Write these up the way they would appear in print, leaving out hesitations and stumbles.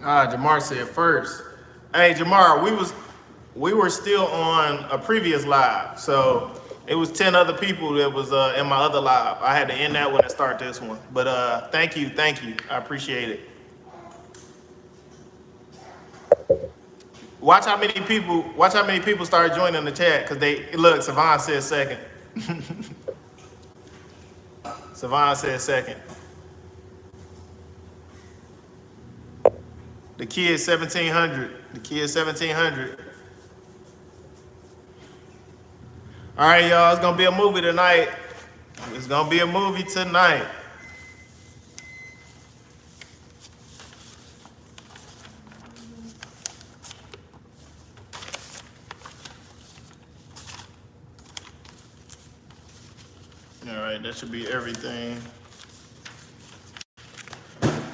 Jamar said first. Hey, Jamar, we were still on a previous live, so it was 10 other people that was in my other live. I had to end that one and start this one. But thank you, I appreciate it. Watch how many people started joining the chat because they look. Savon said second. Savon said second. The kid 1700. The kid 1700. All right, y'all. It's gonna be a movie tonight. It's gonna be a movie tonight. All right, that should be everything.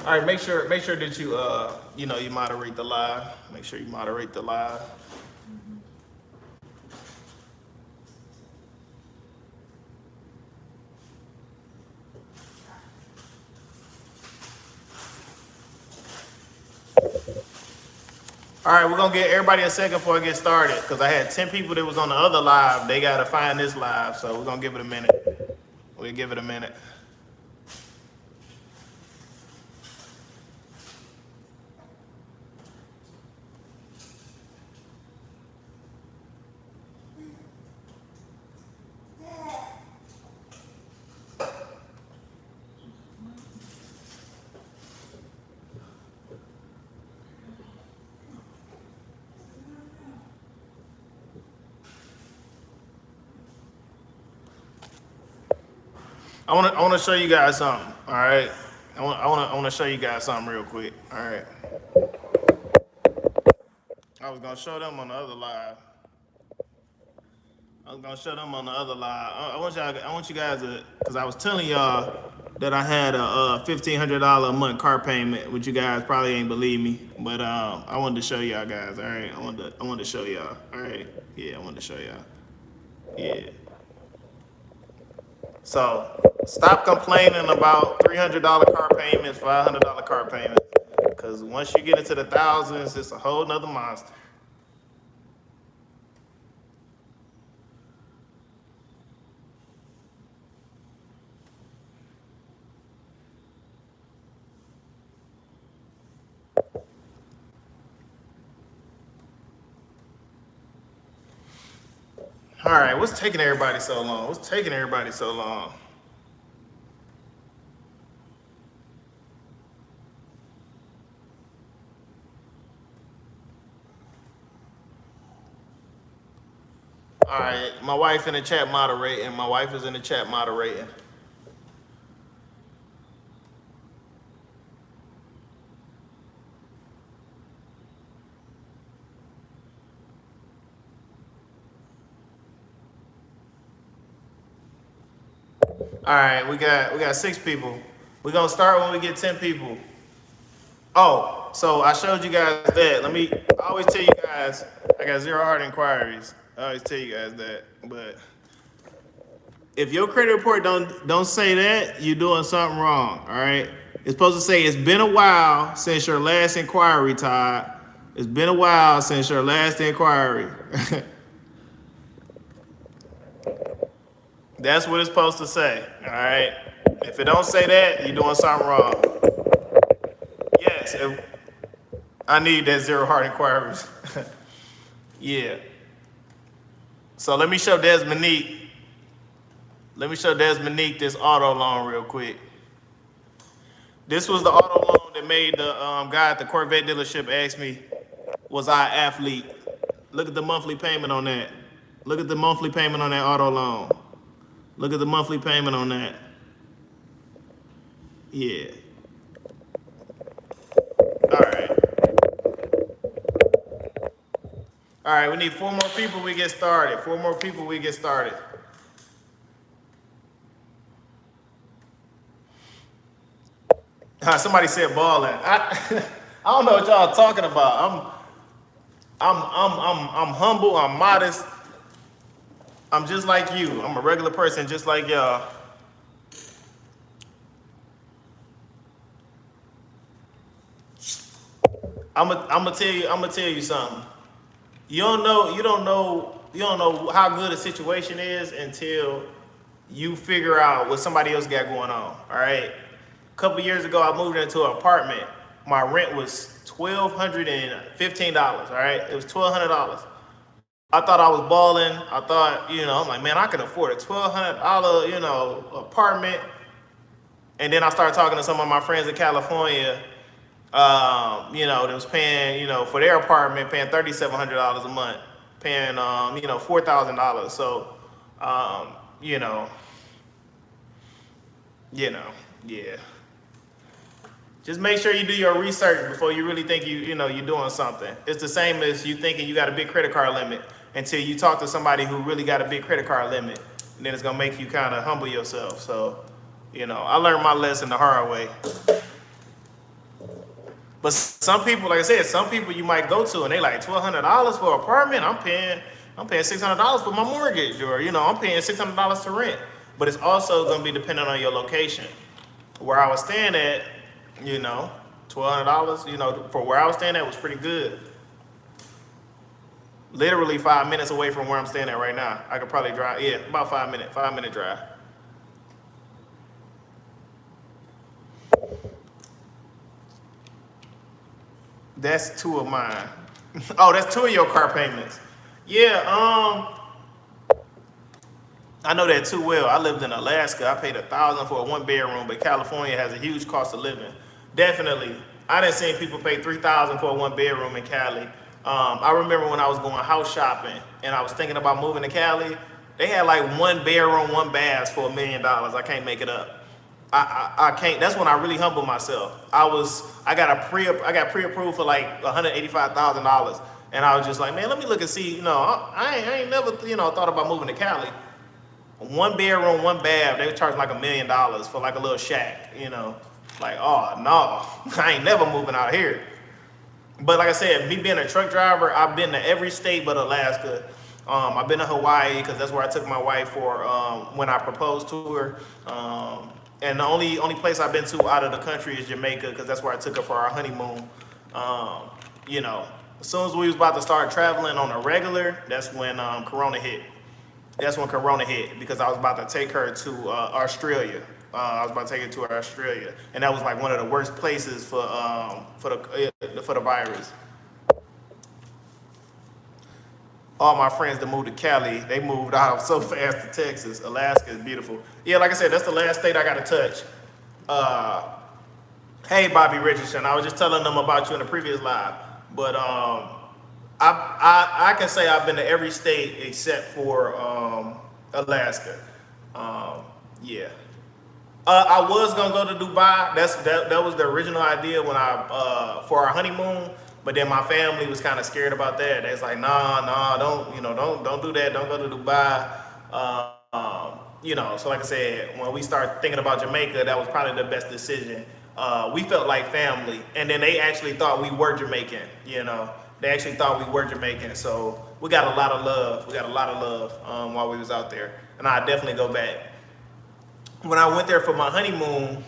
All right, make sure that you moderate the live. Make sure you moderate the live. All right, we're gonna get everybody a second before I get started because I had 10 people that was on the other live. They gotta find this live, so we're gonna give it a minute. We'll give it a minute. I wanna show you guys something. All right, I wanna show you guys something real quick. All right, I was gonna show them on the other live. I was gonna show them on the other live. I want you guys to, cause I was telling y'all that I had a $1,500 a month car payment, which you guys probably ain't believe me, but I wanted to show y'all guys. All right, I wanted to show y'all. All right, yeah, I wanted to show y'all. Yeah. So stop complaining about $300 car payments, $500 car payments, cause once you get into the thousands, it's a whole nother monster. All right, what's taking everybody so long? What's taking everybody so long? All right, my wife in the chat moderating. My wife is in the chat moderating. All right, we got 6 people. We're gonna start when we get 10 people. Oh, so I showed you guys that. I always tell you guys, I got zero hard inquiries. I always tell you guys that. But if your credit report don't say that, you're doing something wrong. All right. It's supposed to say it's been a while since your last inquiry, Todd. It's been a while since your last inquiry. That's what it's supposed to say. All right. If it don't say that, you're doing something wrong. Yes, I need that zero hard inquiries. Yeah. So let me show Desmonique. Let me show Desmonique this auto loan real quick. This was the auto loan that made the guy at the Corvette dealership ask me, was I an athlete? Look at the monthly payment on that. Look at the monthly payment on that auto loan. Look at the monthly payment on that. Yeah. All right. All right, we need 4 more people, we get started. 4 more people, we get started. Somebody said balling. I I don't know what y'all talking about. I'm humble, I'm modest. I'm just like you. I'm a regular person just like y'all. I'm gonna tell you something. You don't know how good a situation is until you figure out what somebody else got going on. All right. A couple years ago, I moved into an apartment. My rent was $1,215. All right, it was $1,200. I thought I was balling. I thought, I'm like, man, I can afford a $1,200, apartment. And then I started talking to some of my friends in California, that was paying, for their apartment, paying $3,700 a month, paying, $4,000. So, um, you know, yeah. Just make sure you do your research before you really think you're doing something. It's the same as you thinking you got a big credit card limit until you talk to somebody who really got a big credit card limit, and then it's gonna make you kind of humble yourself. So, I learned my lesson the hard way. But some people, like I said, some people you might go to and they like $1,200 for an apartment. I'm paying $600 for my mortgage, or I'm paying $600 to rent. But it's also gonna be dependent on your location. Where I was staying at, $1,200, for where I was staying at was pretty good. Literally 5 minutes away from where I'm staying at right now. I could probably drive, about 5 minute drive. That's two of mine. Oh, that's two of your car payments. Yeah, I know that too well. I lived in Alaska. I paid $1,000 for a 1 bedroom, but California has a huge cost of living. Definitely, I didn't see people pay $3,000 for a 1 bedroom in Cali. I remember when I was going house shopping and I was thinking about moving to Cali. They had like 1 bedroom, 1 bath for $1 million. I can't make it up. I can't. That's when I really humbled myself. I got pre-approved for like $185,000, and I was just like, man, let me look and see. I ain't never thought about moving to Cali. 1 bedroom, 1 bath. They were charging like $1 million for like a little shack. Like, oh no, I ain't never moving out here. But like I said, me being a truck driver, I've been to every state but Alaska. I've been to Hawaii because that's where I took my wife for when I proposed to her. And the only place I've been to out of the country is Jamaica because that's where I took her for our honeymoon. As soon as we was about to start traveling on a regular, that's when Corona hit. That's when Corona hit because I was about to take her to Australia. I was about to take her to Australia, and that was like one of the worst places for the virus. All my friends that moved to Cali, they moved out so fast to Texas. Alaska is beautiful. Yeah, like I said, that's the last state I got to touch. Hey, Bobby Richardson, I was just telling them about you in the previous live, but I can say I've been to every state except for Alaska. Yeah. I was gonna go to Dubai. That was the original idea when for our honeymoon. But then my family was kind of scared about that. They was like, nah, don't do that. Don't go to Dubai. So like I said, when we started thinking about Jamaica, that was probably the best decision. We felt like family, and then they actually thought we were Jamaican. They actually thought we were Jamaican. So we got a lot of love. While we was out there, and I definitely go back. When I went there for my honeymoon,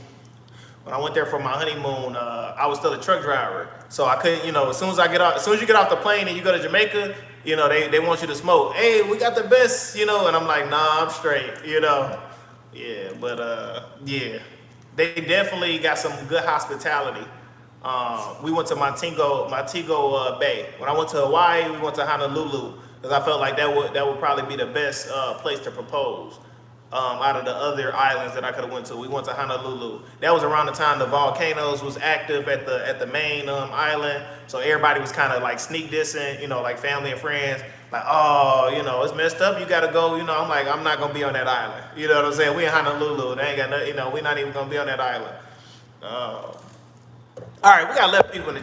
I was still a truck driver, so I couldn't. As soon as you get off the plane and you go to Jamaica, they want you to smoke. Hey, we got the best, and I'm like, nah, I'm straight, Yeah, but yeah, they definitely got some good hospitality. We went to Montego Bay. When I went to Hawaii, we went to Honolulu because I felt like that would probably be the best place to propose. Out of the other islands that I could have went to, we went to Honolulu. That was around the time the volcanoes was active at the main island, so everybody was kind of like sneak dissing, like family and friends, like, oh, it's messed up. You gotta go. I'm like, I'm not gonna be on that island. You know what I'm saying? We in Honolulu. They ain't got nothing. We're not even gonna be on that island. All right, we got 11 people in the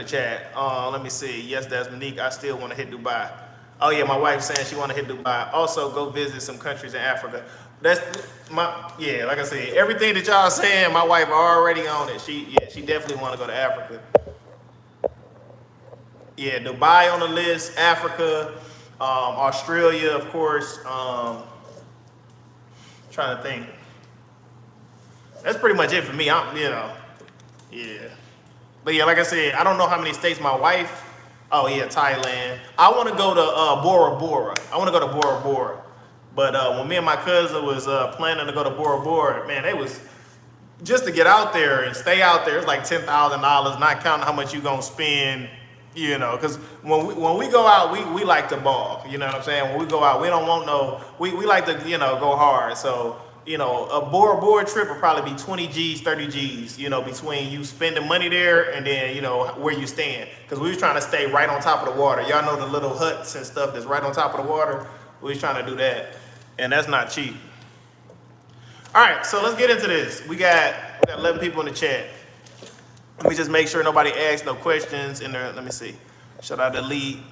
chat. Let me see. Yes, that's Monique. I still want to hit Dubai. Oh yeah, my wife's saying she want to hit Dubai. Also, go visit some countries in Africa. Like I said, everything that y'all saying, my wife already on it. She definitely want to go to Africa. Yeah, Dubai on the list, Africa, Australia, of course. Trying to think. That's pretty much it for me. Yeah. But yeah, like I said, I don't know how many states my wife. Oh yeah, Thailand. I want to go to Bora Bora. I want to go to Bora Bora. But when me and my cousin was planning to go to Bora Bora, man, it was just to get out there and stay out there. It's like $10,000, not counting how much you gonna spend. You know, because when we go out, we like to ball. You know what I'm saying? When we go out, we don't want no. We like to go hard. So a Bora Bora trip will probably be 20 G's, 30 G's. Between you spending money there and then where you staying. Because we was trying to stay right on top of the water. Y'all know the little huts and stuff that's right on top of the water. We was trying to do that, and that's not cheap. All right, so let's get into this. We got 11 people in the chat. Let me just make sure nobody asks no questions in there. Let me see. Should I delete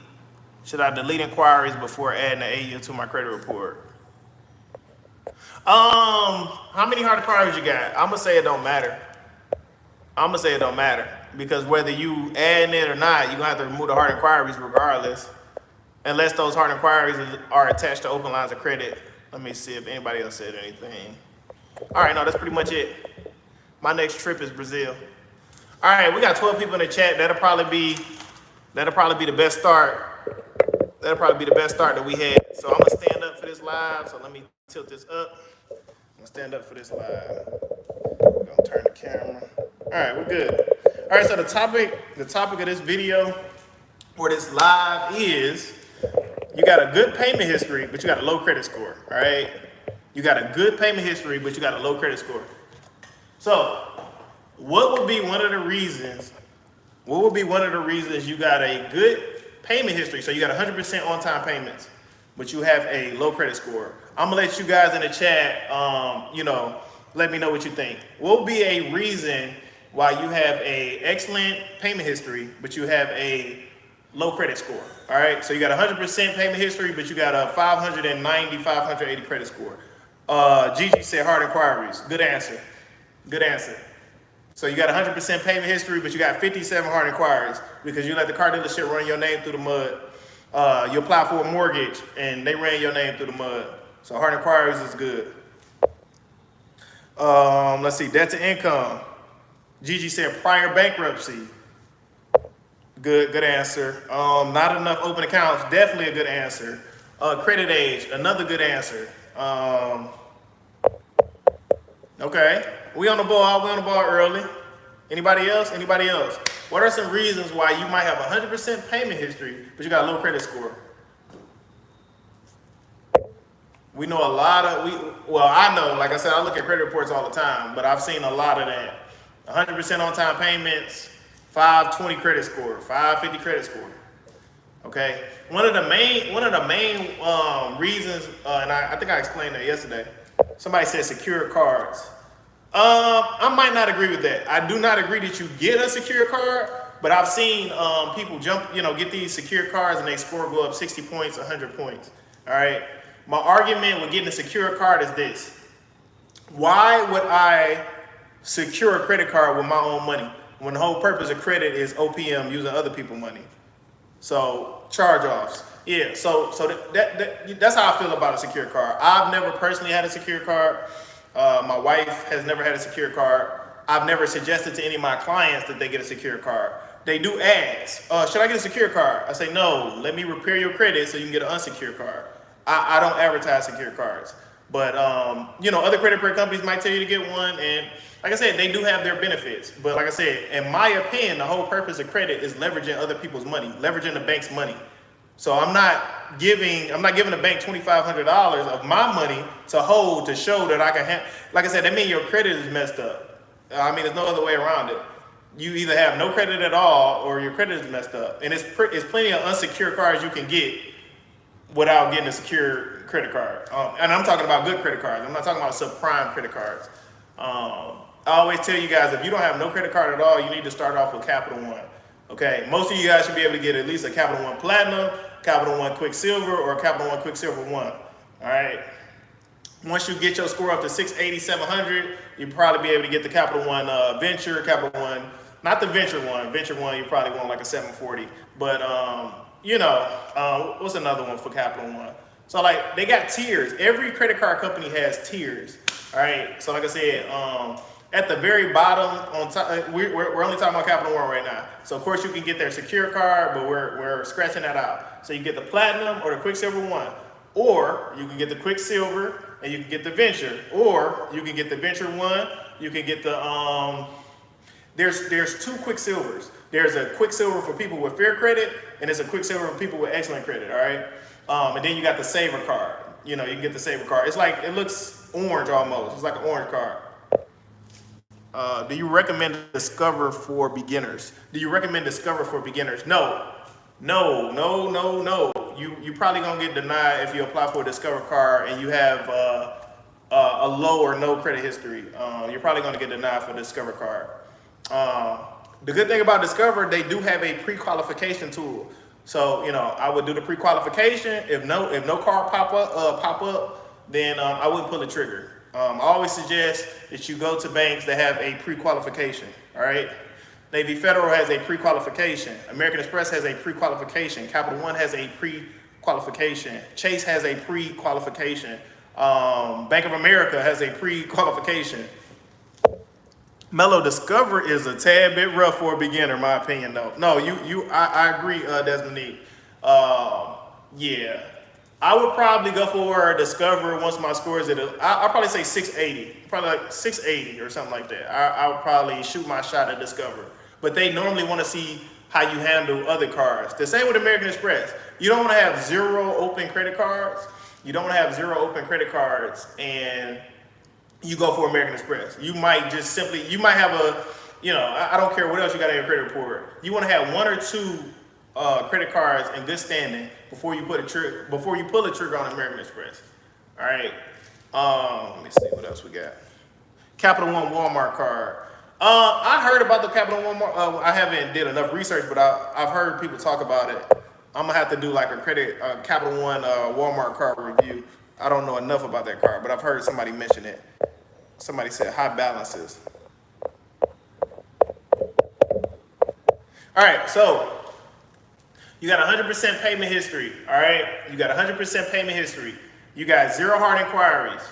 inquiries before adding the AU to my credit report? How many hard inquiries you got? I'm gonna say it don't matter. Because whether you add it or not, you're gonna have to remove the hard inquiries regardless. Unless those hard inquiries are attached to open lines of credit. Let me see if anybody else said anything. All right, no, that's pretty much it. My next trip is Brazil. All right, we got 12 people in the chat. That'll probably be the best start. That'll probably be the best start that we had. So I'm gonna stand up for this live. So let me tilt this up. I'm gonna stand up for this live. I'm gonna turn the camera. All right, we're good. All right, so the topic of this video or this live is you got a good payment history, but you got a low credit score. All right, you got a good payment history, but you got a low credit score. So what would be one of the reasons you got a good payment history? So you got 100% on-time payments, but you have a low credit score. I'm gonna let you guys in the chat, let me know what you think. What would be a reason why you have a excellent payment history, but you have a low credit score? All right, so you got 100% payment history, but you got a 590, 580 credit score. Gigi said hard inquiries. Good answer. So you got 100% payment history, but you got 57 hard inquiries because you let the car dealership run your name through the mud. You apply for a mortgage and they ran your name through the mud. So hard inquiries is good. Let's see, debt to income. Gigi said prior bankruptcy. Good answer. Not enough open accounts. Definitely a good answer. Credit age. Another good answer. Okay. We on the ball early. Anybody else? What are some reasons why you might have 100% payment history, but you got a low credit score? We know a lot of, I know, like I said, I look at credit reports all the time, but I've seen a lot of that. 100% on-time payments, 520 credit score, 550 credit score. Okay. One of the main reasons, and I think I explained that yesterday. Somebody said secure cards. I might not agree with that. I do not agree that you get a secure card, but I've seen people get these secure cards and they score go up 60 points, 100 points. All right. My argument with getting a secure card is this. Why would I secure a credit card with my own money when the whole purpose of credit is OPM, using other people's money? So charge-offs. Yeah, so that's how I feel about a secure card. I've never personally had a secure card. My wife has never had a secure card. I've never suggested to any of my clients that they get a secure card. They do ask, should I get a secure card? I say, no, let me repair your credit so you can get an unsecured card. I don't advertise secure cards. But, other credit repair companies might tell you to get one. And like I said, they do have their benefits. But like I said, in my opinion, the whole purpose of credit is leveraging other people's money, leveraging the bank's money. So I'm not giving the bank $2,500 of my money to hold to show that I can have. Like I said, that means your credit is messed up. There's no other way around it. You either have no credit at all or your credit is messed up. And it's plenty of unsecured cards you can get without getting a secure credit card. And I'm talking about good credit cards. I'm not talking about subprime credit cards. I always tell you guys, if you don't have no credit card at all, you need to start off with Capital One. Okay, most of you guys should be able to get at least a Capital One Platinum, Capital One Quicksilver, or Capital One Quicksilver 1. All right. Once you get your score up to 680, 700, you'll probably be able to get the Capital One Venture, Capital One, not the Venture One. Venture One, you probably want like a 740. But, what's another one for Capital One? So, they got tiers. Every credit card company has tiers. All right. So, like I said, at the very bottom on top, we're only talking about Capital One right now. So of course you can get their secure card, but we're scratching that out. So you get the Platinum or the Quicksilver One, or you can get the Quicksilver and you can get the Venture, or you can get the Venture One. You can get the there's two Quicksilvers. There's a Quicksilver for people with fair credit, and there's a Quicksilver for people with excellent credit. All right, and then you got the Saver card. You know, you can get the Saver card. It's like, it looks orange almost. It's like an orange card. Do you recommend Discover for beginners? Do you recommend Discover for beginners? No. You probably gonna get denied if you apply for a Discover card and you have a low or no credit history. You're probably gonna get denied for the Discover card. The good thing about Discover, they do have a pre-qualification tool. So, you know, I would do the pre-qualification. If no card pop up, then I wouldn't pull the trigger. I always suggest that you go to banks that have a pre-qualification, all right? Navy Federal has a pre-qualification. American Express has a pre-qualification. Capital One has a pre-qualification. Chase has a pre-qualification. Bank of America has a pre-qualification. Mellow Discover is a tad bit rough for a beginner, in my opinion, though. No, I agree, Desmond. Yeah. I would probably go for a Discover once my score is I'll probably say 680. Probably like 680 or something like that. I'll probably shoot my shot at Discover. But they normally want to see how you handle other cards. The same with American Express. You don't want to have zero open credit cards. You don't want to have zero open credit cards and you go for American Express. You might just simply, you might have I don't care what else you got in your credit report. You want to have one or two credit cards in good standing before you pull the trigger on American Express. All right. Let me see what else we got. Capital One Walmart card. I heard about the Capital One. I haven't did enough research, but I've heard people talk about it. I'm gonna have to do like a Capital One Walmart card review. I don't know enough about that card, but I've heard somebody mention it. Somebody said high balances. All right, so you got 100% payment history. All right, you got 100% payment history. You got zero hard inquiries.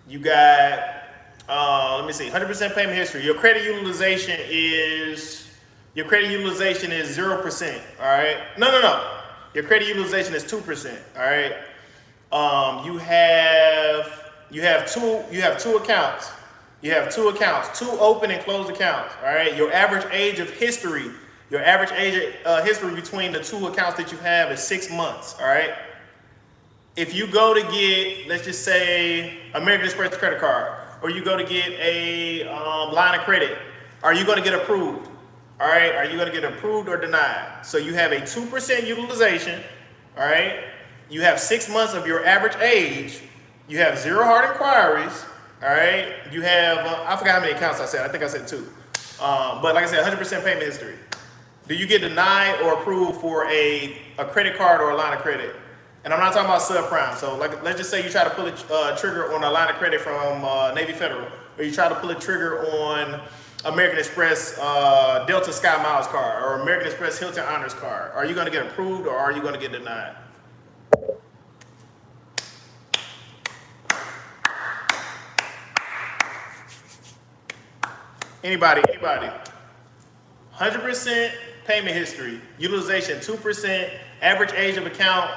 You got 100% payment history. Your credit utilization is 0%. All right, no. Your credit utilization is 2%. All right. You have two accounts. You have two accounts, two open and closed accounts. All right. Your average age of history between the two accounts that you have is 6 months. All right. If you go to get, let's just say, American Express credit card, or you go to get a line of credit, are you going to get approved? All right. Are you going to get approved or denied? So you have a 2% utilization. All right. You have 6 months of your average age. You have zero hard inquiries. All right. You have, I forgot how many accounts I said. I think I said 2. But like I said, 100% payment history. Do you get denied or approved for a credit card or a line of credit? And I'm not talking about subprime. So like, let's just say you try to pull a trigger on a line of credit from Navy Federal, or you try to pull a trigger on American Express Delta Sky Miles card or American Express Hilton Honors card. Are you going to get approved or are you going to get denied? Anybody? 100% payment history, utilization 2%, average age of account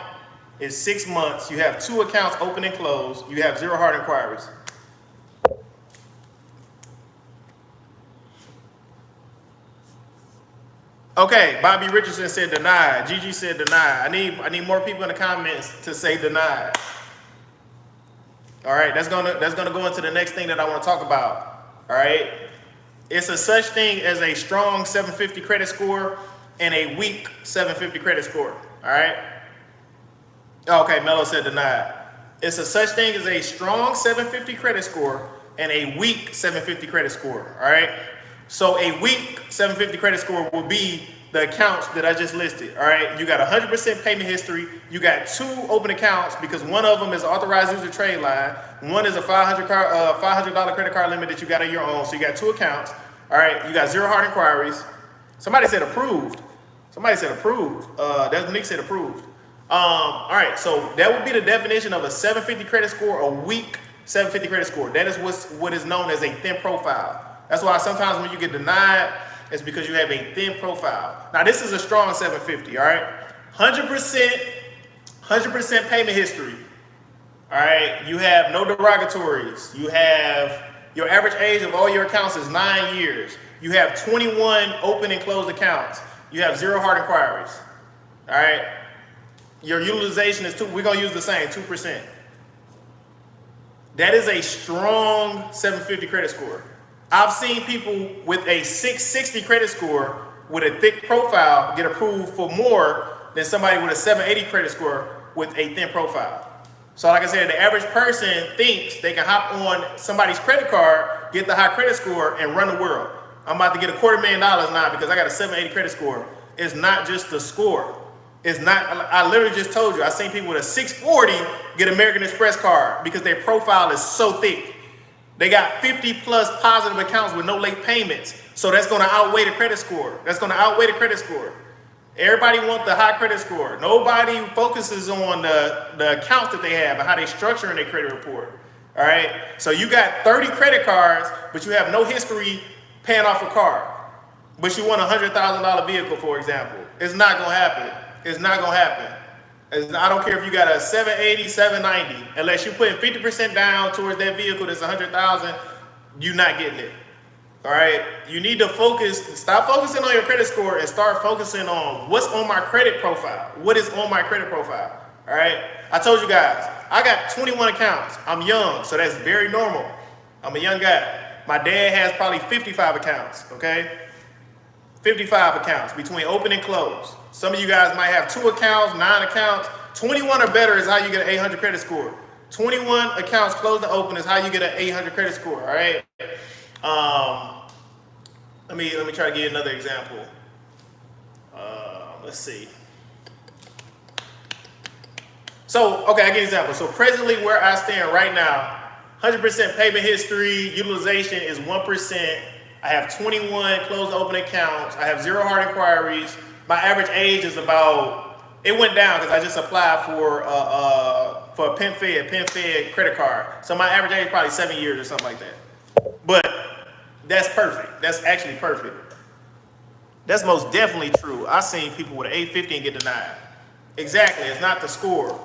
is 6 months. You have 2 accounts open and closed. You have zero hard inquiries. Okay, Bobby Richardson said denied. Gigi said denied. I need more people in the comments to say denied. All right, that's gonna go into the next thing that I want to talk about. All right. It's a such thing as a strong 750 credit score and a weak 750 credit score. All right. Okay, Mello said denied. It's a such thing as a strong 750 credit score and a weak 750 credit score. All right. So a weak 750 credit score will be the accounts that I just listed. All right. You got 100% payment history. You got 2 open accounts because one of them is authorized user trade line. One is a $500 credit card limit that you got on your own. So you got 2 accounts. All right. You got zero hard inquiries. Somebody said approved. Desmond said approved. All right. So that would be the definition of a 750 credit score, a weak 750 credit score. That is what is known as a thin profile. That's why sometimes when you get denied, it's because you have a thin profile. Now this is a strong 750, all right? 100% payment history. All right, you have no derogatories. You have your average age of all your accounts is 9 years. You have 21 open and closed accounts. You have 0 hard inquiries. All right, your utilization is we're gonna use the same 2%. That is a strong 750 credit score. I've seen people with a 660 credit score with a thick profile get approved for more than somebody with a 780 credit score with a thin profile. So like I said, the average person thinks they can hop on somebody's credit card, get the high credit score, and run the world. I'm about to get $250,000 now because I got a 780 credit score. It's not just the score. It's not, I literally just told you, I've seen people with a 640 get American Express card because their profile is so thick. They got 50 plus positive accounts with no late payments. So that's gonna outweigh the credit score. That's gonna outweigh the credit score. Everybody wants the high credit score. Nobody focuses on the accounts that they have and how they structure in their credit report. All right. So you got 30 credit cards, but you have no history paying off a car. But you want a $100,000 vehicle, for example. It's not gonna happen. It's not gonna happen. I don't care if you got a 780, 790. Unless you're putting 50% down towards that vehicle that's 100,000, you're not getting it. All right, you need to stop focusing on your credit score and start focusing on what's on my credit profile. What is on my credit profile? All right, I told you guys, I got 21 accounts. I'm young, so that's very normal. I'm a young guy. My dad has probably 55 accounts, okay? 55 accounts between open and close. Some of you guys might have 2 accounts, 9 accounts. 21 or better is how you get an 800 credit score. 21 accounts closed and open is how you get an 800 credit score, all right? Let me try to give you another example. Let's see. So, okay, I give you an example. So presently where I stand right now, 100% payment history, utilization is 1%. I have 21 closed open accounts. I have 0 hard inquiries. My average age is about, it went down because I just applied for a PenFed credit card. So my average age is probably 7 years or something like that. But that's perfect. That's actually perfect. That's most definitely true. I've seen people with an 850 and get denied. Exactly. It's not the score.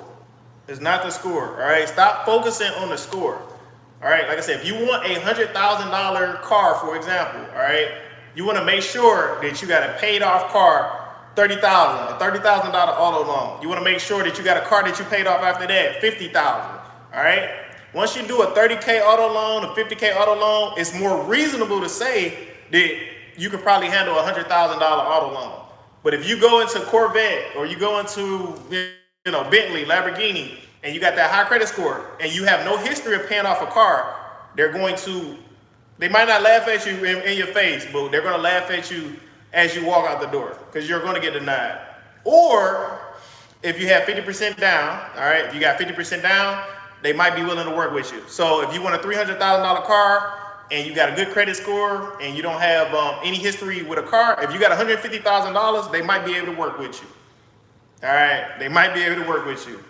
It's not the score. All right. Stop focusing on the score. All right. Like I said, if you want a $100,000 car, for example, all right, you want to make sure that you got a paid off car, $30,000 auto loan. You want to make sure that you got a car that you paid off after that, $50,000. All right. Once you do a 30K auto loan, a 50K auto loan, it's more reasonable to say that you could probably handle a $100,000 auto loan. But if you go into Corvette or you go into, Bentley, Lamborghini, and you got that high credit score and you have no history of paying off a car, they might not laugh at you in your face, but they're going to laugh at you as you walk out the door because you're going to get denied. Or if you have 50% down, all right, if you got 50% down, they might be willing to work with you. So if you want a $300,000 car and you got a good credit score and you don't have any history with a car, if you got $150,000, they might be able to work with you. All right, they might be able to work with you.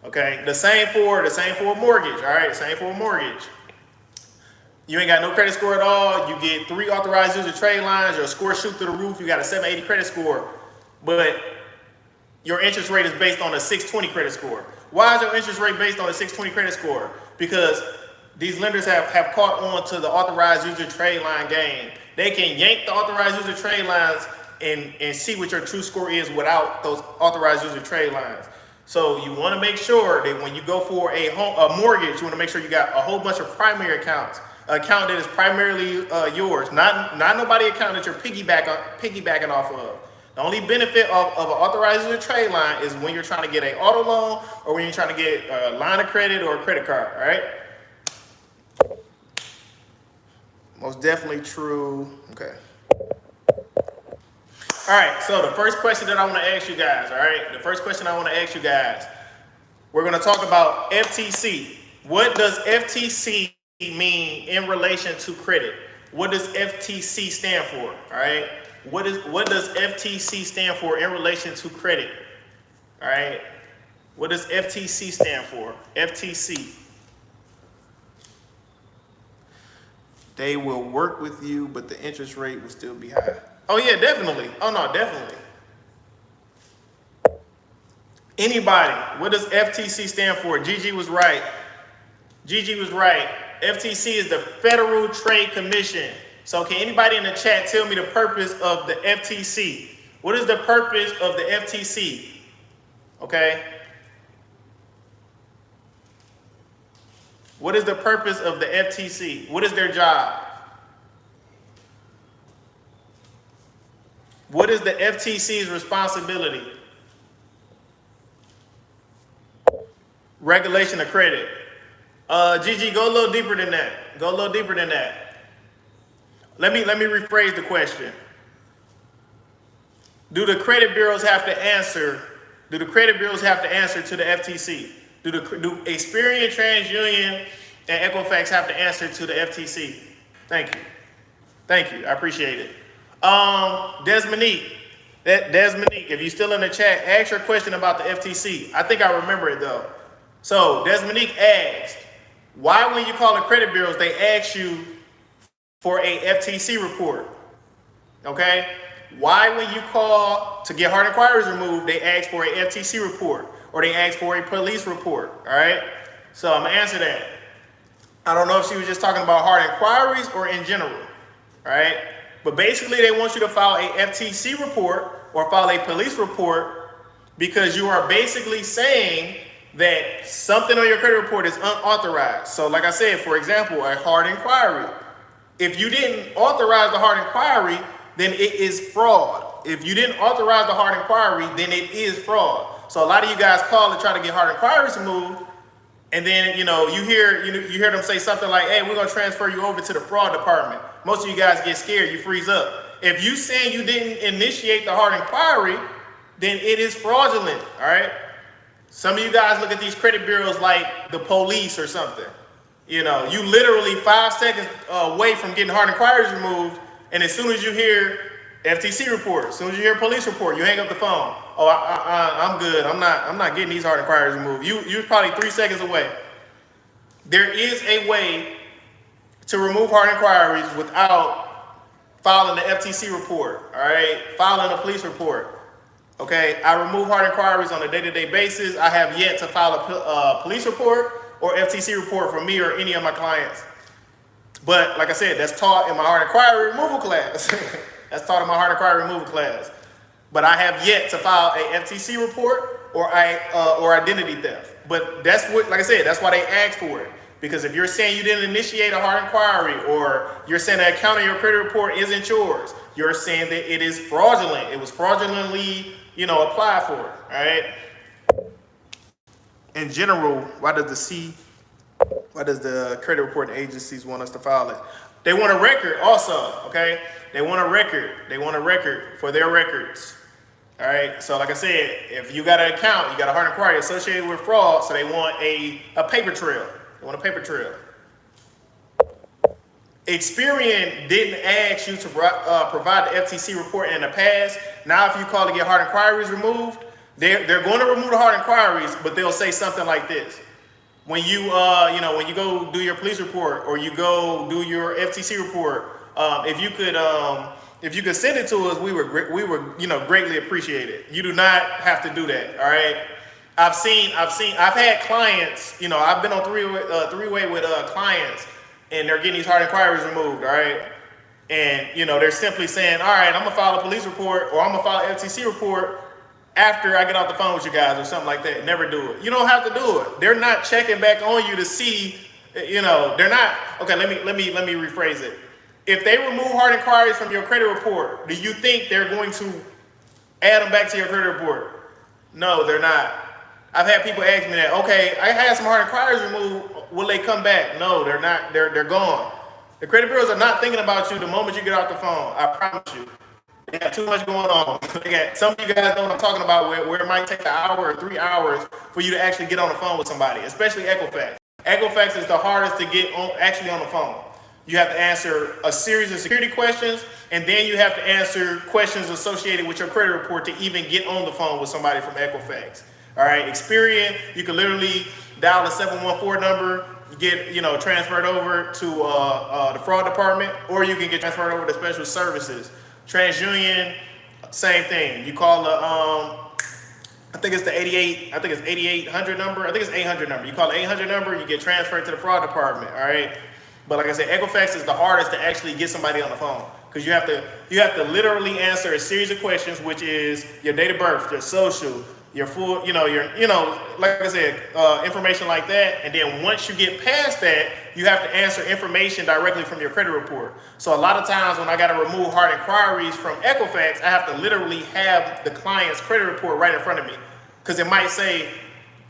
Okay, the same for a mortgage. All right, same for a mortgage. You ain't got no credit score at all. You get 3 authorized user trade lines. Your score shoot through the roof. You got a 780 credit score, but your interest rate is based on a 620 credit score. Why is your interest rate based on a 620 credit score? Because these lenders have caught on to the authorized user trade line game. They can yank the authorized user trade lines and see what your true score is without those authorized user trade lines. So you want to make sure that when you go for a mortgage, you want to make sure you got a whole bunch of primary accounts, an account that is primarily yours, not nobody account that you're piggybacking off of. The only benefit of an authorized user trade line is when you're trying to get an auto loan or when you're trying to get a line of credit or a credit card, all right? Most definitely true. Okay. All right, so the first question that I want to ask you guys, all right? The first question I want to ask you guys, we're going to talk about FTC. What does FTC mean in relation to credit? What does FTC stand for, all right? What does FTC stand for in relation to credit? All right. What does FTC stand for? FTC. They will work with you, but the interest rate will still be high. Oh yeah, definitely. Oh no, definitely. Anybody, what does FTC stand for? Gigi was right. Gigi was right. FTC is the Federal Trade Commission. So can anybody in the chat tell me the purpose of the FTC? What is the purpose of the FTC? Okay. What is the purpose of the FTC? What is their job? What is the FTC's responsibility? Regulation of credit. Gigi, go a little deeper than that. Go a little deeper than that. Let me rephrase the question. Do the credit bureaus have to answer? Do the credit bureaus have to answer to the FTC? Do Experian, TransUnion, and Equifax have to answer to the FTC? Thank you. Thank you. I appreciate it. Desmonique, if you're still in the chat, ask your question about the FTC. I think I remember it though. So Desmonique asked, why when you call the credit bureaus, they ask you for a FTC report? Okay? Why when you call to get hard inquiries removed, they ask for a FTC report or they ask for a police report? All right? So I'm gonna answer that. I don't know if she was just talking about hard inquiries or in general. All right? But basically they want you to file a FTC report or file a police report because you are basically saying that something on your credit report is unauthorized. So like I said, for example, a hard inquiry. If you didn't authorize the hard inquiry, then it is fraud. If you didn't authorize the hard inquiry, then it is fraud. So a lot of you guys call to try to get hard inquiries removed, and then you hear them say something like, "Hey, we're gonna transfer you over to the fraud department." Most of you guys get scared, you freeze up. If you saying you didn't initiate the hard inquiry, then it is fraudulent. All right. Some of you guys look at these credit bureaus like the police or something. You literally 5 seconds away from getting hard inquiries removed, and as soon as you hear FTC report, as soon as you hear police report, you hang up the phone. Oh, I'm good. I'm not getting these hard inquiries removed. You're probably 3 seconds away. There is a way to remove hard inquiries without filing the FTC report. All right, filing a police report. Okay, I remove hard inquiries on a day-to-day basis. I have yet to file a police report or FTC report for me or any of my clients. But like I said, that's taught in my hard inquiry removal class. That's taught in my hard inquiry removal class. But I have yet to file a FTC report or identity theft. But that's what, like I said, that's why they ask for it. Because if you're saying you didn't initiate a hard inquiry or you're saying the account on your credit report isn't yours, you're saying that it is fraudulent. It was fraudulently, applied for, all right? In general, why does the credit reporting agencies want us to file it? They want a record also, okay? They want a record. They want a record for their records, all right? So like I said, if you got an account, you got a hard inquiry associated with fraud, so they want a paper trail. They want a paper trail. Experian didn't ask you to provide the FTC report in the past. Now, if you call to get hard inquiries removed, they're going to remove the hard inquiries, but they'll say something like this. When you go do your police report or you go do your FTC report, if you could send it to us, we would greatly appreciate it. You do not have to do that. All right. I've had clients. I've been on three-way with clients, and they're getting these hard inquiries removed. All right. And they're simply saying, all right, I'm gonna file a police report or I'm gonna file an FTC report after I get off the phone with you guys or something like that. Never do it. You don't have to do it. They're not checking back on you to see, they're not. Okay, let me rephrase it. If they remove hard inquiries from your credit report, do you think they're going to add them back to your credit report? No, they're not. I've had people ask me that. Okay, I had some hard inquiries removed. Will they come back? No, they're not. They're gone. The credit bureaus are not thinking about you the moment you get off the phone. I promise you. They got too much going on. Some of you guys know what I'm talking about, where it might take an hour or 3 hours for you to actually get on the phone with somebody, especially Equifax. Equifax is the hardest to get actually on the phone. You have to answer a series of security questions, and then you have to answer questions associated with your credit report to even get on the phone with somebody from Equifax. All right, Experian, you can literally dial a 714 number, you get, transferred over to the fraud department, or you can get transferred over to special services. TransUnion, same thing. You call the I think it's the 88, I think it's 8800 number. I think it's 800 number. You call the 800 number, you get transferred to the fraud department, all right? But like I said, Equifax is the hardest to actually get somebody on the phone, because you have to literally answer a series of questions, which is your date of birth, your social, your full, like I said, information like that. And then once you get past that, you have to answer information directly from your credit report. So a lot of times when I got to remove hard inquiries from Equifax, I have to literally have the client's credit report right in front of me. Because it might say,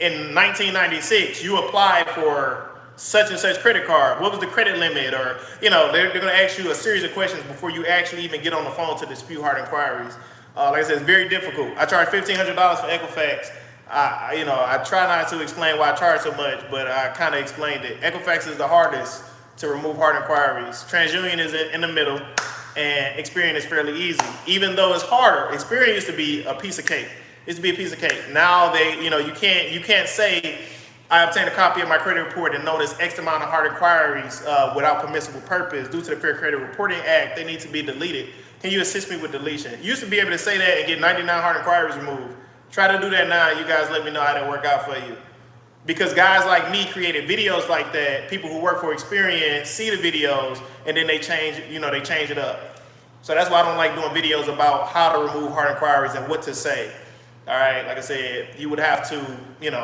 in 1996, you applied for such and such credit card. What was the credit limit? Or, they're going to ask you a series of questions before you actually even get on the phone to dispute hard inquiries. Like I said, it's very difficult. I charge $1,500 for Equifax. I try not to explain why I charge so much, but I kind of explained it. Equifax is the hardest to remove hard inquiries. TransUnion is in the middle, and Experian is fairly easy. Even though it's harder, Experian used to be a piece of cake. It used to be a piece of cake. Now you can't say, I obtained a copy of my credit report and notice X amount of hard inquiries without permissible purpose due to the Fair Credit Reporting Act. They need to be deleted. Can you assist me with deletion? You used to be able to say that and get 99 hard inquiries removed. Try to do that now. You guys let me know how that work out for you. Because guys like me created videos like that. People who work for Experian see the videos and then they change it up. So that's why I don't like doing videos about how to remove hard inquiries and what to say. All right, like I said, you would have to,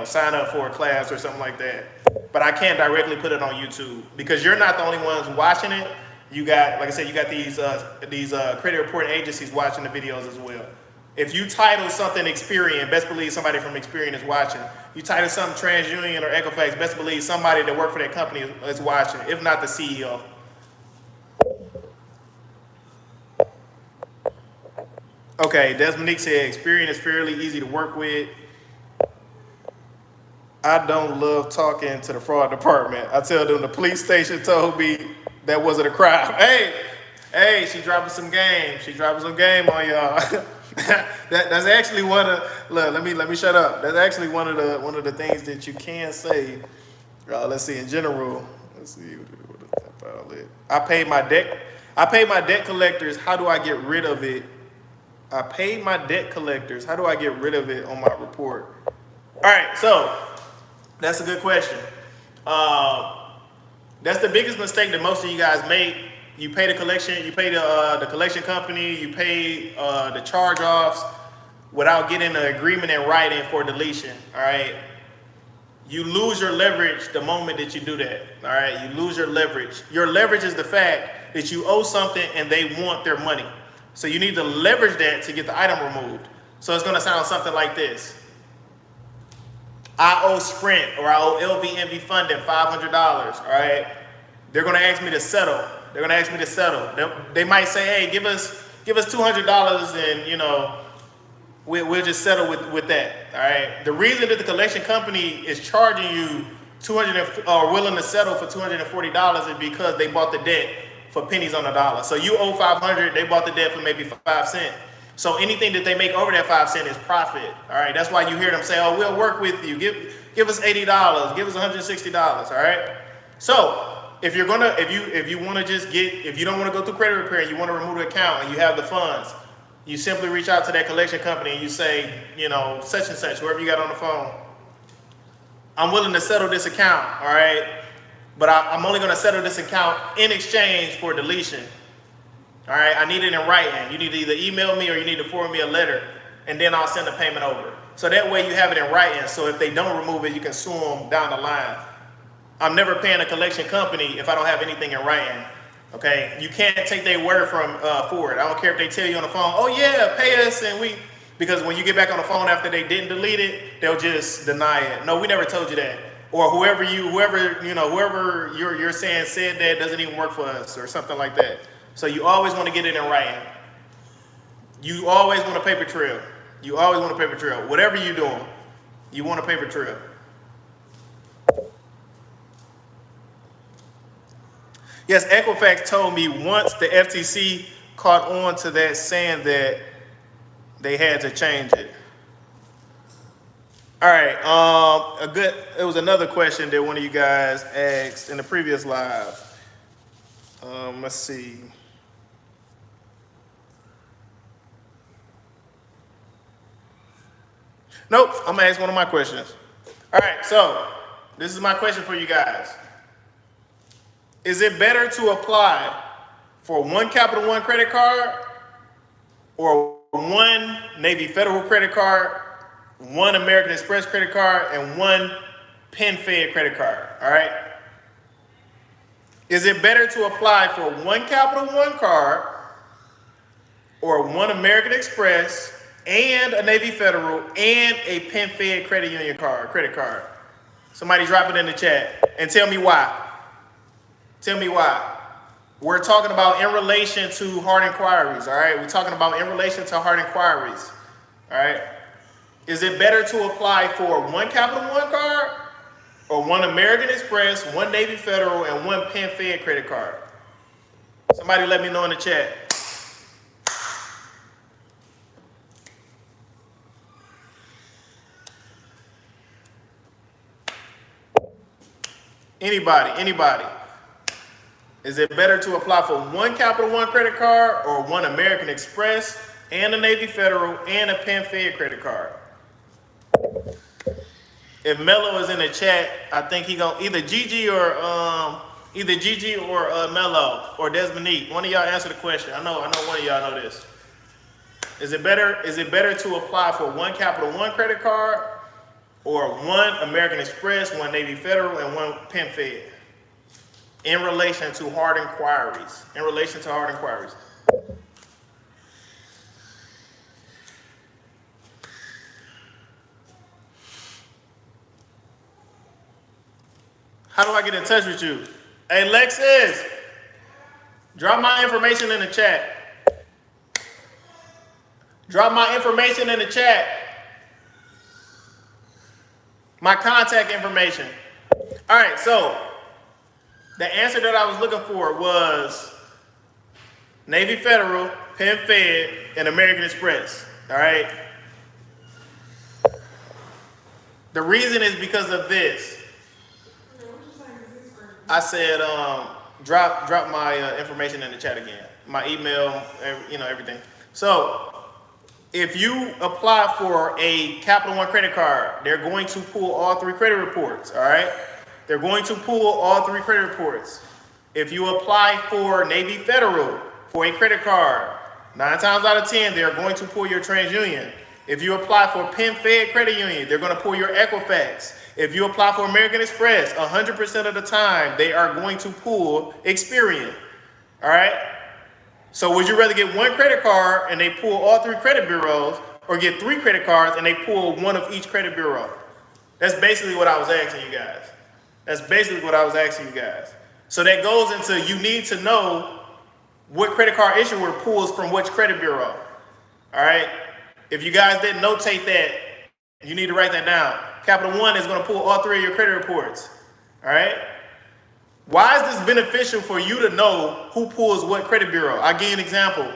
sign up for a class or something like that. But I can't directly put it on YouTube because you're not the only ones watching it. You got, like I said, you got these credit reporting agencies watching the videos as well. If you title something Experian, best believe somebody from Experian is watching. You title something TransUnion or Equifax, best believe somebody that worked for that company is watching, if not the CEO. Okay, Desmonique said Experian is fairly easy to work with. I don't love talking to the fraud department. I tell them the police station told me that wasn't a crime. Hey, she dropping some game. She dropping some game on y'all. That's actually one of, look, let me shut up. That's actually one of the things that you can say. Let's see, in general. Let's see. I paid my debt collectors. How do I get rid of it? I paid my debt collectors. How do I get rid of it on my report? All right, so that's a good question. That's the biggest mistake that most of you guys make. You pay the collection, you pay the collection company, you pay the charge-offs without getting an agreement in writing for deletion. All right, you lose your leverage the moment that you do that. All right, you lose your leverage. Your leverage is the fact that you owe something and they want their money. So you need to leverage that to get the item removed. So it's going to sound something like this. I owe Sprint or I owe LVMV Funding $500, all right? They're going to ask me to settle. They might say, hey, give us $200 and, we'll just settle with that, all right? The reason that the collection company is charging you willing to settle for $240 is because they bought the debt for pennies on the dollar. So you owe $500, they bought the debt for maybe 5 cents. So anything that they make over that 5 cents is profit. All right, that's why you hear them say, "Oh, we'll work with you. Give us $80, give us $160." All right. So if you want to if you don't want to go through credit repair, and you want to remove the account, and you have the funds, you simply reach out to that collection company and you say, such and such, whoever you got on the phone, I'm willing to settle this account. All right. But I'm only going to settle this account in exchange for deletion. All right, I need it in writing. You need to either email me or you need to forward me a letter, and then I'll send the payment over. So that way you have it in writing, so if they don't remove it, you can sue them down the line. I'm never paying a collection company if I don't have anything in writing. Okay, you can't take their word for it. I don't care if they tell you on the phone, oh yeah, pay us, because when you get back on the phone after they didn't delete it, they'll just deny it. No, we never told you that. Or whoever you're saying said that doesn't even work for us, or something like that. So you always want to get it in writing. You always want a paper trail. Whatever you're doing, you want a paper trail. Yes, Equifax told me once the FTC caught on to that, saying that they had to change it. All right. It was another question that one of you guys asked in the previous live. Let's see. Nope. I'm gonna ask one of my questions. All right. So this is my question for you guys. Is it better to apply for one Capital One credit card or one Navy Federal creded card, one American Express credit card, and one PenFed credit card? All right. Is it better to apply for one Capital One card or one American Express and a Navy Federal and a PenFed credit union credit card? Somebody drop it in the chat and tell me why. Tell me why. We're talking about in relation to hard inquiries, all right? We're talking about in relation to hard inquiries, all right? Is it better to apply for one Capital One card or one American Express, one Navy Federal, and one PenFed credit card? Somebody let me know in the chat. Anybody. Is it better to apply for one Capital One credit card or one American Express and a Navy Federal and a PenFed credit card? If Mello is in the chat, I think he gonna either Gigi or Mello or Desmonique. One of y'all answer the question. I know one of y'all know this. Is it better to apply for one Capital One credit card or one American Express, one Navy Federal, and one PenFed? In relation to hard inquiries. How do I get in touch with you? Hey, Lexus, drop my information in the chat. Drop my information in the chat. My contact information. All right, so the answer that I was looking for was Navy Federal, PenFed, and American Express. All right. The reason is because of this. I said, drop my information in the chat again. My email, everything. So if you apply for a Capital One credit card, they're going to pull all three credit reports. All right. They're going to pull all three credit reports. If you apply for Navy Federal for a credit card, 9 times out of 10, they're going to pull your TransUnion. If you apply for PenFed Credit Union, they're going to pull your Equifax. If you apply for American Express, 100% of the time, they are going to pull Experian. All right? So would you rather get one credit card and they pull all three credit bureaus, or get 3 credit cards and they pull one of each credit bureau? That's basically what I was asking you guys. So that goes into, you need to know what credit card issuer pulls from which credit bureau. All right? If you guys didn't notate that, you need to write that down. Capital One is going to pull all 3 of your credit reports. All right? Why is this beneficial for you to know who pulls what credit bureau? I'll give you an example.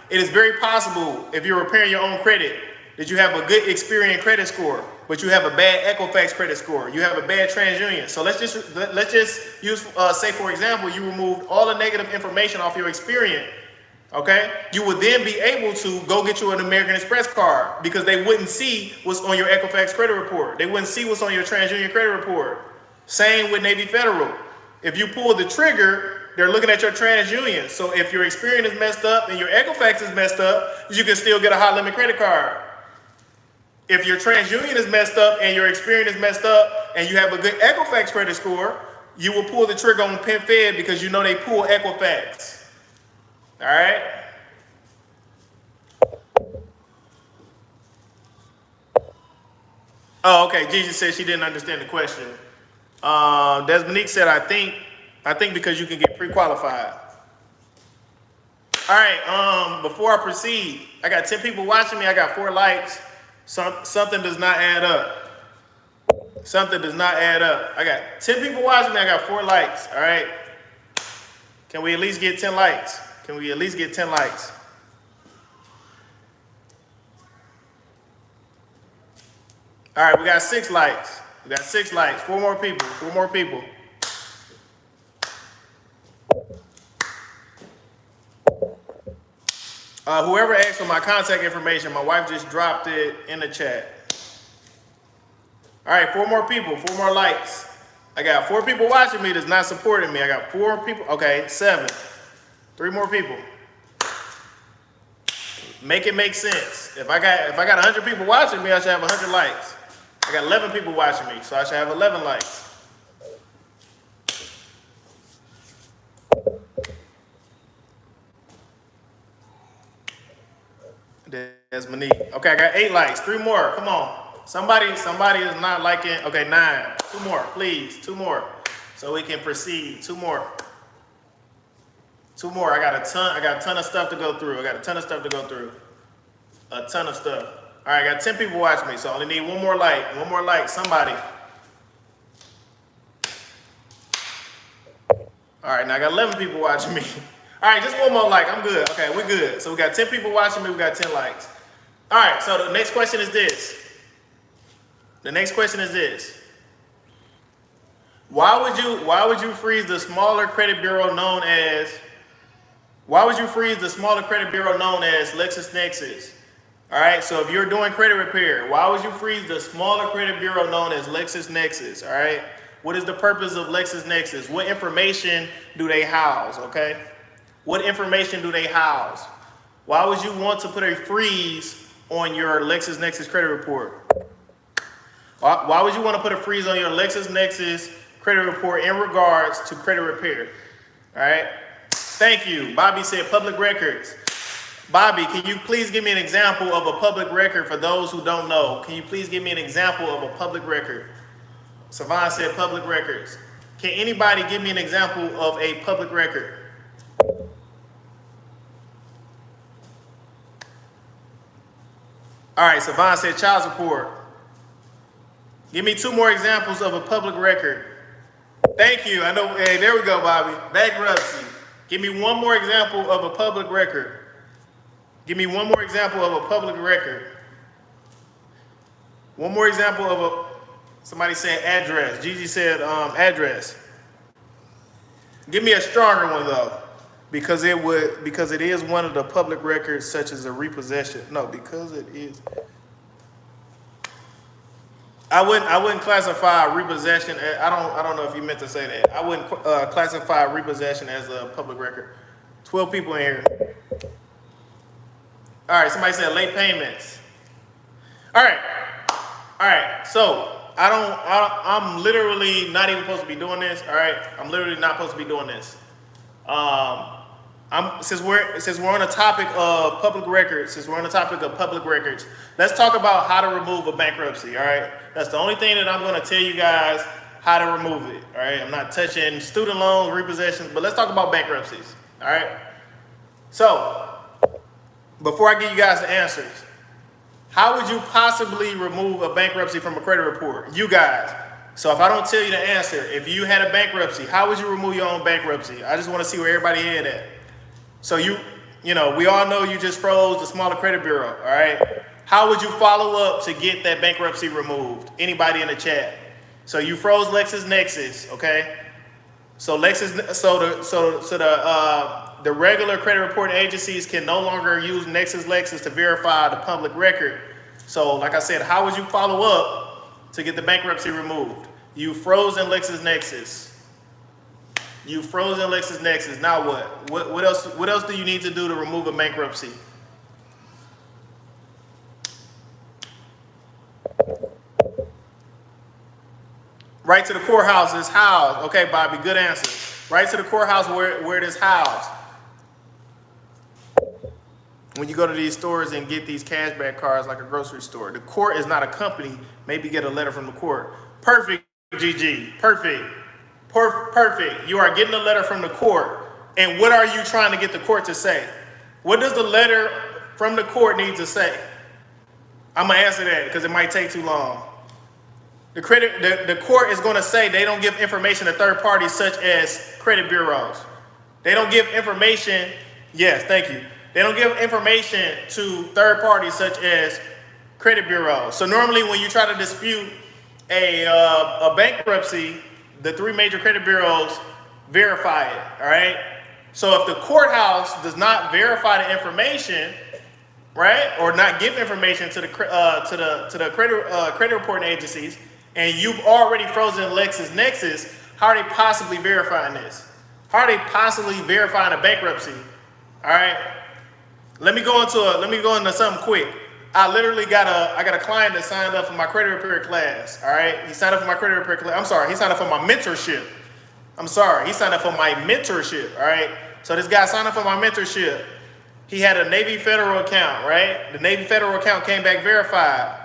It is very possible, if you're repairing your own credit, that you have a good Experian credit score, but you have a bad Equifax credit score. You have a bad TransUnion. So let's just use, say for example, you removed all the negative information off your Experian. Okay? You would then be able to go get you an American Express card because they wouldn't see what's on your Equifax credit report. They wouldn't see what's on your TransUnion credit report. Same with Navy Federal. If you pull the trigger, they're looking at your TransUnion. So if your Experian is messed up and your Equifax is messed up, you can still get a high limit credit card. If your TransUnion is messed up and your Experian is messed up and you have a good Equifax credit score, you will pull the trigger on PenFed because you know they pull Equifax. All right? Oh, okay. Gigi said she didn't understand the question. Desmonique said, I think because you can get pre-qualified. All right, before I proceed, I got 10 people watching me. I got 4 likes. Something does not add up. I got 10 people watching me. I got 4 likes. All right. Can we at least get 10 likes? All right, we got 6 likes. We got 6 likes. 4 more people. 4 more people. Whoever asked for my contact information, my wife just dropped it in the chat. All right, 4 more people, 4 more likes. I got 4 people watching me that's not supporting me. I got 4 people. Okay, 7. 3 more people. Make it make sense. If I got 100 people watching me, I should have 100 likes. I got 11 people watching me, so I should have 11 likes. There's Monique. Okay, I got 8 likes. 3 more. Come on. Somebody is not liking. Okay, 9. 2 more, please. 2 more, so we can proceed. 2 more. 2 more. I got a ton of stuff to go through. A ton of stuff. All right, I got 10 people watching me, so I only need 1 more like. 1 more like. Somebody. All right, now I got 11 people watching me. All right, just 1 more like. I'm good. Okay, we're good. So we got 10 people watching me. We got 10 likes. All right, so the next question is this. Why would you freeze the smaller credit bureau known as LexisNexis? All right, so if you're doing credit repair, why would you freeze the smaller credit bureau known as LexisNexis? All right, what is the purpose of LexisNexis? What information do they house? Okay, what information do they house? Why would you want to put a freeze on your LexisNexis credit report? Why would you want to put a freeze on your LexisNexis credit report in regards to credit repair? All right. Thank you. Bobby said public records. Bobby, can you please give me an example of a public record for those who don't know? Can you please give me an example of a public record? Savon said public records. Can anybody give me an example of a public record? All right, Savon said child support. Give me 2 more examples of a public record. Thank you. I know. Hey, there we go, Bobby. Bankruptcy. Give me 1 more example of a public record. Give me 1 more example of a public record. 1 more example of a. Somebody said address. Gigi said address. Give me a stronger one though, because it is one of the public records, such as a repossession. No, because it is. I wouldn't classify repossession. I don't know if you meant to say that. I wouldn't classify repossession as a public record. 12 people in here. All right, somebody said late payments. All right. So I'm literally not even supposed to be doing this. All right, I'm literally not supposed to be doing this. Since we're on a topic of public records, let's talk about how to remove a bankruptcy. All right, that's the only thing that I'm going to tell you guys how to remove it. All right, I'm not touching student loans, repossessions, but let's talk about bankruptcies. All right. So before I give you guys the answers, how would you possibly remove a bankruptcy from a credit report? You guys. So if I don't tell you the answer, if you had a bankruptcy, how would you remove your own bankruptcy? I just want to see where everybody head at. So we all know you just froze the smaller credit bureau, all right? How would you follow up to get that bankruptcy removed? Anybody in the chat? So you froze LexisNexis, okay? So the regular credit reporting agencies can no longer use LexisNexis to verify the public record. So like I said, how would you follow up to get the bankruptcy removed? You frozen LexisNexis. Now what? What else do you need to do to remove a bankruptcy? Right to the courthouse is housed. Okay, Bobby, good answer. Right to the courthouse where it is housed. When you go to these stores and get these cashback cards like a grocery store, the court is not a company. Maybe get a letter from the court. Perfect, GG. Perfect. You are getting a letter from the court. And what are you trying to get the court to say? What does the letter from the court need to say? I'm going to answer that because it might take too long. The court is going to say they don't give information to third parties such as credit bureaus. They don't give information. Yes, thank you. They don't give information to third parties such as credit bureaus. So normally when you try to dispute a bankruptcy, the 3 major credit bureaus verify it, all right? So if the courthouse does not verify the information, right, or not give information to the credit reporting agencies, and you've already frozen LexisNexis, how are they possibly verifying this? How are they possibly verifying a bankruptcy? All right, let me go into something quick. I literally got a client that signed up for my credit repair class. All right, he signed up for my credit repair class. I'm sorry, he signed up for my mentorship. He signed up for my mentorship. All right, so this guy signed up for my mentorship. He had a Navy Federal account, right? The Navy Federal account came back verified.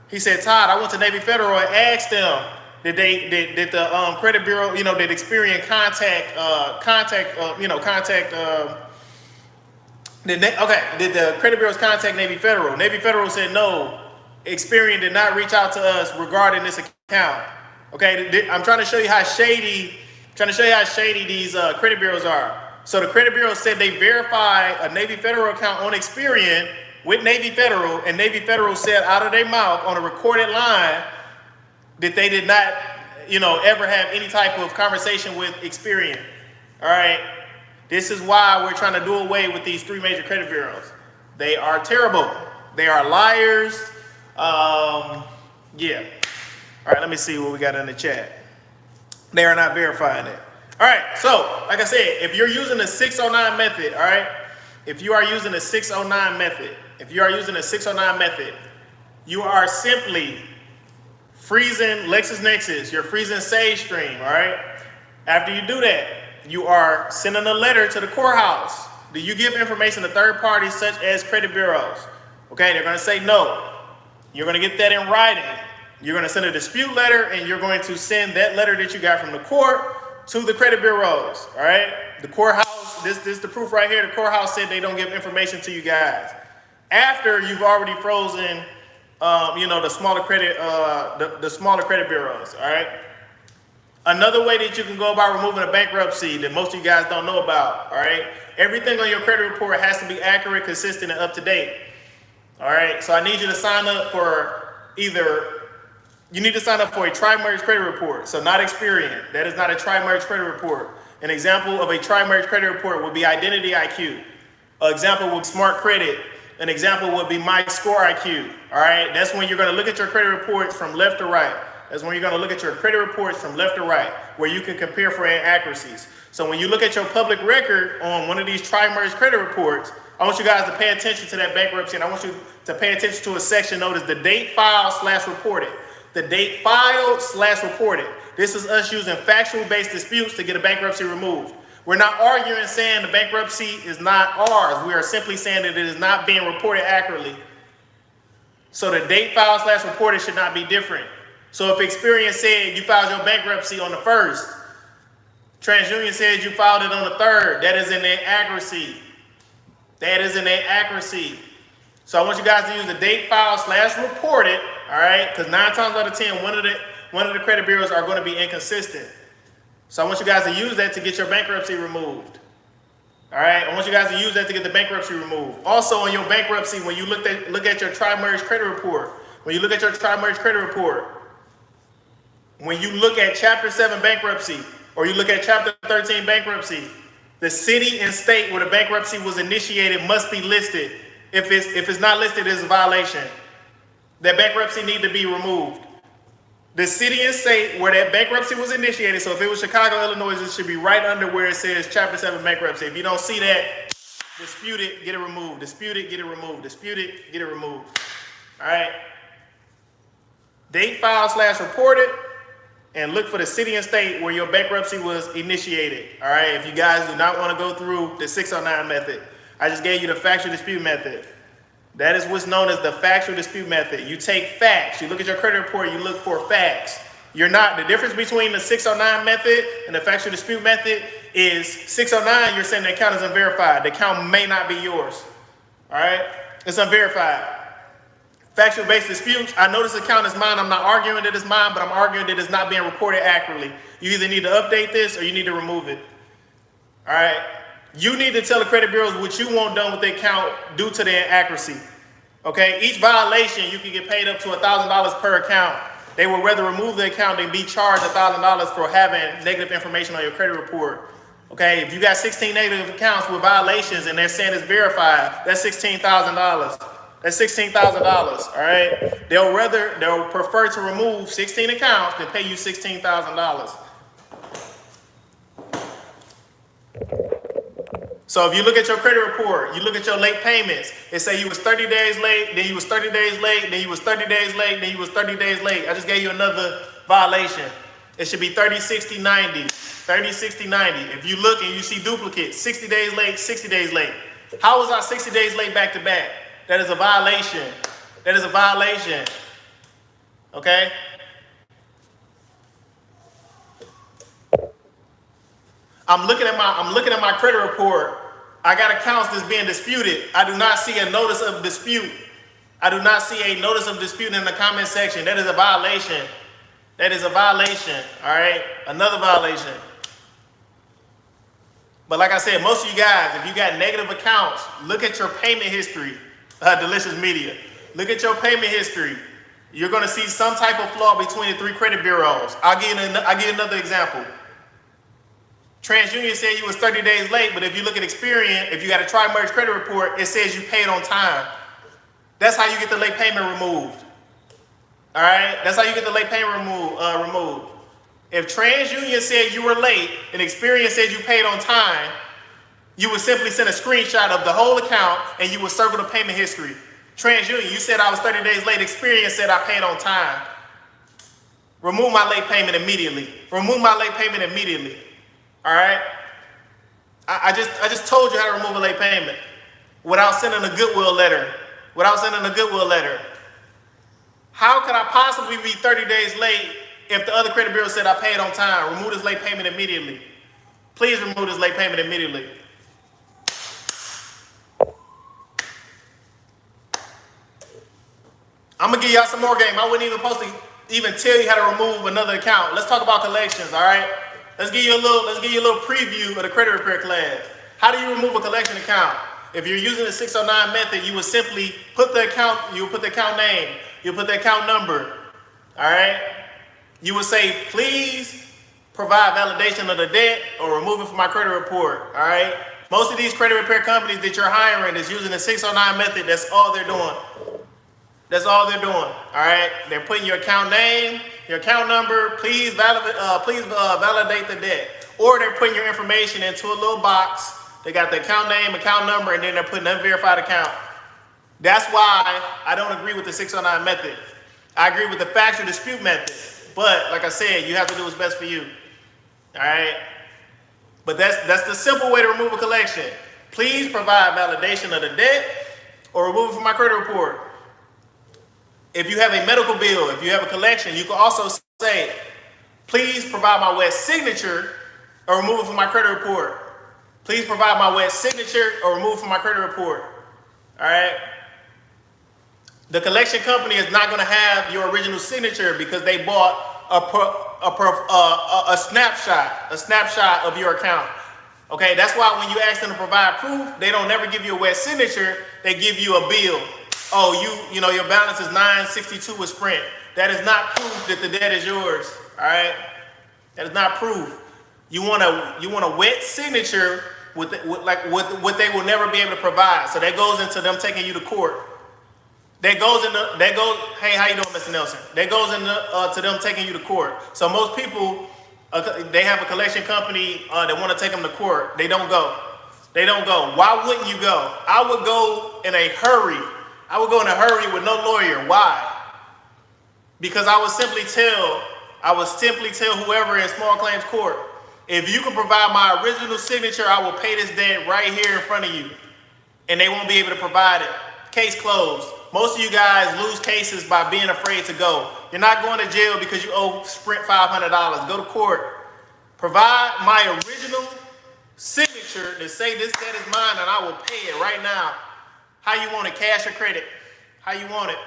He said, Todd, I went to Navy Federal and asked them, did the credit bureau, did Experian did the credit bureaus contact Navy Federal? Navy Federal said no. Experian did not reach out to us regarding this account. Okay, I'm trying to show you how shady these credit bureaus are. So the credit bureau said they verify a Navy Federal account on Experian with Navy Federal, and Navy Federal said out of their mouth on a recorded line that they did not, ever have any type of conversation with Experian. All right. This is why we're trying to do away with these 3 major credit bureaus. They are terrible. They are liars. Yeah. All right, let me see what we got in the chat. They are not verifying it. All right, so like I said, if you're using the 609 method, all right, if you are using the 609 method, you are simply freezing LexisNexis, you're freezing SageStream, all right? After you do that, you are sending a letter to the courthouse. Do you give information to third parties such as credit bureaus? Okay, they're gonna say no. You're gonna get that in writing. You're gonna send a dispute letter, and you're going to send that letter that you got from the court to the credit bureaus, all right? The courthouse, this is the proof right here. The courthouse said they don't give information to you guys. After you've already frozen, the smaller credit bureaus, all right? Another way that you can go about removing a bankruptcy that most of you guys don't know about, all right? Everything on your credit report has to be accurate, consistent, and up to date, all right? So I need you to sign up for you need to sign up for a tri-merge credit report, so not Experian. That is not a tri-merge credit report. An example of a tri-merge credit report would be Identity IQ. An example would be Smart Credit. An example would be My Score IQ, all right? That's when you're gonna look at your credit reports from left to right. That's when you're gonna look at your credit reports from left to right, where you can compare for inaccuracies. So when you look at your public record on one of these tri-merge credit reports, I want you guys to pay attention to that bankruptcy, and I want you to pay attention to a section known as the date filed / reported. The date filed / reported. This is us using factual-based disputes to get a bankruptcy removed. We're not arguing saying the bankruptcy is not ours. We are simply saying that it is not being reported accurately. So the date filed / reported should not be different. So if Experian said you filed your bankruptcy on the 1st, TransUnion said you filed it on the 3rd, that is an inaccuracy. That is an inaccuracy. So I want you guys to use the date filed / reported, all right? Because 9 times out of 10, one of the credit bureaus are going to be inconsistent. So I want you guys to use that to get your bankruptcy removed. All right, I want you guys to use that to get the bankruptcy removed. Also, on your bankruptcy, when you look at your tri-merge credit report, when you look at Chapter 7 bankruptcy, or you look at Chapter 13 bankruptcy, the city and state where the bankruptcy was initiated must be listed. If it's not listed, it's a violation. That bankruptcy need to be removed. The city and state where that bankruptcy was initiated, so if it was Chicago, Illinois, it should be right under where it says Chapter 7 bankruptcy. If you don't see that, dispute it, get it removed. Dispute it, get it removed. Dispute it, get it removed. All right? Date filed / reported, and look for the city and state where your bankruptcy was initiated. All right? If you guys do not want to go through the 609 method, I just gave you the factual dispute method. That is what's known as the factual dispute method. You take facts. You look at your credit report, you look for facts. The difference between the 609 method and the factual dispute method is 609, you're saying the account is unverified. The account may not be yours. All right? It's unverified. Factual-based disputes, I know this account is mine. I'm not arguing that it's mine, but I'm arguing that it's not being reported accurately. You either need to update this or you need to remove it. All right? You need to tell the credit bureaus what you want done with the account due to the inaccuracy. Okay, each violation you can get paid up to $1,000 per account. They would rather remove the account than be charged $1,000 for having negative information on your credit report. Okay, if you got 16 negative accounts with violations and they're saying it's verified, that's $16,000. That's $16,000. All right, they'll prefer to remove 16 accounts than pay you $16,000. So if you look at your credit report, you look at your late payments, it say you was 30 days late, then you was 30 days late, then you was 30 days late, then you was 30 days late. I just gave you another violation. It should be 30, 60, 90. 30, 60, 90. If you look and you see duplicates, 60 days late, 60 days late. How was I 60 days late back to back? That is a violation. That is a violation. Okay? I'm looking at my credit report. I got accounts that's being disputed. I do not see a notice of dispute. I do not see a notice of dispute in the comment section. That is a violation. That is a violation. All right? Another violation. But like I said, most of you guys, if you got negative accounts, look at your payment history. Delicious Media. Look at your payment history. You're going to see some type of flaw between the 3 credit bureaus. I'll give you another example. TransUnion said you was 30 days late, but if you look at Experian, if you got a tri-merge credit report, it says you paid on time. That's how you get the late payment removed. All right? That's how you get the late payment removed. If TransUnion said you were late and Experian said you paid on time, you would simply send a screenshot of the whole account and you would circle the payment history. TransUnion, you said I was 30 days late. Experian said I paid on time. Remove my late payment immediately. Remove my late payment immediately. All right? I just told you how to remove a late payment without sending a goodwill letter. Without sending a goodwill letter. How could I possibly be 30 days late if the other credit bureau said I paid on time? Remove this late payment immediately. Please remove this late payment immediately. I'm gonna give y'all some more game. I wasn't even supposed to even tell you how to remove another account. Let's talk about collections, all right? Let's give you a little preview of the credit repair class. How do you remove a collection account? If you're using the 609 method, you would simply put the account, you would put the account name, you put the account number, all right? You would say, please provide validation of the debt or remove it from my credit report, all right? Most of these credit repair companies that you're hiring is using the 609 method. That's all they're doing. That's all they're doing, all right? They're putting your account name, your account number, please validate the debt. Or they're putting your information into a little box. They got the account name, account number, and then they're putting an unverified account. That's why I don't agree with the 609 method. I agree with the factual dispute method. But like I said, you have to do what's best for you, all right? But that's the simple way to remove a collection. Please provide validation of the debt or remove it from my credit report. If you have a medical bill, if you have a collection, you can also say, please provide my wet signature or remove it from my credit report. Please provide my wet signature or remove it from my credit report. All right? The collection company is not going to have your original signature because they bought a snapshot of your account. Okay, that's why when you ask them to provide proof, they don't never give you a wet signature. They give you a bill. Oh, you know, your balance is $962 with Sprint. That is not proof that the debt is yours. All right, that is not proof. You want a wet signature with what they will never be able to provide. So that goes into them taking you to court. Hey, how you doing, Mr. Nelson? That goes into to them taking you to court. So most people, they have a collection company that want to take them to court. They don't go. They don't go. Why wouldn't you go? I would go in a hurry. I would go in a hurry with no lawyer. Why? Because I would simply tell whoever in small claims court, if you can provide my original signature, I will pay this debt right here in front of you. And they won't be able to provide it. Case closed. Most of you guys lose cases by being afraid to go. You're not going to jail because you owe Sprint $500. Go to court. Provide my original signature to say this debt is mine and I will pay it right now. How you want it, cash or credit? How you want it?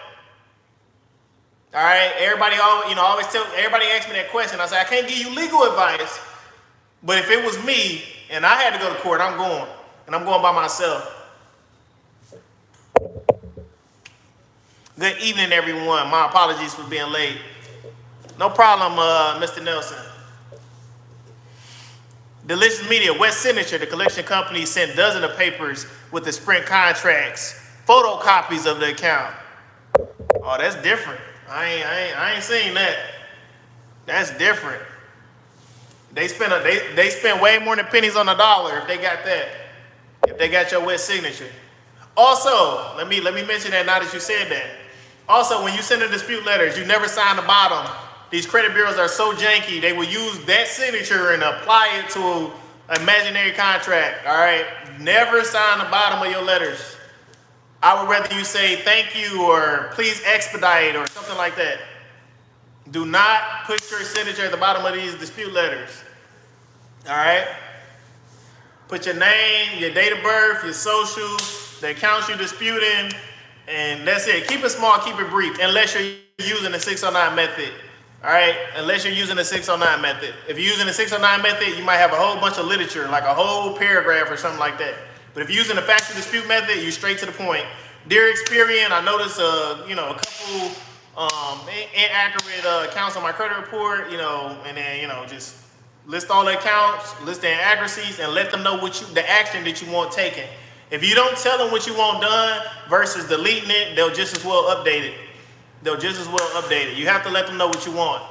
All right, everybody asks me that question. I say, I can't give you legal advice, but if it was me and I had to go to court, I'm going, and I'm going by myself. Good evening, everyone. My apologies for being late. No problem, Mr. Nelson. Delicious Media, West Signature, the collection company, sent dozens of papers with the Sprint contracts, photocopies of the account. Oh, that's different. I ain't seen that. That's different. They spend way more than pennies on the dollar if they got that. If they got your West Signature. Also, let me mention that now that you said that. Also, when you send in dispute letters, you never sign the bottom. These credit bureaus are so janky, they will use that signature and apply it to an imaginary contract, all right? Never sign the bottom of your letters. I would rather you say thank you or please expedite or something like that. Do not put your signature at the bottom of these dispute letters, all right? Put your name, your date of birth, your social, the accounts you're disputing, and that's it. Keep it small, keep it brief, unless you're using the 609 method. All right, unless you're using the 609 method. If you're using the 609 method, you might have a whole bunch of literature, like a whole paragraph or something like that. But if you're using the factual dispute method, you're straight to the point. Dear Experian, I noticed a couple inaccurate accounts on my credit report, and then just list all the accounts, list the inaccuracies, and let them know the action that you want taken. If you don't tell them what you want done versus deleting it, they'll just as well update it. You have to let them know what you want.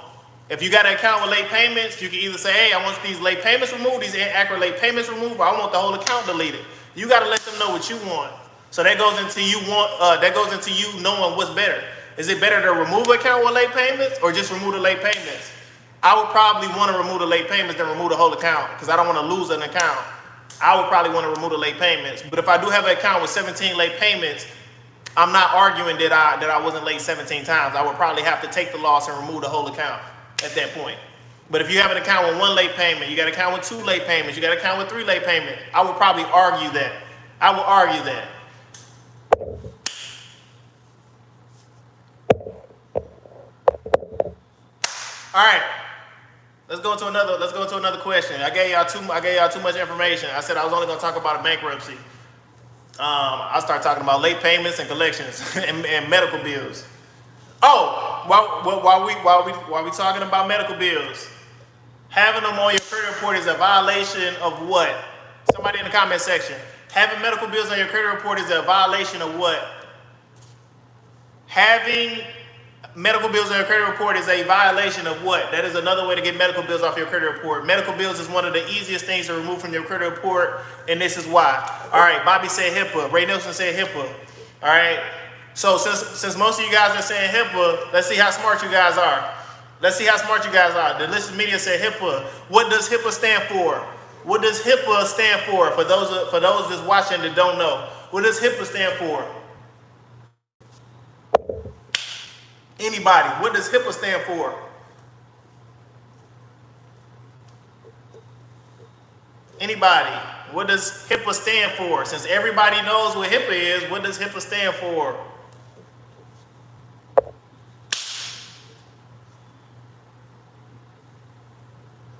If you got an account with late payments, you can either say, hey, I want these late payments removed, these inaccurate late payments removed, or I want the whole account deleted. You got to let them know what you want. So that goes into you knowing what's better. Is it better to remove an account with late payments or just remove the late payments? I would probably want to remove the late payments than remove the whole account because I don't want to lose an account. I would probably want to remove the late payments. But if I do have an account with 17 late payments, I'm not arguing that I wasn't late 17 times. I would probably have to take the loss and remove the whole account at that point. But if you have an account with 1 late payment, you got an account with 2 late payments, you got an account with 3 late payments, I would probably argue that. I will argue that. All right. Let's go to another question. I gave y'all too much information. I said I was only going to talk about a bankruptcy. I'll start talking about late payments and collections and medical bills. Oh, while we talking about medical bills, having them on your credit report is a violation of what? Somebody in the comment section. Having medical bills on your credit report is a violation of what? Having medical bills on your credit report is a violation of what? That is another way to get medical bills off your credit report. Medical bills is one of the easiest things to remove from your credit report, and this is why. All right, Bobby said HIPAA. Ray Nelson said HIPAA. All right. So since most of you guys are saying HIPAA, let's see how smart you guys are. Delicious Media said HIPAA. What does HIPAA stand for? What does HIPAA stand for? For those that's watching that don't know, what does HIPAA stand for? Anybody? What does HIPAA stand for? Anybody? What does HIPAA stand for? Since everybody knows what HIPAA is, what does HIPAA stand for?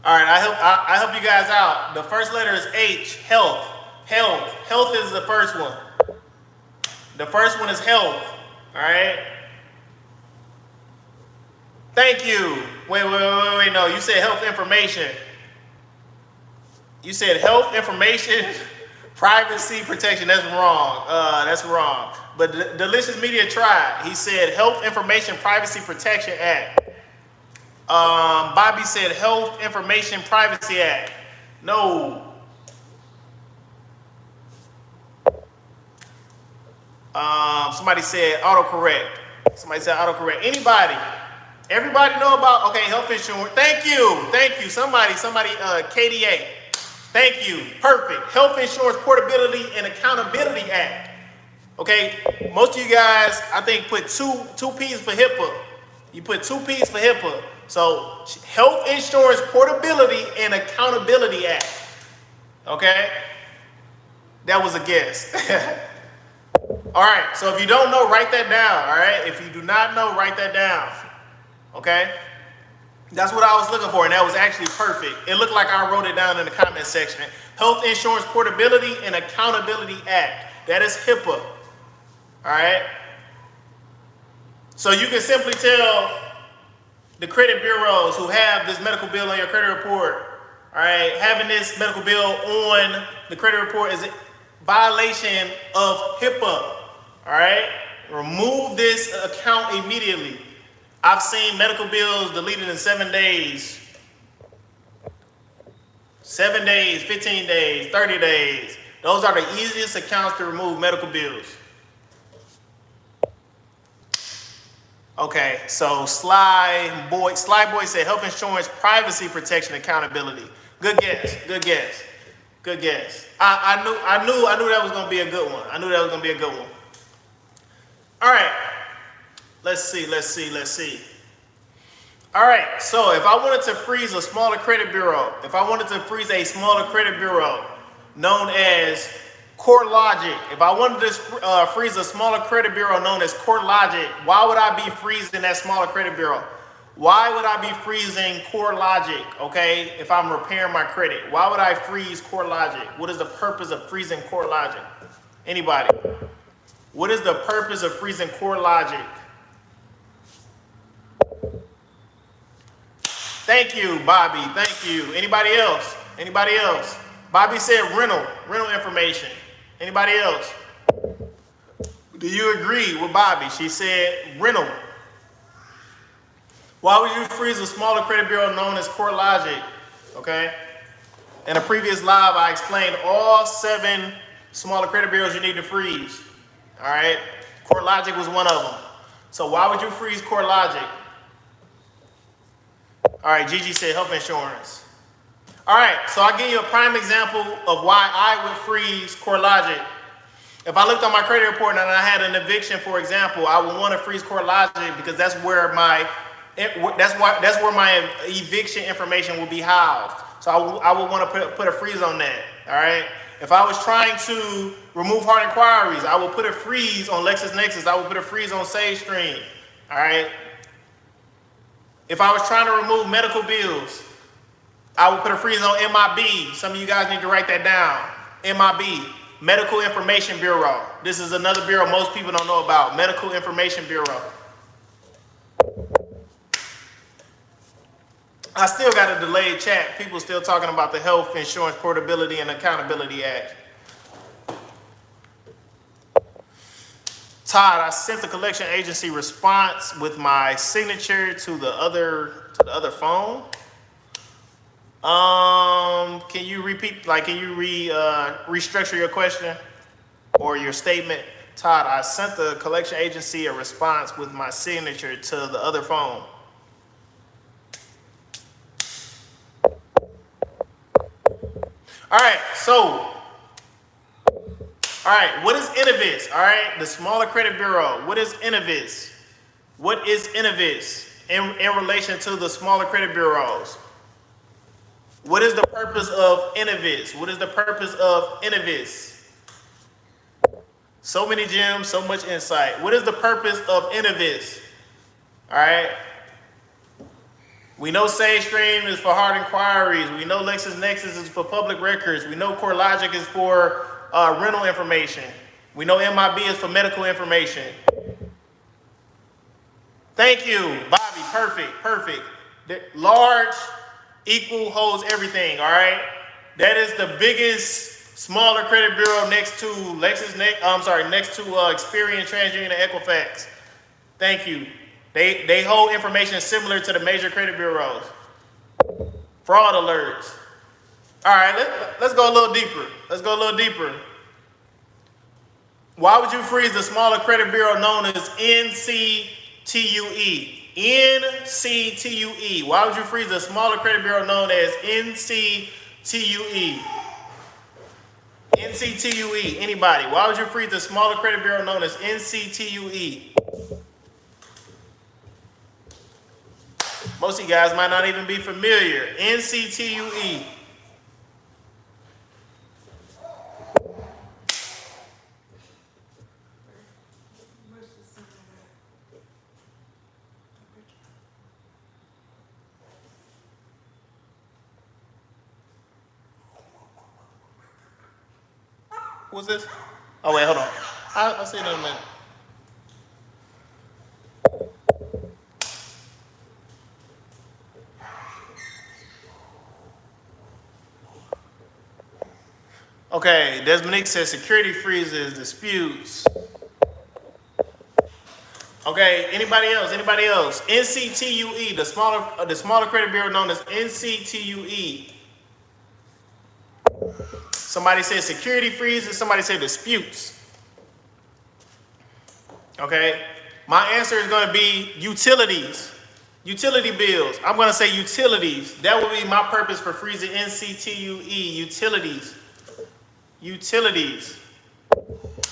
All right, I help you guys out. The first letter is H, health. Health is the first one. The first one is health. All right. Thank you. Wait, no. You said health information. You said health information, privacy protection. That's wrong. But Delicious Media tried. He said Health Information Privacy Protection Act. Bobby said Health Information Privacy Act. No. Somebody said autocorrect. Anybody? Everybody know about, okay, health insurance. Thank you. Somebody, KDA. Thank you. Perfect. Health Insurance Portability and Accountability Act. Okay, most of you guys, I think, put two P's for HIPAA. You put 2 P's for HIPAA. So, Health Insurance Portability and Accountability Act. Okay? That was a guess. All right, so if you don't know, write that down, all right? If you do not know, write that down. Okay? That's what I was looking for, and that was actually perfect. It looked like I wrote it down in the comment section. Health Insurance Portability and Accountability Act. That is HIPAA. All right? So you can simply tell the credit bureaus who have this medical bill on your credit report, all right, having this medical bill on the credit report is a violation of HIPAA, all right? Remove this account immediately. I've seen medical bills deleted in 7 days. 7 days, 15 days, 30 days. Those are the easiest accounts to remove medical bills. Okay, so Sly Boy said health insurance, privacy protection, accountability. Good guess, good guess, good guess. I knew that was gonna be a good one. I knew that was gonna be a good one. All right, let's see. All right, so if I wanted to freeze a smaller credit bureau, known as CoreLogic, if I wanted to freeze a smaller credit bureau known as CoreLogic, why would I be freezing that smaller credit bureau? Why would I be freezing CoreLogic, okay, if I'm repairing my credit? Why would I freeze CoreLogic? What is the purpose of freezing CoreLogic? Anybody? What is the purpose of freezing CoreLogic? Thank you, Bobby. Thank you. Anybody else? Anybody else? Bobby said rental information. Anybody else? Do you agree with Bobby? She said rental. Why would you freeze a smaller credit bureau known as CoreLogic? Okay. In a previous live, I explained all 7 smaller credit bureaus you need to freeze. All right. CoreLogic was one of them. So why would you freeze CoreLogic? All right, Gigi said health insurance. All right, so I'll give you a prime example of why I would freeze CoreLogic. If I looked on my credit report and I had an eviction, for example, I would want to freeze CoreLogic because that's where my eviction information will be housed. So I would want to put a freeze on that. All right. If I was trying to remove hard inquiries, I would put a freeze on LexisNexis. I would put a freeze on SageStream. All right. If I was trying to remove medical bills, I would put a freeze on MIB. Some of you guys need to write that down. MIB, Medical Information Bureau. This is another bureau most people don't know about, Medical Information Bureau. I still got a delayed chat. People still talking about the Health Insurance Portability and Accountability Act. Todd, I sent the collection agency response with my signature to the other phone. Can you repeat? Can you restructure your question or your statement? Todd, I sent the collection agency a response with my signature to the other phone. All right, what is Innovis? All right, the smaller credit bureau. What is Innovis? What is Innovis in relation to the smaller credit bureaus? What is the purpose of Innovis? What is the purpose of Innovis? So many gems, so much insight. What is the purpose of Innovis? All right. We know SageStream is for hard inquiries. We know LexisNexis is for public records. We know CoreLogic is for rental information. We know MIB is for medical information. Thank you, Bobby. Perfect. Large equal holds everything. All right. That is the biggest smaller credit bureau next to Experian, TransUnion, and Equifax. Thank you. They hold information similar to the major credit bureaus. Fraud alerts. All right, let's go a little deeper. Why would you freeze the smaller credit bureau known as NCTUE? NCTUE. Why would you freeze the smaller credit bureau known as NCTUE? NCTUE. Anybody? Why would you freeze the smaller credit bureau known as NCTUE? Most of you guys might not even be familiar. NCTUE. What's this? Oh, wait, hold on. I'll see it in a minute. Okay, Desmonique says security freezes, disputes. Okay, anybody else? Anybody else? NCTUE, the smaller credit bureau known as NCTUE. Somebody said security freezes, somebody said disputes. Okay, my answer is going to be utilities. Utility bills. I'm going to say utilities. That would be my purpose for freezing NCTUE, utilities. Utilities.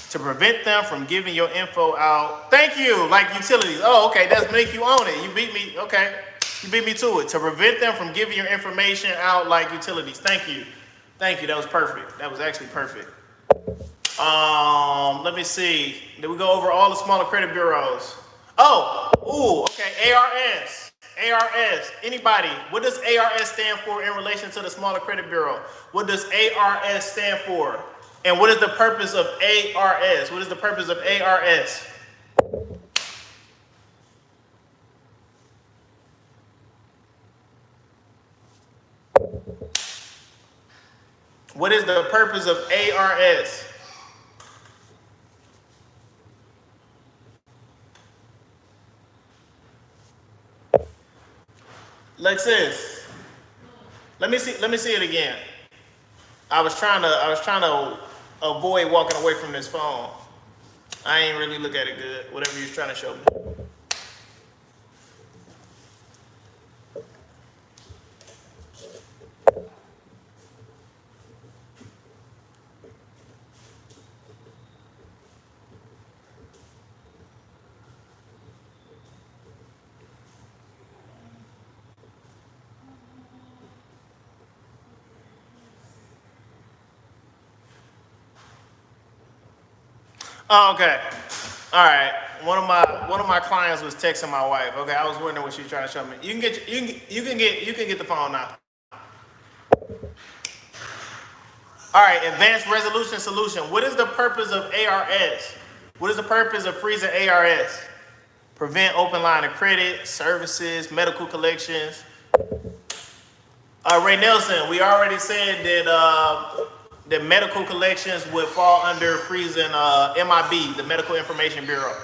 To prevent them from giving your info out. Thank you, like utilities. Oh, okay, that's make you own it. You beat me, okay. You beat me to it. To prevent them from giving your information out like utilities. Thank you. Thank you, that was perfect. That was actually perfect. Let me see. Did we go over all the smaller credit bureaus? Oh, ooh, okay, ARS. ARS, anybody, what does ARS stand for in relation to the smaller credit bureau? What does ARS stand for? And what is the purpose of ARS? What is the purpose of ARS? What is the purpose of ARS? Lexus, let me see it again. I was trying to avoid walking away from this phone. I ain't really look at it good, whatever you're trying to show me. Oh, okay. All right. One of my clients was texting my wife. Okay, I was wondering what she was trying to show me. You can get the phone now. All right, advanced resolution solution. What is the purpose of ARS? What is the purpose of freezing ARS? Prevent open line of credit, services, medical collections. Ray Nelson, we already said that medical collections would fall under freezing MIB, the Medical Information Bureau.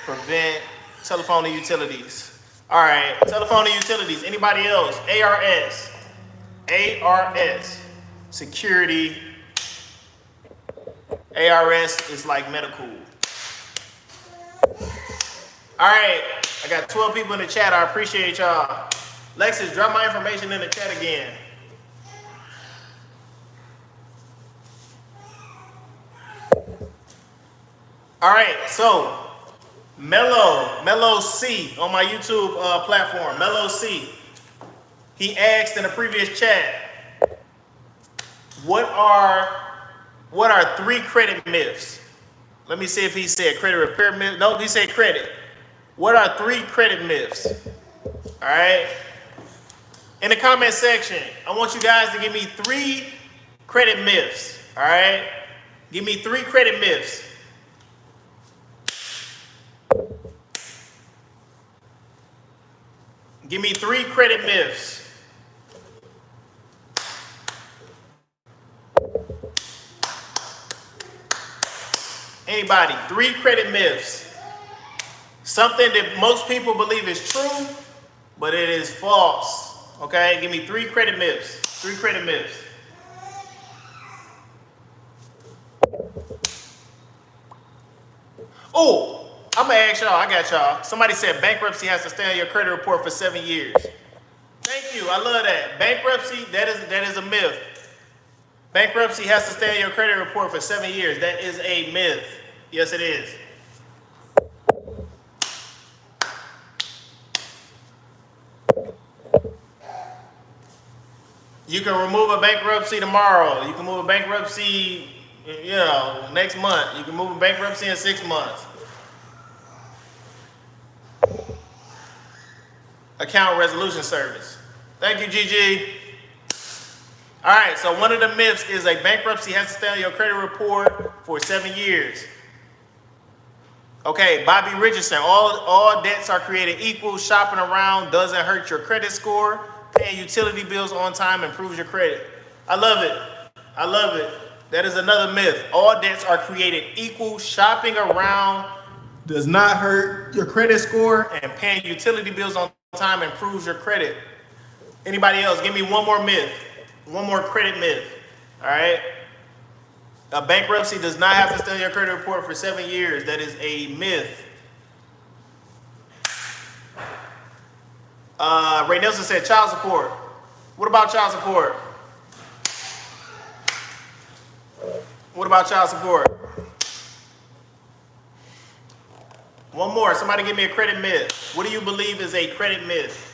Prevent telephone and utilities. All right, telephone and utilities. Anybody else? ARS. ARS. Security. ARS is like medical. All right, I got 12 people in the chat. I appreciate y'all. Lexus, drop my information in the chat again. All right, so Mellow C on my YouTube platform, Mellow C. He asked in the previous chat, what are 3 credit myths? Let me see if he said credit repair myth. No, he said credit. What are 3 credit myths? All right. In the comment section, I want you guys to give me 3 credit myths. All right. Give me 3 credit myths. Give me 3 credit myths. Anybody, 3 credit myths. Something that most people believe is true, but it is false. Okay, give me 3 credit myths. 3 credit myths. Oh, I'm gonna ask y'all, I got y'all. Somebody said bankruptcy has to stay on your credit report for 7 years. Thank you, I love that. Bankruptcy, that is a myth. Bankruptcy has to stay on your credit report for 7 years. That is a myth. Yes, it is. You can remove a bankruptcy tomorrow. You can move a bankruptcy, next month. You can move a bankruptcy in 6 months. Account resolution service. Thank you, Gigi. All right, so one of the myths is a bankruptcy has to stay on your credit report for 7 years. Okay, Bobby Richardson, all debts are created equal. Shopping around doesn't hurt your credit score. Paying utility bills on time improves your credit. I love it. I love it. That is another myth. All debts are created equal. Shopping around does not hurt your credit score, and paying utility bills on time improves your credit. Anybody else? Give me one more myth. One more credit myth. All right. A bankruptcy does not have to study your credit report for 7 years. That is a myth. Ray Nelson said child support. What about child support? What about child support? One more. Somebody give me a credit myth. What do you believe is a credit myth?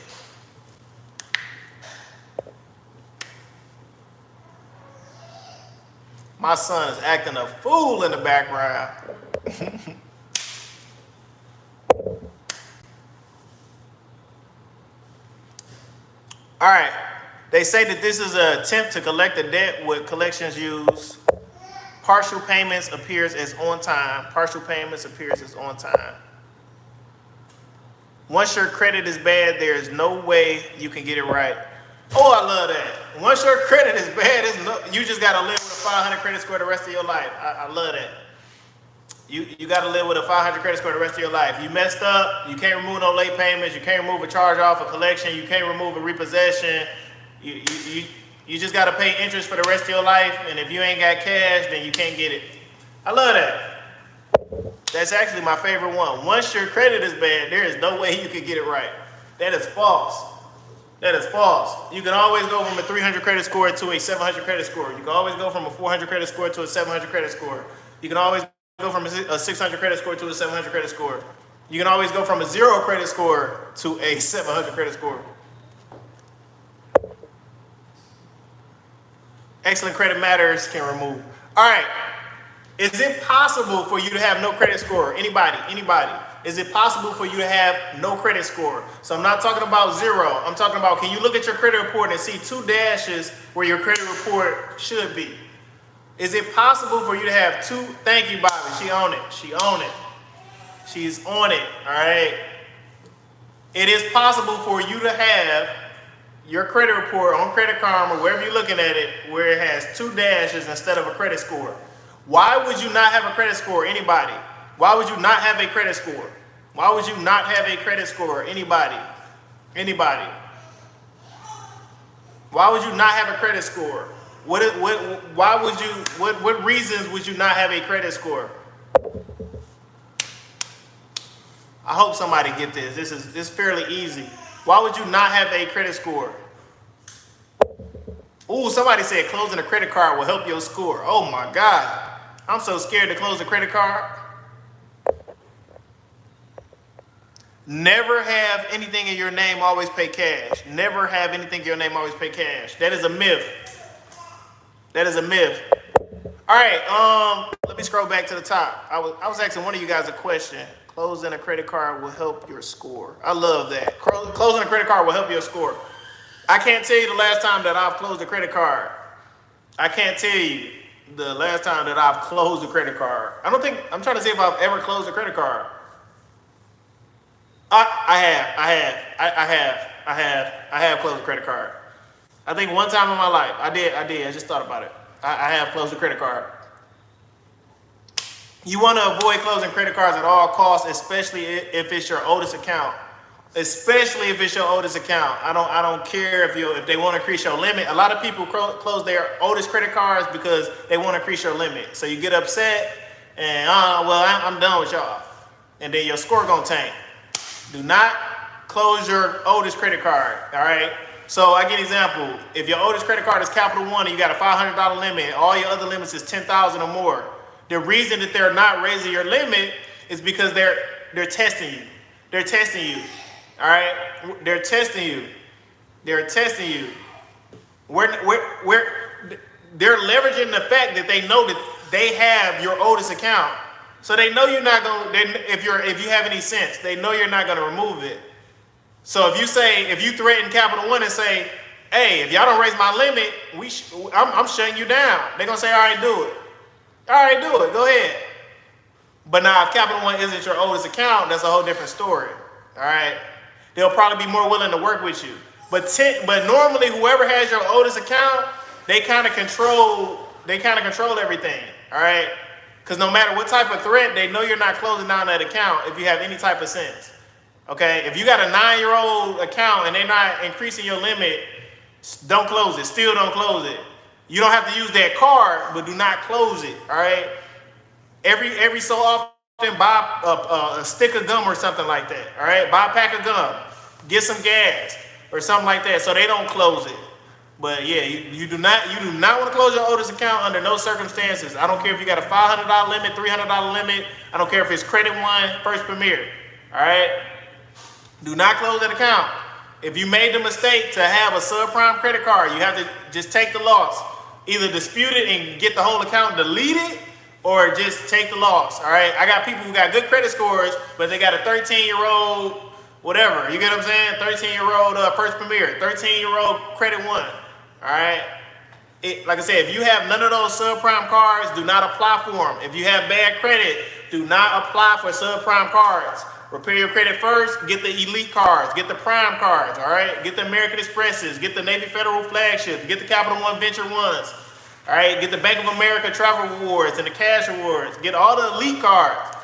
My son is acting a fool in the background. All right. They say that this is an attempt to collect a debt with collections use. Partial payments appears as on time. Partial payments appears as on time. Once your credit is bad, there is no way you can get it right. Oh, I love that. Once your credit is bad, you just got to live with a 500 credit score the rest of your life. I love that. You got to live with a 500 credit score the rest of your life. You messed up, you can't remove no late payments, you can't remove a charge off, a collection, you can't remove a repossession. You just got to pay interest for the rest of your life, and if you ain't got cash, then you can't get it. I love that. That's actually my favorite one. Once your credit is bad, there is no way you can get it right. That is false. That is false. You can always go from a 300 credit score to a 700 credit score. You can always go from a 400 credit score to a 700 credit score. You can always go from a 600 credit score to a 700 credit score. You can always go from a 0 credit score to a 700 credit score. Excellent Credit Matters can remove. All right. Is it possible for you to have no credit score? Anybody? Is it possible for you to have no credit score? So I'm not talking about 0. I'm talking about, can you look at your credit report and see 2 dashes where your credit report should be? Is it possible for you to have 2? Thank you, Bobby. She on it. She's on it. All right. It is possible for you to have your credit report on Credit Karma, wherever you're looking at it, where it has 2 dashes instead of a credit score. Why would you not have a credit score? Anybody? Why would you not have a credit score? Why would you not have a credit score? Anybody? Why would you not have a credit score? What reasons would you not have a credit score? I hope somebody get this. This is fairly easy. Why would you not have a credit score? Ooh, somebody said closing a credit card will help your score. Oh my God. I'm so scared to close a credit card. Never have anything in your name always pay cash. Never have anything in your name always pay cash. That is a myth. That is a myth. All right, let me scroll back to the top. I was asking one of you guys a question. Closing a credit card will help your score. I love that. Closing a credit card will help your score. I can't tell you the last time that I've closed a credit card. I can't tell you the last time that I've closed a credit card. I'm trying to see if I've ever closed a credit card. I have closed a credit card. I think one time in my life, I did. I just thought about it. I have closed a credit card. You want to avoid closing credit cards at all costs, especially if it's your oldest account. I don't care if they want to increase your limit. A lot of people close their oldest credit cards because they want to increase your limit. So you get upset and, I'm done with y'all. And then your score gonna tank. Do not close your oldest credit card, all right? So I give an example. If your oldest credit card is Capital One and you got a $500 limit, all your other limits is $10,000 or more. The reason that they're not raising your limit is because they're testing you. They're testing you, all right? They're testing you. They're leveraging the fact that they know that they have your oldest account. So they know you're not going to, if you have any sense, they know you're not going to remove it. So if you threaten Capital One and say, hey, if y'all don't raise my limit, I'm shutting you down. They're going to say, all right, do it. All right, do it. Go ahead. But now if Capital One isn't your oldest account, that's a whole different story. All right. They'll probably be more willing to work with you. But normally whoever has your oldest account, they kind of control they kind of control everything. All right, because no matter what type of threat, they know you're not closing down that account if you have any type of sense. Okay, if you got a 9-year-old account and they're not increasing your limit, don't close it. Still don't close it. You don't have to use that card, but do not close it. All right. Every so often, buy a stick of gum or something like that. All right, buy a pack of gum, get some gas or something like that, so they don't close it. But yeah, you do not want to close your Otis account under no circumstances. I don't care if you got a $500 limit, $300 limit. I don't care if it's Credit One, First Premier. All right, do not close that account. If you made the mistake to have a subprime credit card, you have to just take the loss. Either dispute it and get the whole account deleted, or just take the loss. All right, I got people who got good credit scores, but they got a 13-year-old whatever. You get what I'm saying? 13-year-old First Premier, 13-year-old Credit One. All right. Like I said, if you have none of those subprime cards, do not apply for them. If you have bad credit, do not apply for subprime cards. Repair your credit first. Get the elite cards. Get the prime cards. All right. Get the American Expresses. Get the Navy Federal flagships. Get the Capital One Venture Ones. All right. Get the Bank of America Travel Rewards and the Cash Rewards. Get all the elite cards.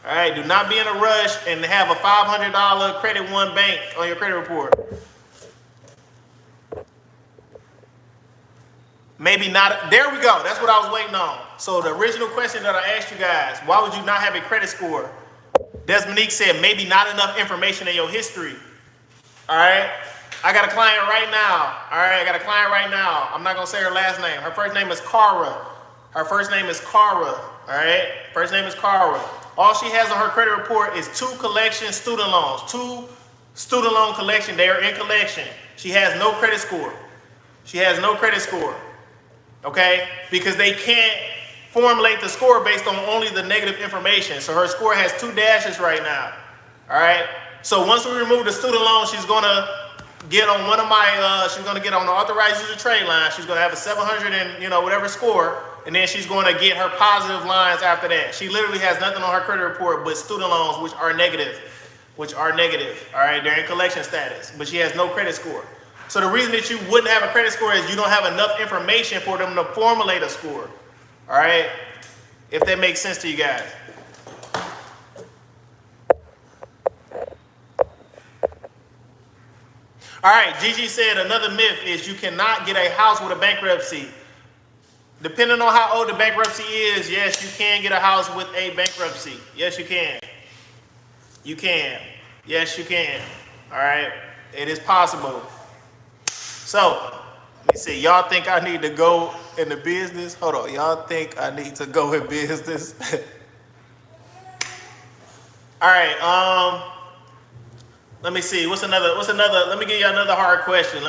All right. Do not be in a rush and have a $500 Credit One bank on your credit report. Maybe not. There we go. That's what I was waiting on. So the original question that I asked you guys, why would you not have a credit score? Desmonique said maybe not enough information in your history. All right. I got a client right now. All right. I got a client right now. I'm not going to say her last name. Her first name is Cara. Her first name is Cara. All right. First name is Cara. All she has on her credit report is 2 collection student loans. 2 student loan collection. They are in collection. She has no credit score. She has no credit score. Okay, because they can't formulate the score based on only the negative information. So her score has 2 dashes right now. All right. So once we remove the student loan, she's gonna get on one of my. She's gonna get on the authorized user trade line. She's gonna have a 700 and whatever score, and then she's gonna get her positive lines after that. She literally has nothing on her credit report but student loans, which are negative. All right, they're in collection status, but she has no credit score. So the reason that you wouldn't have a credit score is you don't have enough information for them to formulate a score. All right? If that makes sense to you guys. All right, Gigi said another myth is you cannot get a house with a bankruptcy. Depending on how old the bankruptcy is, yes, you can get a house with a bankruptcy. Yes, you can. You can. Yes, you can. All right? It is possible. So, let me see. Y'all think I need to go into business? Hold on. Y'all think I need to go in business? All right. Let me see. What's another? Let me give you another hard question.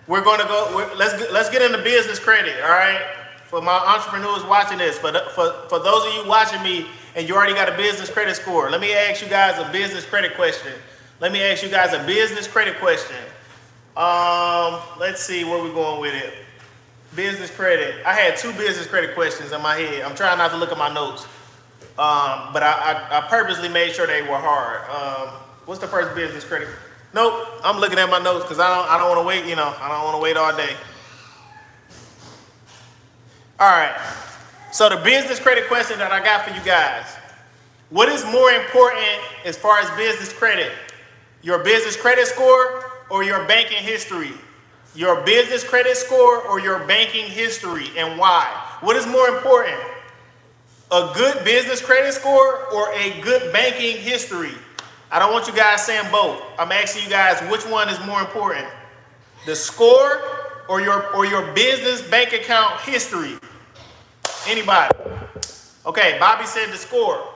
We're going to go. Let's get into business credit. All right. For my entrepreneurs watching this, for those of you watching me and you already got a business credit score, let me ask you guys a business credit question. Let's see where we're going with it. Business credit. I had 2 business credit questions in my head. I'm trying not to look at my notes. But I purposely made sure they were hard. What's the first business credit? Nope. I'm looking at my notes because I don't want to wait, I don't want to wait all day. All right. So the business credit question that I got for you guys. What is more important as far as business credit? Your business credit score or your banking history? Your business credit score or your banking history, and why? What is more important? A good business credit score or a good banking history? I don't want you guys saying both. I'm asking you guys which one is more important. The score or your business bank account history? Anybody? Okay, Bobby said the score.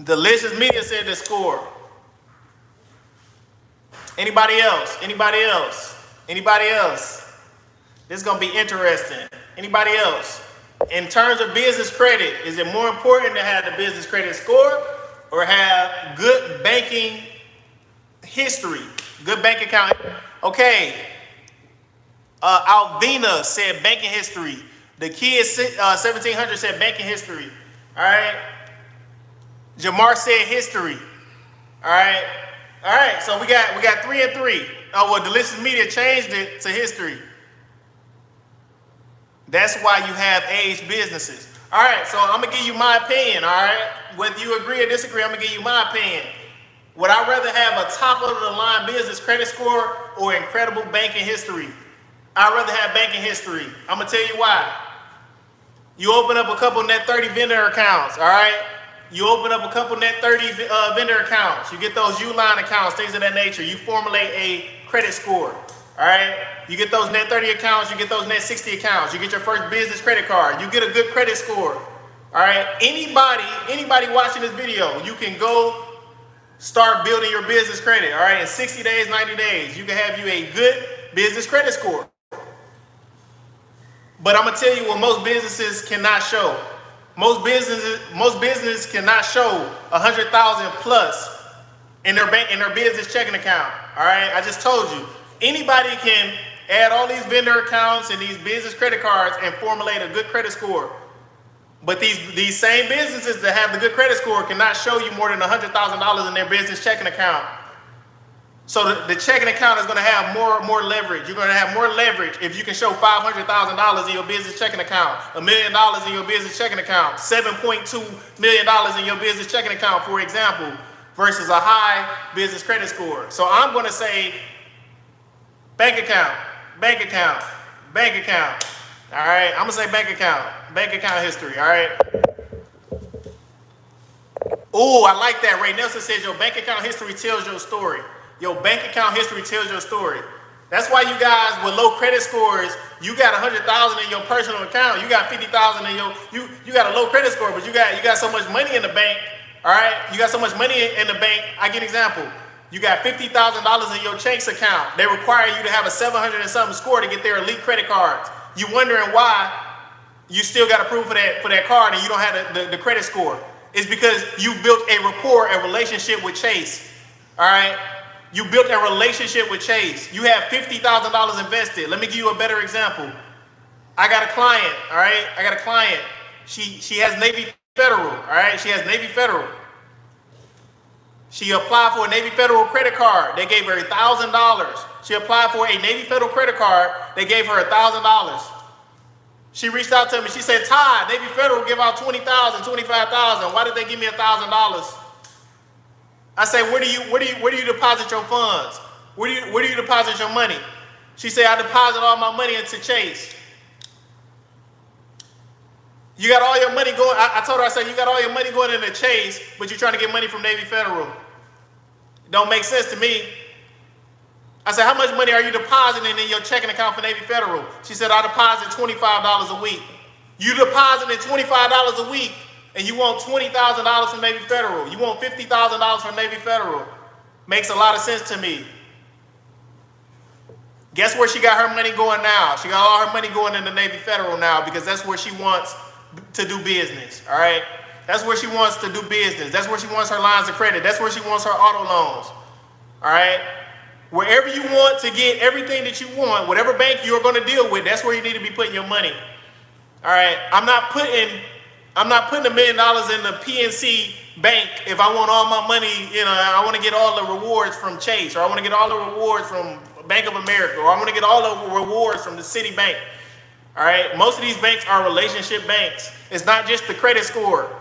Delicious Media said the score. Anybody else? This is going to be interesting. Anybody else? In terms of business credit, is it more important to have the business credit score or have good banking history, good bank account? Okay. Alvina said banking history. The kid 1700 said banking history. All right. Jamar said history. All right. All right. So we got 3 and 3. Oh well, Delicious Media changed it to history. That's why you have aged businesses. All right. So I'm gonna give you my opinion. All right. Whether you agree or disagree, I'm gonna give you my opinion. Would I rather have a top of the line business credit score or incredible banking history? I'd rather have banking history. I'm gonna tell you why. You open up a couple net 30 vendor accounts, all right? You open up a couple net 30 vendor accounts. You get those Uline accounts, things of that nature. You formulate a credit score, all right? You get those net 30 accounts, you get those net 60 accounts. You get your first business credit card. You get a good credit score, all right? Anybody watching this video, you can go start building your business credit, all right? In 60 days, 90 days, you can have you a good business credit score. But I'm gonna tell you what most businesses cannot show. Most businesses cannot show 100,000 plus in their business checking account. All right, I just told you. Anybody can add all these vendor accounts and these business credit cards and formulate a good credit score. But these same businesses that have the good credit score cannot show you more than $100,000 in their business checking account. So the checking account is going to have more leverage. You're going to have more leverage if you can show $500,000 in your business checking account, $1 million in your business checking account, $7.2 million in your business checking account, for example, versus a high business credit score. So I'm going to say bank account, bank account, bank account. All right, I'm going to say bank account history. All right. Oh, I like that. Ray Nelson says your bank account history tells your story. Your bank account history tells your story. That's why you guys with low credit scores, you got 100,000 in your personal account, you got 50,000 in you got a low credit score, but you got so much money in the bank. All right, you got so much money in the bank. I give an example. You got $50,000 in your Chase account. They require you to have a 700 and something score to get their elite credit cards. You wondering why you still got approved for that card and you don't have the credit score? It's because you built a rapport, a relationship with Chase. All right. You built a relationship with Chase. You have $50,000 invested. Let me give you a better example. I got a client, all right? I got a client. She has Navy Federal, all right? She has Navy Federal. She applied for a Navy Federal credit card. They gave her $1,000. She applied for a Navy Federal credit card. They gave her $1,000. She reached out to me. She said, Todd, Navy Federal give out $20,000, $25,000. Why did they give me $1,000? I say, where do you deposit your funds? Where do you deposit your money? She said, I deposit all my money into Chase. You got all your money going. I told her, I said, you got all your money going into Chase, but you're trying to get money from Navy Federal. Don't make sense to me. I said, how much money are you depositing in your checking account for Navy Federal? She said, I deposit $25 a week. You deposited $25 a week. And you want $20,000 from Navy Federal. You want $50,000 from Navy Federal. Makes a lot of sense to me. Guess where she got her money going now? She got all her money going into Navy Federal now because that's where she wants to do business, all right? That's where she wants to do business. That's where she wants her lines of credit. That's where she wants her auto loans, all right? Wherever you want to get everything that you want, whatever bank you're going to deal with, that's where you need to be putting your money, all right? I'm not putting $1 million in the PNC bank if I want all my money, I want to get all the rewards from Chase, or I want to get all the rewards from Bank of America, or I want to get all the rewards from the Citibank. All right, most of these banks are relationship banks. It's not just the credit score.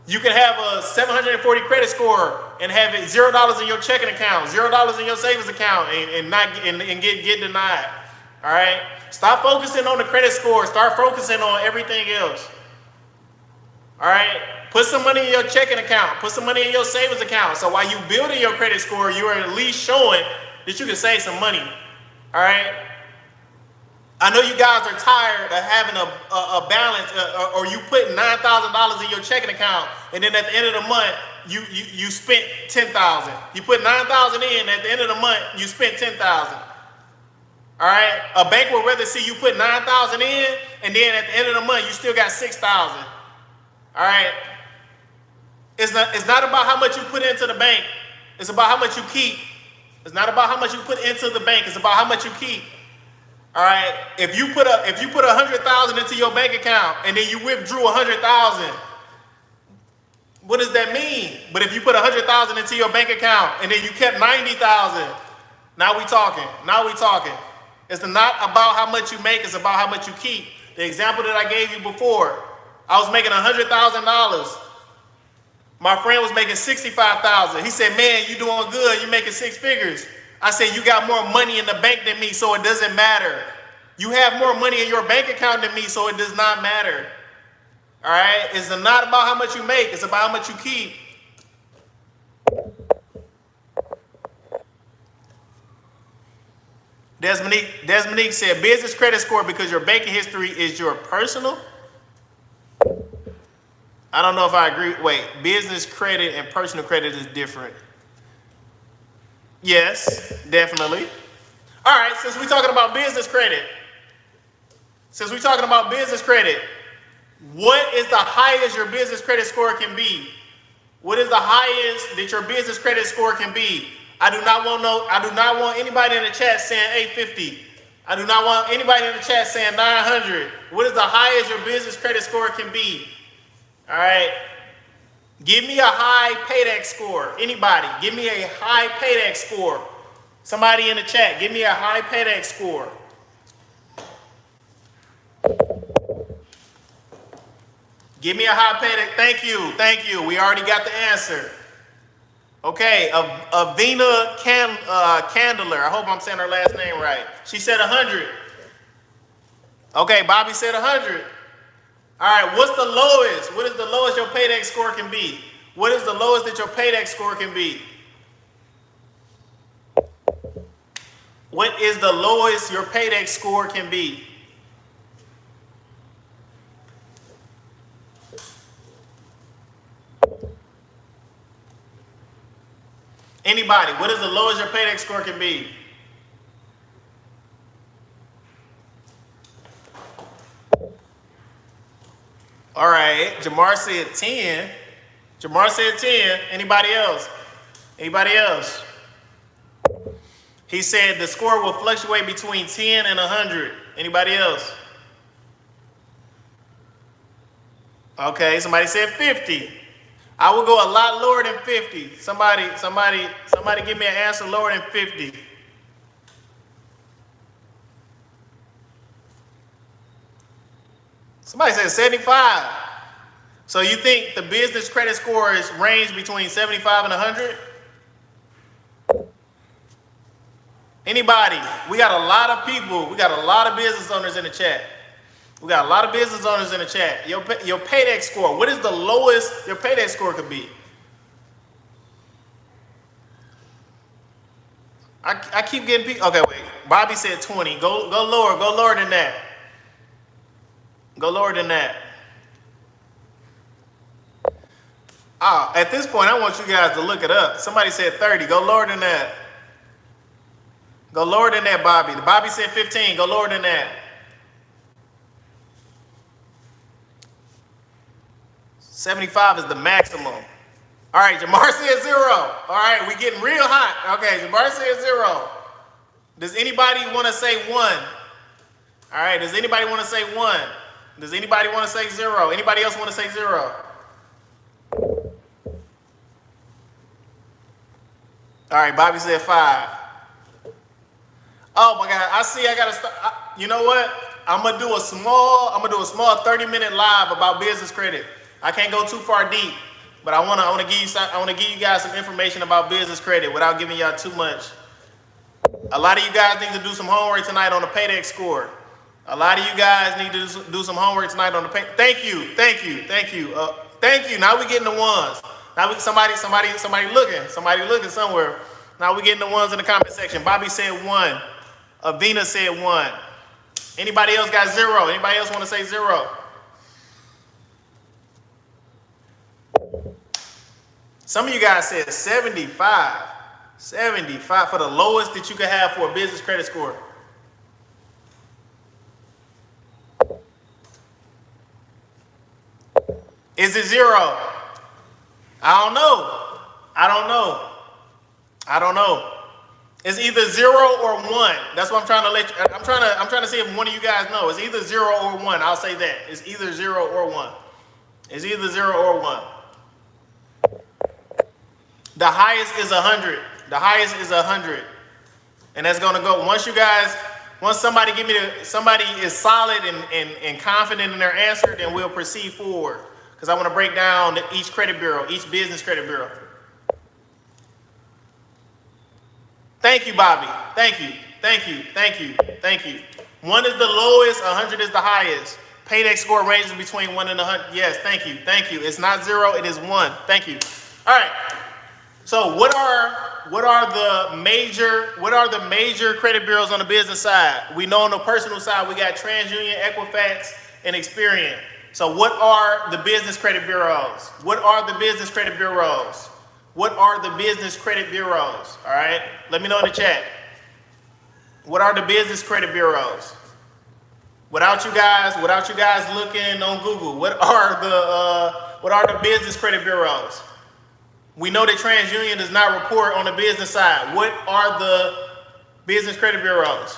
You can have a 740 credit score and have it $0 in your checking account, $0 in your savings account, and get denied. All right, stop focusing on the credit score. Start focusing on everything else. All right, put some money in your checking account. Put some money in your savings account. So while you building your credit score, you are at least showing that you can save some money. All right. I know you guys are tired of having a balance, or you put $9,000 in your checking account, and then at the end of the month, you spent $10,000. You put $9,000 in, at the end of the month, you spent $10,000. All right. A bank would rather see you put $9,000 in, and then at the end of the month, you still got $6,000. All right. It's not about how much you put into the bank. It's about how much you keep. It's not about how much you put into the bank. It's about how much you keep. All right. If you put $100,000 into your bank account and then you withdrew $100,000, What does that mean? But if you put 100,000 into your bank account and then you kept 90,000, now we talking. Now we talking. It's not about how much you make, it's about how much you keep. The example that I gave you before, I was making $100,000. My friend was making $65,000. He said, man, you doing good. You're making six figures. I said, you got more money in the bank than me, so it doesn't matter. You have more money in your bank account than me, so it does not matter. All right? It's not about how much you make. It's about how much you keep. Desmonique said, business credit score because your banking history is your personal. I don't know if I agree. Wait, business credit and personal credit is different. Yes, definitely. All right, since we're talking about business credit, what is the highest your business credit score can be? What is the highest that your business credit score can be? I do not want anybody in the chat saying 850. I do not want anybody in the chat saying 900. What is the highest your business credit score can be? All right. Give me a high paydex score. Anybody, give me a high paydex score. Somebody in the chat, give me a high paydex score. Give me a high paydex. Thank you. We already got the answer. Okay, Avina Candler. I hope I'm saying her last name right. She said 100. Okay, Bobby said 100. All right, what's the lowest? What is the lowest your paydex score can be? What is the lowest that your paydex score can be? What is the lowest your paydex score can be? Anybody, what is the lowest your paydex score can be? All right, Jamar said 10. Jamar said 10. Anybody else? Anybody else? He said the score will fluctuate between 10 and 100. Anybody else? Okay, somebody said 50. I will go a lot lower than 50. Somebody give me an answer lower than 50. Somebody said 75. So you think the business credit scores range between 75 and 100? Anybody? We got a lot of people. We got a lot of business owners in the chat. We got a lot of business owners in the chat. Your paydex score. What is the lowest your paydex score could be? I keep getting people. Okay, wait. Bobby said 20. Go lower. Go lower than that. Go lower than that. At this point, I want you guys to look it up. Somebody said 30. Go lower than that. Go lower than that, Bobby. Bobby said 15. Go lower than that. 75 is the maximum. All right, Jamar said 0. All right, we getting real hot. Okay, Jamar said 0. Does anybody want to say 1? All right, does anybody want to say 1? Does anybody want to say 0? Anybody else want to say 0? All right, Bobby said 5. Oh my God, I see I gotta start. You know what? I'm gonna do a small 30-minute live about business credit. I can't go too far deep, but I wanna give you guys some information about business credit without giving y'all too much. A lot of you guys need to do some homework tonight on the paydex score. A lot of you guys need to do some homework tonight on the pay. Thank you. Now we getting the ones. Now somebody looking somewhere. Now we getting the ones in the comment section. Bobby said 1. Avina said 1. Anybody else got 0? Anybody else want to say 0? Some of you guys said 75. 75 for the lowest that you could have for a business credit score. Is it 0? I don't know. It's either 0 or 1. That's what I'm trying to let you. I'm trying to see if one of you guys know. It's either 0 or 1. I'll say that. It's either 0 or 1. It's either 0 or 1. The highest is 100. The highest is 100. And that's gonna go, once somebody somebody is solid and confident in their answer, then we'll proceed forward. Because I want to break down each credit bureau, each business credit bureau. Thank you, Bobby. Thank you. Thank you. Thank you. Thank you. 1 is the lowest, 100 is the highest. Paydex score ranges between 1 and 100. Yes, thank you. Thank you. It's not 0, it is 1. Thank you. All right. So what are the major credit bureaus on the business side? We know on the personal side we got TransUnion, Equifax, and Experian. So what are the business credit bureaus? What are the business credit bureaus? What are the business credit bureaus? All right, let me know in the chat. What are the business credit bureaus? Without you guys looking on Google, what are the business credit bureaus? We know that TransUnion does not report on the business side. What are the business credit bureaus?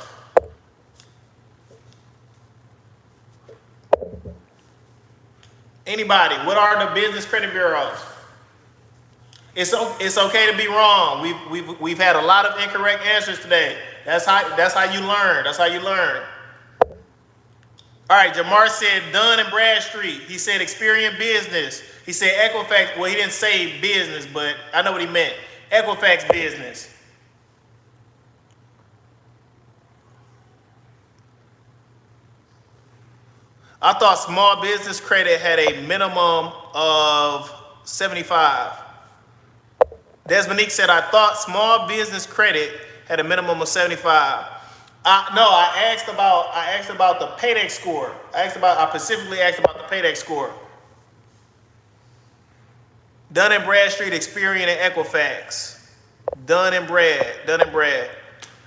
Anybody? What are the business credit bureaus? It's okay to be wrong. We've had a lot of incorrect answers today. That's how you learn. That's how you learn. All right, Jamar said Dun & Bradstreet. He said Experian Business. He said Equifax. Well, he didn't say business, but I know what he meant. Equifax Business. I thought small business credit had a minimum of 75. Desmonique said, I thought small business credit had a minimum of 75. No, I asked about the Paydex score. I specifically asked about the Paydex score. Dun & Bradstreet, Experian, and Equifax. Dun & Brad.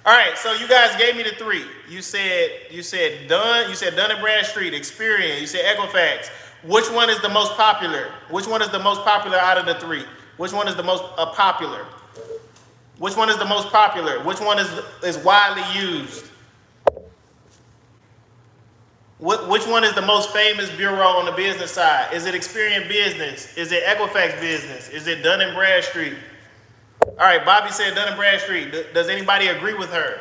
All right, so you guys gave me the 3. You said Dun & Bradstreet, Experian. You said Equifax. Which one is the most popular? Which one is the most popular out of the 3? Which one is the most popular? Which one is the most popular? Which one is widely used? Which one is the most famous bureau on the business side? Is it Experian Business? Is it Equifax Business? Is it Dun & Bradstreet? All right, Bobby said Dun & Bradstreet. Does anybody agree with her?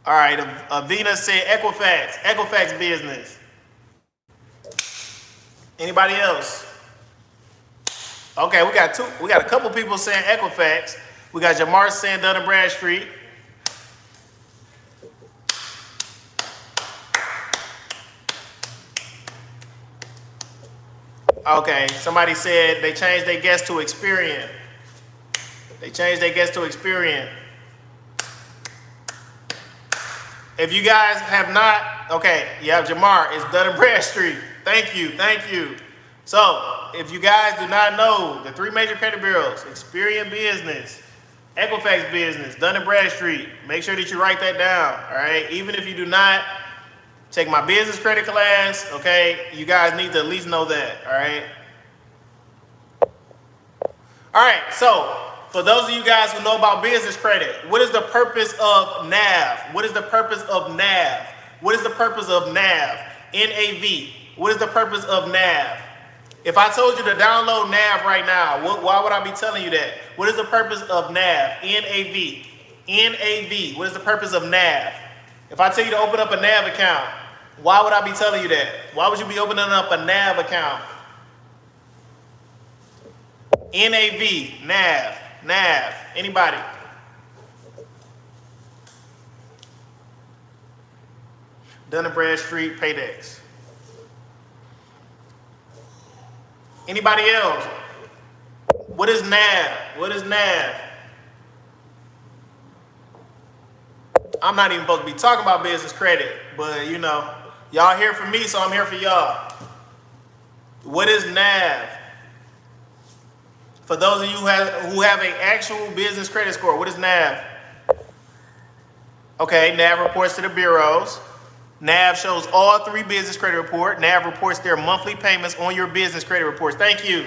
All right, Avina said Equifax Business. Anybody else? Okay, we got a couple people saying Equifax. We got Jamar saying Dun & Bradstreet. Okay, somebody said they changed their guess to Experian. If you guys have not, okay, yeah, Jamar, it's Dun & Bradstreet. Thank you. So, if you guys do not know the 3 major credit bureaus, Experian Business, Equifax Business, Dun & Bradstreet, make sure that you write that down, all right? Even if you do not take my business credit class, okay, you guys need to at least know that, all right? All right, so for those of you guys who know about business credit, what is the purpose of NAV? What is the purpose of NAV? NAV. What is the purpose of NAV? If I told you to download NAV right now, why would I be telling you that? What is the purpose of NAV? NAV. What is the purpose of NAV? If I tell you to open up a NAV account, why would I be telling you that? Why would you be opening up a NAV account? NAV. Anybody? Dun & Bradstreet, Paydex. Anybody else? What is NAV? I'm not even supposed to be talking about business credit, but you know, y'all here for me, so I'm here for y'all. What is NAV? For those of you who have an actual business credit score, what is NAV? Okay, NAV reports to the bureaus. NAV shows all 3 business credit report. NAV reports their monthly payments on your business credit reports. Thank you.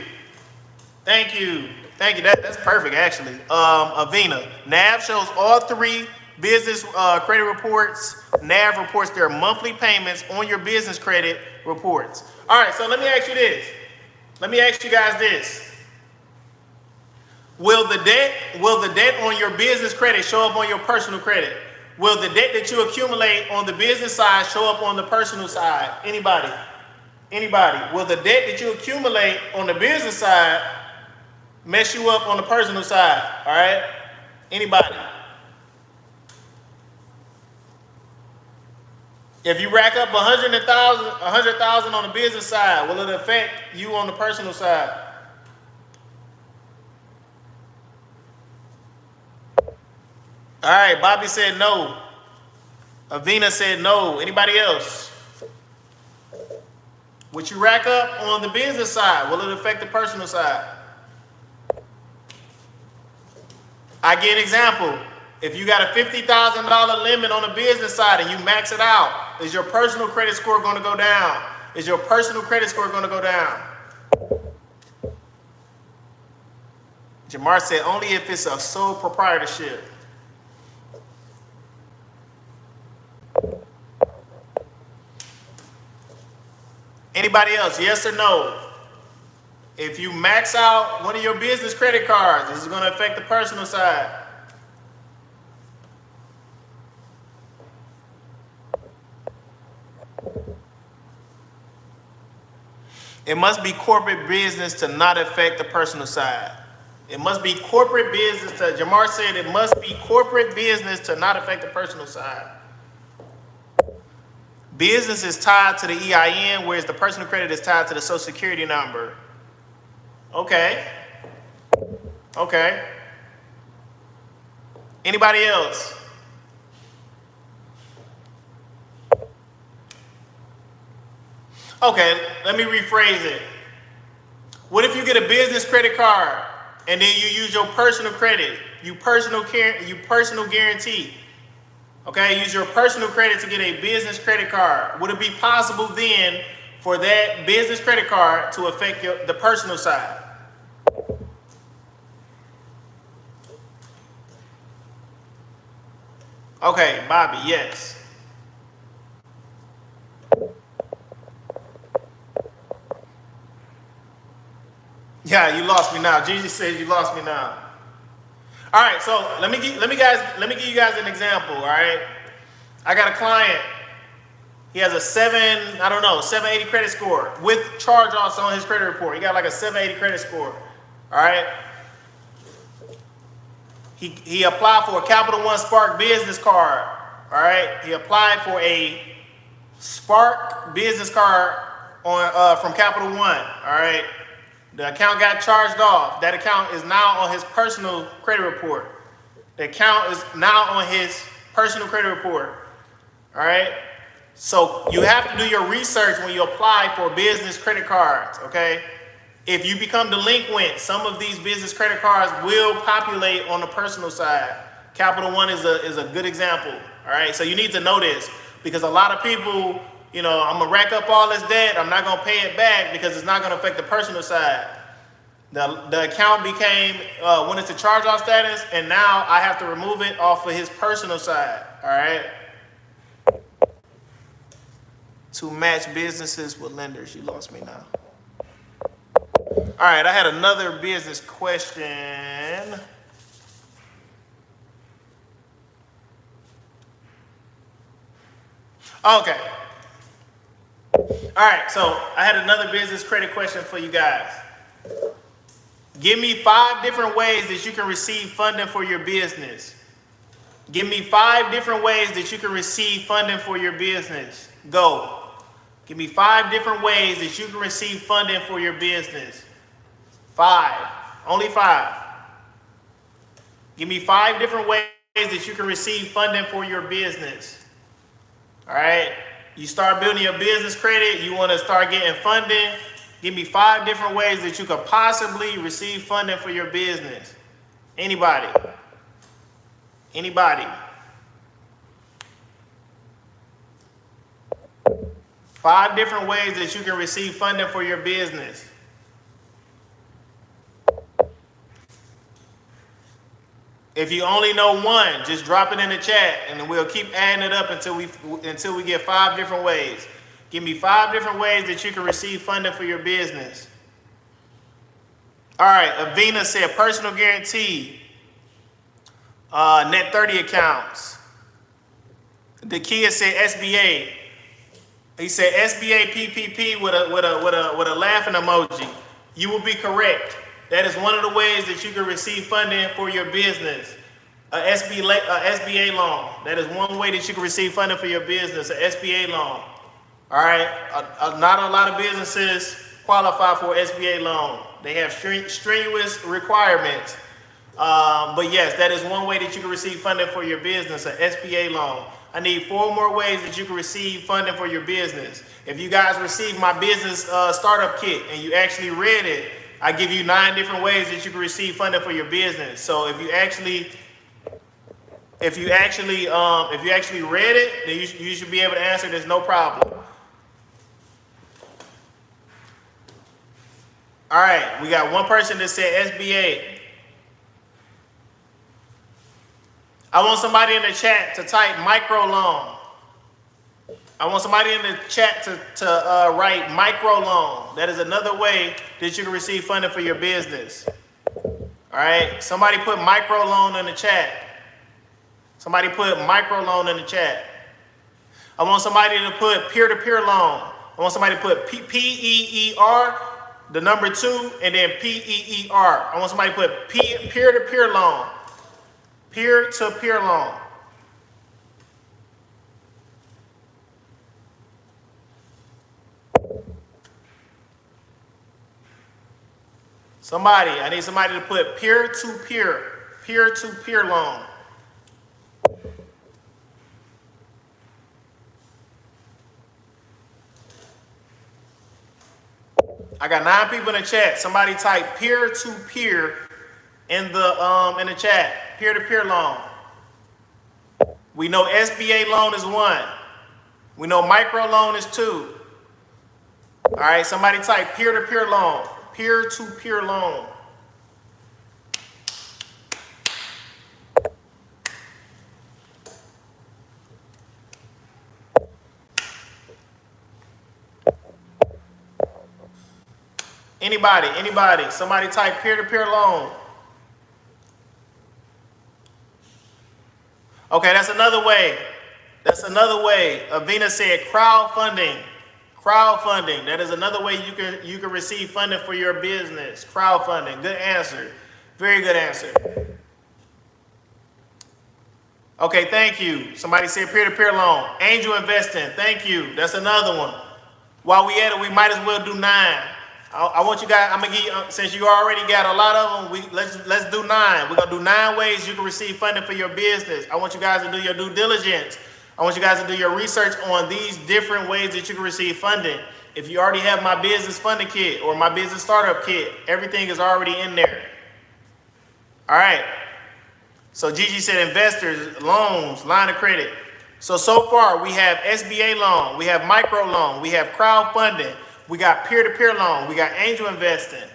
That's perfect, actually. Avina, NAV shows all 3 business credit reports. NAV reports their monthly payments on your business credit reports. All right, so let me ask you guys this. Will the debt on your business credit show up on your personal credit? Will the debt that you accumulate on the business side show up on the personal side? Anybody? Anybody? Will the debt that you accumulate on the business side mess you up on the personal side? All right? Anybody? If you rack up 100,000 on the business side, will it affect you on the personal side? All right, Bobby said no. Avina said no. Anybody else? What you rack up on the business side, will it affect the personal side? I give an example. If you got a $50,000 limit on the business side and you max it out, is your personal credit score going to go down? Is your personal credit score going to go down? Jamar said only if it's a sole proprietorship. Anybody else? Yes or no? If you max out one of your business credit cards, is it going to affect the personal side? It must be corporate business to not affect the personal side. It must be corporate business to, Jamar said it must be corporate business to not affect the personal side. Business is tied to the EIN, whereas the personal credit is tied to the Social Security number. Okay. Okay. Anybody else? Okay, let me rephrase it. What if you get a business credit card and then you use your personal credit, you personal guarantee? Okay, use your personal credit to get a business credit card. Would it be possible then for that business credit card to affect the personal side? Okay, Bobby, yes. Yeah, you lost me now. Jesus says you lost me now. All right, so let me give you guys an example. All right, I got a client. He has a 780 credit score with charge-offs on his credit report. He got like a 780 credit score. All right. He applied for a Capital One Spark business card. All right. He applied for a Spark business card from Capital One. All right. The account got charged off. That account is now on his personal credit report. The account is now on his personal credit report. All right. So you have to do your research when you apply for business credit cards. Okay. If you become delinquent, some of these business credit cards will populate on the personal side. Capital One is a good example. All right. So you need to know this because a lot of people, you know, I'm gonna rack up all this debt. I'm not gonna pay it back because it's not gonna affect the personal side. The account became when it's a charge-off status, and now I have to remove it off of his personal side. All right. To match businesses with lenders. You lost me now. All right, I had another business question. Okay. All right, so I had another business credit question for you guys. Give me 5 different ways that you can receive funding for your business. Give me 5 different ways that you can receive funding for your business. Go. Give me 5 different ways that you can receive funding for your business. 5. Only 5. Give me 5 different ways that you can receive funding for your business. All right. You start building your business credit. You want to start getting funding. Give me 5 different ways that you could possibly receive funding for your business. Anybody? Anybody? 5 different ways that you can receive funding for your business. If you only know one, just drop it in the chat and we'll keep adding it up until we get 5 different ways. Give me 5 different ways that you can receive funding for your business. All right, Avina said personal guarantee, net 30 accounts. The kid said SBA. He said SBA PPP with a laughing emoji. You will be correct. That is one of the ways that you can receive funding for your business. A SBA loan. That is one way that you can receive funding for your business, a SBA loan. All right, not a lot of businesses qualify for an SBA loan. They have strenuous requirements. But yes, that is one way that you can receive funding for your business, an SBA loan. I need 4 more ways that you can receive funding for your business. If you guys received my business startup kit and you actually read it, I give you 9 different ways that you can receive funding for your business. So if you actually read it, then you should be able to answer. There's no problem. All right, we got one person that said SBA. I want somebody in the chat to type micro loan. I want somebody in the chat to write micro loan. That is another way that you can receive funding for your business. All right, somebody put micro loan in the chat. Somebody put micro loan in the chat. I want somebody to put peer-to-peer loan. I want somebody to put PEER, the number 2, and then PEER. I want somebody to put peer-to-peer loan. Peer-to-peer loan. I need somebody to put peer-to-peer loan. I got 9 people in the chat. Somebody type peer-to-peer in the chat. Peer-to-peer loan. We know SBA loan is 1. We know micro loan is 2. All right, somebody type peer-to-peer loan. Peer-to-peer loan. Anybody, somebody type peer-to-peer loan. Okay, that's another way. Avina said crowdfunding. Crowdfunding. That is another way you can receive funding for your business. Crowdfunding. Good answer. Very good answer. Okay, thank you. Somebody said peer-to-peer loan. Angel investing. Thank you. That's another one. While we at it, we might as well do 9. I want you guys, I'm gonna give you, since you already got a lot of them, let's do 9. We're gonna do 9 ways you can receive funding for your business. I want you guys to do your due diligence. I want you guys to do your research on these different ways that you can receive funding. If you already have my business funding kit or my business startup kit, everything is already in there. All right. So Gigi said investors, loans, line of credit. So far we have SBA loan, we have micro loan, we have crowdfunding. We got peer-to-peer loan. We got angel investing.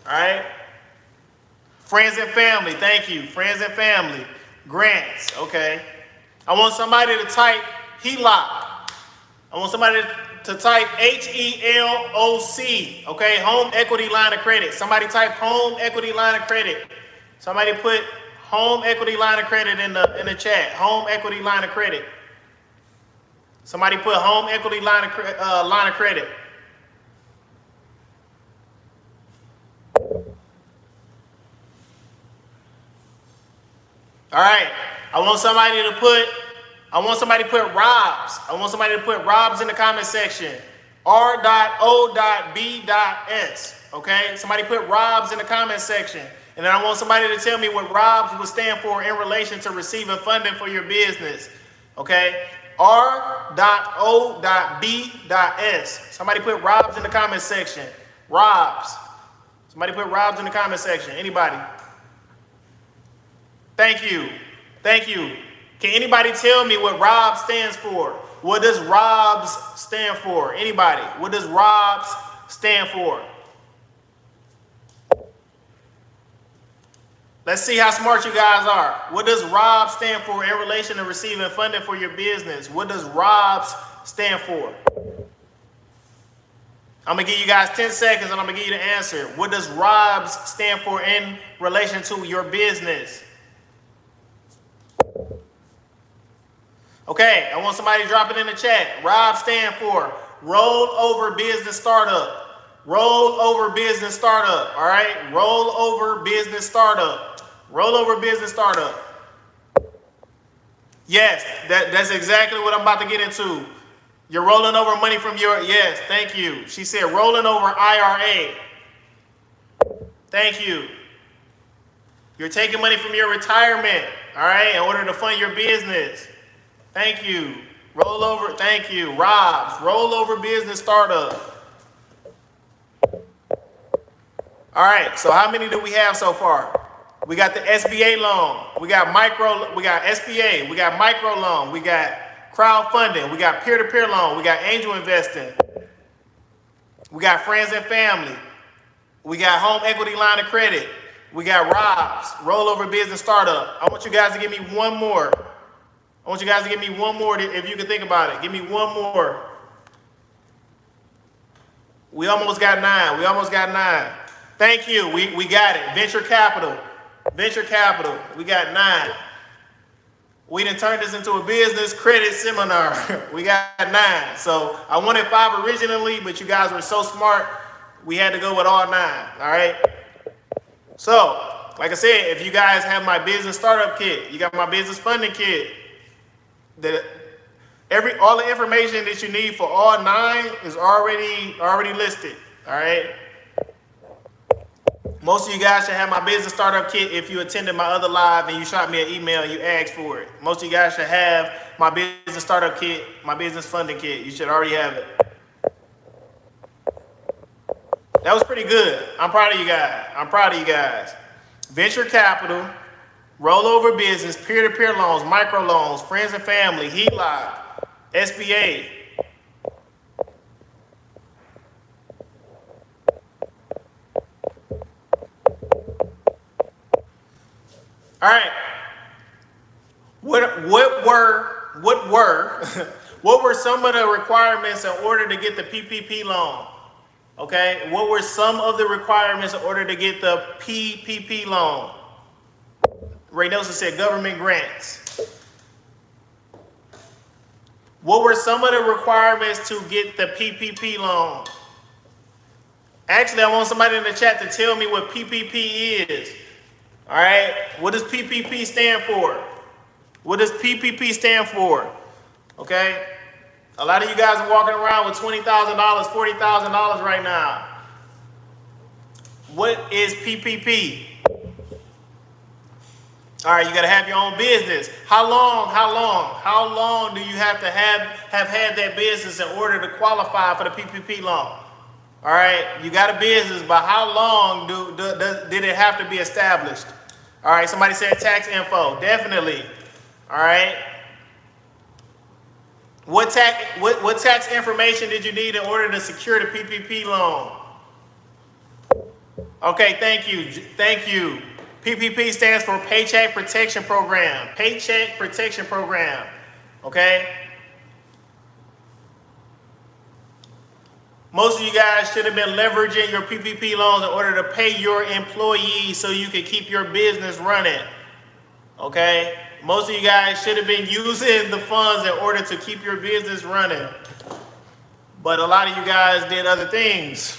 All right. Friends and family. Thank you. Friends and family. Grants. Okay. I want somebody to type HELOC. I want somebody to type HELOC. Okay. Home equity line of credit. Somebody type home equity line of credit. Somebody put home equity line of credit in the chat. Home equity line of credit. Somebody put home equity line of credit. All right. I want somebody to put Robs. I want somebody to put Robs in the comment section. R.O.B.S. Okay? Somebody put Robs in the comment section. And then I want somebody to tell me what Robs would stand for in relation to receiving funding for your business. Okay? R.O.B.S. Somebody put Robs in the comment section. Robs. Somebody put Robs in the comment section. Anybody? Thank you. Thank you. Can anybody tell me what ROBS stands for? What does ROBS stand for? Anybody? What does ROBS stand for? Let's see how smart you guys are. What does ROBS stand for in relation to receiving funding for your business? What does ROBS stand for? I'm gonna give you guys 10 seconds and I'm gonna give you the answer. What does ROBS stand for in relation to your business? Okay, I want somebody to drop it in the chat. ROBS stand for Roll Over Business Startup. Roll Over Business Startup, all right? Roll Over Business Startup. Roll Over Business Startup. Yes, that's exactly what I'm about to get into. You're rolling over money from your, yes, thank you. She said rolling over IRA. Thank you. You're taking money from your retirement, all right, in order to fund your business. Thank you. Roll over, thank you. ROBS, Roll Over Business Startup. All right, so how many do we have so far? We got the SBA loan. We got SBA. We got micro loan. We got crowdfunding. We got peer-to-peer loan. We got angel investing. We got friends and family. We got home equity line of credit. We got ROBS, Rollover Business Startup. I want you guys to give me one more. I want you guys to give me one more if you can think about it. Give me one more. We almost got 9. We almost got 9. Thank you. We got it. Venture capital. Venture capital. We got 9. We done turned this into a business credit seminar. We got 9. So I wanted 5 originally, but you guys were so smart, we had to go with all 9. All right. So, like I said, if you guys have my business startup kit, you got my business funding kit. All the information that you need for all 9 is already listed. All right. Most of you guys should have my business startup kit if you attended my other live and you shot me an email and you asked for it. Most of you guys should have my business startup kit, my business funding kit. You should already have it. That was pretty good. I'm proud of you guys. I'm proud of you guys. Venture capital, rollover business, peer-to-peer loans, micro loans, friends and family, HELOC, SBA. All right. What were some of the requirements in order to get the PPP loan? Okay. What were some of the requirements in order to get the PPP loan? Ray Nelson said government grants. What were some of the requirements to get the PPP loan? Actually, I want somebody in the chat to tell me what PPP is. All right, what does PPP stand for? What does PPP stand for? Okay, a lot of you guys are walking around with $20,000, $40,000 right now. What is PPP? All right, you got to have your own business. How long do you have to have had that business in order to qualify for the PPP loan? All right, you got a business, but how long did it have to be established? All right, somebody said tax info. Definitely. All right. What tax information did you need in order to secure the PPP loan? Okay, thank you. Thank you. PPP stands for Paycheck Protection Program. Paycheck Protection Program. Okay? Most of you guys should have been leveraging your PPP loans in order to pay your employees so you can keep your business running. Okay? Most of you guys should have been using the funds in order to keep your business running. But a lot of you guys did other things.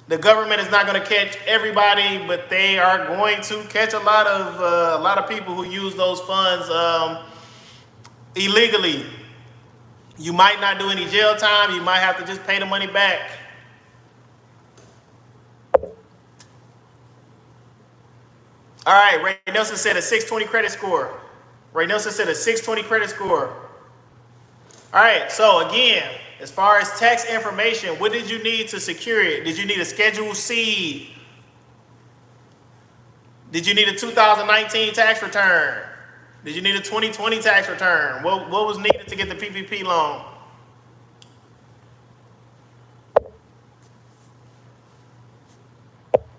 The government is not going to catch everybody, but they are going to catch a lot of people who use those funds illegally. You might not do any jail time. You might have to just pay the money back. All right, Ray Nelson said a 620 credit score. Ray Nelson said a 620 credit score. All right, so again, as far as tax information, what did you need to secure it? Did you need a Schedule C? Did you need a 2019 tax return? Did you need a 2020 tax return? What was needed to get the PPP loan?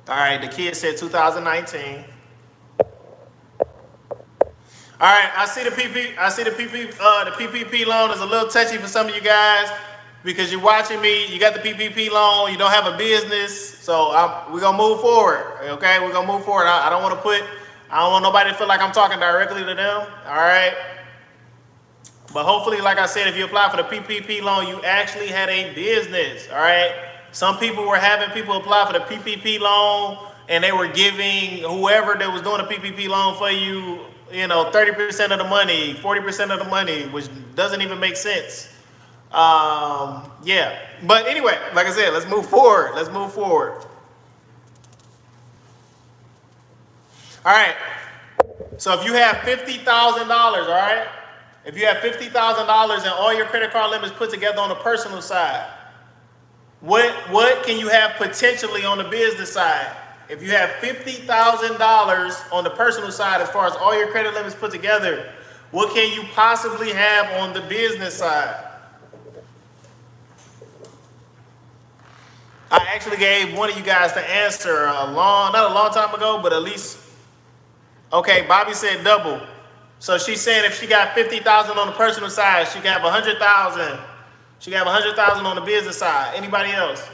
All right, the kid said 2019. All right, I see the PPP loan is a little touchy for some of you guys. because you're watching me. You got the PPP loan. You don't have a business, so we're gonna move forward. Okay, we're gonna move forward. I don't want nobody to feel like I'm talking directly to them. All right. But hopefully, like I said, if you apply for the PPP loan, you actually had a business. All right. Some people were having people apply for the PPP loan, and they were giving whoever that was doing the PPP loan for you, 30% of the money, 40% of the money, which doesn't even make sense. Yeah. But anyway, like I said, let's move forward. Let's move forward. All right. So if you have $50,000, all right, if you have $50,000 and all your credit card limits put together on the personal side, what can you have potentially on the business side? If you have $50,000 on the personal side, as far as all your credit limits put together, what can you possibly have on the business side? I actually gave one of you guys the answer not a long time ago, but at least, okay, Bobby said double. So she's saying if she got $50,000 on the personal side, she can have $100,000. She can have $100,000 on the business side. Anybody else?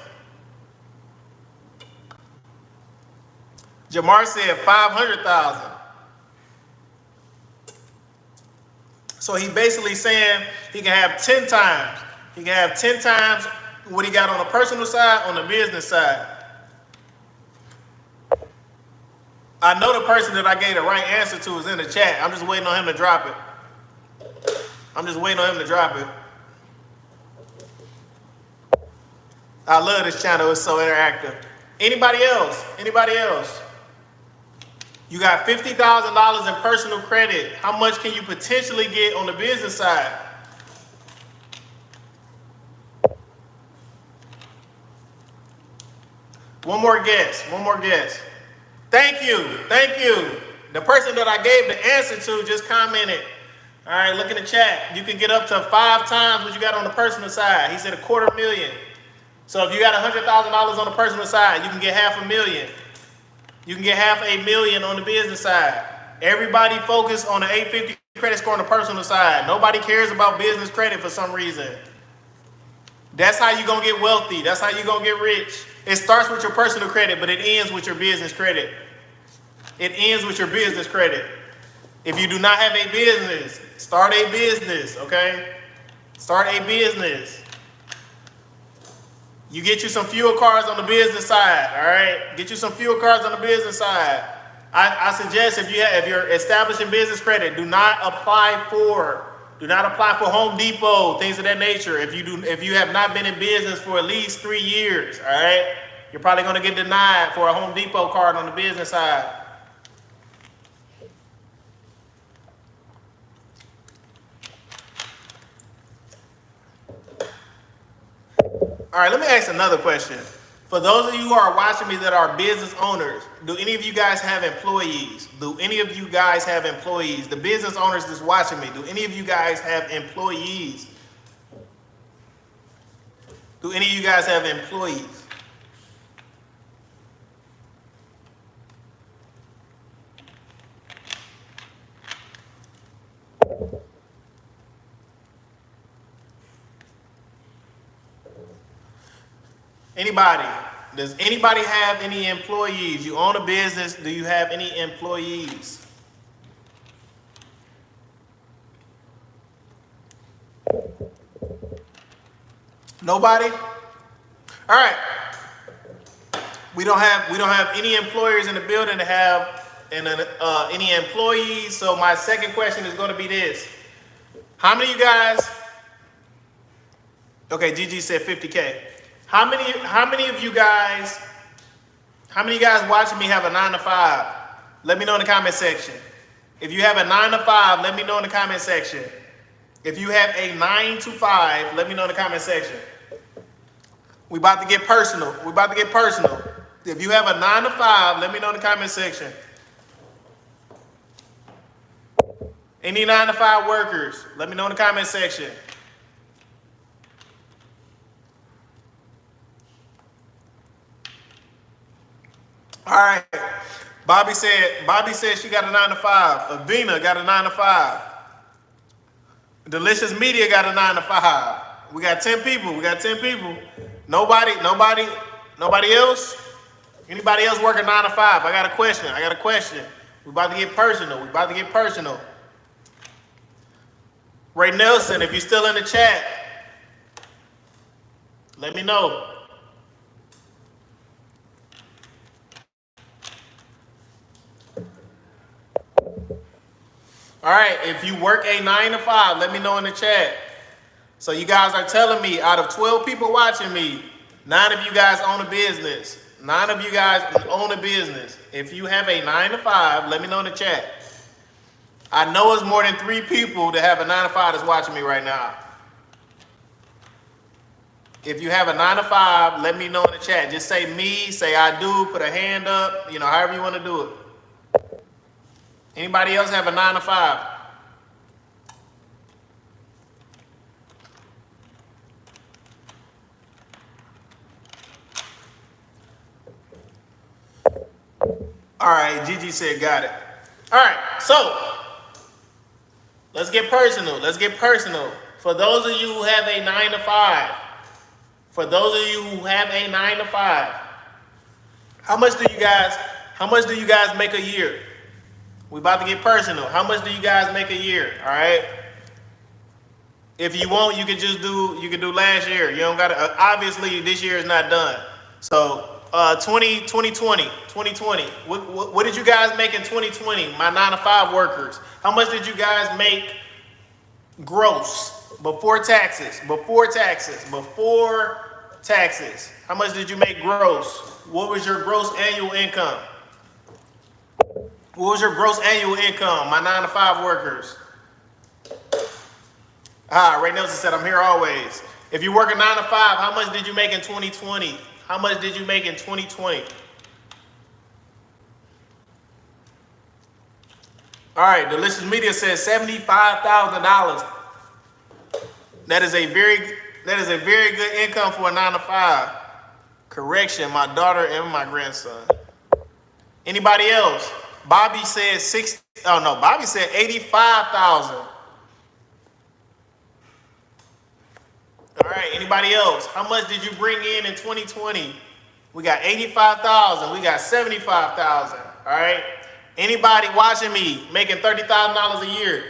Jamar said 500,000. So he basically saying he can have 10 times. He can have 10 times what he got on the personal side on the business side. I know the person that I gave the right answer to is in the chat. I'm just waiting on him to drop it. I love this channel. It's so interactive. Anybody else? You got $50,000 in personal credit. How much can you potentially get on the business side? One more guess. Thank you. The person that I gave the answer to just commented. All right, look in the chat. You can get up to 5 times what you got on the personal side. He said $250,000. So if you got $100,000 on the personal side, you can get $500,000. You can get $500,000 on the business side. Everybody focus on the 850 credit score on the personal side. Nobody cares about business credit for some reason. That's how you're going to get wealthy. That's how you're going to get rich. It starts with your personal credit, but it ends with your business credit. If you do not have a business, start a business, okay? Start a business. You get you some fuel cards on the business side, all right? Get you some fuel cards on the business side. I suggest if you're establishing business credit, do not apply for Home Depot, things of that nature. If you have not been in business for at least 3 years, all right? You're probably going to get denied for a Home Depot card on the business side. All right, let me ask another question. For those of you who are watching me that are business owners, do any of you guys have employees? The business owners that's watching me, do any of you guys have employees? Anybody? Does anybody have any employees? You own a business. Do you have any employees? Nobody? All right. We don't have any employers in the building to have any employees. So my second question is going to be this: how many of you guys? Okay, Gigi said 50K. How many of you guys watching me have a 9 to 5? Let me know in the comment section. If you have a 9 to 5, let me know in the comment section. If you have a 9 to 5, let me know in the comment section. We about to get personal. If you have a 9 to 5, let me know in the comment section. Any 9 to 5 workers, let me know in the comment section. All right. Bobby said she got a 9 to 5. Avina got a 9 to 5. Delicious Media got a 9 to 5. We got 10 people. We got 10 people. Nobody else? Anybody else working 9 to 5? I got a question. We about to get personal. Ray Nelson, if you're still in the chat, let me know. All right, if you work a 9 to 5, let me know in the chat. So you guys are telling me out of 12 people watching me, 9 of you guys own a business. 9 of you guys own a business. If you have a 9 to 5, let me know in the chat. I know it's more than 3 people that have a 9 to 5 that's watching me right now. If you have a 9 to 5, let me know in the chat. Just say me, say I do, put a hand up, however you want to do it. Anybody else have a 9 to 5? All right, Gigi said got it. All right, so let's get personal. For those of you who have a 9 to 5, how much do you guys make a year? We about to get personal. How much do you guys make a year? All right. If you want, you can do last year. You don't got to. Obviously, this year is not done. So 2020. What did you guys make in 2020? My 9 to 5 workers. How much did you guys make gross before taxes? How much did you make gross? What was your gross annual income? My 9 to 5 workers. Ray Nelson said, I'm here always. If you work a 9 to 5, how much did you make in 2020? All right, Delicious Media says $75,000. That is a very good income for a 9 to 5. Correction, my daughter and my grandson. Anybody else? Bobby said Bobby said 85,000. All right, anybody else? How much did you bring in 2020? We got 85,000. We got 75,000. All right. Anybody watching me making $30,000 a year?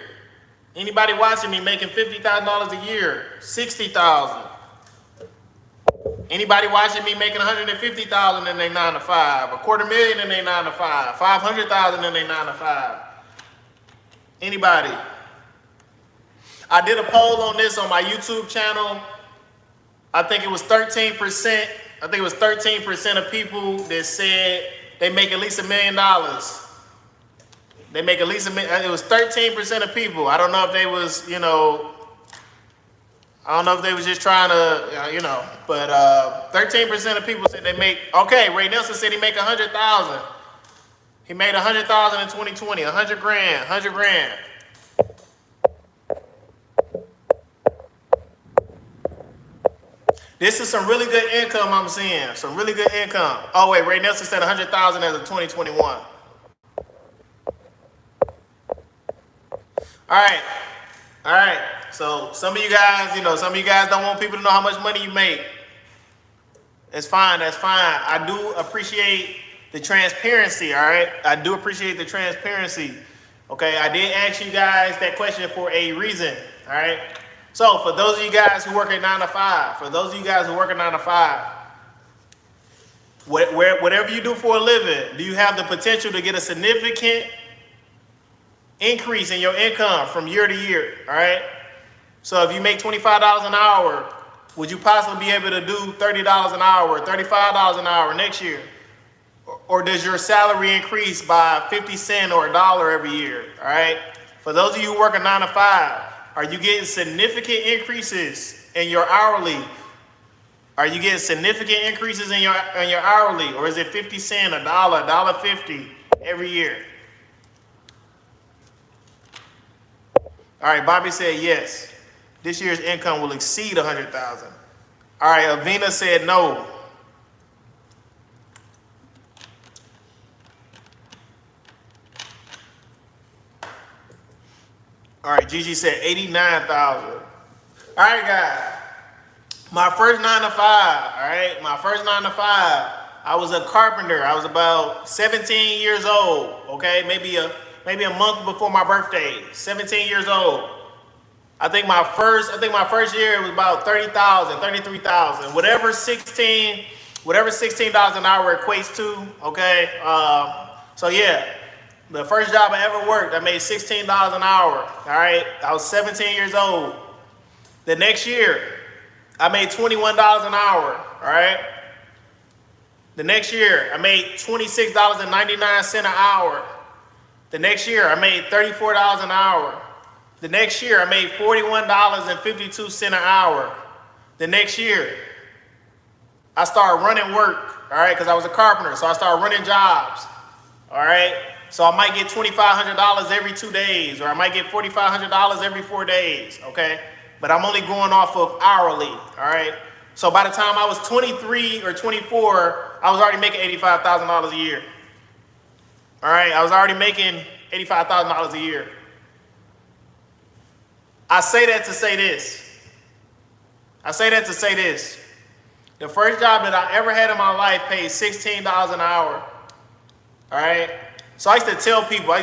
Anybody watching me making $50,000 a year? 60,000. Anybody watching me making $150,000 in their 9 to 5, $250,000 in their 9 to 5, $500,000 in their 9 to 5? Anybody? I did a poll on this on my YouTube channel. I think it was 13%. I think it was 13% of people that said they make at least $1 million. They make at least $1 million. It was 13% of people. I don't know if they was, I don't know if they was just trying to, but 13% of people said they make. Okay, Ray Nelson said he make 100,000. He made 100,000 in 2020. 100 grand. This is some really good income I'm seeing. Some really good income. Oh wait, Ray Nelson said 100,000 as of 2021. All right. So some of you guys, don't want people to know how much money you make. That's fine. I do appreciate the transparency, all right? I do appreciate the transparency. Okay, I did ask you guys that question for a reason, all right? So for those of you guys who work at 9 to 5, whatever you do for a living, do you have the potential to get a significant increase in your income from year to year, all right? So if you make $25 an hour, would you possibly be able to do $30 an hour, $35 an hour next year? Or does your salary increase by 50 cents or $1 every year, all right? For those of you who work a 9 to 5, are you getting significant increases in your hourly? Are you getting significant increases in your hourly? Or is it 50 cents, $1, $1.50 every year? All right, Bobby said yes. This year's income will exceed 100,000. All right, Avina said no. All right, Gigi said 89,000. All right, guys. My first 9 to 5, all right? My first 9 to 5, I was a carpenter. I was about 17 years old, okay? Maybe a month before my birthday. 17 years old. I think my first year it was about 30,000, 33,000, whatever $16 an hour equates to, okay? So yeah, the first job I ever worked, I made $16 an hour, all right? I was 17 years old. The next year, I made $21 an hour, all right? The next year, I made $26.99 an hour. The next year, I made $34 an hour. The next year, I made $41.52 an hour. The next year, I started running work, all right, because I was a carpenter, so I started running jobs, all right? So I might get $2,500 every 2 days, or I might get $4,500 every 4 days, okay? But I'm only going off of hourly, all right? So by the time I was 23 or 24, I was already making $85,000 a year, all right? I was already making $85,000 a year. I say that to say this. The first job that I ever had in my life paid $16 an hour. All right. So I used to tell people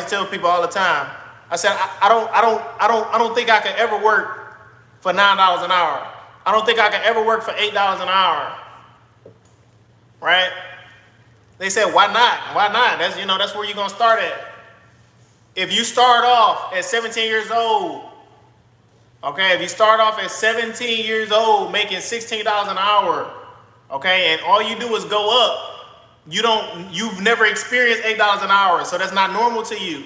all the time. I said, I don't think I could ever work for $9 an hour. I don't think I could ever work for $8 an hour. Right? They said, why not? Why not? That's where you're gonna start at. If you start off at 17 years old, okay, if you start off at 17 years old making $16 an hour, okay, and all you do is go up, you've never experienced $8 an hour, so that's not normal to you.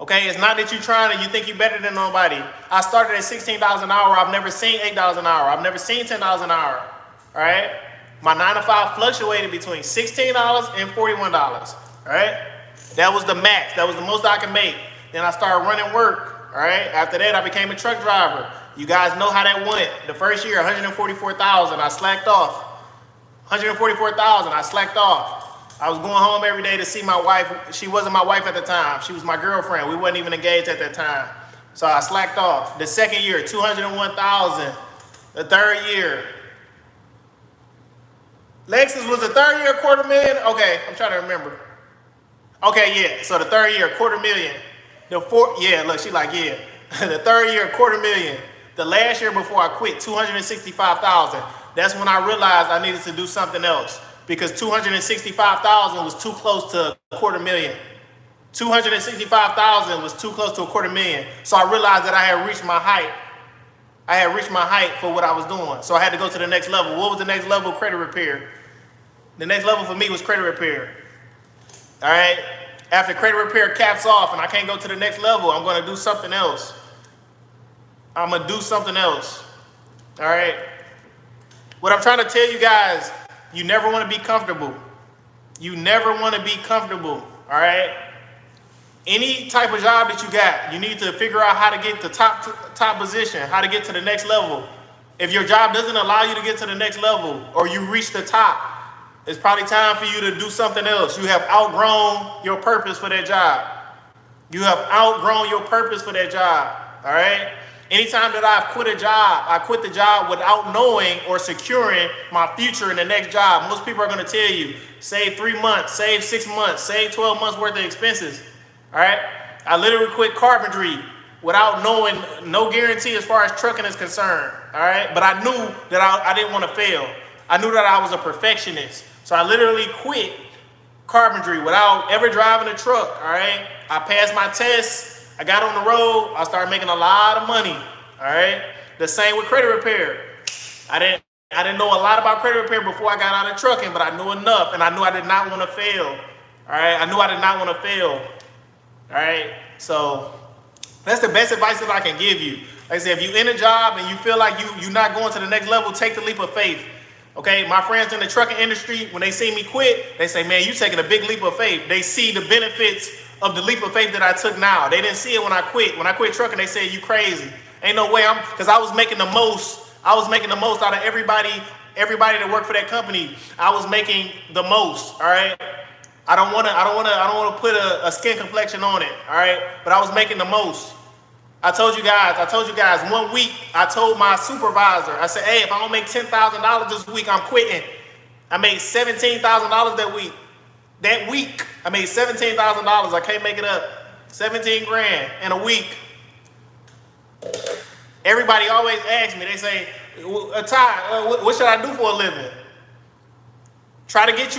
Okay, it's not that you're trying and you think you're better than nobody. I started at $16 an hour. I've never seen $8 an hour. I've never seen $10 an hour. All right, my 9 to 5 fluctuated between $16 and $41. All right, that was the max. That was the most I could make. Then I started running work. All right. After that, I became a truck driver. You guys know how that went. The first year, $144,000. I slacked off. $144,000. I slacked off. I was going home every day to see my wife. She wasn't my wife at the time. She was my girlfriend. We wasn't even engaged at that time. So I slacked off. The second year, $201,000. The third year. Lexus was the third year, $250,000. Okay, I'm trying to remember. Okay, yeah. So the third year, $250,000. The fourth, yeah, look, she like, yeah. The third year, $250,000. The last year before I quit, $265,000. That's when I realized I needed to do something else because $265,000 was too close to $250,000. $265,000 was too close to $250,000. So I realized that I had reached my height. I had reached my height for what I was doing. So I had to go to the next level. What was the next level? Credit repair. The next level for me was credit repair. All right. After credit repair caps off and I can't go to the next level, I'm going to do something else. I'm going to do something else. All right. What I'm trying to tell you guys, you never want to be comfortable. You never want to be comfortable. All right. Any type of job that you got, you need to figure out how to get to top position, how to get to the next level. If your job doesn't allow you to get to the next level or you reach the top, it's probably time for you to do something else. You have outgrown your purpose for that job. You have outgrown your purpose for that job, all right? Anytime that I've quit a job, I quit the job without knowing or securing my future in the next job. Most people are going to tell you, save 3 months, save 6 months, save 12 months worth of expenses, all right? I literally quit carpentry without knowing, no guarantee as far as trucking is concerned, all right? But I knew that I didn't want to fail. I knew that I was a perfectionist. So I literally quit carpentry without ever driving a truck, all right? I passed my tests. I got on the road. I started making a lot of money, all right? The same with credit repair. I didn't know a lot about credit repair before I got out of trucking, but I knew enough, and I knew I did not want to fail, all right? I knew I did not want to fail, all right? So that's the best advice that I can give you. Like I said, if you're in a job and you feel like you're not going to the next level, take the leap of faith. Okay, my friends in the trucking industry, when they see me quit, they say, man, you're taking a big leap of faith. They see the benefits of the leap of faith that I took now. They didn't see it when I quit. When I quit trucking, they said, you crazy. Ain't no way because I was making the most. I was making the most out of everybody that worked for that company. I was making the most, all right? I don't want to put a skin complexion on it, all right? But I was making the most. I told you guys 1 week, I told my supervisor, I said, hey, if I don't make $10,000 this week, I'm quitting. I made $17,000 that week. That week, I made $17,000. I can't make it up. 17 grand in a week. Everybody always asks me, they say, Ty, what should I do for a living? Try to get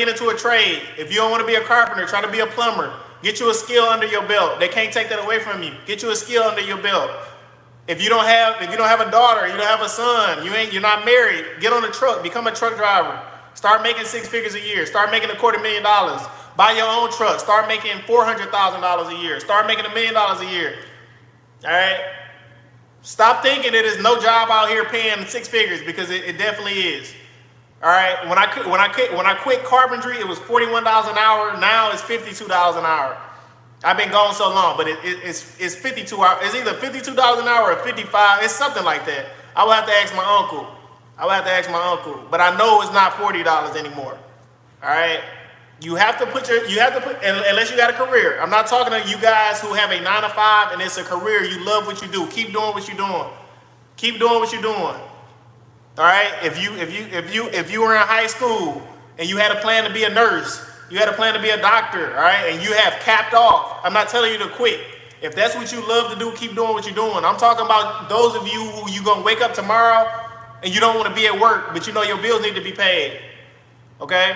into a trade. If you don't want to be a carpenter, try to be a plumber. Get you a skill under your belt. They can't take that away from you. Get you a skill under your belt. If you don't have a daughter, you don't have a son, you're not married, get on a truck, become a truck driver. Start making 6 figures a year. Start making $250,000. Buy your own truck. Start making $400,000 a year. Start making $1 million a year. All right. Stop thinking that there's no job out here paying 6 figures, because it definitely is. All right. When I quit carpentry, it was $41 an hour. Now it's $52 an hour. I've been gone so long, but it's 52 hours. It's either $52 an hour or 55. It's something like that. I will have to ask my uncle. But I know it's not $40 anymore. All right. You have to put unless you got a career. I'm not talking to you guys who have a 9 to 5 and it's a career. You love what you do. Keep doing what you're doing. Keep doing what you're doing. All right. If you were in high school and you had a plan to be a nurse, you had a plan to be a doctor, all right, and you have capped off, I'm not telling you to quit. If that's what you love to do, keep doing what you're doing. I'm talking about those of you who you gonna wake up tomorrow and you don't want to be at work, but you know your bills need to be paid. Okay?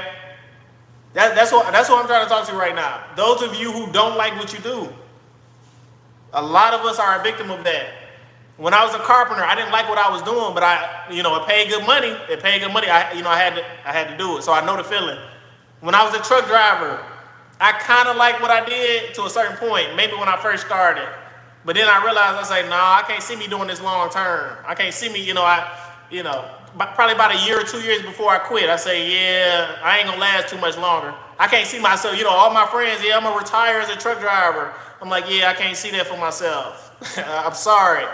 That's what I'm trying to talk to you right now. Those of you who don't like what you do. A lot of us are a victim of that. When I was a carpenter, I didn't like what I was doing, but it paid good money. I had to do it. So I know the feeling. When I was a truck driver, I kind of liked what I did to a certain point, maybe when I first started. But then I realized, I say, nah, I can't see me doing this long term. I can't see me, probably about a year or 2 years before I quit, I say, yeah, I ain't gonna last too much longer. I can't see myself, all my friends, yeah, I'm gonna retire as a truck driver. I'm like, yeah, I can't see that for myself. I'm sorry.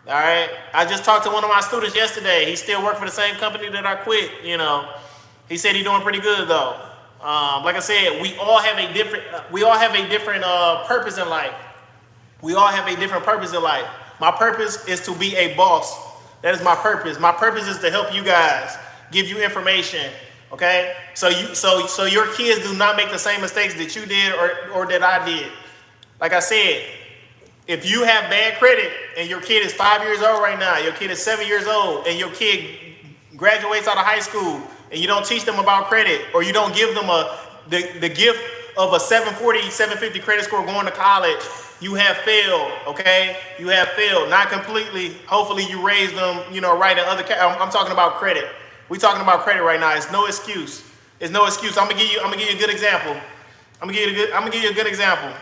All right. I just talked to one of my students yesterday. He still works for the same company that I quit. He said he's doing pretty good though. Like I said, we all have a different purpose in life. We all have a different purpose in life. My purpose is to be a boss. That is my purpose. My purpose is to help you guys, give you information. Okay? So your kids do not make the same mistakes that you did or that I did. Like I said, if you have bad credit and your kid is 5 years old right now, your kid is 7 years old, and your kid graduates out of high school, and you don't teach them about credit, or you don't give them the gift of a 740, 750 credit score going to college, you have failed, okay? You have failed. Not completely. Hopefully you raised them, right in other I'm talking about credit. We're talking about credit right now. It's no excuse. It's no excuse. I'm gonna give you a good example. I'm gonna give you a good example.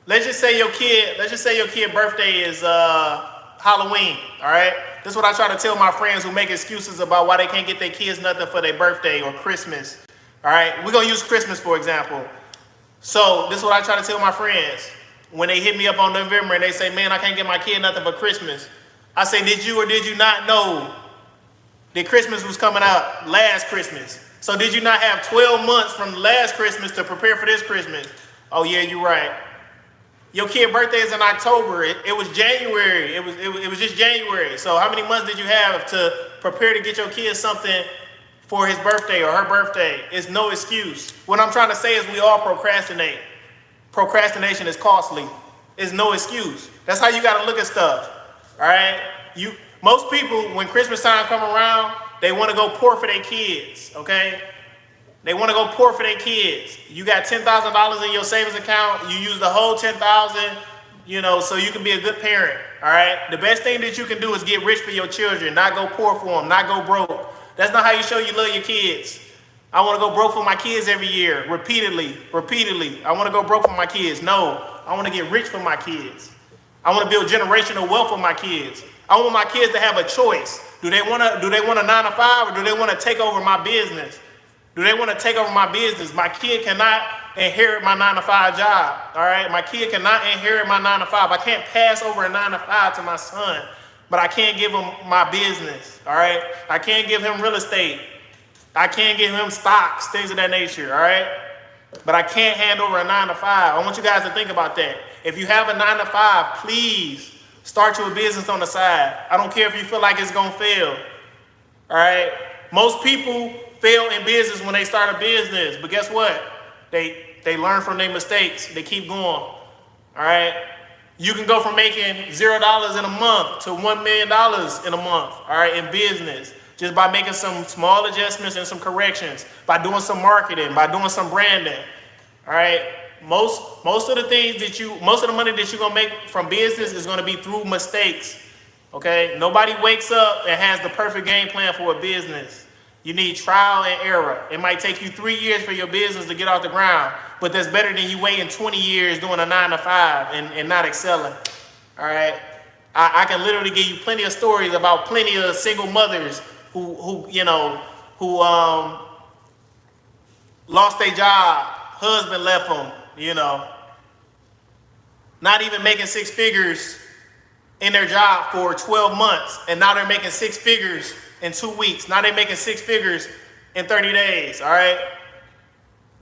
Let's just say your kid birthday is Halloween, all right? This is what I try to tell my friends who make excuses about why they can't get their kids nothing for their birthday or Christmas, all right? We're going to use Christmas, for example. So this is what I try to tell my friends when they hit me up on November and they say, man, I can't get my kid nothing for Christmas. I say, did you or did you not know that Christmas was coming out last Christmas? So did you not have 12 months from last Christmas to prepare for this Christmas? Oh, yeah, you're right. Your kid's birthday is in October. It was January. It was just January. So how many months did you have to prepare to get your kid something for his birthday or her birthday? It's no excuse. What I'm trying to say is we all procrastinate. Procrastination is costly. It's no excuse. That's how you got to look at stuff. All right? Most people, when Christmas time come around, they want to go poor for their kids, okay? They want to go poor for their kids. You got $10,000 in your savings account. You use the whole $10,000, so you can be a good parent. All right. The best thing that you can do is get rich for your children, not go poor for them, not go broke. That's not how you show you love your kids. I want to go broke for my kids every year, repeatedly. I want to go broke for my kids. No, I want to get rich for my kids. I want to build generational wealth for my kids. I want my kids to have a choice. Do they want a 9 to 5 or do they want to take over my business? Do they want to take over my business? My kid cannot inherit my 9 to 5 job, all right? My kid cannot inherit my 9 to 5. I can't pass over a 9 to 5 to my son, but I can't give him my business, all right? I can't give him real estate. I can't give him stocks, things of that nature, all right? But I can't hand over a 9 to 5. I want you guys to think about that. If you have a 9 to 5, please start you a business on the side. I don't care if you feel like it's gonna fail. All right. Most people fail in business when they start a business, but guess what? They learn from their mistakes. They keep going. All right. You can go from making $0 in a month to $1 million in a month. All right, in business, just by making some small adjustments and some corrections, by doing some marketing, by doing some branding. All right. Most of the money that you're gonna make from business is gonna be through mistakes. Okay, nobody wakes up and has the perfect game plan for a business. You need trial and error. It might take you 3 years for your business to get off the ground, but that's better than you waiting 20 years doing a 9 to 5 and not excelling. All right, I can literally give you plenty of stories about plenty of single mothers who lost their job, husband left them, not even making 6 figures in their job for 12 months, and now they're making 6 figures in 2 weeks. Now they're making 6 figures in 30 days, all right?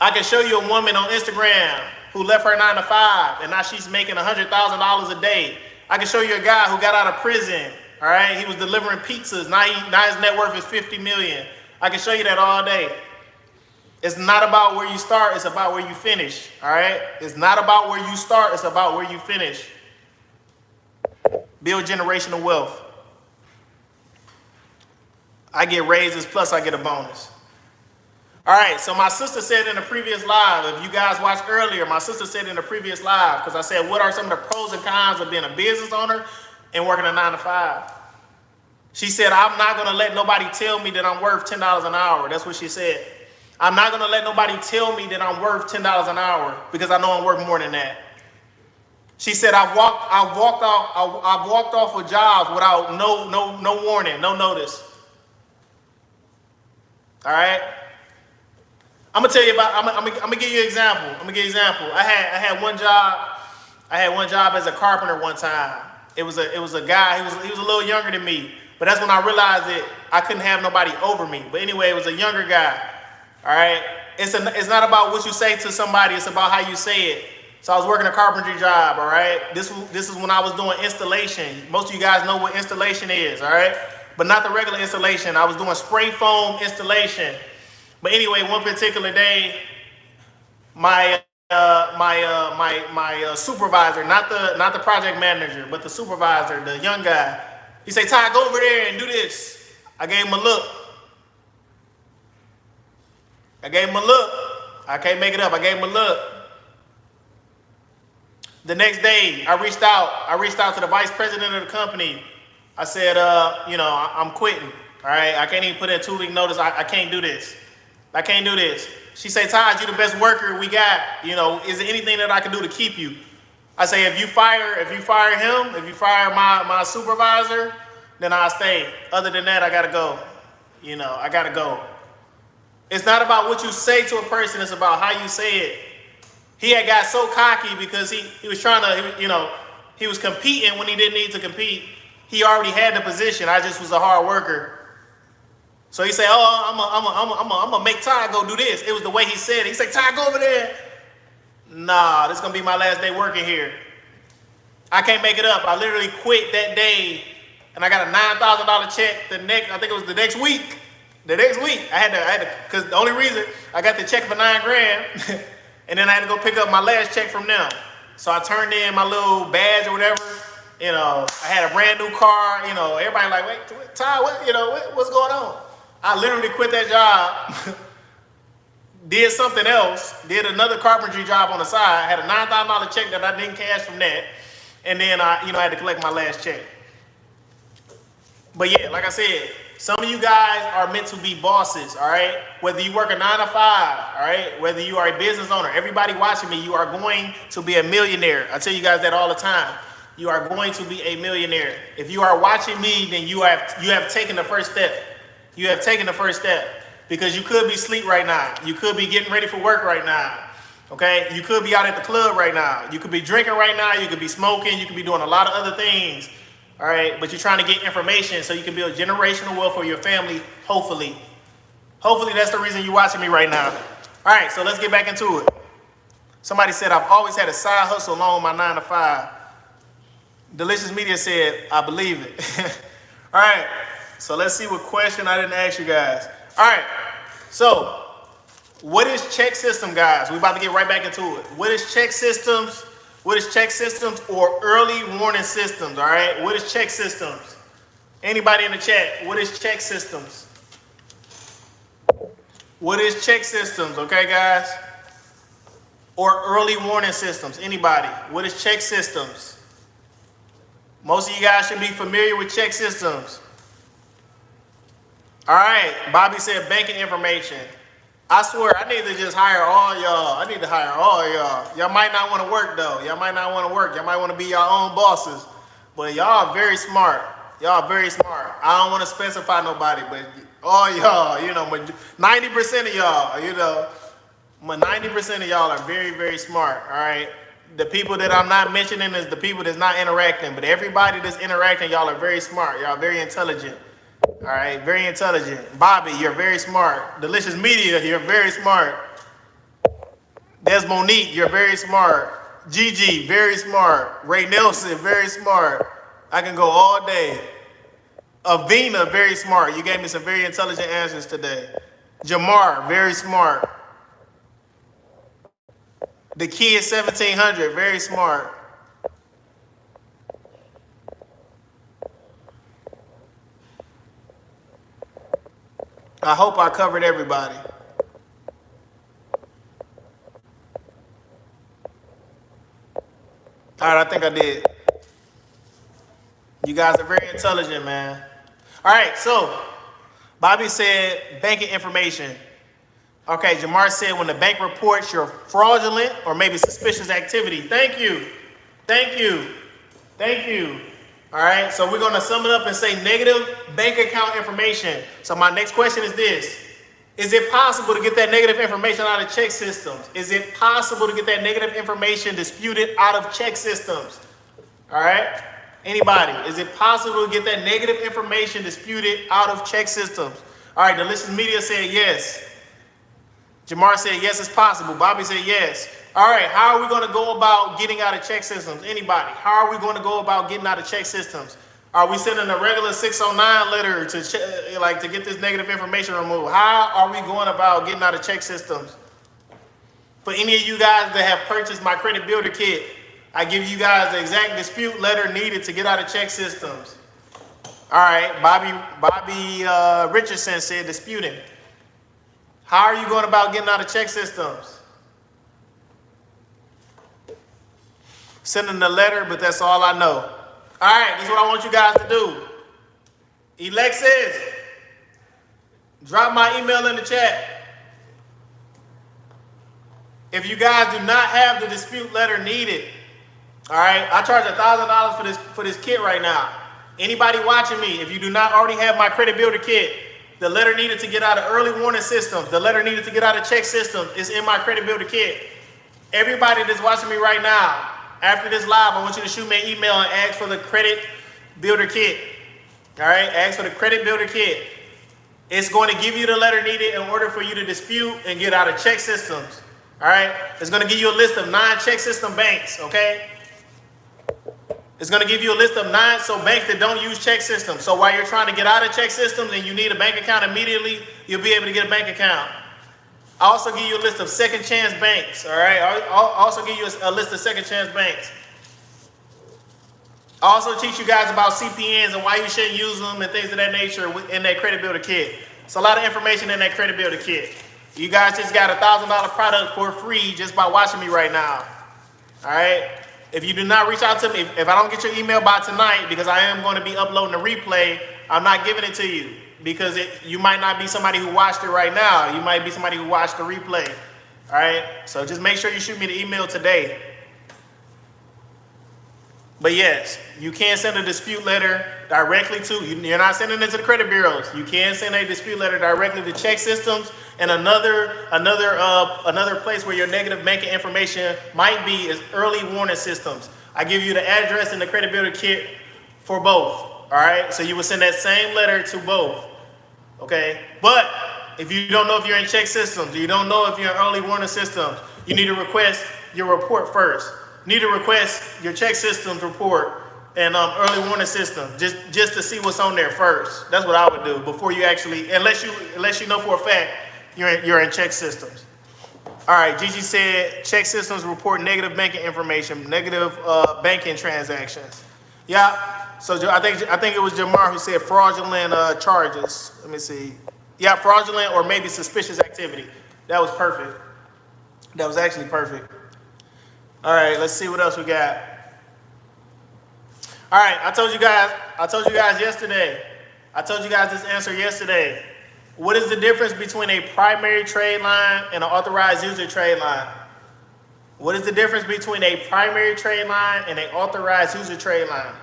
I can show you a woman on Instagram who left her 9 to 5, and now she's making $100,000 a day. I can show you a guy who got out of prison, all right? He was delivering pizzas. Now his net worth is $50 million. I can show you that all day. It's not about where you start, it's about where you finish, all right? It's not about where you start, it's about where you finish. Build generational wealth. I get raises, plus I get a bonus. All right, so my sister said in the previous live, if you guys watched earlier, my sister said in the previous live, because I said, what are some of the pros and cons of being a business owner and working a 9 to 5? She said, I'm not gonna let nobody tell me that I'm worth $10 an hour. That's what she said. I'm not gonna let nobody tell me that I'm worth $10 an hour because I know I'm worth more than that. She said, I've walked off of jobs without no warning, no notice. All right. I'm gonna give you an example. I had one job as a carpenter one time. It was a guy. He was a little younger than me, but that's when I realized that I couldn't have nobody over me. But anyway, it was a younger guy. All right. It's not about what you say to somebody. It's about how you say it. So I was working a carpentry job. All right. This is when I was doing installation. Most of you guys know what installation is. All right. But not the regular installation. I was doing spray foam installation. But anyway, one particular day, my supervisor, not the project manager, but the supervisor, the young guy, he said, Ty, go over there and do this. I gave him a look. I can't make it up. I gave him a look. The next day, I reached out to the vice president of the company. I said, I'm quitting. All right, I can't even put in a 2-week notice. I can't do this. I can't do this. She said, Taj, you're the best worker we got. Is there anything that I can do to keep you? I say, if you fire him, if you fire my supervisor, then I'll stay. Other than that, I gotta go. I gotta go. It's not about what you say to a person, it's about how you say it. He had got so cocky because he was trying to, he was competing when he didn't need to compete. He already had the position. I just was a hard worker. So he said, I'm gonna make Ty go do this. It was the way he said it. He said, Ty, go over there. Nah, this is gonna be my last day working here. I can't make it up. I literally quit that day, and I got a $9,000 check I think it was the next week. The next week, I had to, because the only reason I got the check for $9,000, and then I had to go pick up my last check from them. So I turned in my little badge or whatever. I had a brand new car. Everybody like, wait, Ty, what's going on? I literally quit that job, did something else, did another carpentry job on the side, had a $9,000 check that I didn't cash from that, and then I had to collect my last check. But yeah, like I said, some of you guys are meant to be bosses, all right? Whether you work a 9 to 5, all right? Whether you are a business owner, everybody watching me, you are going to be a millionaire. I tell you guys that all the time. You are going to be a millionaire. If you are watching me, then you have taken the first step. You have taken the first step, because you could be asleep right now. You could be getting ready for work right now, okay? You could be out at the club right now. You could be drinking right now. You could be smoking. You could be doing a lot of other things, all right? But you're trying to get information so you can build generational wealth for your family, hopefully. Hopefully that's the reason you're watching me right now. All right, so let's get back into it. Somebody said, I've always had a side hustle along with my 9 to 5. Delicious Media said, I believe it. All right, so let's see what question I didn't ask you guys. All right, so what is check system, guys? We're about to get right back into it. What is check systems? What is check systems or early warning systems, all right? What is check systems? Anybody in the chat, what is check systems? What is check systems, okay, guys? Or early warning systems, anybody? What is check systems? Most of you guys should be familiar with check systems. All right, Bobby said banking information. I swear, I need to just hire all y'all. I need to hire all y'all. Y'all might not want to work, though. Y'all might not want to work. Y'all might want to be your own bosses. But y'all are very smart. Y'all are very smart. I don't want to specify nobody, but all y'all, you know, 90% of y'all, you know, 90% of y'all are very, very smart, all right? The people that I'm not mentioning is the people that's not interacting, but everybody that's interacting, y'all are very smart. Y'all are very intelligent. All right, very intelligent. Bobby, you're very smart. Delicious Media, you're very smart. Des Monique, you're very smart. Gigi, very smart. Ray Nelson, very smart. I can go all day. Avina, very smart. You gave me some very intelligent answers today. Jamar, very smart. The Kid 1700, very smart. I hope I covered everybody. All right, I think I did. You guys are very intelligent, man. All right, so Bobby said banking information. Okay, Jamar said when the bank reports your fraudulent or maybe suspicious activity. Thank you. Thank you. Thank you. All right, so we're going to sum it up and say negative bank account information. So my next question is this. Is it possible to get that negative information out of check systems? Is it possible to get that negative information disputed out of check systems? All right, anybody? Is it possible to get that negative information disputed out of check systems? All right, Delicious Media said yes. Jamar said yes, it's possible. Bobby said yes. All right, how are we going to go about getting out of check systems? Anybody? How are we going to go about getting out of check systems? Are we sending a regular 609 letter to get this negative information removed? How are we going about getting out of check systems? For any of you guys that have purchased my credit builder kit, I give you guys the exact dispute letter needed to get out of check systems. All right, Bobby Richardson said disputing. How are you going about getting out of check systems? Sending the letter, but that's all I know. All right, this is what I want you guys to do. Alexis, drop my email in the chat. If you guys do not have the dispute letter needed, all right, I charge $1,000 for this kit right now. Anybody watching me, if you do not already have my credit builder kit, the letter needed to get out of early warning systems, the letter needed to get out of check systems is in my credit builder kit. Everybody that's watching me right now, after this live, I want you to shoot me an email and ask for the credit builder kit. All right, ask for the credit builder kit. It's going to give you the letter needed in order for you to dispute and get out of check systems. All right, it's going to give you a list of 9 check system banks. Okay, it's going to give you a list of 9 banks that don't use check systems. So while you're trying to get out of check systems and you need a bank account immediately, you'll be able to get a bank account. I'll also give you a list of second chance banks, all right? I'll also give you a list of second chance banks. I also teach you guys about CPNs and why you shouldn't use them and things of that nature in that credit builder kit. It's a lot of information in that credit builder kit. You guys just got a $1,000 product for free just by watching me right now, all right? If you do not reach out to me, if I don't get your email by tonight, because I am going to be uploading a replay, I'm not giving it to you. Because you might not be somebody who watched it right now. You might be somebody who watched the replay. All right? So just make sure you shoot me the email today. But yes, you can send a dispute letter directly to, you're not sending it to the credit bureaus. You can send a dispute letter directly to check systems, and another place where your negative banking information might be is early warning systems. I give you the address and the credit builder kit for both. All right? So you will send that same letter to both. Okay, but if you don't know if you're in check systems, you don't know if you're in early warning systems, you need to request your report first. Need to request your check systems report and early warning system just to see what's on there first. That's what I would do before you actually, unless you know for a fact you're in check systems. All right, Gigi said check systems report negative banking information, negative banking transactions. Yeah. So I think it was Jamar who said fraudulent charges. Let me see. Yeah, fraudulent or maybe suspicious activity. That was perfect. That was actually perfect. All right, let's see what else we got. All right, I told you guys yesterday. I told you guys this answer yesterday. What is the difference between a primary trade line and an authorized user trade line? What is the difference between a primary trade line and an authorized user trade line?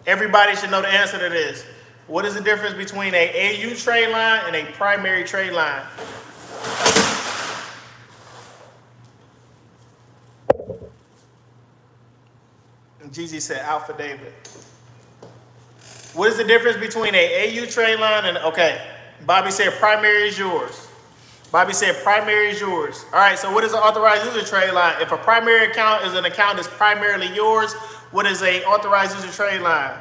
Everybody should know the answer to this. What is the difference between a AU trade line and a primary trade line? And Gigi said Alpha David. What is the difference between a AU trade line and, okay, Bobby said primary is yours. Bobby said primary is yours. All right, so what is an authorized user trade line? If a primary account is an account that's primarily yours, what is an authorized user trade line?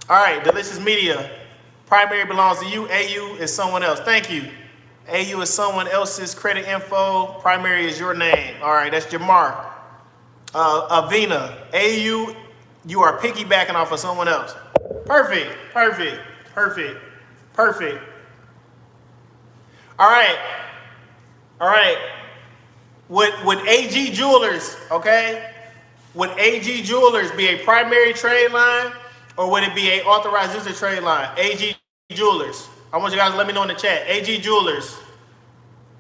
All right, Delicious Media. Primary belongs to you. AU is someone else. Thank you. AU is someone else's credit info. Primary is your name. All right, that's Jamar. Avina. AU, you are piggybacking off of someone else. Perfect, perfect, perfect, perfect. All right, all right. Would AG Jewelers, okay? Would AG Jewelers be a primary trade line or would it be a authorized user trade line? AG Jewelers. I want you guys to let me know in the chat. AG Jewelers.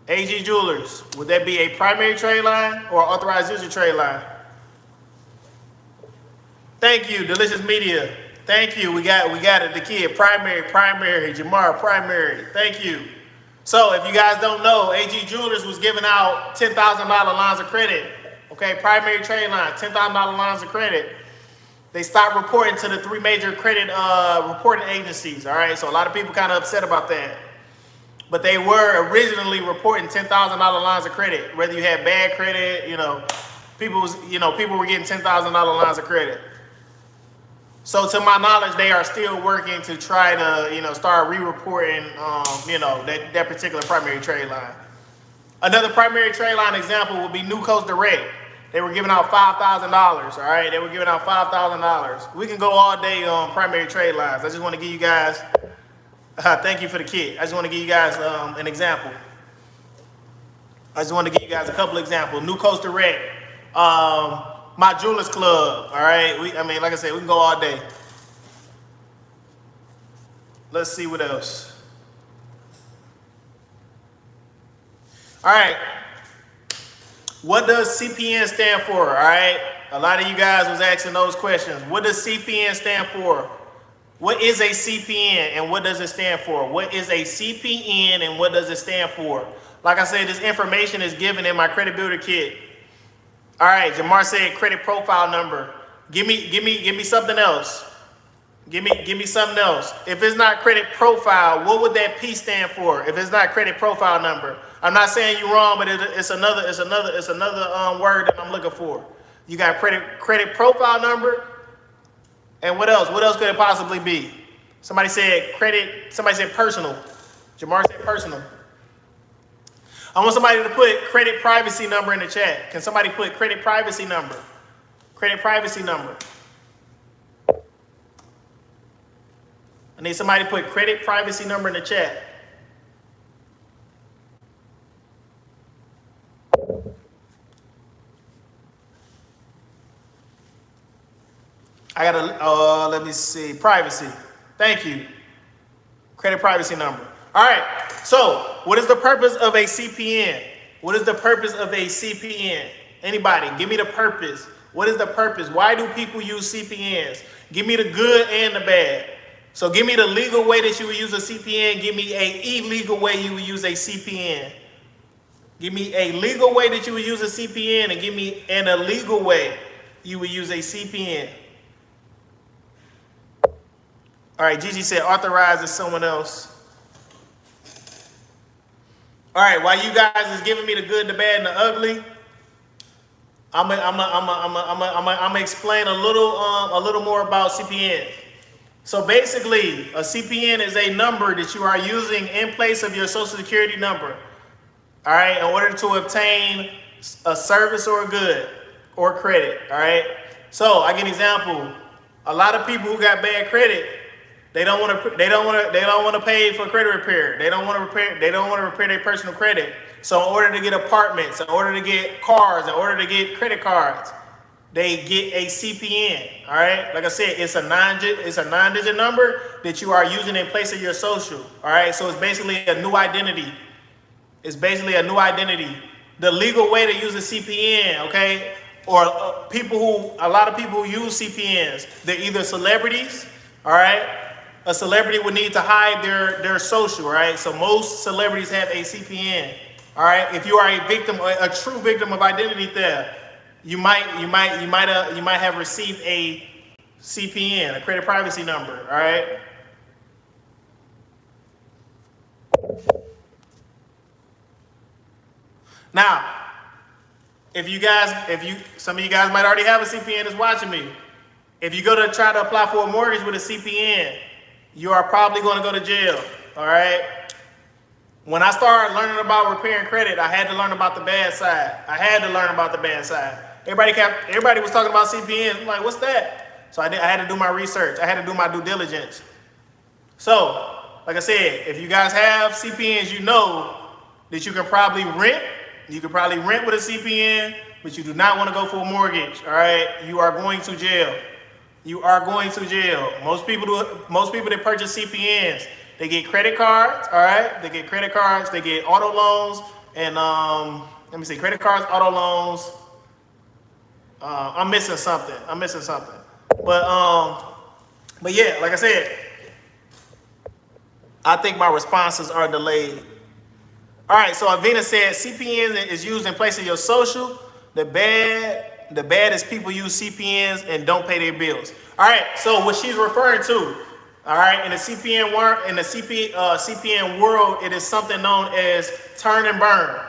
AG Jewelers. Would that be a primary trade line or authorized user trade line? Thank you, Delicious Media. Thank you. We got it. The kid. Primary. Jamar, primary. Thank you. So if you guys don't know, AG Jewelers was giving out $10,000 lines of credit. Okay, primary trade line, $10,000 lines of credit. They stopped reporting to the 3 major credit reporting agencies. All right, so a lot of people kind of upset about that. But they were originally reporting $10,000 lines of credit. Whether you had bad credit, people were getting $10,000 lines of credit. So to my knowledge, they are still working to try to, start re-reporting, that particular primary trade line. Another primary trade line example would be New Coast Direct. They were giving out $5,000, all right? They were giving out $5,000. We can go all day on primary trade lines. I just want to give you guys, thank you for the kit. I just want to give you guys an example. I just want to give you guys a couple examples. New Coast Direct. My Jewelers Club, all right? Like I said, we can go all day. Let's see what else. All right. What does CPN stand for, all right? A lot of you guys was asking those questions. What does CPN stand for? What is a CPN and what does it stand for? What is a CPN and what does it stand for? Like I said, this information is given in my Credit Builder Kit. All right, Jamar said credit profile number. Give me something else. Give me something else. If it's not credit profile, what would that P stand for? If it's not credit profile number, I'm not saying you're wrong, but it's another word that I'm looking for. You got credit profile number, and what else? What else could it possibly be? Somebody said personal. Jamar said personal. I want somebody to put credit privacy number in the chat. Can somebody put credit privacy number? Credit privacy number. I need somebody to put credit privacy number in the chat. I gotta, let me see, privacy. Thank you. Credit privacy number. All right, so what is the purpose of a CPN? What is the purpose of a CPN? Anybody, give me the purpose. What is the purpose? Why do people use CPNs? Give me the good and the bad. So give me the legal way that you would use a CPN. Give me an illegal way you would use a CPN. Give me a legal way that you would use a CPN and give me an illegal way you would use a CPN. All right, Gigi said authorized is someone else. All right, while you guys is giving me the good, the bad, and the ugly, I'm gonna explain a little more about CPN. So basically, a CPN is a number that you are using in place of your social security number. All right, in order to obtain a service or a good or credit. All right. So I give an example. A lot of people who got bad credit, they don't want to pay for credit repair. They don't want to repair their personal credit. So in order to get apartments, in order to get cars, in order to get credit cards, they get a CPN. All right. Like I said, it's a nine-digit number that you are using in place of your social. All right. So it's basically a new identity. It's basically a new identity. The legal way to use a CPN, okay, or a lot of people who use CPNs, they're either celebrities, all right? A celebrity would need to hide their social, right? So most celebrities have a CPN, all right? If you are a victim, a true victim of identity theft, you might have received a CPN, a credit privacy number, all right? Now, some of you guys might already have a CPN that's watching me. If you go to try to apply for a mortgage with a CPN, you are probably going to go to jail, all right? When I started learning about repairing credit, I had to learn about the bad side. Everybody was talking about CPNs. I'm like, what's that? So I had to do my research. I had to do my due diligence. So, like I said, if you guys have CPNs, you know that you can probably rent. You can probably rent with a CPN, but you do not want to go for a mortgage, all right? You are going to jail. Most people that purchase CPNs, they get credit cards, all right? They get auto loans, and credit cards, auto loans. I'm missing something. But yeah, like I said, I think my responses are delayed. All right, so Avina said CPN is used in place of your social. The bad is people use CPNs and don't pay their bills. All right, so what she's referring to, all right, in the CPN world, it is something known as turn and burn.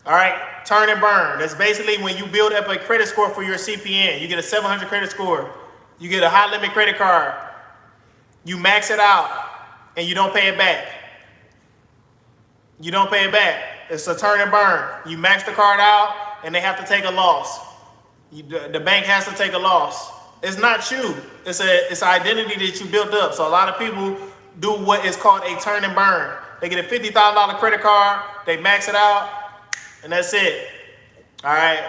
All right, turn and burn. That's basically when you build up a credit score for your CPN. You get a 700 credit score. You get a high limit credit card. You max it out, and you don't pay it back. It's a turn and burn. You max the card out, and they have to take a loss. The bank has to take a loss. It's not you. It's an identity that you built up. So a lot of people do what is called a turn and burn. They get a $50,000 credit card, they max it out, and that's it. All right,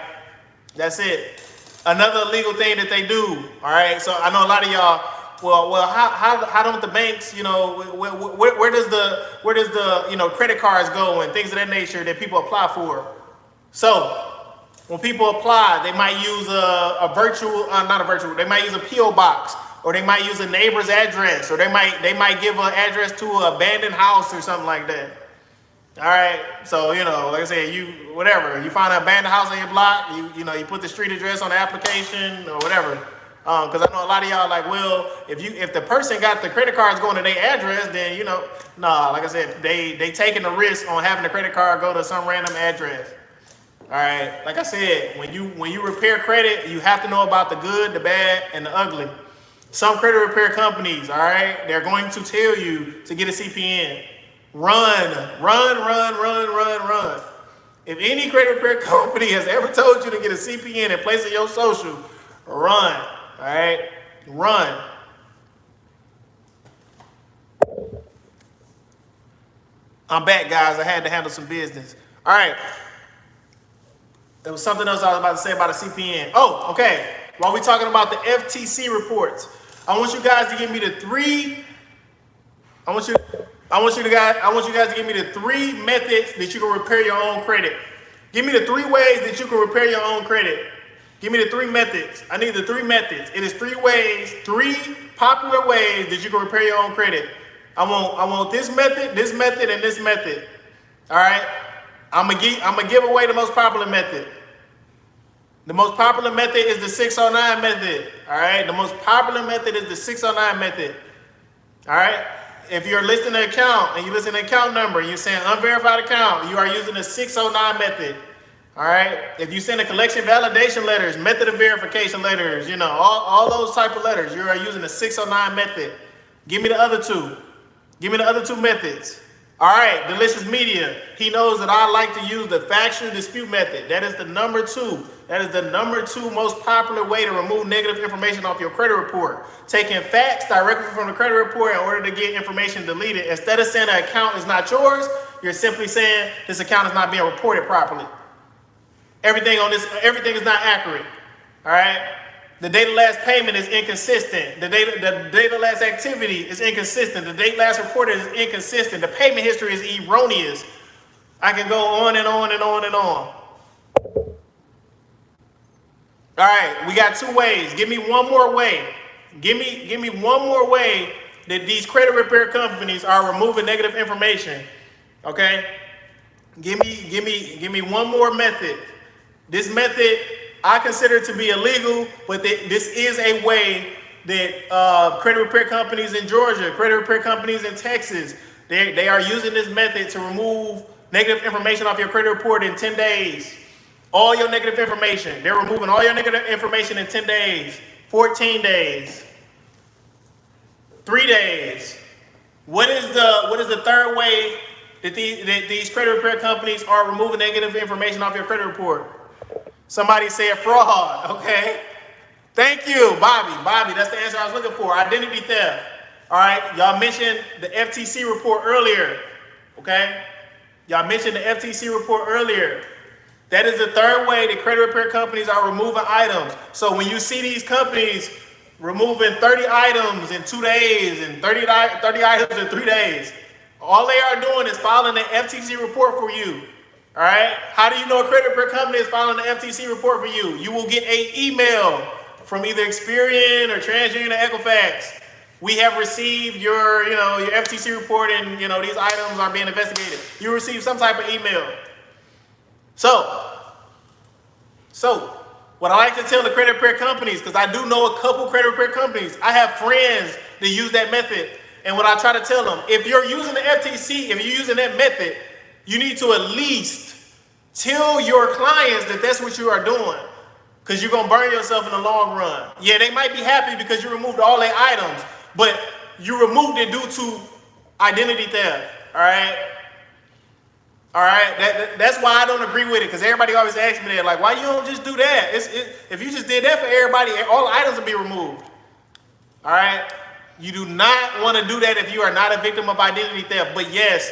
that's it. Another illegal thing that they do. All right, so I know a lot of y'all. Well, how don't the banks, where does the credit cards go and things of that nature that people apply for? So when people apply, they might use they might use a PO box, or they might use a neighbor's address, or they might give an address to an abandoned house or something like that. All right, so like I said, you find an abandoned house on your block, you put the street address on the application or whatever. Because I know a lot of y'all like, well, if the person got the credit cards going to their address, then like I said, they taking the risk on having the credit card go to some random address. All right, like I said, when you repair credit, you have to know about the good, the bad, and the ugly. Some credit repair companies, all right, they're going to tell you to get a CPN. Run. If any credit repair company has ever told you to get a CPN in place of your social, run. All right, run. I'm back, guys. I had to handle some business. All right. There was something else I was about to say about a CPN. Oh, okay. While we're talking about the FTC reports, I want you guys to give me the three. I want you guys to give me the three methods that you can repair your own credit. Give me the 3 ways that you can repair your own credit. Give me the 3 methods. I need the 3 methods. It is 3 popular ways that you can repair your own credit. I want this method, and this method. All right? I'm gonna give away the most popular method. The most popular method is the 609 method. All right? The most popular method is the 609 method. All right? If you're listing an account and you're listing an account number and you're saying unverified account, you are using the 609 method. All right. If you send a collection validation letters, method of verification letters, you know, all those type of letters, you are using the 609 method. Give me the other two. Give me the other two methods. All right, Delicious Media. He knows that I like to use the factual dispute method. That is the number two. That is the number two most popular way to remove negative information off your credit report. Taking facts directly from the credit report in order to get information deleted. Instead of saying an account is not yours, you're simply saying this account is not being reported properly. Everything is not accurate. All right. The date of last payment is inconsistent. The date of last activity is inconsistent. The date last reported is inconsistent. The payment history is erroneous. I can go on and on and on and on. All right, we got two ways. Give me one more way. Give me one more way that these credit repair companies are removing negative information. Okay? Give me one more method. This method I consider to be illegal, but this is a way that credit repair companies in Georgia, credit repair companies in Texas, they are using this method to remove negative information off your credit report in 10 days. All your negative information. They're removing all your negative information in 10 days, 14 days, 3 days. What is the third way that these credit repair companies are removing negative information off your credit report? Somebody said fraud, okay? Thank you, Bobby. Bobby, that's the answer I was looking for. Identity theft. All right, y'all mentioned the FTC report earlier, okay? Y'all mentioned the FTC report earlier. That is the third way that credit repair companies are removing items. So when you see these companies removing 30 items in 2 days and 30 items in 3 days, all they are doing is filing an FTC report for you. All right? How do you know a credit repair company is filing an FTC report for you? You will get an email from either Experian or TransUnion or Equifax. We have received your FTC report, and these items are being investigated. You receive some type of email. So what I like to tell the credit repair companies, because I do know a couple credit repair companies, I have friends that use that method, and what I try to tell them, if you're using the FTC, if you're using that method, you need to at least tell your clients that that's what you are doing, because you're going to burn yourself in the long run. Yeah, they might be happy because you removed all their items, but you removed it due to identity theft, all right? All right, that's why I don't agree with it, because everybody always asks me that, like, why you don't just do that? If you just did that for everybody, all the items would be removed. All right, you do not want to do that if you are not a victim of identity theft. But yes,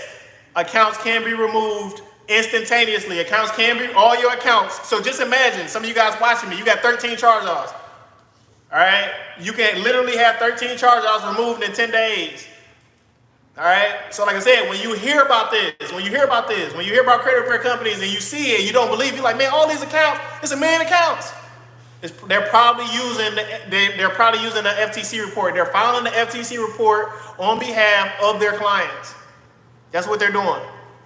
accounts can be removed instantaneously. Accounts can be, all your accounts. So just imagine, some of you guys watching me, you got 13 charge-offs. All right, you can literally have 13 charge-offs removed in 10 days. All right, so like I said, when you hear about this, when you hear about credit repair companies and you see it, you don't believe, you're like, man, all these accounts, it's a million accounts. They're probably using the FTC report. They're filing the FTC report on behalf of their clients. That's what they're doing.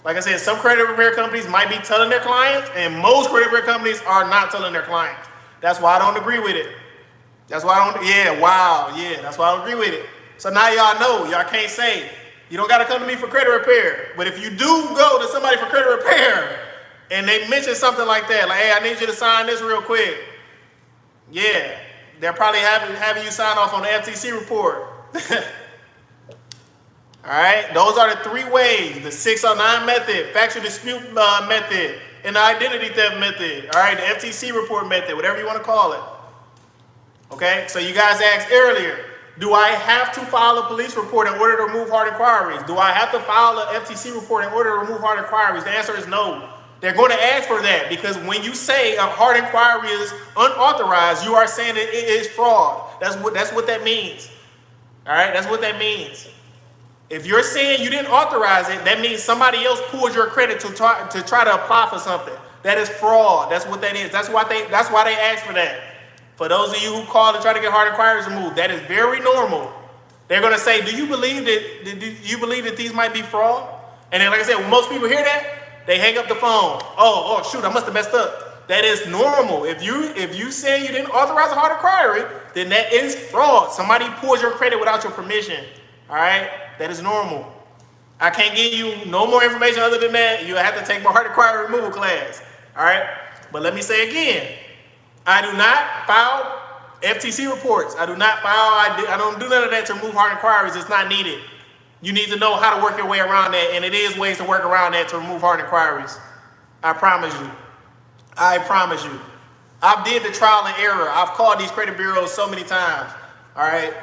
Like I said, some credit repair companies might be telling their clients, and most credit repair companies are not telling their clients. That's why I don't agree with it. That's why I don't, that's why I don't agree with it. So now y'all know, y'all can't say, you don't got to come to me for credit repair. But if you do go to somebody for credit repair and they mention something like that, like, hey, I need you to sign this real quick. Yeah, they're probably having you sign off on the FTC report. All right, those are the three ways: the 609 method, factual dispute method, and the identity theft method. All right, the FTC report method, whatever you want to call it. Okay, so you guys asked earlier, do I have to file a police report in order to remove hard inquiries? Do I have to file an FTC report in order to remove hard inquiries? The answer is no. They're going to ask for that, because when you say a hard inquiry is unauthorized, you are saying that it is fraud. That's what that means. All right, that's what that means. If you're saying you didn't authorize it, that means somebody else pulled your credit to try to apply for something. That is fraud. That's what that is. That's why they ask for that. For those of you who call to try to get hard inquiries removed, that is very normal. They're going to say, do you believe that these might be fraud? And then, like I said, when most people hear that, they hang up the phone. Oh, shoot, I must have messed up. That is normal. If you say you didn't authorize a hard inquiry, then that is fraud. Somebody pulls your credit without your permission. All right? That is normal. I can't give you no more information other than that. You have to take my hard inquiry removal class. All right? But let me say again, I do not file FTC reports. I do not file, I don't do none of that to remove hard inquiries. It's not needed. You need to know how to work your way around that, and it is ways to work around that to remove hard inquiries. I promise you. I promise you. I've did the trial and error. I've called these credit bureaus so many times. All right.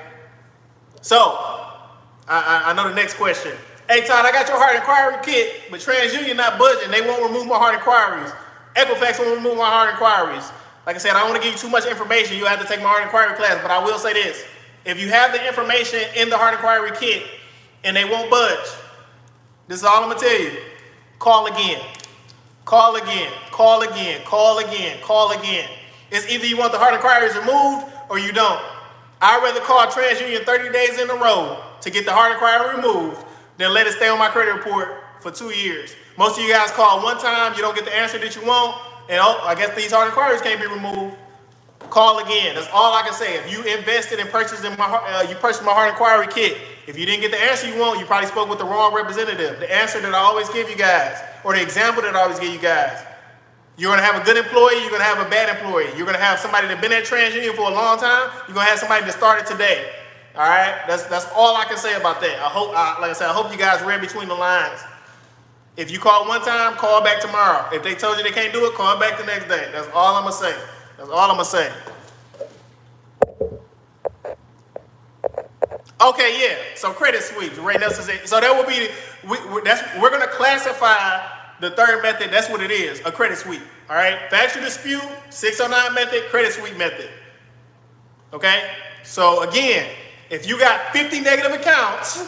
So, I know the next question. Hey, Todd, I got your hard inquiry kit, but TransUnion not budging. They won't remove my hard inquiries. Equifax won't remove my hard inquiries. Like I said, I don't want to give you too much information. You have to take my hard inquiry class, but I will say this. If you have the information in the hard inquiry kit and they won't budge, this is all I'm going to tell you. Call again. Call again. Call again. Call again. Call again. It's either you want the hard inquiries removed or you don't. I'd rather call TransUnion 30 days in a row to get the hard inquiry removed than let it stay on my credit report for 2 years. Most of you guys call one time, you don't get the answer that you want, and oh, I guess these hard inquiries can't be removed. Call again. That's all I can say. If you invested and purchased my hard inquiry kit, if you didn't get the answer you want, you probably spoke with the wrong representative. The answer that I always give you guys, or the example that I always give you guys, you're going to have a good employee, you're going to have a bad employee. You're going to have somebody that's been at TransUnion for a long time, you're going to have somebody that started today. All right? That's all I can say about that. I hope, like I said, I hope you guys read between the lines. If you call one time, call back tomorrow. If they told you they can't do it, call back the next day. That's all I'm going to say. That's all I'm going to say. Okay, yeah. So credit sweeps. Ray Nelson said. So that will be, we're going to classify the third method. That's what it is, a credit sweep. All right? Factual dispute, 609 method, credit sweep method. Okay? So again, if you got 50 negative accounts,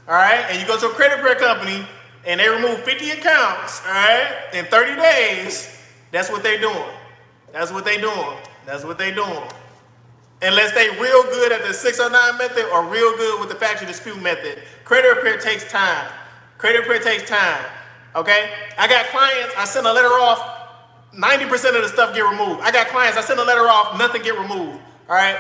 all right, and you go to a credit repair company and they remove 50 accounts, all right, in 30 days, that's what they're doing. That's what they're doing. That's what they're doing. Unless they real good at the 609 method or real good with the factual dispute method. Credit repair takes time. Credit repair takes time. Okay? I got clients, I send a letter off, 90% of the stuff get removed. I got clients, I send a letter off, nothing get removed. All right?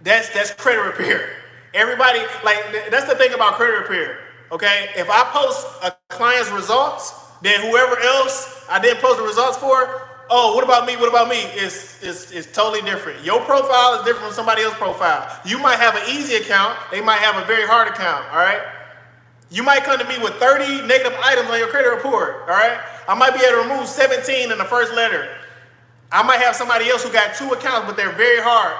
That's credit repair. Everybody, like, that's the thing about credit repair. Okay? If I post a client's results, then whoever else I didn't post the results for, oh, what about me? What about me? It's totally different. Your profile is different from somebody else's profile. You might have an easy account. They might have a very hard account. All right? You might come to me with 30 negative items on your credit report. All right? I might be able to remove 17 in the first letter. I might have somebody else who got 2 accounts, but they're very hard.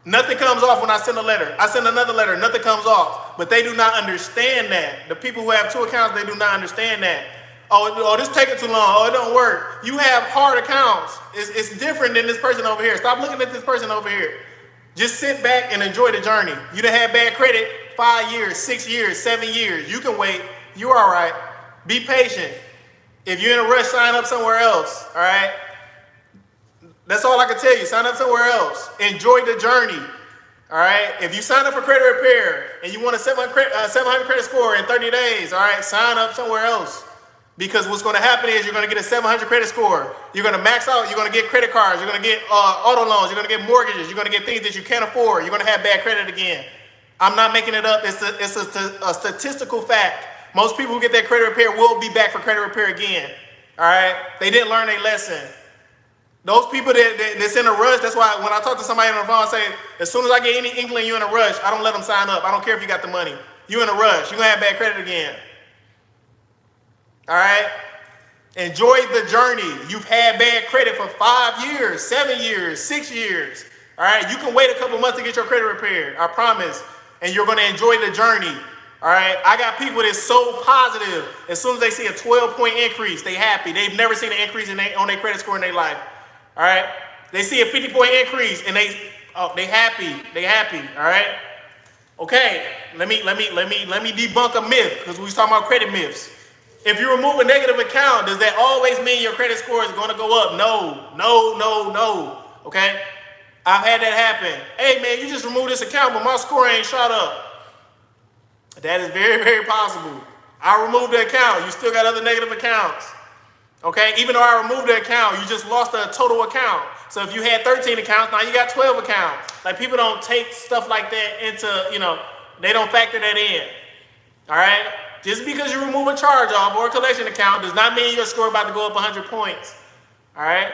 Nothing comes off when I send a letter. I send another letter, nothing comes off. But they do not understand that. The people who have 2 accounts, they do not understand that. Oh, this taking too long. Oh, it don't work. You have hard accounts. It's different than this person over here. Stop looking at this person over here. Just sit back and enjoy the journey. You done had bad credit 5 years, 6 years, 7 years. You can wait. You're all right. Be patient. If you're in a rush, sign up somewhere else. All right? That's all I can tell you. Sign up somewhere else. Enjoy the journey. All right? If you sign up for credit repair and you want a 700 credit score in 30 days, all right, sign up somewhere else. Because what's going to happen is you're going to get a 700 credit score. You're going to max out. You're going to get credit cards. You're going to get auto loans. You're going to get mortgages. You're going to get things that you can't afford. You're going to have bad credit again. I'm not making it up. It's a statistical fact. Most people who get their credit repair will be back for credit repair again. All right? They didn't learn their lesson. Those people that's in a rush, that's why when I talk to somebody on the phone, I say, as soon as I get any inkling you're in a rush, I don't let them sign up. I don't care if you got the money. You're in a rush. You're going to have bad credit again. All right? Enjoy the journey. You've had bad credit for 5 years, 7 years, 6 years. All right? You can wait a couple months to get your credit repaired. I promise. And you're going to enjoy the journey. All right? I got people that's so positive. As soon as they see a 12-point increase, they happy. They've never seen an increase on their credit score in their life. All right? They see a 50-point increase and they happy. They happy. All right? Okay. Let me debunk a myth because we was talking about credit myths. If you remove a negative account, does that always mean your credit score is going to go up? No. Okay? I've had that happen. Hey, man, you just removed this account, but my score ain't shot up. That is very, very possible. I removed the account. You still got other negative accounts. Okay? Even though I removed the account, you just lost a total account. So if you had 13 accounts, now you got 12 accounts. Like, people don't take stuff like that into, they don't factor that in. All right? Just because you remove a charge-off or a collection account does not mean your score about to go up 100 points. All right?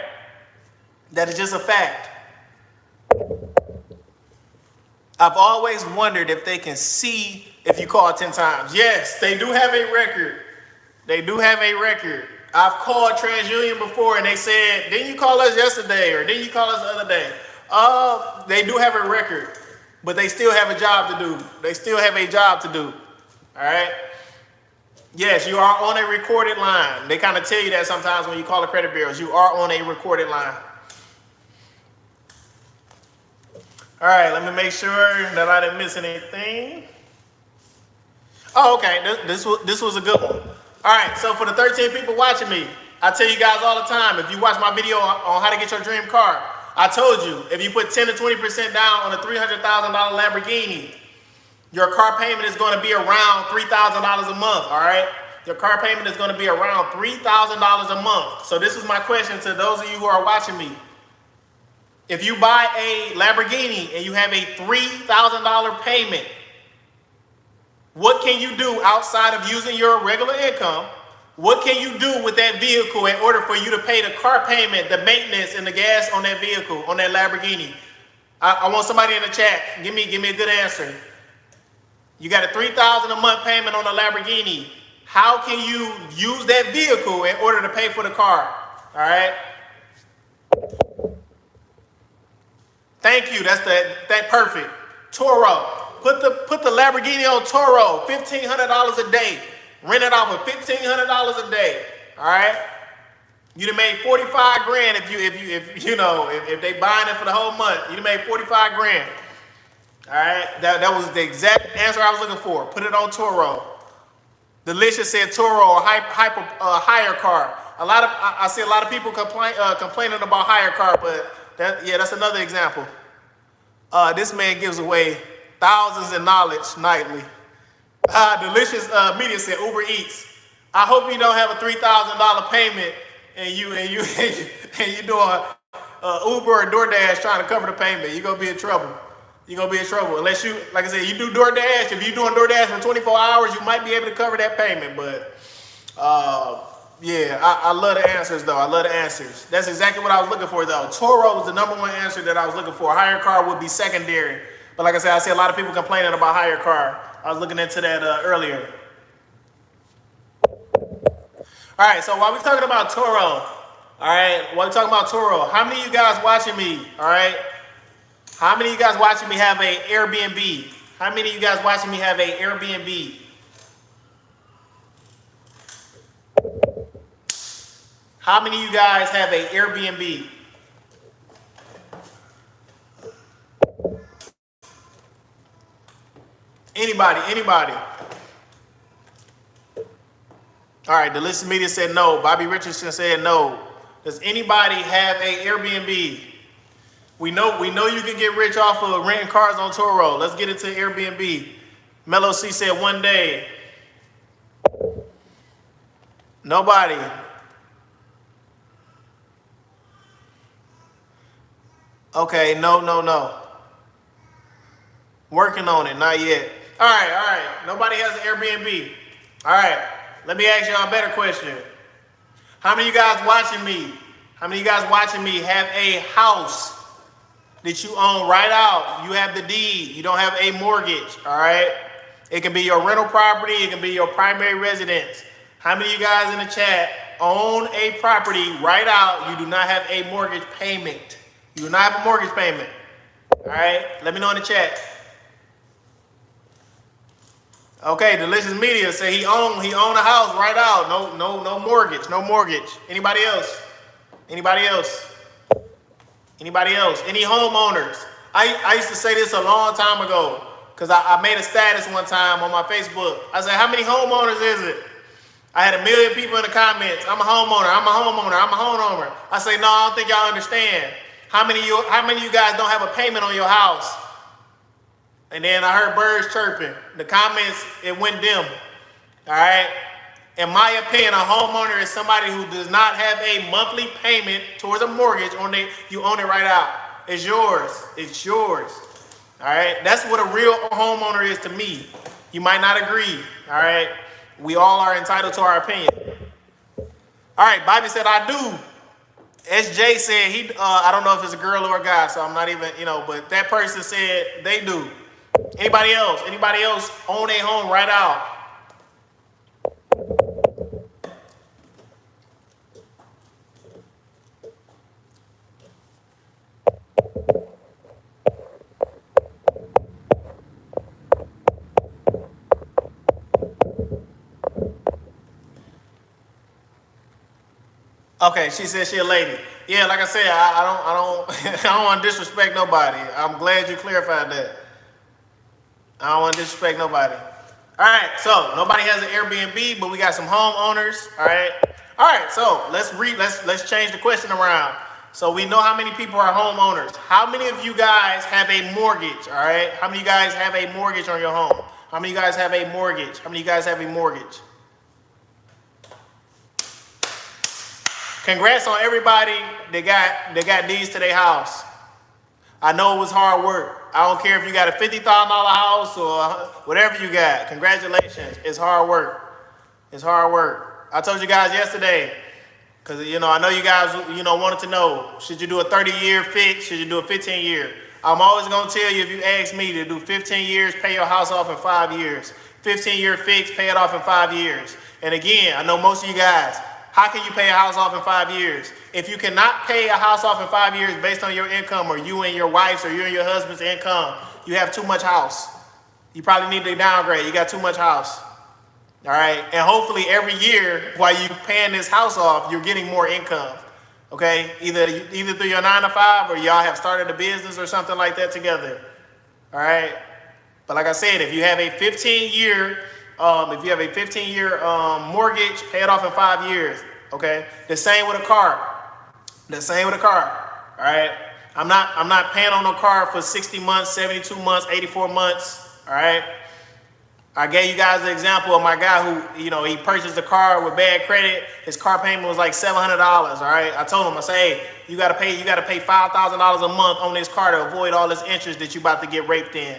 That is just a fact. I've always wondered if they can see if you call 10 times. Yes, they do have a record. They do have a record. I've called TransUnion before and they said, didn't you call us yesterday or didn't you call us the other day? They do have a record, but they still have a job to do. They still have a job to do. All right? Yes, you are on a recorded line. They kind of tell you that sometimes when you call the credit bureaus. You are on a recorded line. All right, let me make sure that I didn't miss anything. Oh, okay, this was a good one. All right, so for the 13 people watching me, I tell you guys all the time, if you watch my video on how to get your dream car, I told you, if you put 10 to 20% down on a $300,000 Lamborghini, your car payment is going to be around $3,000 a month, all right? Your car payment is going to be around $3,000 a month. So this is my question to those of you who are watching me. If you buy a Lamborghini and you have a $3,000 payment, what can you do outside of using your regular income? What can you do with that vehicle in order for you to pay the car payment, the maintenance, and the gas on that vehicle, on that Lamborghini? I want somebody in the chat. Give me a good answer. You got a $3,000 a month payment on a Lamborghini. How can you use that vehicle in order to pay for the car? All right. Thank you. That's perfect. Turo. Put the Lamborghini on Turo. $1,500 a day. Rent it off for $1,500 a day. All right. You'd have made 45 grand if they buying it for the whole month. You'd have made 45 grand. All right. That was the exact answer I was looking for. Put it on Turo. Delicious said Turo or hire car. I see a lot of people complaining about hire car, but that's another example. This man gives away thousands in knowledge nightly. Delicious Media said Uber Eats. I hope you don't have a $3,000 payment and you doing Uber or DoorDash trying to cover the payment. You're gonna be in trouble. You're gonna be in trouble unless you, like I said, you do DoorDash. If you're doing DoorDash for 24 hours, you might be able to cover that payment. But yeah, I love the answers though. I love the answers. That's exactly what I was looking for though. Turo was the #1 answer that I was looking for. Hire car would be secondary. But like I said, I see a lot of people complaining about hire car. I was looking into that earlier. All right, so while we're talking about Turo, how many of you guys watching me, all right? How many of you guys watching me have a Airbnb? How many of you guys watching me have a Airbnb? How many of you guys have a Airbnb? Anybody? All right, the Listen Media said no. Bobby Richardson said no. Does anybody have a Airbnb? We know you can get rich off of renting cars on Turo. Let's get into Airbnb. Mello C said one day. Nobody. Okay, no. Working on it, not yet. All right. Nobody has an Airbnb. All right, let me ask y'all a better question. How many of you guys watching me? Have a house that you own right out? You have the deed. You don't have a mortgage, all right? It can be your rental property. It can be your primary residence. How many of you guys in the chat own a property right out? You do not have a mortgage payment. You do not have a mortgage payment, all right? Let me know in the chat. Okay, Delicious Media say he own a house right out. No mortgage. Anybody else? Any homeowners? I used to say this a long time ago because I made a status one time on my Facebook. I said, how many homeowners is it? I had 1 million people in the comments. I'm a homeowner. I say, no, I don't think y'all understand. How many of you guys don't have a payment on your house? And then I heard birds chirping. The comments, it went dim. All right? In my opinion, a homeowner is somebody who does not have a monthly payment towards a mortgage. You own it right out. It's yours. All right? That's what a real homeowner is to me. You might not agree. All right? We all are entitled to our opinion. All right, Bobby said, I do. SJ said I don't know if it's a girl or a guy, so I'm not even, but that person said they do. Anybody else? Anybody else own a home right out? Okay, she said she a lady. Yeah, like I said, I don't want to disrespect nobody. I'm glad you clarified that. I don't want to disrespect nobody. All right, so nobody has an Airbnb, but we got some homeowners. All right. So let's change the question around. So we know how many people are homeowners. How many of you guys have a mortgage? All right, how many of you guys have a mortgage on your home? How many of you guys have a mortgage? How many of you guys have a mortgage? Congrats on everybody that got deeds to their house. I know it was hard work. I don't care if you got a $50,000 house or whatever you got. Congratulations. It's hard work. It's hard work. I told you guys yesterday, because I know you guys wanted to know, should you do a 30-year fix? Should you do a 15-year? I'm always going to tell you, if you ask me to do 15 years, pay your house off in 5 years. 15-year fix, pay it off in 5 years. And again, I know most of you guys, how can you pay a house off in 5 years? If you cannot pay a house off in 5 years based on your income, or you and your wife's or you and your husband's income, you have too much house. You probably need to downgrade. You got too much house. All right. And hopefully every year while you're paying this house off, you're getting more income. Okay. Either through your 9 to 5 or y'all have started a business or something like that together. All right. But like I said, if you have a 15-year mortgage, pay it off in 5 years. Okay. The same with a car. All right. I'm not paying on no car for 60 months, 72 months, 84 months. All right. I gave you guys the example of my guy who, he purchased a car with bad credit. His car payment was like $700. All right. I told him, I say, hey, you got to pay $5,000 a month on this car to avoid all this interest that you about to get raped in.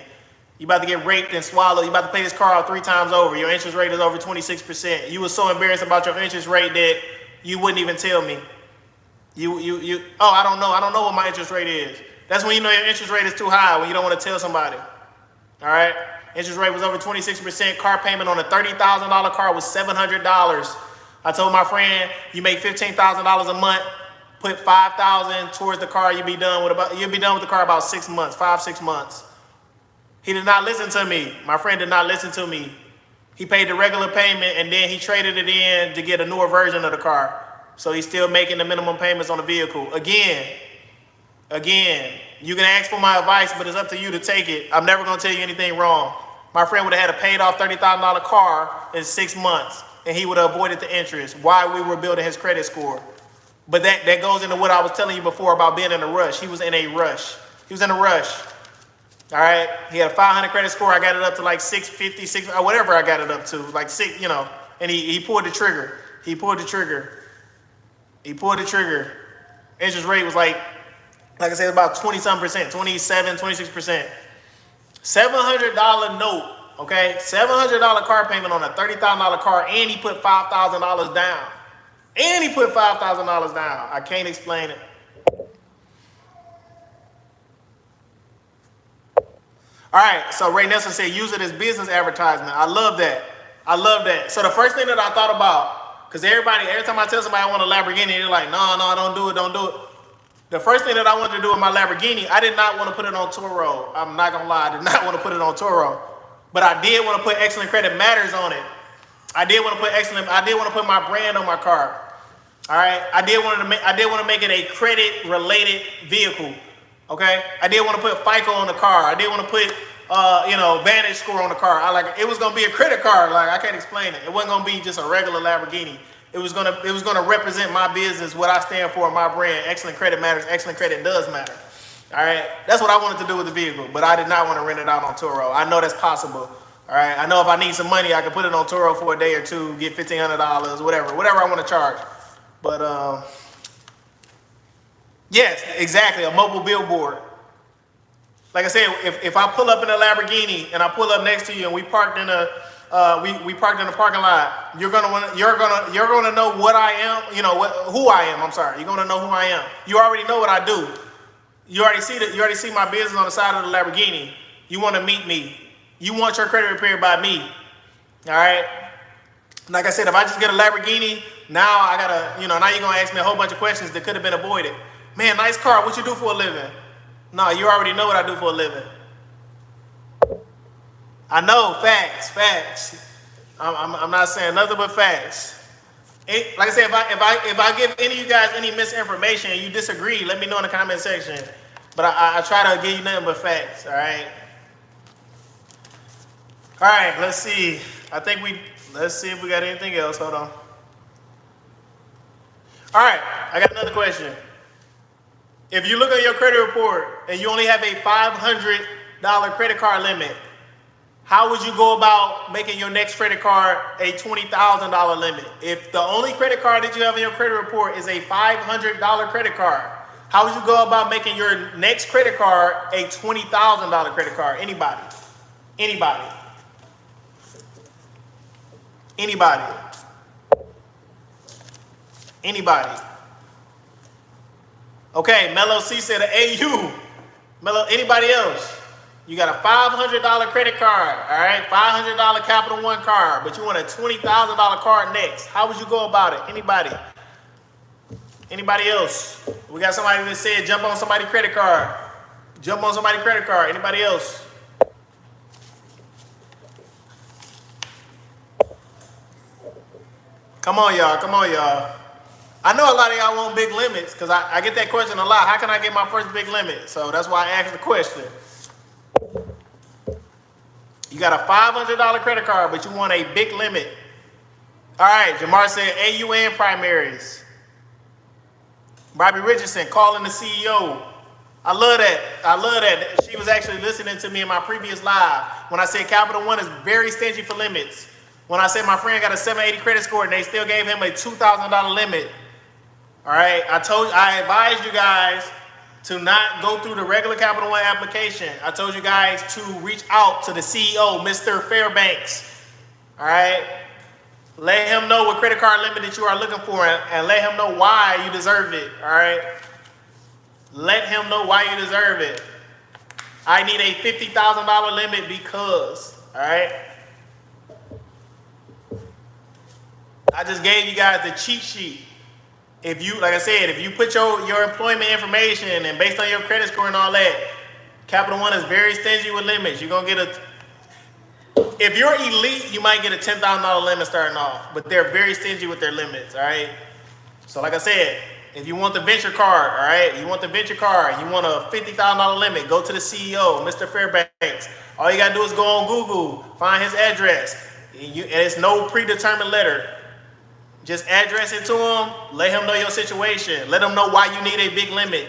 You about to get raped and swallowed. You about to pay this car out 3 times over. Your interest rate is over 26%. You were so embarrassed about your interest rate that you wouldn't even tell me. I don't know. I don't know what my interest rate is. That's when you know your interest rate is too high, when you don't want to tell somebody. All right. Interest rate was over 26%. Car payment on a $30,000 car was $700. I told my friend, you make $15,000 a month, put $5,000 towards the car, you'll be done with the car about 6 months, 5-6 months. He did not listen to me. My friend did not listen to me. He paid the regular payment and then he traded it in to get a newer version of the car. So he's still making the minimum payments on the vehicle. Again, you can ask for my advice, but it's up to you to take it. I'm never going to tell you anything wrong. My friend would have had a paid off $30,000 car in 6 months, and he would have avoided the interest while we were building his credit score. But that goes into what I was telling you before about being in a rush. He was in a rush. All right. He had a 500 credit score. I got it up to like 650, whatever I got it up to, like 6, and he pulled the trigger. Interest rate was like I said, about 20-something%, 27, 26%. $700 note, okay? $700 car payment on a $30,000 car, and he put $5,000 down. I can't explain it. All right, so Ray Nelson said, use it as business advertisement. I love that. So the first thing that I thought about, because every time I tell somebody I want a Lamborghini, they're like, no, don't do it. The first thing that I wanted to do with my Lamborghini, I did not want to put it on Turo. I'm not going to lie, I did not want to put it on Turo. But I did want to put Excellent Credit Matters on it. I did want to put my brand on my car. All right? I did want to make it a credit-related vehicle. Okay? I did want to put FICO on the car. I did want to put Vantage score on the car. It was going to be a credit card. Like, I can't explain it. It wasn't going to be just a regular Lamborghini. It was gonna represent my business, what I stand for, my brand. Excellent Credit Matters. Excellent Credit does matter. All right, that's what I wanted to do with the vehicle, but I did not want to rent it out on Turo. I know that's possible. All right, I know if I need some money, I can put it on Turo for a day or two, get $1,500, whatever I want to charge. But yes, exactly, a mobile billboard. Like I said, if I pull up in a Lamborghini and I pull up next to you and we parked in we parked in the parking lot. You're gonna know what I am. You know who I am. I'm sorry. You're gonna know who I am. You already know what I do. You already see my business on the side of the Lamborghini. You want to meet me. You want your credit repaired by me. All right. Like I said, if I just get a Lamborghini, now I gotta, now you're gonna ask me a whole bunch of questions that could have been avoided. Man, nice car. What you do for a living? No, you already know what I do for a living. I know, facts. I'm not saying nothing but facts. Like I said, if I give any of you guys any misinformation and you disagree, let me know in the comment section. But I try to give you nothing but facts. All right. All right. Let's see. Let's see if we got anything else. Hold on. All right. I got another question. If you look at your credit report and you only have a $500 credit card limit, how would you go about making your next credit card a $20,000 limit? If the only credit card that you have in your credit report is a $500 credit card, how would you go about making your next credit card a $20,000 credit card? Anybody? Okay, Mello C said an AU. Mello, anybody else? You got a $500 credit card, all right? $500 Capital One card, but you want a $20,000 card next. How would you go about it? Anybody else? We got somebody that said jump on somebody's credit card. Anybody else? Come on, y'all. I know a lot of y'all want big limits because I get that question a lot. How can I get my first big limit? So that's why I asked the question. You got a $500 credit card, but you want a big limit. All right, Jamar said AUN primaries. Bobby Richardson calling the CEO. I love that. She was actually listening to me in my previous live when I said Capital One is very stingy for limits. When I said my friend got a 780 credit score and they still gave him a $2,000 limit. All right, I advised you guys to not go through the regular Capital One application. I told you guys to reach out to the CEO, Mr. Fairbanks. All right, let him know what credit card limit that you are looking for and let him know why you deserve it. All right, let him know why you deserve it. I need a $50,000 limit because, all right. I just gave you guys the cheat sheet. If you, like I said, if you put your employment information and based on your credit score and all that, Capital One is very stingy with limits. You're going to get if you're elite, you might get a $10,000 limit starting off, but they're very stingy with their limits, all right? So like I said, if you want the venture card, all right, you want a $50,000 limit, go to the CEO, Mr. Fairbanks. All you got to do is go on Google, find his address, and it's no predetermined letter. Just address it to him, let him know your situation, let him know why you need a big limit.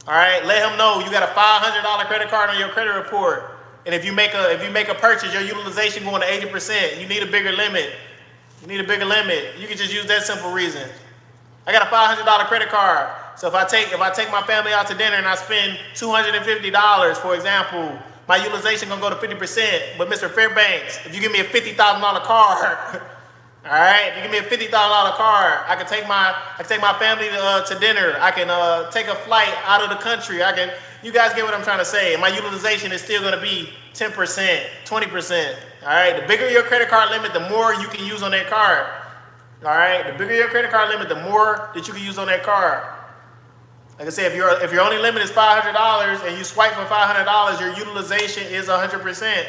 All right, let him know you got a $500 credit card on your credit report, and if you make a purchase, your utilization going to 80%. You need a bigger limit. You can just use that simple reason. I got a $500 credit card, so if I take my family out to dinner and I spend $250, for example, my utilization gonna go to 50%. But Mr. Fairbanks, if you give me a $50,000 card. All right, if you give me a $50,000 card, I can take my family to dinner. I can take a flight out of the country. You guys get what I'm trying to say. My utilization is still going to be 10%, 20%. All right, the bigger your credit card limit, the more you can use on that card. All right, the bigger your credit card limit, the more that you can use on that card. Like I said, if your only limit is $500 and you swipe for $500, your utilization is 100%.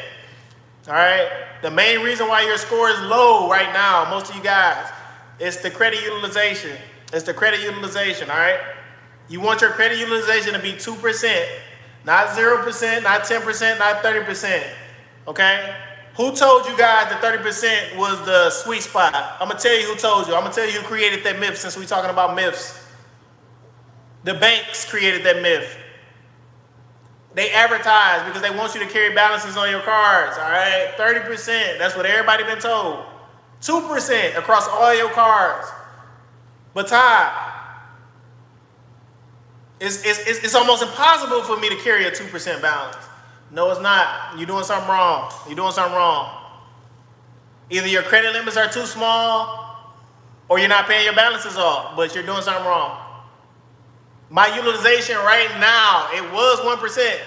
All right. The main reason why your score is low right now, most of you guys, is the credit utilization. All right. You want your credit utilization to be 2%, not 0%, not 10%, not 30%. Okay. Who told you guys that 30% was the sweet spot? I'm gonna tell you who told you. I'm gonna tell you who created that myth. Since we're talking about myths, the banks created that myth. They advertise because they want you to carry balances on your cards, all right? 30%, that's what everybody been told. 2% across all your cards. But Ty, it's almost impossible for me to carry a 2% balance. No, it's not. You're doing something wrong. Either your credit limits are too small or you're not paying your balances off, but you're doing something wrong. My utilization right now, it was 1%,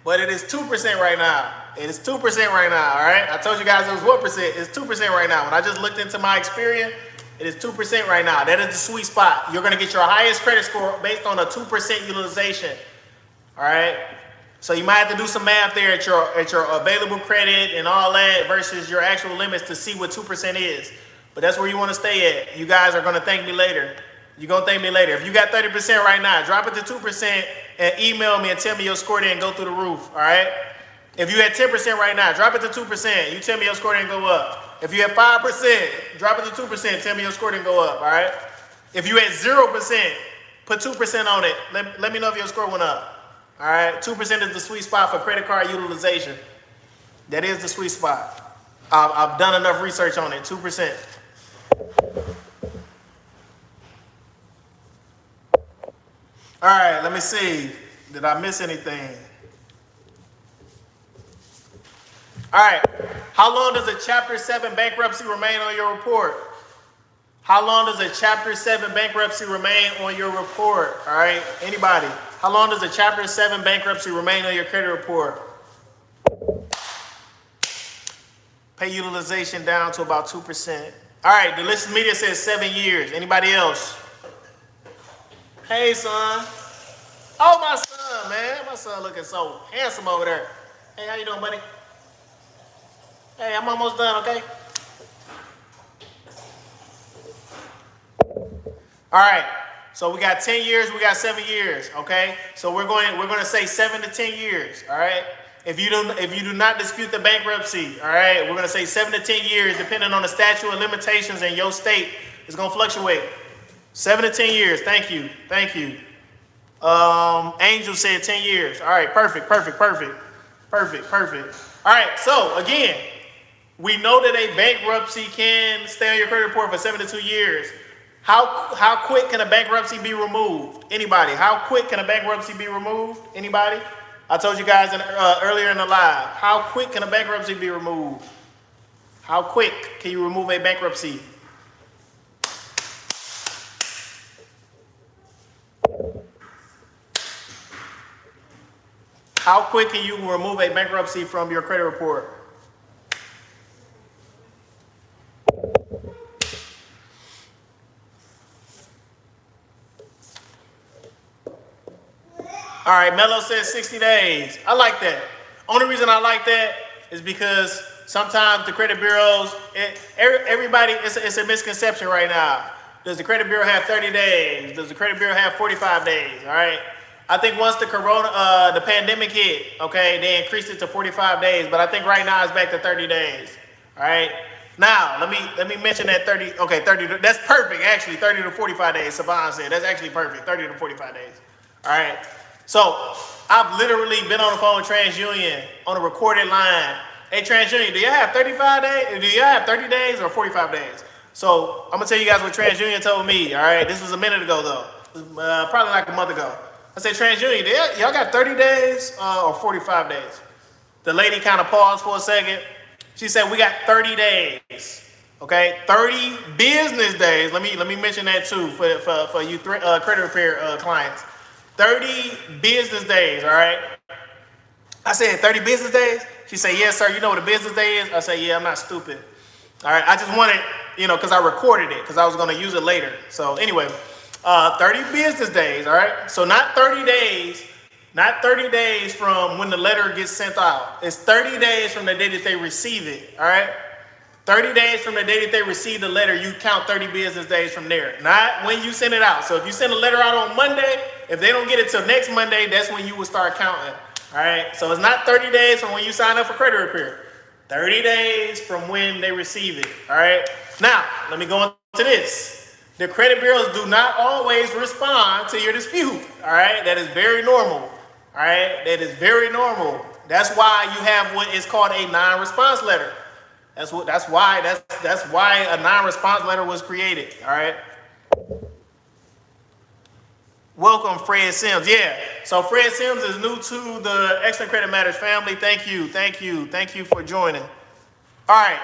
but it is 2% right now. It is 2% right now, all right? I told you guys it was 1%. It's 2% right now. When I just looked into my experience, it is 2% right now. That is the sweet spot. You're going to get your highest credit score based on a 2% utilization, all right? So you might have to do some math there at your available credit and all that versus your actual limits to see what 2% is. But that's where you want to stay at. You guys are going to thank me later. You're going to thank me later. If you got 30% right now, drop it to 2% and email me and tell me your score didn't go through the roof, all right? If you had 10% right now, drop it to 2%. You tell me your score didn't go up. If you had 5%, drop it to 2%. Tell me your score didn't go up, all right? If you had 0%, put 2% on it. Let me know if your score went up, all right? 2% is the sweet spot for credit card utilization. That is the sweet spot. I've done enough research on it, 2%. All right, let me see. Did I miss anything? All right, how long does a Chapter 7 bankruptcy remain on your report? How long does a Chapter 7 bankruptcy remain on your report? All right, anybody? How long does a Chapter 7 bankruptcy remain on your credit report? Pay utilization down to about 2%. All right, Delicious Media says 7 years. Anybody else? Hey, son. Oh, my son, man. My son looking so handsome over there. Hey, how you doing, buddy? Hey, I'm almost done, okay? All right. So we got 10 years, we got 7 years, okay? So we're going to say 7 to 10 years, all right? If you do not dispute the bankruptcy, all right, we're going to say 7 to 10 years, depending on the statute of limitations in your state. It's going to fluctuate. 7 to 10 years. Thank you. Thank you. Angel said 10 years. All right, perfect. All right, so again, we know that a bankruptcy can stay on your credit report for 7 to 2 years. How quick can a bankruptcy be removed? Anybody? How quick can a bankruptcy be removed? Anybody? I told you guys earlier in the live. How quick can a bankruptcy be removed? How quick can you remove a bankruptcy? How quick can you remove a bankruptcy from your credit report? All right, Mello says 60 days. I like that. Only reason I like that is because sometimes the credit bureaus, everybody, it's a misconception right now. Does the credit bureau have 30 days? Does the credit bureau have 45 days? All right. I think once the pandemic hit, okay, they increased it to 45 days, but I think right now it's back to 30 days. All right. Now, let me mention that 30, okay, 30, that's perfect, actually, 30 to 45 days, Savon said. That's actually perfect, 30 to 45 days. All right. So I've literally been on the phone with TransUnion on a recorded line. Hey, TransUnion, do you have 35 days? Do you have 30 days or 45 days? So I'm going to tell you guys what TransUnion told me, all right? This was a minute ago, though. Probably like a month ago. I said, TransUnion, y'all got 30 days or 45 days? The lady kind of paused for a second. She said, we got 30 days, okay? 30 business days. Let me mention that, too, for you credit repair clients. 30 business days, all right? I said, 30 business days? She said, yes, sir. You know what a business day is? I said, yeah, I'm not stupid. All right, I just wanted, because I recorded it, because I was going to use it later. So anyway, 30 business days, all right? So not 30 days from when the letter gets sent out. It's 30 days from the day that they receive it, all right? 30 days from the day that they receive the letter, you count 30 business days from there, not when you send it out. So if you send a letter out on Monday, if they don't get it till next Monday, that's when you will start counting, all right? So it's not 30 days from when you sign up for credit repair. 30 days from when they receive it, all right? Now, let me go into this. The credit bureaus do not always respond to your dispute, all right? That is very normal, all right? That is very normal. That's why you have what is called a non-response letter. That's why a non-response letter was created, all right? Welcome, Fred Sims. Yeah, so Fred Sims is new to the Excellent Credit Matters family. Thank you for joining. All right,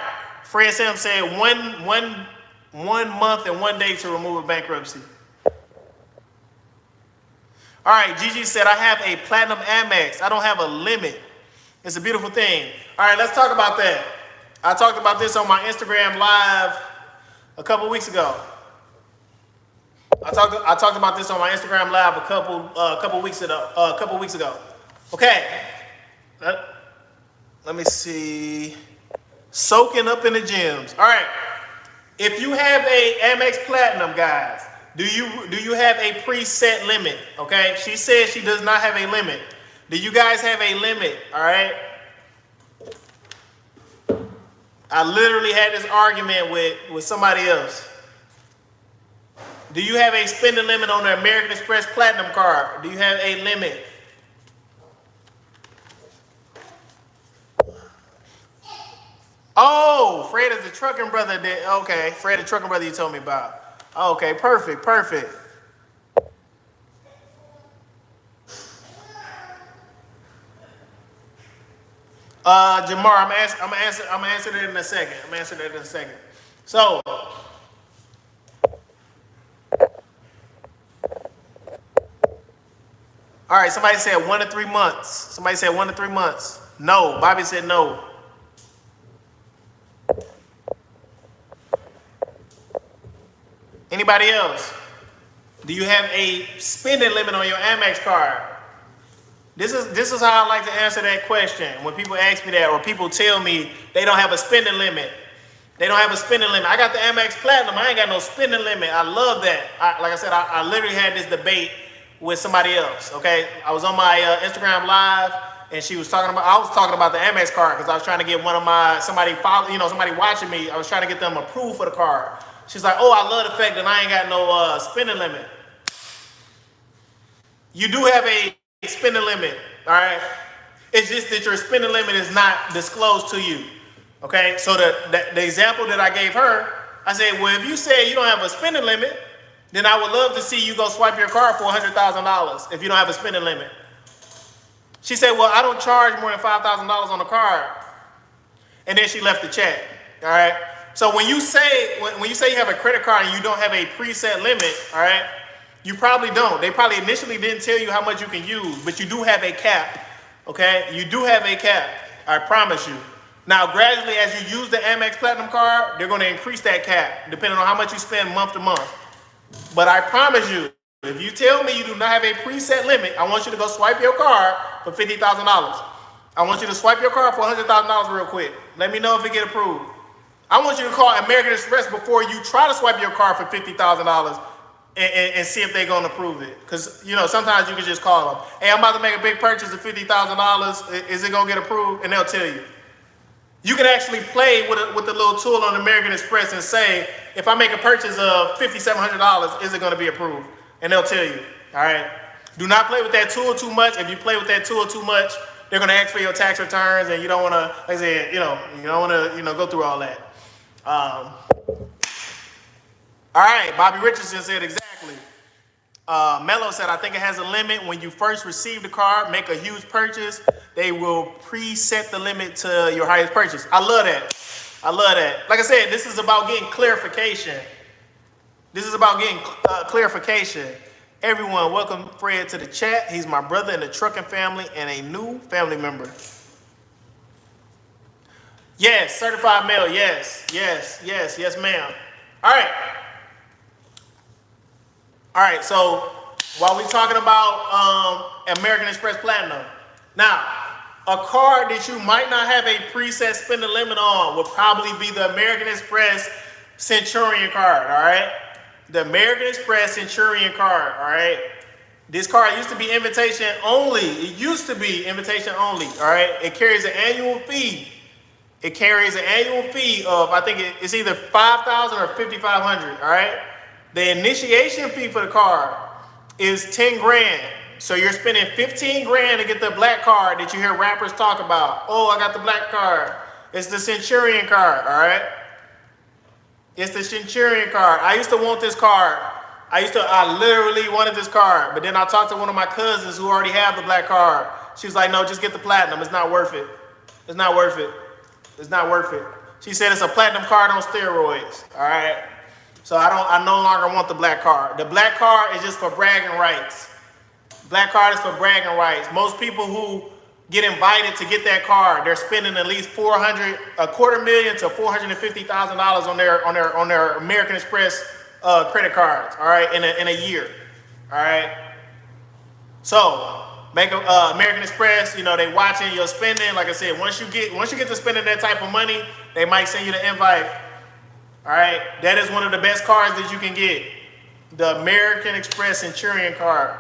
Fred Sam said one month and 1 day to remove a bankruptcy. All right, Gigi said, I have a platinum Amex. I don't have a limit. It's a beautiful thing. All right, let's talk about that. I talked about this on my Instagram live a couple weeks ago. I talked about this on my Instagram live a couple weeks ago. Okay. Let me see. Soaking up in the gyms. All right. If you have a Amex Platinum, guys, do you have a preset limit? Okay. She says she does not have a limit. Do you guys have a limit? All right. I literally had this argument with somebody else. Do you have a spending limit on the American Express Platinum card? Do you have a limit? Oh, Fred is the trucking brother that, okay, Fred the trucking brother you told me about. Okay, perfect. Jamar, I'm gonna answer that in a second. So, all right, somebody said 1 to 3 months. No, Bobby said no. Anybody else? Do you have a spending limit on your Amex card? This is how I like to answer that question. When people ask me that, or people tell me they don't have a spending limit. I got the Amex Platinum. I ain't got no spending limit. I love that. Like I said, I literally had this debate with somebody else. Okay, I was on my Instagram live, and I was talking about the Amex card because I was trying to get somebody watching me. I was trying to get them approved for the card. She's like, oh, I love the fact that I ain't got no spending limit. You do have a spending limit, all right? It's just that your spending limit is not disclosed to you, okay? So the example that I gave her, I said, well, if you say you don't have a spending limit, then I would love to see you go swipe your card for $100,000 if you don't have a spending limit. She said, well, I don't charge more than $5,000 on the card. And then she left the chat, all right? So when you say you have a credit card and you don't have a preset limit, all right, you probably don't. They probably initially didn't tell you how much you can use, but you do have a cap, okay? You do have a cap, I promise you. Now, gradually, as you use the Amex Platinum card, they're going to increase that cap, depending on how much you spend month to month. But I promise you, if you tell me you do not have a preset limit, I want you to go swipe your card for $50,000. I want you to swipe your card for $100,000 real quick. Let me know if it get approved. I want you to call American Express before you try to swipe your card for $50,000 and see if they're going to approve it. Because, sometimes you can just call them. Hey, I'm about to make a big purchase of $50,000. Is it going to get approved? And they'll tell you. You can actually play with the little tool on American Express and say, if I make a purchase of $5,700, is it going to be approved? And they'll tell you, all right? Do not play with that tool too much. If you play with that tool too much, they're going to ask for your tax returns, and you don't want to, like I said, you don't want to, go through all that. All right, Bobby Richardson said exactly. Mello said, I think it has a limit. When you first receive the card, make a huge purchase, they will preset the limit to your highest purchase. I love that. Like I said, this is about getting clarification. Clarification. Everyone, welcome Fred to the chat. He's my brother in the trucking family and a new family member. Yes, certified mail. Yes, ma'am. All right, so while we're talking about American Express Platinum, now, a card that you might not have a preset spending limit on would probably be the American Express Centurion card, all right? The American Express Centurion card, all right? This card used to be invitation only. It used to be invitation only, all right? It carries an annual fee. Of, I think it's either $5,000 or $5,500, all right? The initiation fee for the card is $10,000. So you're spending $15,000 to get the black card that you hear rappers talk about. Oh, I got the black card. It's the Centurion card, all right? It's the Centurion card. I used to want this card. I literally wanted this card, but then I talked to one of my cousins who already have the black card. She was like, no, just get the platinum. It's not worth it. She said it's a platinum card on steroids. All right. So I no longer want the black card. The black card is just for bragging rights. Black card is for bragging rights. Most people who get invited to get that card, they're spending at least $250,000 to $450,000 on their American Express credit cards. All right, in a year. All right. So American Express, you know, they watching your spending. Like I said, once you get to spending that type of money, they might send you the invite. All right, that is one of the best cards that you can get, the American Express Centurion card.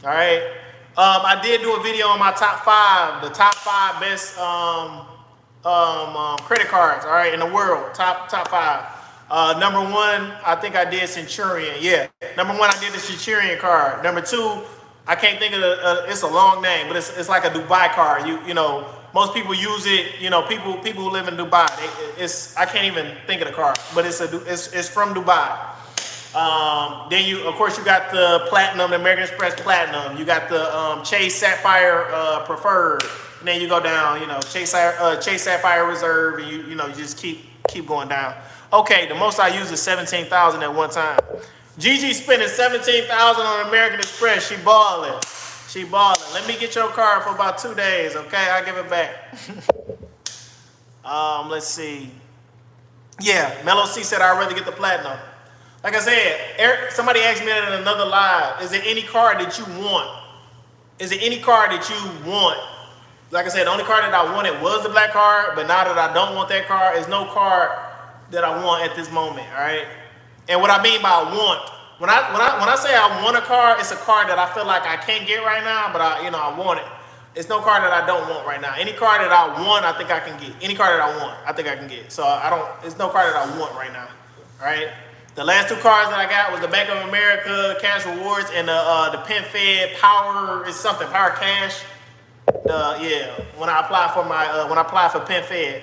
All right, I did do a video on my top 5 best credit cards. All right, in the world, top 5. Number 1, I think I did Centurion. Yeah, number 1, I did the Centurion card. Number 2, I can't think of it's a long name, but it's like a Dubai card. You know, most people use it. You know, people who live in Dubai. I can't even think of the card, but it's from Dubai. Then of course you got the Platinum, the American Express Platinum. You got the Chase Sapphire Preferred. And then you go down. You know, Chase Sapphire Reserve, and you just keep going down. Okay, the most I use is 17,000 at one time. Gigi spending 17,000 on American Express. She balling. Let me get your card for about 2 days, okay? I'll give it back. Let's see. Yeah, Mello C said I'd rather get the platinum. Like I said, somebody asked me that in another live. Is there any card that you want? Like I said, the only card that I wanted was the black card, but now that I don't want that card, there's no card that I want at this moment, all right? And what I mean by want, when I say I want a card, it's a card that I feel like I can't get right now, but I want it. It's no card that I don't want right now. Any card that I want, I think I can get. Any card that I want, I think I can get. So it's no card that I want right now. All right. The last 2 cards that I got was the Bank of America Cash Rewards and the PenFed Power Cash. When I apply for PenFed.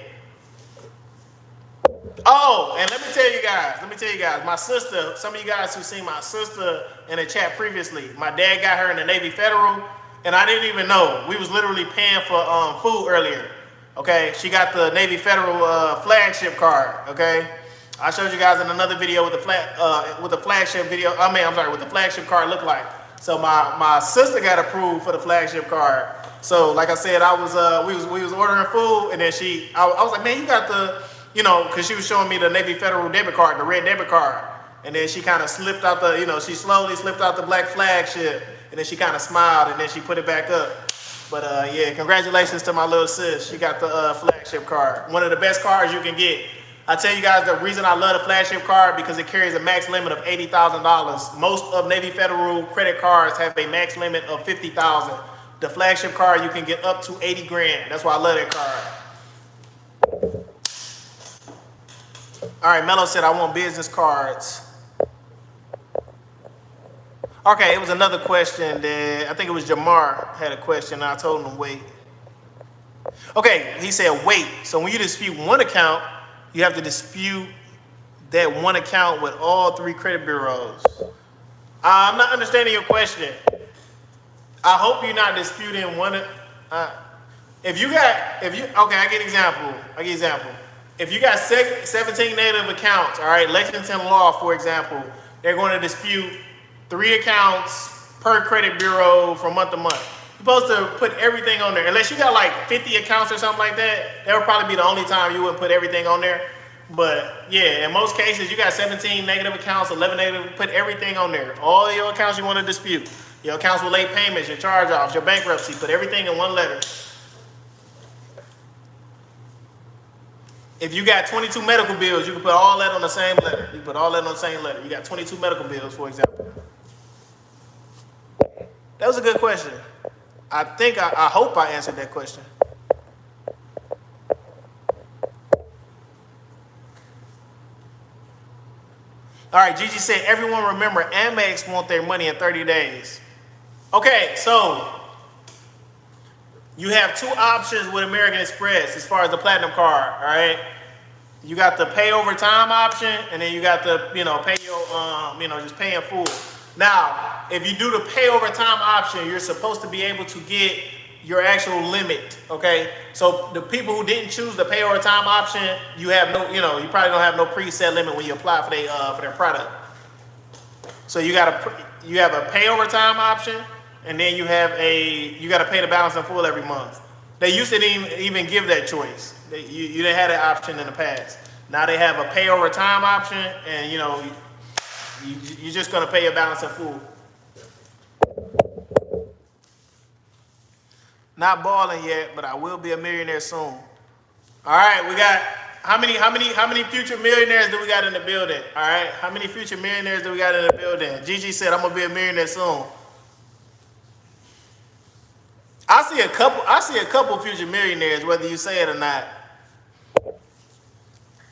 Oh, and let me tell you guys, my sister, some of you guys who seen my sister in the chat previously, my dad got her in the Navy Federal, and I didn't even know. We was literally paying for food earlier, okay? She got the Navy Federal flagship card, okay? I showed you guys in another video what the flagship card looked like. So my sister got approved for the flagship card. So like I said, we was ordering food, and then I was like, man, you got the, because she was showing me the Navy Federal debit card, the red debit card. And then she kind of slipped out she slowly slipped out the black flagship. And then she kind of smiled, and then she put it back up. But yeah, congratulations to my little sis. She got the flagship card. One of the best cards you can get. I tell you guys the reason I love the flagship card because it carries a max limit of $80,000. Most of Navy Federal credit cards have a max limit of $50,000. The flagship card, you can get up to 80 grand. That's why I love that card. All right, Mello said, I want business cards. Okay, it was another question that, I think it was Jamar had a question, and I told him to wait. Okay, he said wait. So when you dispute one account, you have to dispute that one account with all 3 credit bureaus. I'm not understanding your question. I hope you're not disputing one. Okay, I get example. If you got 17 native accounts, all right, Lexington Law, for example, they're going to dispute 3 accounts per credit bureau from month to month. You're supposed to put everything on there. Unless you got like 50 accounts or something like that, that would probably be the only time you would put everything on there. But yeah, in most cases, you got 17 negative accounts, 11 negative, put everything on there. All your accounts you want to dispute. Your accounts with late payments, your charge-offs, your bankruptcy, put everything in one letter. If you got 22 medical bills, you can put all that on the same letter. You got 22 medical bills, for example. That was a good question. I hope I answered that question. All right, Gigi said, everyone remember Amex want their money in 30 days. Okay, so you have 2 options with American Express as far as the platinum card, all right? You got the pay over time option, and then you got the, pay your, just pay in full. Now, if you do the pay over time option, you're supposed to be able to get your actual limit, okay? So the people who didn't choose the pay over time option, you have no, you probably don't have no preset limit when you apply for their product. So you have a pay over time option, and then you got to pay the balance in full every month. They used to even give that choice. You didn't have that option in the past. Now they have a pay over time option, and you're just gonna pay your balance in full. Not balling yet, but I will be a millionaire soon. All right, we got how many future millionaires do we got in the building? All right, how many future millionaires do we got in the building? Gigi said I'm gonna be a millionaire soon. I see a couple future millionaires, whether you say it or not.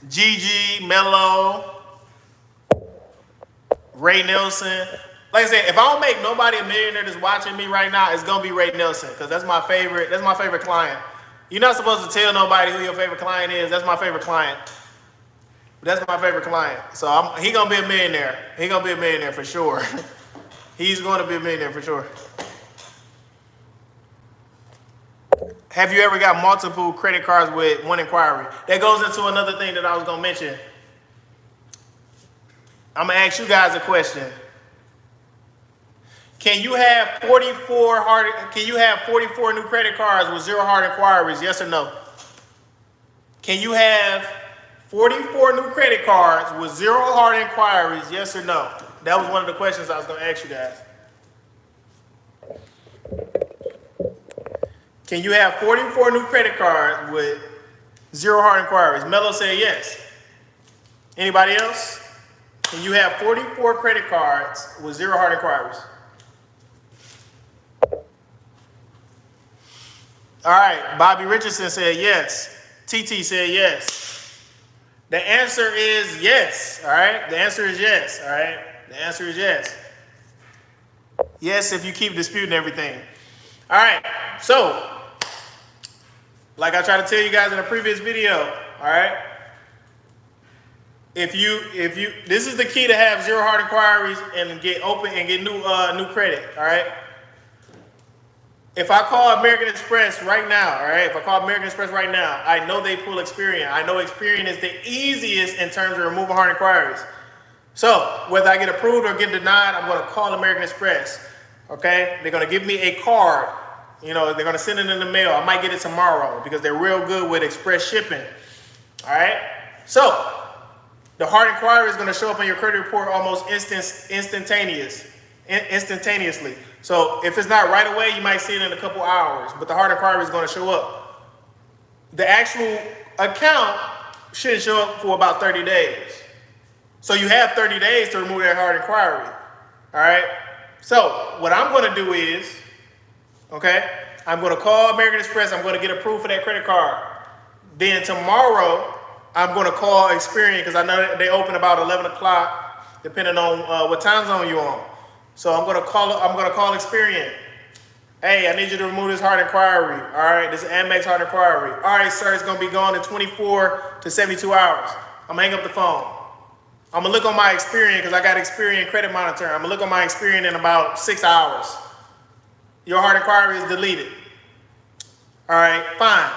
Gigi, Mello, Ray Nelson. Like I said, if I don't make nobody a millionaire that's watching me right now, it's gonna be Ray Nelson, because that's my favorite client. You're not supposed to tell nobody who your favorite client is. That's my favorite client. That's my favorite client. So he gonna be a millionaire. He gonna be a millionaire for sure. He's gonna be a millionaire for sure. Have you ever got multiple credit cards with one inquiry? That goes into another thing that I was gonna mention. I'm gonna ask you guys a question. Can you have 44 new credit cards with 0 hard inquiries? Yes or no? Can you have 44 new credit cards with 0 hard inquiries? Yes or no? That was one of the questions I was going to ask you guys. Can you have 44 new credit cards with 0 hard inquiries? Mello said yes. Anybody else? Can you have 44 credit cards with 0 hard inquiries? All right, Bobby Richardson said yes. TT said yes. The answer is yes, all right? The answer is yes, all right? The answer is yes. Yes, if you keep disputing everything. All right, so, like I tried to tell you guys in a previous video, all right? This is the key to have 0 hard inquiries and get new credit, all right? If I call American Express right now, all right? If I call American Express right now, I know they pull Experian. I know Experian is the easiest in terms of removing hard inquiries. So whether I get approved or get denied, I'm going to call American Express, okay? They're going to give me a card. They're going to send it in the mail. I might get it tomorrow because they're real good with express shipping, all right? So the hard inquiry is going to show up on your credit report almost instantaneously. So if it's not right away, you might see it in a couple hours, but the hard inquiry is going to show up. The actual account should show up for about 30 days. So you have 30 days to remove that hard inquiry, all right? So what I'm going to do is, okay, I'm going to call American Express. I'm going to get approved for that credit card. Then tomorrow, I'm going to call Experian because I know they open about 11 o'clock, depending on what time zone you're on. So I'm gonna call Experian. Hey, I need you to remove this hard inquiry. All right, this is Amex hard inquiry. All right, sir, it's gonna be gone in 24 to 72 hours. I'm gonna hang up the phone. I'm gonna look on my Experian because I got Experian credit monitor. I'm gonna look on my Experian in about 6 hours. Your hard inquiry is deleted. All right, fine.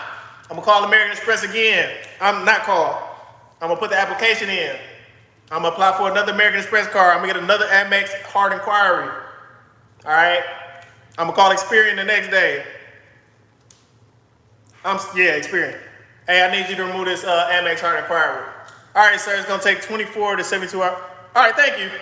I'm gonna call American Express again. I'm gonna put the application in. I'm gonna apply for another American Express card. I'm gonna get another Amex hard inquiry. All right. I'm gonna call Experian the next day. Experian. Hey, I need you to remove this Amex hard inquiry. All right, sir. It's gonna take 24 to 72 hours. All right, thank you.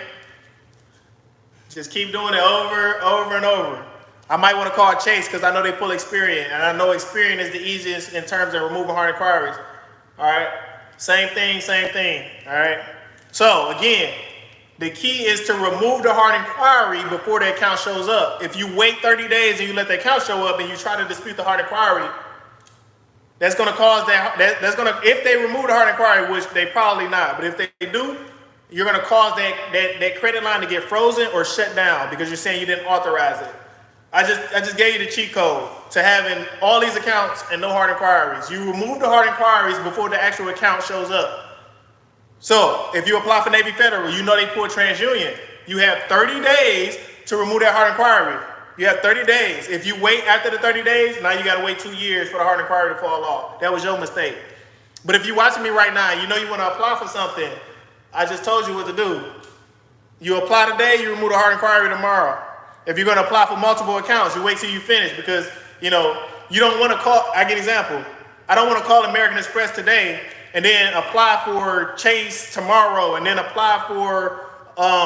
Just keep doing it over and over. I might want to call Chase because I know they pull Experian, and I know Experian is the easiest in terms of removing hard inquiries. All right. Same thing. All right. So again, the key is to remove the hard inquiry before the account shows up. If you wait 30 days and you let the account show up and you try to dispute the hard inquiry, that's going to cause if they remove the hard inquiry, which they probably not, but if they do, you're going to cause that credit line to get frozen or shut down because you're saying you didn't authorize it. I just gave you the cheat code to having all these accounts and no hard inquiries. You remove the hard inquiries before the actual account shows up. So if you apply for Navy Federal, you know they pull TransUnion. You have 30 days to remove that hard inquiry. You have 30 days. If you wait after the 30 days, now you got to wait 2 years for the hard inquiry to fall off. That was your mistake. But if you're watching me right now, you know you want to apply for something. I just told you what to do. You apply today, you remove the hard inquiry tomorrow. If you're going to apply for multiple accounts, you wait till you finish because, you don't want to call. I give an example. I don't want to call American Express today and then apply for Chase tomorrow and then apply for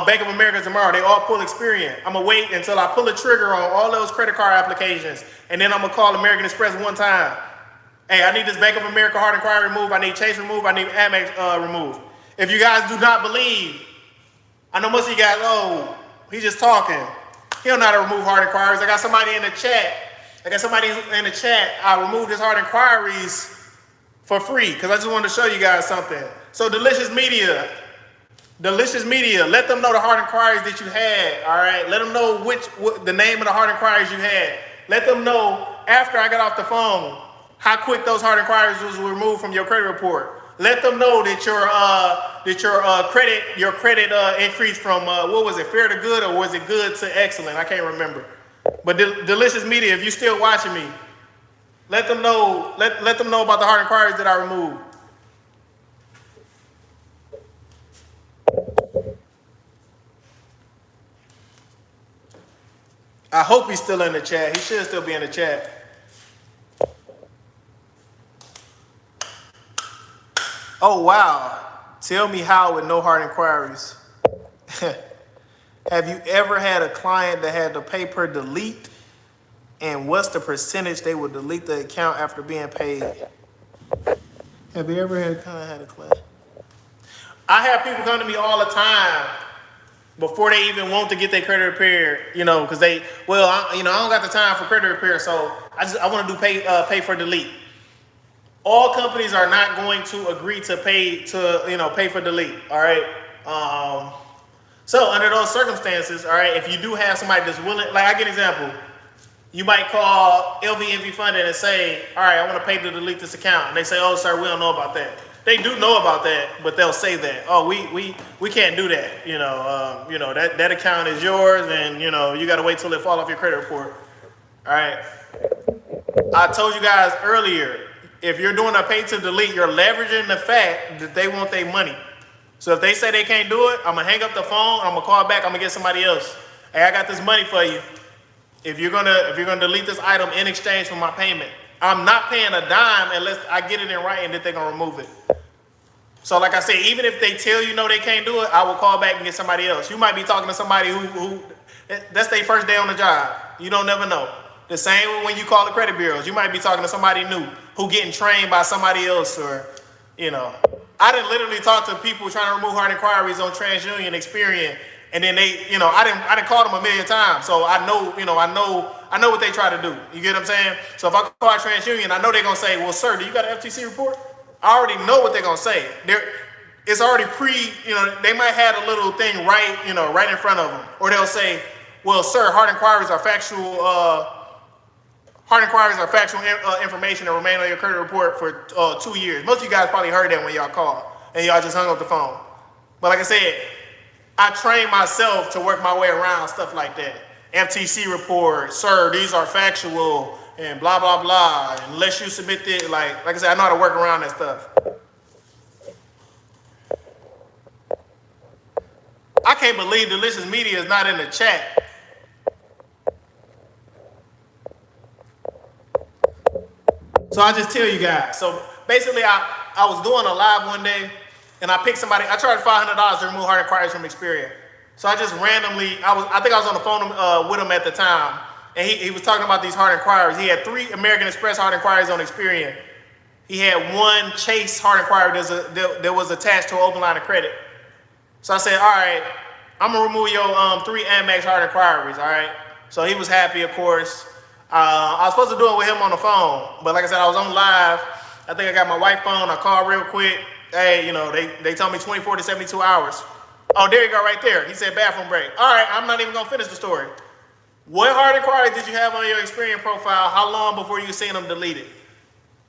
Bank of America tomorrow. They all pull Experian. I'm going to wait until I pull a trigger on all those credit card applications, and then I'm going to call American Express one time. Hey, I need this Bank of America hard inquiry removed. I need Chase removed. I need Amex removed. If you guys do not believe, I know most of you guys, he's just talking. He don't know how to remove hard inquiries. I got somebody in the chat. I removed his hard inquiries for free because I just wanted to show you guys something. So Delicious Media, let them know the hard inquiries that you had, all right? Let them know the name of the hard inquiries you had. Let them know after I got off the phone how quick those hard inquiries was removed from your credit report. Let them know that your credit increased from what was it, fair to good, or was it good to excellent? I can't remember. But Delicious Media, if you're still watching me, let them know. Let them know about the hard inquiries that I removed. I hope he's still in the chat. He should still be in the chat. Oh, wow. Tell me how with no hard inquiries. Have you ever had a client that had to pay per delete? And what's the percentage they would delete the account after being paid? Have you ever had a client? I have people come to me all the time before they even want to get their credit repaired, because I don't got the time for credit repair, so I want to do pay for delete. All companies are not going to agree to pay for delete. All right. So under those circumstances, all right, if you do have somebody that's willing, like I get an example, you might call LVMV Funding and say, all right, I want to pay to delete this account, and they say, oh, sir, we don't know about that. They do know about that, but they'll say that, oh, we can't do that. That account is yours, and you got to wait till it fall off your credit report. All right. I told you guys earlier, if you're doing a pay to delete, you're leveraging the fact that they want their money. So if they say they can't do it, I'm gonna hang up the phone. I'm gonna call back. I'm gonna get somebody else. Hey, I got this money for you. If you're gonna delete this item in exchange for my payment, I'm not paying a dime unless I get it in writing that they're gonna remove it. So like I said, even if they tell you no, they can't do it, I will call back and get somebody else. You might be talking to somebody who that's their first day on the job. You don't never know. The same when you call the credit bureaus. You might be talking to somebody new who getting trained by somebody else, or I didn't literally talk to people trying to remove hard inquiries on TransUnion, Experian, and then they, I didn't call them a million times, so I know what they try to do. You get what I'm saying? So if I call TransUnion, I know they're gonna say, well, sir, do you got an FTC report? I already know what they're gonna say. It's already they might have a little thing right in front of them, or they'll say, well, sir, hard inquiries are factual. Hard inquiries are factual information that remain on your credit report for 2 years. Most of you guys probably heard that when y'all called and y'all just hung up the phone. But like I said, I trained myself to work my way around stuff like that. FTC report, sir, these are factual, and blah, blah, blah. Unless you submit it, like I said, I know how to work around that stuff. I can't believe Delicious Media is not in the chat. So I'll just tell you guys. So basically, I was doing a live one day, and I picked somebody. I charged $500 to remove hard inquiries from Experian. So I just randomly, I think I was on the phone with him at the time, and he was talking about these hard inquiries. He had 3 American Express hard inquiries on Experian. He had 1 Chase hard inquiry that was attached to an open line of credit. So I said, all right, I'm gonna remove your 3 Amex hard inquiries. All right. So he was happy, of course. I was supposed to do it with him on the phone, but like I said, I was on live. I think I got my wife's phone. I called real quick. Hey, they told me 24 to 72 hours. Oh, there you go right there. He said bathroom break. All right, I'm not even going to finish the story. What hard inquiries did you have on your Experian profile? How long before you seen them deleted?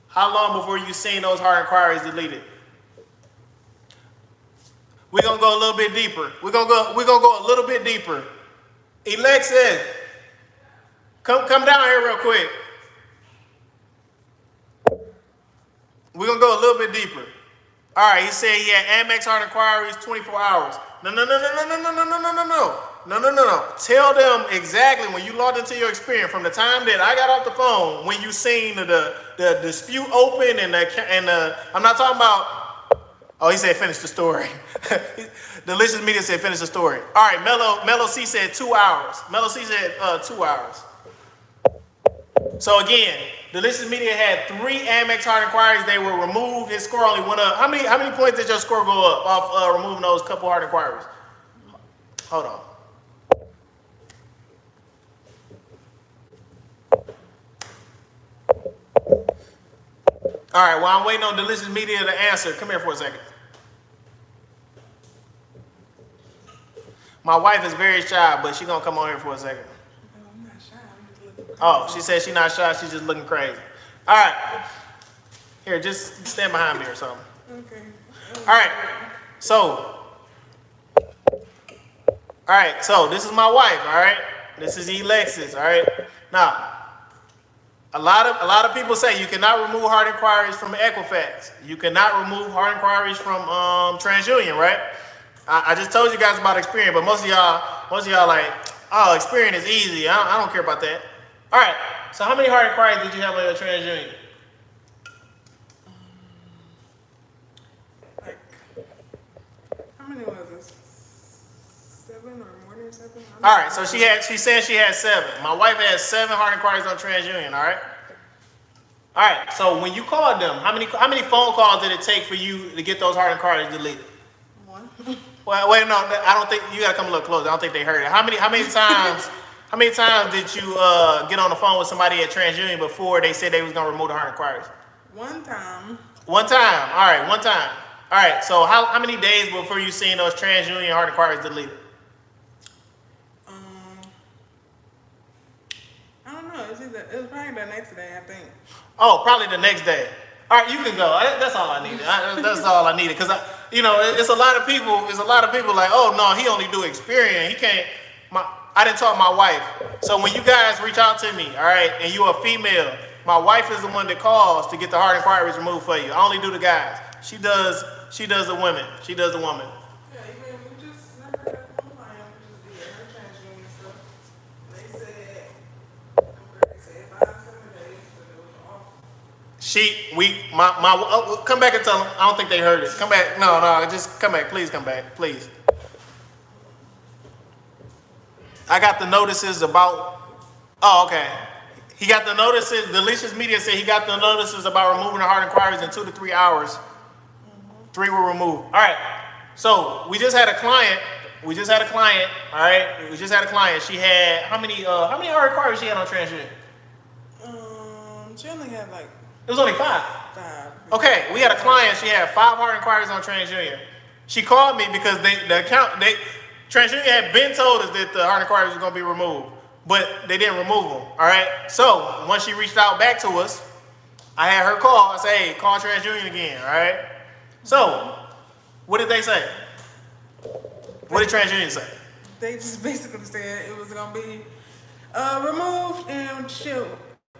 How long before you seen those hard inquiries deleted? We're going to go a little bit deeper. We're gonna go a little bit deeper. Alexis, Come down here real quick. We're gonna go a little bit deeper. All right, he said he had Amex hard inquiries 24 hours. No. Tell them exactly when you logged into your experience from the time that I got off the phone, when you seen the dispute open and I'm not talking about. Oh, he said finish the story. Delicious Media said finish the story. All right, Mello C said 2 hours. Mello C said 2 hours. So again, Delicious Media had 3 Amex hard inquiries. They were removed. His score only went up. How many points did your score go up off removing those couple hard inquiries? Hold on. All right, while I'm waiting on Delicious Media to answer, come here for a second. My wife is very shy, but she's gonna come on here for a second. I'm not shy. I'm just looking crazy. Oh, she said she's not shy, she's just looking crazy. All right. Here, just stand behind me or something. Okay. All right. So this is my wife, all right? This is Alexis, all right? Now, a lot of people say you cannot remove hard inquiries from Equifax. You cannot remove hard inquiries from TransUnion, right? I just told you guys about Experian, but most of y'all like, oh, Experian is easy. I don't care about that. All right. So how many hard inquiries did you have on your TransUnion? Like, how many was this? 7 or more than 7? All right. So she said she had 7. My wife has 7 hard inquiries on TransUnion. All right. All right. So when you called them, how many phone calls did it take for you to get those hard inquiries deleted? 1. Well, wait, no, I don't think you gotta come a little closer. I don't think they heard it. How many times did you get on the phone with somebody at TransUnion before they said they was gonna remove the hard inquiries? 1 time. One time. All right, one time. All right. So how many days before you seen those TransUnion hard inquiries deleted? I don't know. It was probably the next day, I think. Oh, probably the next day. All right, you can go. That's all I needed. That's all I needed. Because, it's a lot of people. It's a lot of people like, oh, no, he only do Experian. He can't. I didn't talk to my wife. So when you guys reach out to me, all right, and you're a female, my wife is the one that calls to get the hard inquiries removed for you. I only do the guys. She does the women. She does the woman. Yeah, even we just never got one client. We just did her TransUnion stuff. They said 5, 7 days, but it was off. Come back and tell them. I don't think they heard it. Come back. No, just come back. Please come back. Please. I got the notices about, oh, okay. He got the notices, Delicious Media said he got the notices about removing the hard inquiries in 2 to 3 hours. 3 were removed. All right. So we just had a client. All right. We just had a client. She had, how many hard inquiries she had on TransUnion? She only had like It was only 5. 5. Okay, we had a client. She had 5 hard inquiries on TransUnion. She called me because TransUnion had been told us that the hard inquiries were going to be removed, but they didn't remove them. All right. So once she reached out back to us, I had her call. I said, "Hey, call TransUnion again." All right. So what did they say? What did TransUnion say? They just basically said it was gonna be removed, and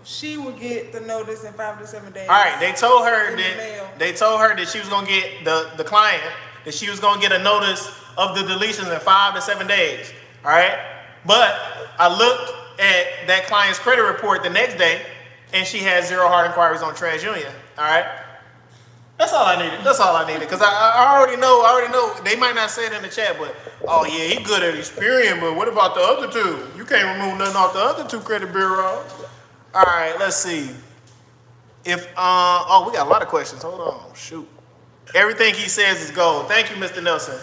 she would get the notice in 5 to 7 days. All right. They told her in the mail. that she was gonna get the client that she was gonna get a notice of the deletions in 5 to 7 days. All right. But I looked at that client's credit report the next day, and she had 0 hard inquiries on TransUnion. All right. That's all I needed. Because I already know. They might not say it in the chat, but oh yeah, he good at Experian. But what about the other 2? You can't remove nothing off the other 2 credit bureaus. All right. Let's see. We got a lot of questions. Hold on. Shoot. Everything he says is gold. Thank you, Mr. Nelson.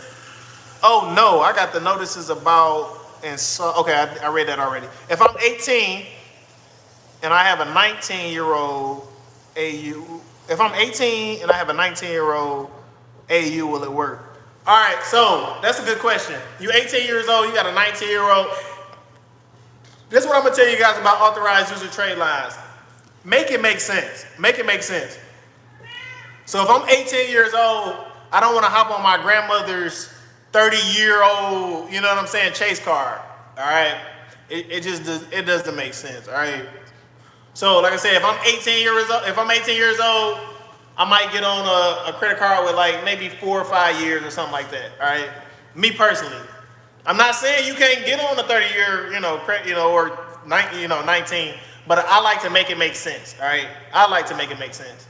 Oh no, I got the notices about. Okay, I read that already. If I'm 18 and I have a 19-year-old AU, if I'm 18 and I have a 19-year-old AU, will it work? All right, so that's a good question. You're 18 years old, you got a 19-year-old. This is what I'm gonna tell you guys about authorized user trade lines. Make it make sense. So if I'm 18 years old, I don't want to hop on my grandmother's 30-year-old, you know what I'm saying, chase card. All right. It just it doesn't make sense. All right. So like I said, if I'm 18 years old, I might get on a credit card with like maybe 4 or 5 years or something like that. All right. Me personally, I'm not saying you can't get on a 30-year, or 19, but I like to make it make sense. All right. I like to make it make sense.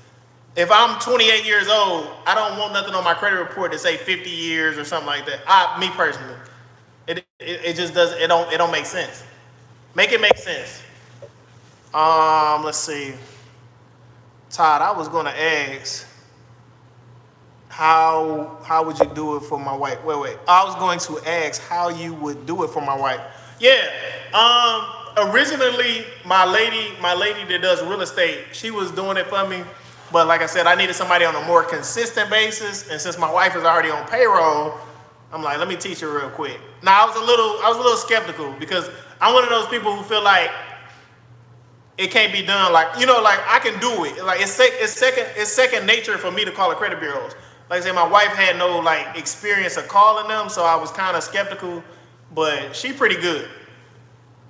If I'm 28 years old, I don't want nothing on my credit report to say 50 years or something like that. Me personally, it just does it don't make sense. Make it make sense. Let's see. Todd, I was gonna ask how would you do it for my wife? Wait. I was going to ask how you would do it for my wife. Yeah. Originally my lady that does real estate, she was doing it for me. But like I said, I needed somebody on a more consistent basis. And since my wife is already on payroll, I'm like, let me teach her real quick. Now I was a little skeptical because I'm one of those people who feel like it can't be done like I can do it. Like it's second nature for me to call the credit bureaus. Like I said, my wife had no like experience of calling them, so I was kind of skeptical. But she pretty good.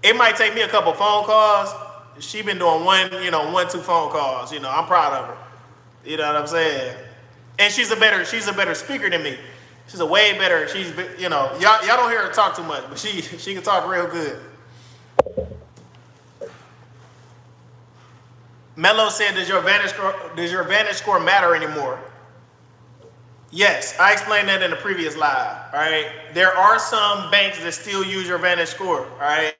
It might take me a couple phone calls. She been doing 1-2 phone calls. I'm proud of her. You know what I'm saying? And she's a better speaker than me. She's a way better. Y'all don't hear her talk too much, but she can talk real good. Mello said, does your Vantage score matter anymore? Yes, I explained that in the previous live. All right, there are some banks that still use your Vantage score. All right.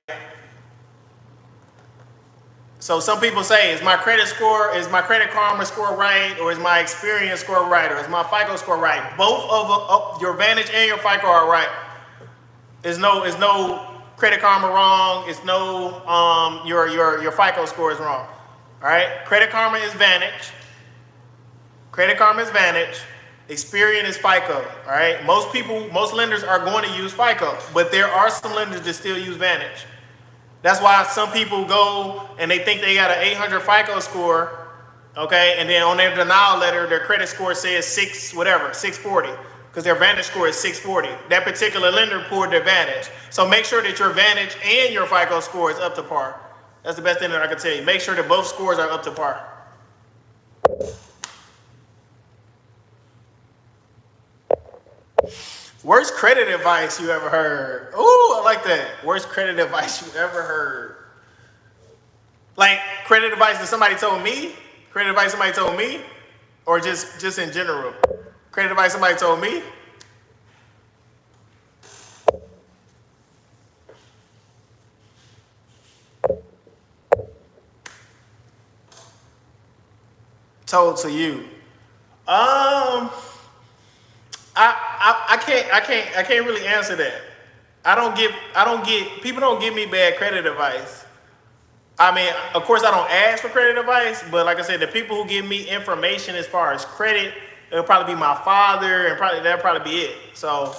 So some people say, is my Credit Karma score right, or is my Experian score right, or is my FICO score right? Both of your Vantage and your FICO are right. Is no Credit Karma wrong. It's no your FICO score is wrong. All right, Credit Karma is Vantage. Experian is FICO. All right, most lenders are going to use FICO, but there are some lenders that still use Vantage. That's why some people go and they think they got an 800 FICO score, okay, and then on their denial letter, their credit score says 640, because their Vantage score is 640. That particular lender pulled their Vantage. So make sure that your Vantage and your FICO score is up to par. That's the best thing that I can tell you. Make sure that both scores are up to par. Worst credit advice you ever heard? Ooh, I like that. Worst credit advice you ever heard? Like credit advice that somebody told me? Credit advice somebody told me? Or just in general? Credit advice somebody told me? Told to you. I can't really answer that. People don't give me bad credit advice. I mean, of course I don't ask for credit advice, but like I said, the people who give me information as far as credit, it'll probably be my father, and that'll probably be it. So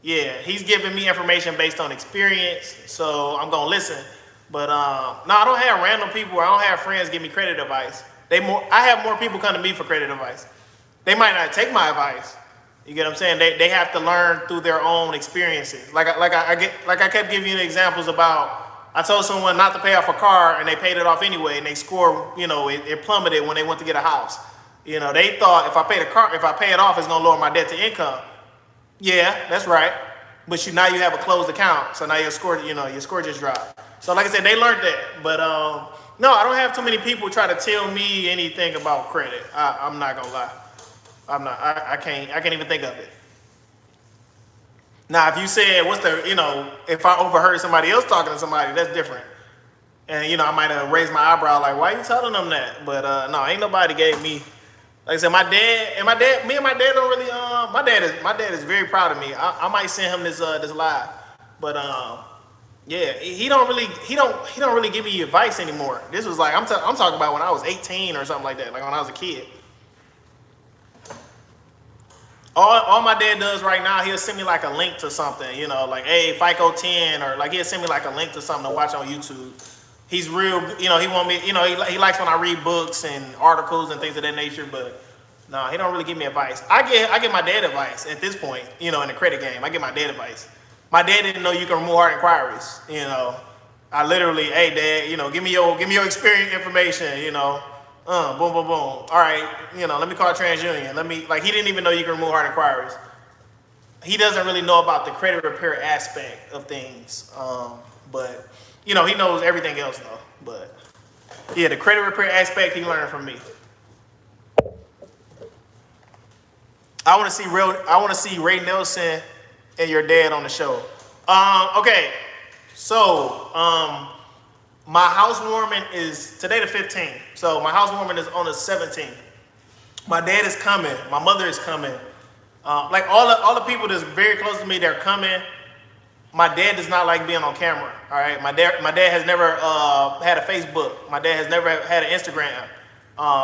yeah, he's giving me information based on experience, so I'm gonna listen. But no, I don't have random people, I don't have friends give me credit advice. I have more people come to me for credit advice. They might not take my advice. You get what I'm saying? They have to learn through their own experiences. Like I kept giving you examples about, I told someone not to pay off a car and they paid it off anyway, and they score, it plummeted when they went to get a house. They thought if I pay it off, it's gonna lower my debt to income. Yeah, that's right. But now you have a closed account, so now your score just dropped. So like I said, they learned that. But no, I don't have too many people try to tell me anything about credit. I'm not gonna lie. I can't even think of it. Now, if you said, if I overheard somebody else talking to somebody, that's different. And, I might have raised my eyebrow like, why are you telling them that? But, no, ain't nobody gave me, like I said, me and my dad don't really, my dad is very proud of me. I might send him this live. But, yeah, he don't really give me advice anymore. This was like, I'm talking about when I was 18 or something like that, like when I was a kid. All my dad does right now, he'll send me like a link to something, like, hey, FICO 10, or like he'll send me like a link to something to watch on YouTube. He's real, he want me, he likes when I read books and articles and things of that nature, but no, he don't really give me advice. I get my dad advice at this point, in the credit game. I get my dad advice. My dad didn't know you can remove hard inquiries. You know, I literally, hey dad, you know, give me your experience information. You know, boom, boom, boom. All right, you know, let me call TransUnion. Let me, like, he didn't even know you can remove hard inquiries. He doesn't really know about the credit repair aspect of things. But you know, he knows everything else though. But yeah, the credit repair aspect he learned from me. I want to see Ray Nelson and your dad on the show. Okay, so my housewarming is today the 15th. So my housewarming is on the 17th. My dad is coming. My mother is coming. Like all the people that's very close to me, they're coming. My dad does not like being on camera. All right, my dad has never had a Facebook. My dad has never had an Instagram.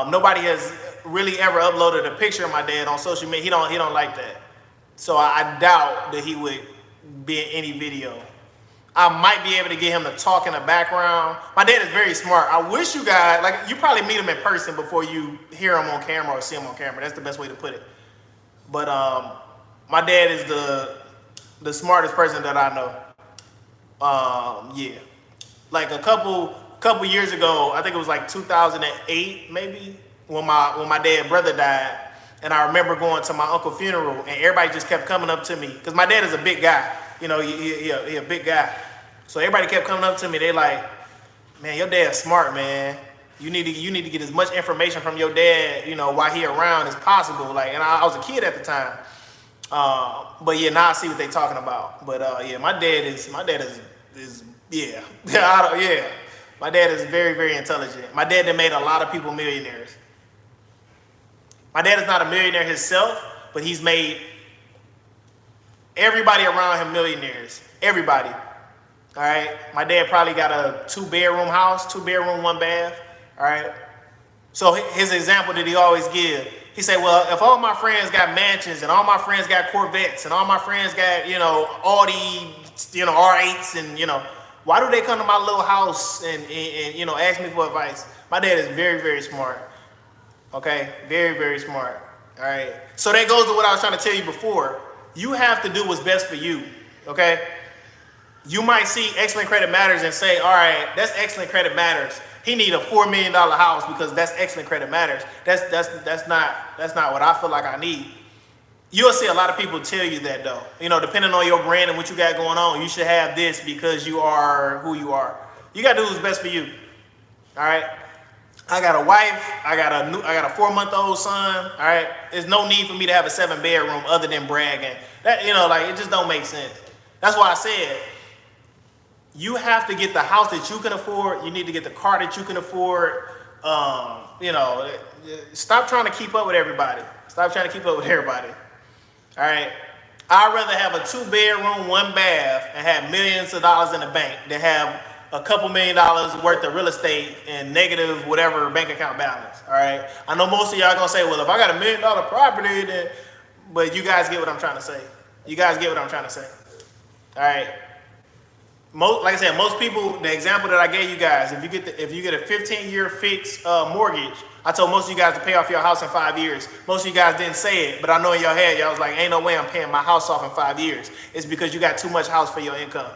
Nobody has really ever uploaded a picture of my dad on social media. He don't like that. So I doubt that he would be in any video. I might be able to get him to talk in the background. My dad is very smart. I wish you guys, like, you probably meet him in person before you hear him on camera or see him on camera. That's the best way to put it. But my dad is the smartest person that I know. Yeah, like a couple years ago, I think it was like 2008 maybe, when my dad's brother died, and I remember going to my uncle's funeral, and everybody just kept coming up to me because my dad is a big guy. You know, he a big guy. So everybody kept coming up to me. They like, man, your dad's smart, man. You need to get as much information from your dad, you know, while he around as possible. Like, and I was a kid at the time. But yeah, now I see what they talking about. But yeah, my dad is yeah. Yeah. My dad is very, very intelligent. My dad that made a lot of people millionaires. My dad is not a millionaire himself, but he's made everybody around him millionaires. Everybody. All right. My dad probably got a 2-bedroom house, 2-bedroom, 1 bath. All right. So his example that he always give, he said, well, if all my friends got mansions and all my friends got Corvettes and all my friends got, you know, Audi, you know, R8s and, you know, why do they come to my little house and you know, ask me for advice? My dad is very, very smart. Okay? Very, very smart. All right? So that goes to what I was trying to tell you before. You have to do what's best for you. Okay? You might see Excellent Credit Matters and say, all right, that's Excellent Credit Matters. He need a $4 million house because that's Excellent Credit Matters. That's not what I feel like I need. You'll see a lot of people tell you that though. You know, depending on your brand and what you got going on, you should have this because you are who you are. You gotta do what's best for you. All right. I got a wife. I got a 4-month-old son. All right. There's no need for me to have a 7-bedroom other than bragging. That, you know, like, it just don't make sense. That's why I said, you have to get the house that you can afford. You need to get the car that you can afford. You know, stop trying to keep up with everybody. Stop trying to keep up with everybody. All right. I'd rather have a 2-bedroom, 1 bath and have millions of dollars in the bank than have a couple $1 million worth of real estate and negative whatever bank account balance. All right. I know most of y'all gonna say, well, if I got $1 million property, then, but you guys get what I'm trying to say. You guys get what I'm trying to say. All right. Like I said, most people, the example that I gave you guys, if you get a 15-year fixed mortgage, I told most of you guys to pay off your house in 5 years. Most of you guys didn't say it, but I know in your head, y'all was like, ain't no way I'm paying my house off in 5 years. It's because you got too much house for your income.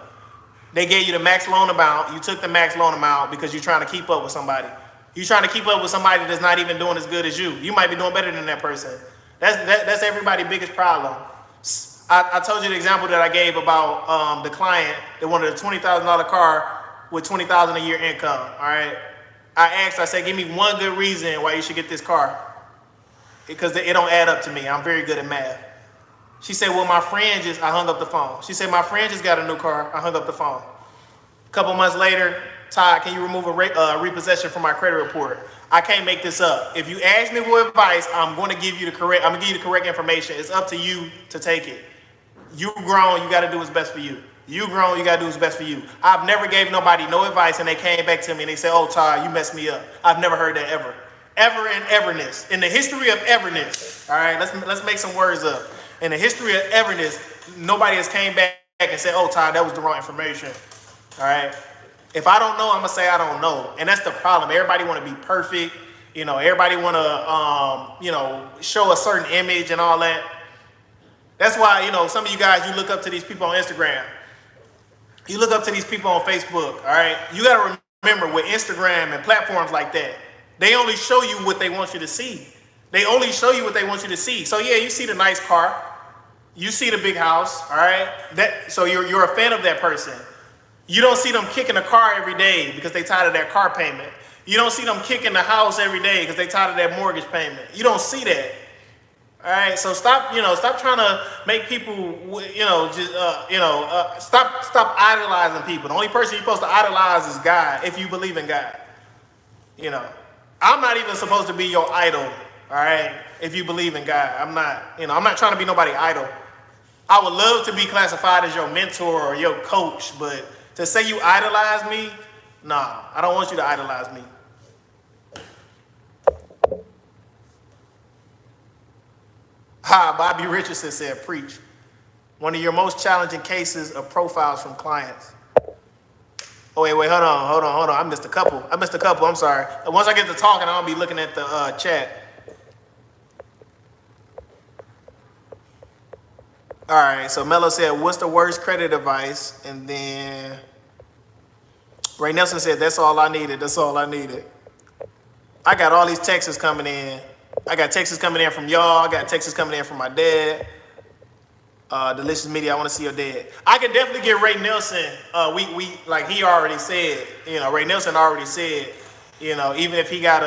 They gave you the max loan amount. You took the max loan amount because you're trying to keep up with somebody. You're trying to keep up with somebody that's not even doing as good as you. You might be doing better than that person. That's everybody's biggest problem. I told you the example that I gave about the client that wanted a $20,000 car with $20,000 a year income. All right. I said, give me one good reason why you should get this car. Because it don't add up to me. I'm very good at math. She said, well, I hung up the phone. She said, my friend just got a new car. I hung up the phone. A couple months later, Todd, can you remove a repossession from my credit report? I can't make this up. If you ask me for advice, I'm going to give you the correct information. It's up to you to take it. You grown, you got to do what's best for you. You grown, you got to do what's best for you. I've never gave nobody no advice and they came back to me and they said, oh, Todd, you messed me up. I've never heard that ever. Ever in everness. In the history of everness. All right, let's make some words up. In the history of everness, nobody has came back and said, oh, Todd, that was the wrong information. All right. If I don't know, I'm going to say I don't know. And that's the problem. Everybody want to be perfect. You know, everybody want to, you know, show a certain image and all that. That's why, you know, some of you guys, you look up to these people on Instagram. You look up to these people on Facebook, all right? You got to remember with Instagram and platforms like that, they only show you what they want you to see. They only show you what they want you to see. So yeah, you see the nice car, you see the big house, all right? So you're a fan of that person. You don't see them kicking the car every day because they tired of that car payment. You don't see them kicking the house every day because they tired of that mortgage payment. You don't see that. All right, so stop trying to make people, stop idolizing people. The only person you're supposed to idolize is God, if you believe in God. You know, I'm not even supposed to be your idol, all right, if you believe in God. I'm not trying to be nobody's idol. I would love to be classified as your mentor or your coach, but to say you idolize me, nah, I don't want you to idolize me. Bobby Richardson said, preach. One of your most challenging cases of profiles from clients. Oh, wait, hold on. I missed a couple, I'm sorry. Once I get to talking, I'll be looking at the chat. All right, so Mello said, what's the worst credit advice? And then Ray Nelson said, that's all I needed. I got all these texts coming in. I got texts coming in from y'all. I got texts coming in from my dad. Delicious Media, I want to see your dad. I can definitely get Ray Nelson. We like he already said, Ray Nelson already said, even if he got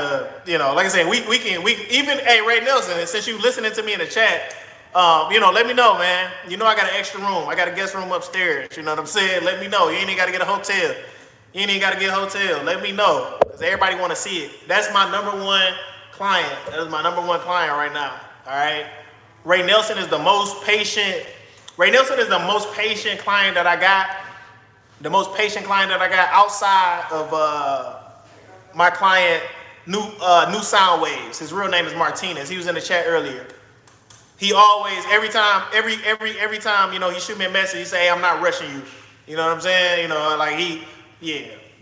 like I said, we can even, hey, Ray Nelson, since you listening to me in the chat, let me know, man. I got an extra room. I got a guest room upstairs. You know what I'm saying? Let me know. You ain't got to get a hotel. Let me know. Because everybody want to see it. That's my number one client. That is my number one client right now. All right. Ray Nelson is the most patient. Ray Nelson is the most patient client that I got. The most patient client that I got outside of my client, New Sound Waves. His real name is Martinez. He was in the chat earlier. He always, every time, he shoot me a message, he say, hey, I'm not rushing you. You know what I'm saying?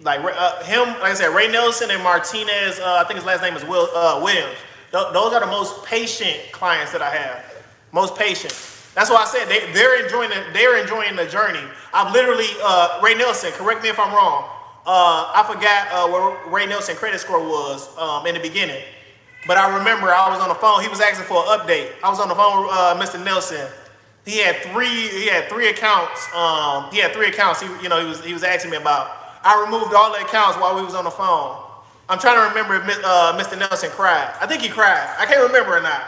Like I said, Ray Nelson and Martinez, I think his last name is Williams. Those are the most patient clients that I have. Most patient. That's why I said they're enjoying the journey. I've literally, Ray Nelson, correct me if I'm wrong. I forgot what Ray Nelson credit score was in the beginning. But I remember I was on the phone. He was asking for an update. I was on the phone with Mr. Nelson. He had three accounts. He was asking me about. I removed all the accounts while we was on the phone. I'm trying to remember if Mr. Nelson cried. I think he cried. I can't remember or not.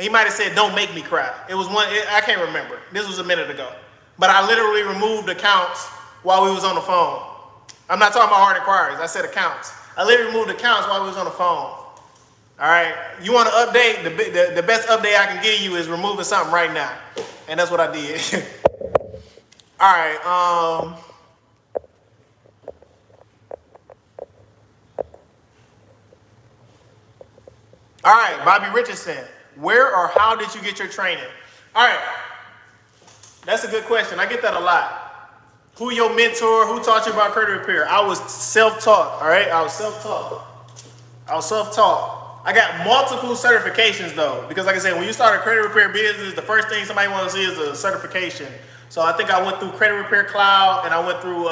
He might have said, don't make me cry. It was one, I can't remember. This was a minute ago. But I literally removed accounts while we was on the phone. I'm not talking about hard inquiries. I said accounts. I literally removed accounts while we was on the phone. All right. You want to update? The best update I can give you is removing something right now. And that's what I did. All right. All right, Bobby Richardson, where or how did you get your training? All right, that's a good question. I get that a lot. Who your mentor? Who taught you about credit repair? I was self-taught, all right? I was self-taught. I got multiple certifications though, because like I said, when you start a credit repair business, the first thing somebody wants to see is a certification. So I think I went through Credit Repair Cloud and I went through,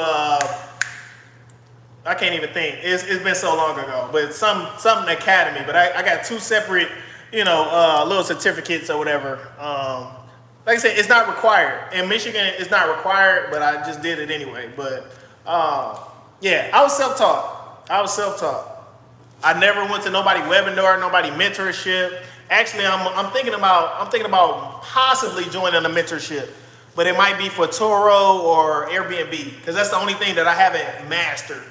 I can't even think. It's been so long ago, but it's something academy. But I got two separate, little certificates or whatever. Like I said, it's not required. In Michigan, it's not required, but I just did it anyway. But yeah, I was self-taught. I never went to nobody webinar, nobody mentorship. Actually, I'm thinking about possibly joining a mentorship, but it might be for Turo or Airbnb because that's the only thing that I haven't mastered.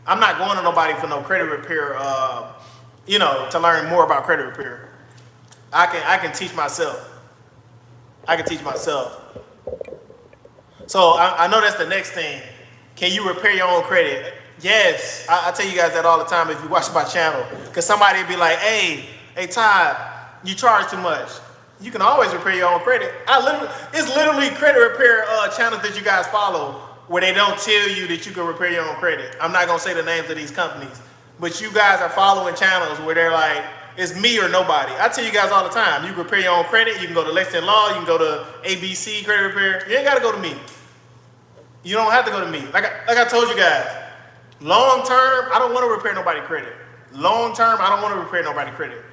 I'm not going to nobody for no credit repair, to learn more about credit repair. I can teach myself. So I know that's the next thing. Can you repair your own credit? Yes, I tell you guys that all the time if you watch my channel. Because somebody be like, hey Todd, you charge too much. You can always repair your own credit. It's literally credit repair channels that you guys follow where they don't tell you that you can repair your own credit. I'm not gonna say the names of these companies, but you guys are following channels where they're like, it's me or nobody. I tell you guys all the time, you can repair your own credit. You can go to Lexington Law. You can go to ABC Credit Repair. You ain't got to go to me. You don't have to go to me. Like I told you guys, long term, I don't want to repair nobody's credit. Long term, I don't want to repair nobody's credit.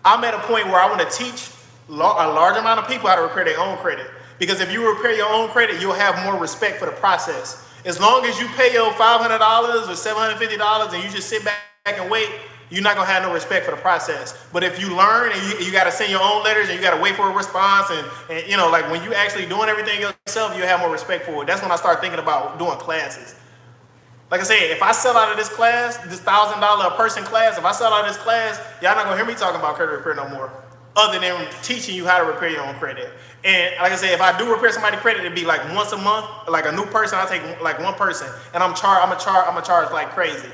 I'm at a point where I want to teach a large amount of people how to repair their own credit. Because if you repair your own credit, you'll have more respect for the process. As long as you pay your $500 or $750 and you just sit back and wait, you're not gonna have no respect for the process. But if you learn and you gotta send your own letters and you gotta wait for a response and you know, like when you actually doing everything yourself, you have more respect for it. That's when I start thinking about doing classes. Like I said, if I sell out of this class, this $1,000 a person class, if I sell out of this class, y'all not gonna hear me talking about credit repair no more, other than teaching you how to repair your own credit. And like I said, if I do repair somebody's credit, it'd be like once a month, like a new person. I take like one person, and I'm gonna charge like crazy.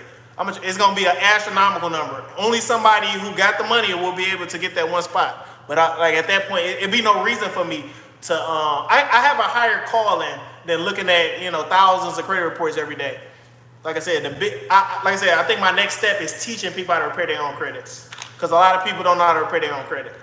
It's gonna be an astronomical number. Only somebody who got the money will be able to get that one spot. But like at that point, it'd be no reason for me to. I have a higher calling than looking at thousands of credit reports every day. Like I said, I think my next step is teaching people how to repair their own credits, because a lot of people don't know how to repair their own credit.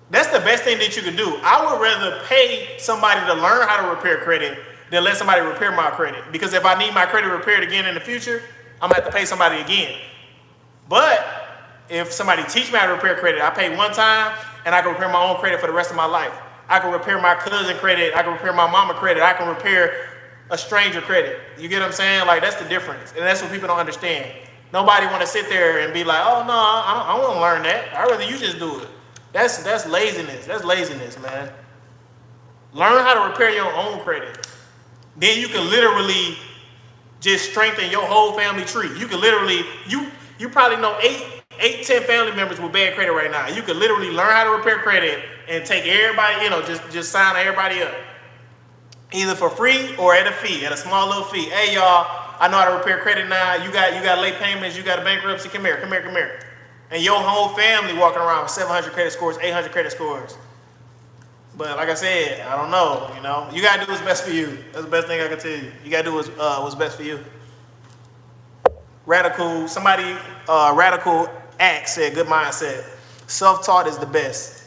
That's the best thing that you can do. I would rather pay somebody to learn how to repair credit than let somebody repair my credit. Because if I need my credit repaired again in the future, I'm gonna have to pay somebody again. But if somebody teach me how to repair credit, I pay one time and I can repair my own credit for the rest of my life. I can repair my cousin credit, I can repair my mama credit, I can repair a stranger credit. You get what I'm saying? Like, that's the difference. And that's what people don't understand. Nobody wanna sit there and be like, oh no, I don't wanna learn that. I'd rather you just do it. That's laziness. That's laziness, man. Learn how to repair your own credit. Then you can literally just strengthen your whole family tree. You can literally, you probably know 10 family members with bad credit right now. You can literally learn how to repair credit and take everybody, just sign everybody up. Either for free or at a fee, at a small little fee. Hey y'all, I know how to repair credit now. You got late payments, you got a bankruptcy, come here. And your whole family walking around with 700 credit scores, 800 credit scores. But like I said, I don't know, You gotta do what's best for you. That's the best thing I can tell you. You gotta do what's best for you. Radical Act said, good mindset. Self-taught is the best.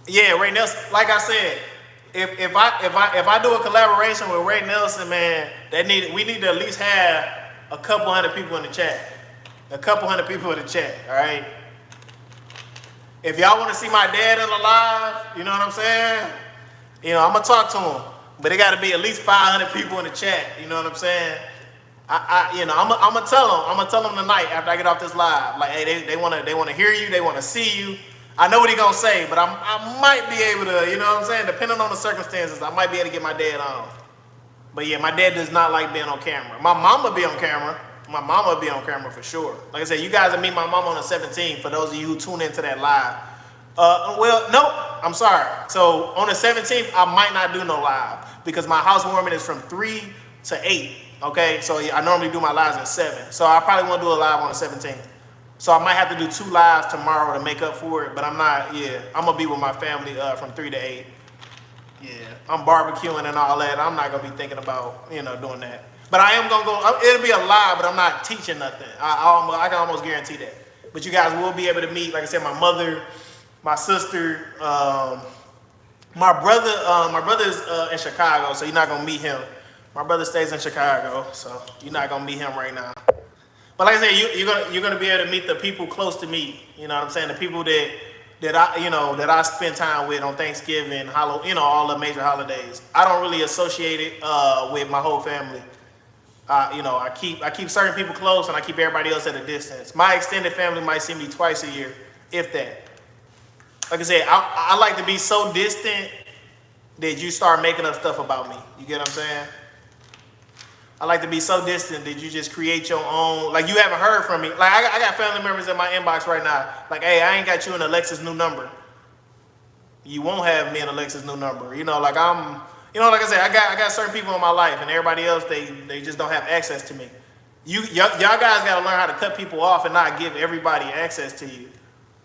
Yeah, Ray Nelson, like I said, if I do a collaboration with Ray Nelson, man, we need to at least have a couple hundred people in the chat. A couple hundred people in the chat, all right? If y'all want to see my dad in the live, you know what I'm saying? I'm going to talk to him. But it got to be at least 500 people in the chat, you know what I'm saying? I'm going to tell them. I'm going to tell them tonight after I get off this live. Like, hey, they want to hear you. They want to see you. I know what he going to say, but I might be able to, you know what I'm saying? Depending on the circumstances, I might be able to get my dad on. But yeah, my dad does not like being on camera. My mama be on camera. My mama will be on camera for sure. Like I said, you guys will meet my mama on the 17th for those of you who tune into that live. I'm sorry. So on the 17th, I might not do no live because my housewarming is from 3 to 8. Okay, so I normally do my lives at 7. So I probably won't do a live on the 17th. So I might have to do 2 lives tomorrow to make up for it. But I'm going to be with my family from 3 to 8. Yeah, I'm barbecuing and all that. I'm not going to be thinking about, doing that. But I am going to go, it'll be a live, but I'm not teaching nothing. I can almost guarantee that. But you guys will be able to meet, like I said, my mother, my sister, my brother is in Chicago, so you're not going to meet him. My brother stays in Chicago, so you're not going to meet him right now. But like I said, you're gonna be able to meet the people close to me. You know what I'm saying? The people that I spend time with on Thanksgiving, all the major holidays. I don't really associate it with my whole family. I keep certain people close and I keep everybody else at a distance. My extended family might see me twice a year, if that. Like I said, I like to be so distant that you start making up stuff about me. You get what I'm saying? I like to be so distant that you just create your own, like you haven't heard from me. Like I got family members in my inbox right now. Like, hey, I ain't got you and Alexa's new number. You won't have me and Alexa's new number. Like I said, I got certain people in my life and everybody else, they just don't have access to me. Y'all guys got to learn how to cut people off and not give everybody access to you.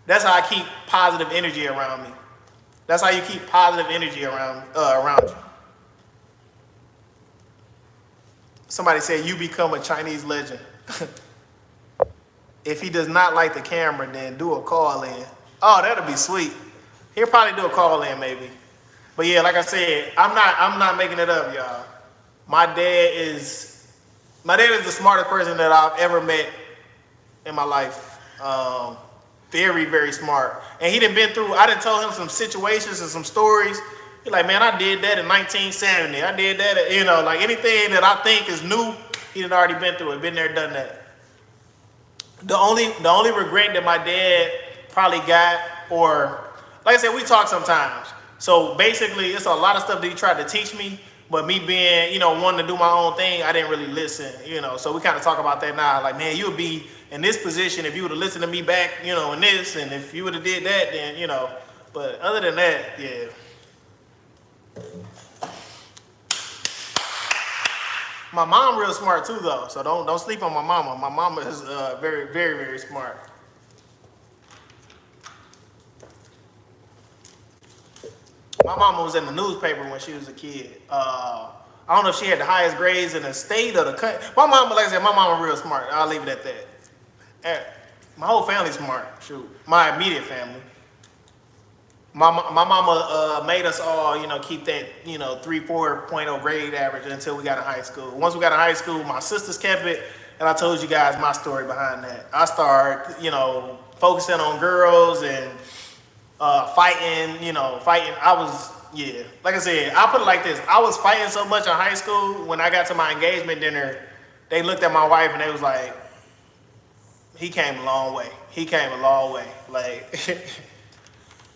That's how I keep positive energy around me. That's how you keep positive energy around you. Somebody said you become a Chinese legend. If he does not like the camera, then do a call in. Oh, that'll be sweet. He'll probably do a call in maybe. But yeah, like I said, I'm not making it up, y'all. My dad is the smartest person that I've ever met in my life. Very, very smart. And I done told him some situations and some stories. He's like, man, I did that in 1970. I did that, like anything that I think is new, he had already been through it, been there, done that. The only regret that my dad probably got, or like I said, we talk sometimes. So basically, it's a lot of stuff that he tried to teach me, but me being, wanting to do my own thing, I didn't really listen, So we kind of talk about that now. Like, man, you would be in this position if you would have listened to me back, in this, and if you would have did that, then, But other than that, yeah. My mom real smart too, though. So don't sleep on my mama. My mama is very, very, very smart. My mama was in the newspaper when she was a kid. I don't know if she had the highest grades in the state or the country. My mama, like I said, my mama real smart. I'll leave it at that. My whole family's smart. Shoot, my immediate family. My mama made us all, keep that, 3.4 grade average until we got in high school. Once we got in high school, my sisters kept it, and I told you guys my story behind that. I started, focusing on girls and fighting. Like I said, I'll put it like this. I was fighting so much in high school, when I got to my engagement dinner, they looked at my wife and they was like, he came a long way. He came a long way. Like,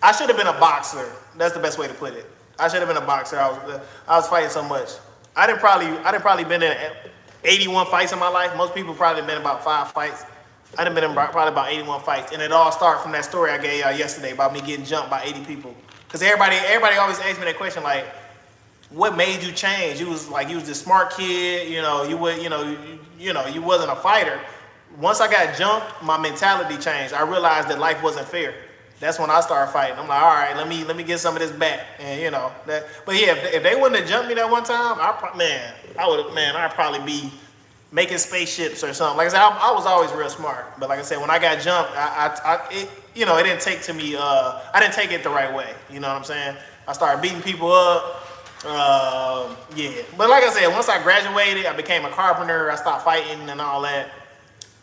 I should have been a boxer. That's the best way to put it. I should have been a boxer. I was fighting so much. I didn't probably been in 81 fights in my life. Most people probably been about 5 fights. I done been in probably about 81 fights. And it all started from that story I gave y'all yesterday about me getting jumped by 80 people. Because everybody always asks me that question, like, what made you change? You was this smart kid, you wasn't a fighter. Once I got jumped, my mentality changed. I realized that life wasn't fair. That's when I started fighting. I'm like, all right, let me get some of this back, and that. But yeah, if they wouldn't have jumped me that one time, I'd probably be making spaceships or something. Like I said, I was always real smart. But like I said, when I got jumped, it didn't take to me. I didn't take it the right way. You know what I'm saying? I started beating people up. Yeah. But like I said, once I graduated, I became a carpenter. I stopped fighting and all that.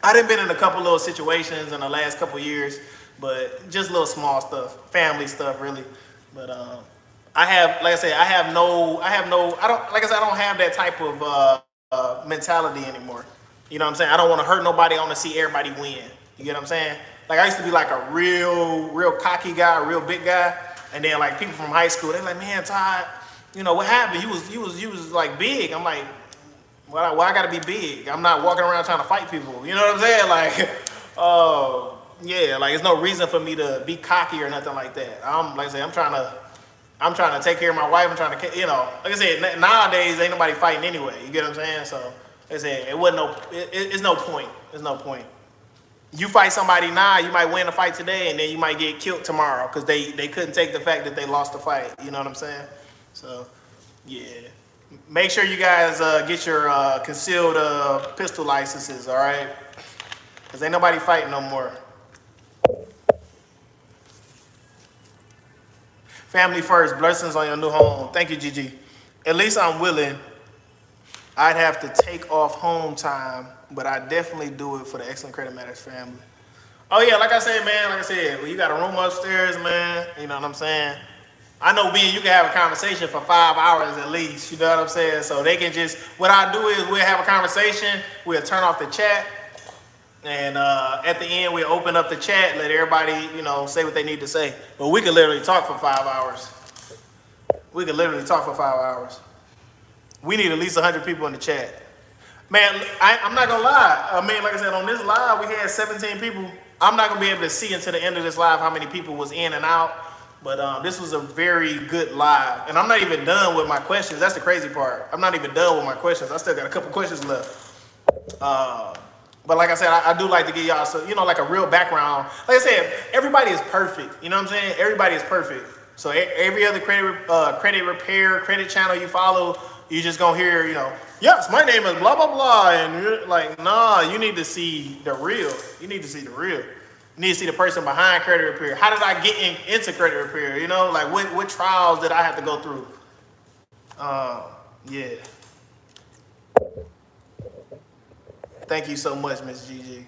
I done been in a couple little situations in the last couple years. But just little small stuff, family stuff, really. But I don't have that type of mentality anymore. You know what I'm saying? I don't want to hurt nobody. I want to see everybody win. You get what I'm saying? Like, I used to be like a real cocky guy, a real big guy. And then like people from high school, they're like, man, Todd, what happened? You was like big. I'm like, why I gotta be big? I'm not walking around trying to fight people. You know what I'm saying? Like, yeah, like there's no reason for me to be cocky or nothing like that. I'm trying to take care of my wife. I'm trying to, like I said, nowadays ain't nobody fighting anyway. You get what I'm saying? So like I said, it's no point. There's no point. You fight somebody now, you might win the fight today, and then you might get killed tomorrow because they couldn't take the fact that they lost the fight. You know what I'm saying? So yeah, make sure you guys get your concealed pistol licenses. All right, because ain't nobody fighting no more. Family first, blessings on your new home. Thank you, Gigi. At least I'm willing. I'd have to take off home time, but I definitely do it for the Excellent Credit Matters family. Oh yeah, like I said, well, you got a room upstairs, man. You know what I'm saying? I know me and you can have a conversation for 5 hours at least. You know what I'm saying? So they can what I do is we'll have a conversation. We'll turn off the chat. And at the end, we open up the chat, let everybody, say what they need to say. But we could literally talk for 5 hours. We need at least 100 people in the chat. Man, I'm not going to lie. I mean, like I said, on this live, we had 17 people. I'm not going to be able to see until the end of this live how many people was in and out. But this was a very good live. And I'm not even done with my questions. That's the crazy part. I'm not even done with my questions. I still got a couple questions left. But like I said, I do like to give y'all, like a real background. Like I said, everybody is perfect. You know what I'm saying? Everybody is perfect. So every other credit repair, credit channel you follow, you just gonna hear, yes, my name is blah, blah, blah. And you're like, nah, you need to see the real. You need to see the real. You need to see the person behind credit repair. How did I get into credit repair? Like what trials did I have to go through? Yeah. Thank you so much, Miss Gigi.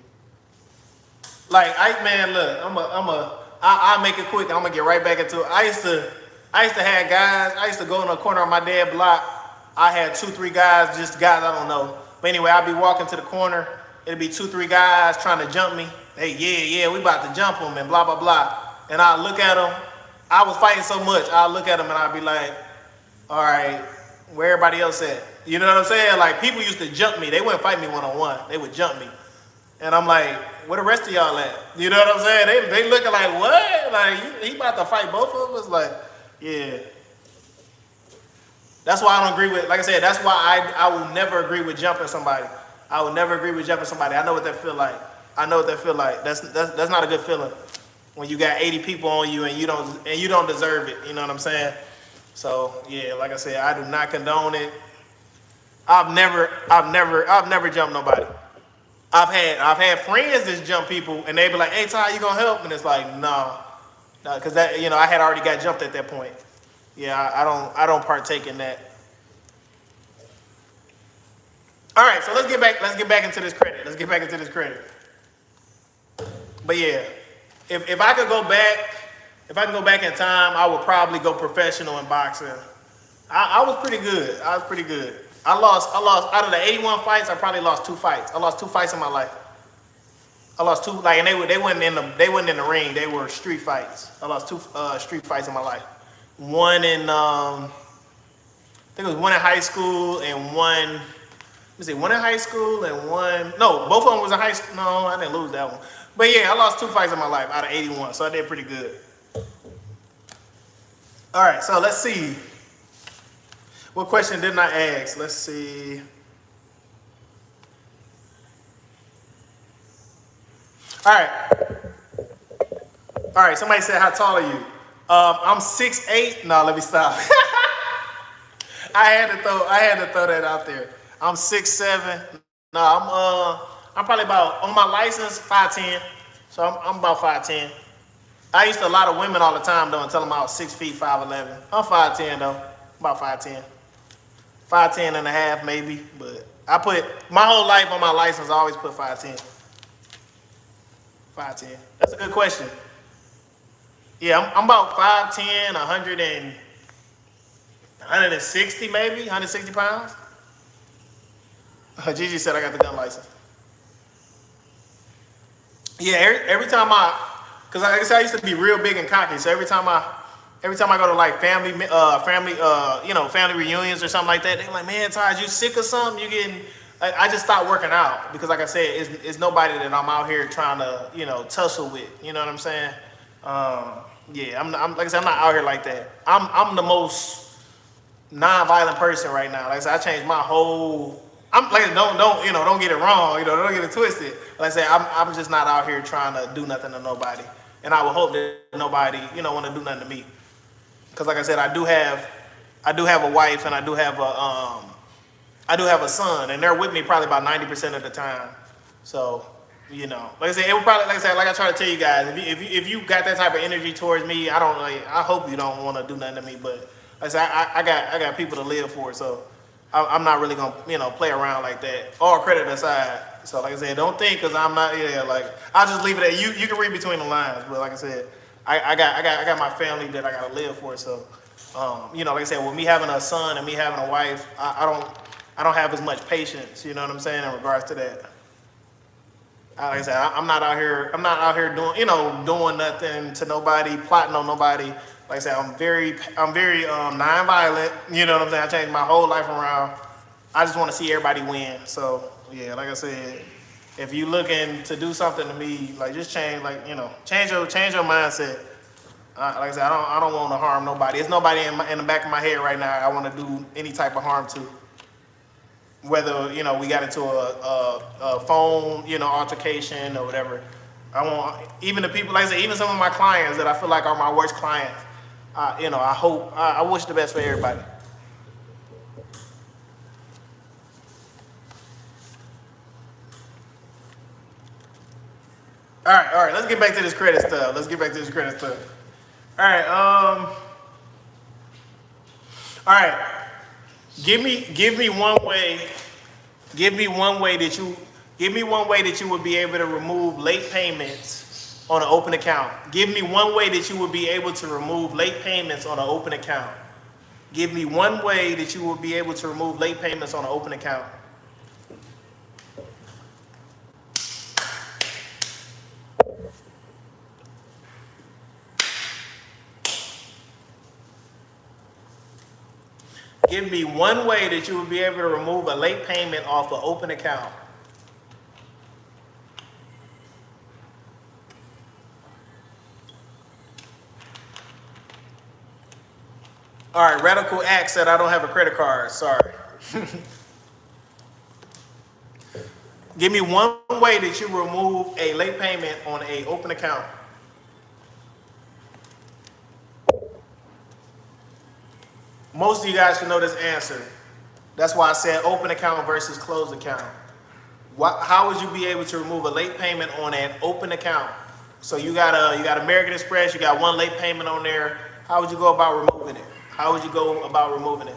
Like, look, I'll make it quick and I'm gonna get right back into it. I used to have guys, I used to go in the corner of my dad's block. I had 2-3 guys, just guys I don't know. But anyway, I'd be walking to the corner. It'd be 2-3 guys trying to jump me. Hey, yeah, we about to jump them and blah, blah, blah. And I look at them. I was fighting so much. I look at them and I'd be like, all right, where everybody else at? You know what I'm saying? Like, people used to jump me. They wouldn't fight me one-on-one. They would jump me. And I'm like, where the rest of y'all at? You know what I'm saying? They looking like, what? Like, he about to fight both of us? Like, yeah. That's why I don't agree with, like I said, that's why I will never agree with jumping somebody. I will never agree with jumping somebody. I know what that feel like. That's not a good feeling when you got 80 people on you and you don't deserve it. You know what I'm saying? So yeah, like I said, I do not condone it. I've never jumped nobody. I've had friends that jump people and they be like, hey Ty, you gonna help? And it's like, nah, because that, I had already got jumped at that point. Yeah, I don't partake in that. All right, so let's get back into this credit. But yeah, if I could go back in time, I would probably go professional in boxing. I was pretty good. I lost out of the 81 fights, I probably lost 2 fights. I lost 2 fights in my life. I lost 2, and they wasn't in the ring. They were street fights. I lost 2 street fights in my life. One in I think it was one in high school and one. One in high school and one. No, both of them was in high school. No, I didn't lose that one. But yeah, I lost 2 fights in my life out of 81, so I did pretty good. All right, so let's see. What question didn't I ask? Let's see. All right. Somebody said, how tall are you? I'm 6'8". No, let me stop. I had to throw that out there. I'm 6'7". No, I'm probably about, on my license, 5'10". So I'm about 5'10". I used to a lot of women all the time though and tell them I was 6 feet, 5'11". I'm 5'10" though, about 5'10". 5'10 and a half maybe, but I put my whole life on my license. I always put 5'10". 5'10". That's a good question. Yeah, I'm about 5'10", 160 maybe, 160 pounds. Gigi said I got the gun license. Yeah, every time because like I said, I used to be real big and cocky. So every time I go to like family reunions or something like that, they're like, man, Taj, you sick or something? You getting? I just stopped working out because, like I said, it's nobody that I'm out here trying to tussle with. You know what I'm saying? Yeah, I'm like I said, I'm not out here like that. I'm the most non-violent person right now. Like I said, I changed my whole. I'm like, don't get it wrong. Don't get it twisted. Like I said, I'm just not out here trying to do nothing to nobody, and I would hope that nobody want to do nothing to me. Because like I said, I do have a wife and I do have a son, and they're with me probably about 90% of the time. So, like I said, it would probably, like I try to tell you guys, if you got that type of energy towards me, I hope you don't want to do nothing to me. But like I said, I got people to live for, so I'm not really gonna play around like that. All credit aside. So like I said, don't think because I'm not I'll just leave it at you. You can read between the lines, but like I said, I got my family that I gotta live for. So like I said, with me having a son and me having a wife, I don't have as much patience. You know what I'm saying in regards to that. Like I said, I'm not out here doing nothing to nobody, plotting on nobody. Like I said, I'm very non-violent. You know what I'm saying? I changed my whole life around. I just want to see everybody win. So yeah, like I said, if you looking to do something to me, like just change your mindset. Like I said, I don't want to harm nobody. There's nobody in the back of my head right now I want to do any type of harm to. Whether we got into a phone altercation or whatever. I want even the people, like I said, even some of my clients that I feel like are my worst clients. I hope, I wish the best for everybody. All right, let's get back to this credit stuff. All right, all right. Give me one way. Give me one way that you. Give me one way that you would be able to remove late payments on an open account. Give me one way that you would be able to remove late payments on an open account. Give me one way that you would be able to remove late payments on an open account. Give me one way that you would be able to remove a late payment off an open account. All right, Radical Act said I don't have a credit card. Sorry. Give me one way that you remove a late payment on an open account. Most of you guys should know this answer. That's why I said open account versus closed account. How would you be able to remove a late payment on an open account? So you got American Express, you got one late payment on there. How would you go about removing it? How would you go about removing it?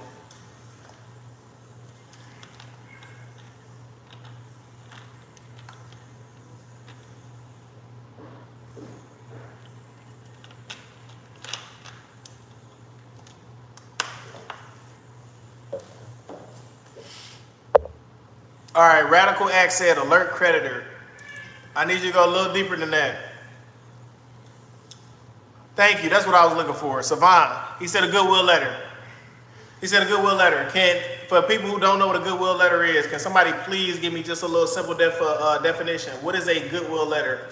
All right, Radical Act said alert creditor. I need you to go a little deeper than that. Thank you, that's what I was looking for. Savon, he said a goodwill letter. He said a goodwill letter. For people who don't know what a goodwill letter is, can somebody please give me just a little simple definition? What is a goodwill letter?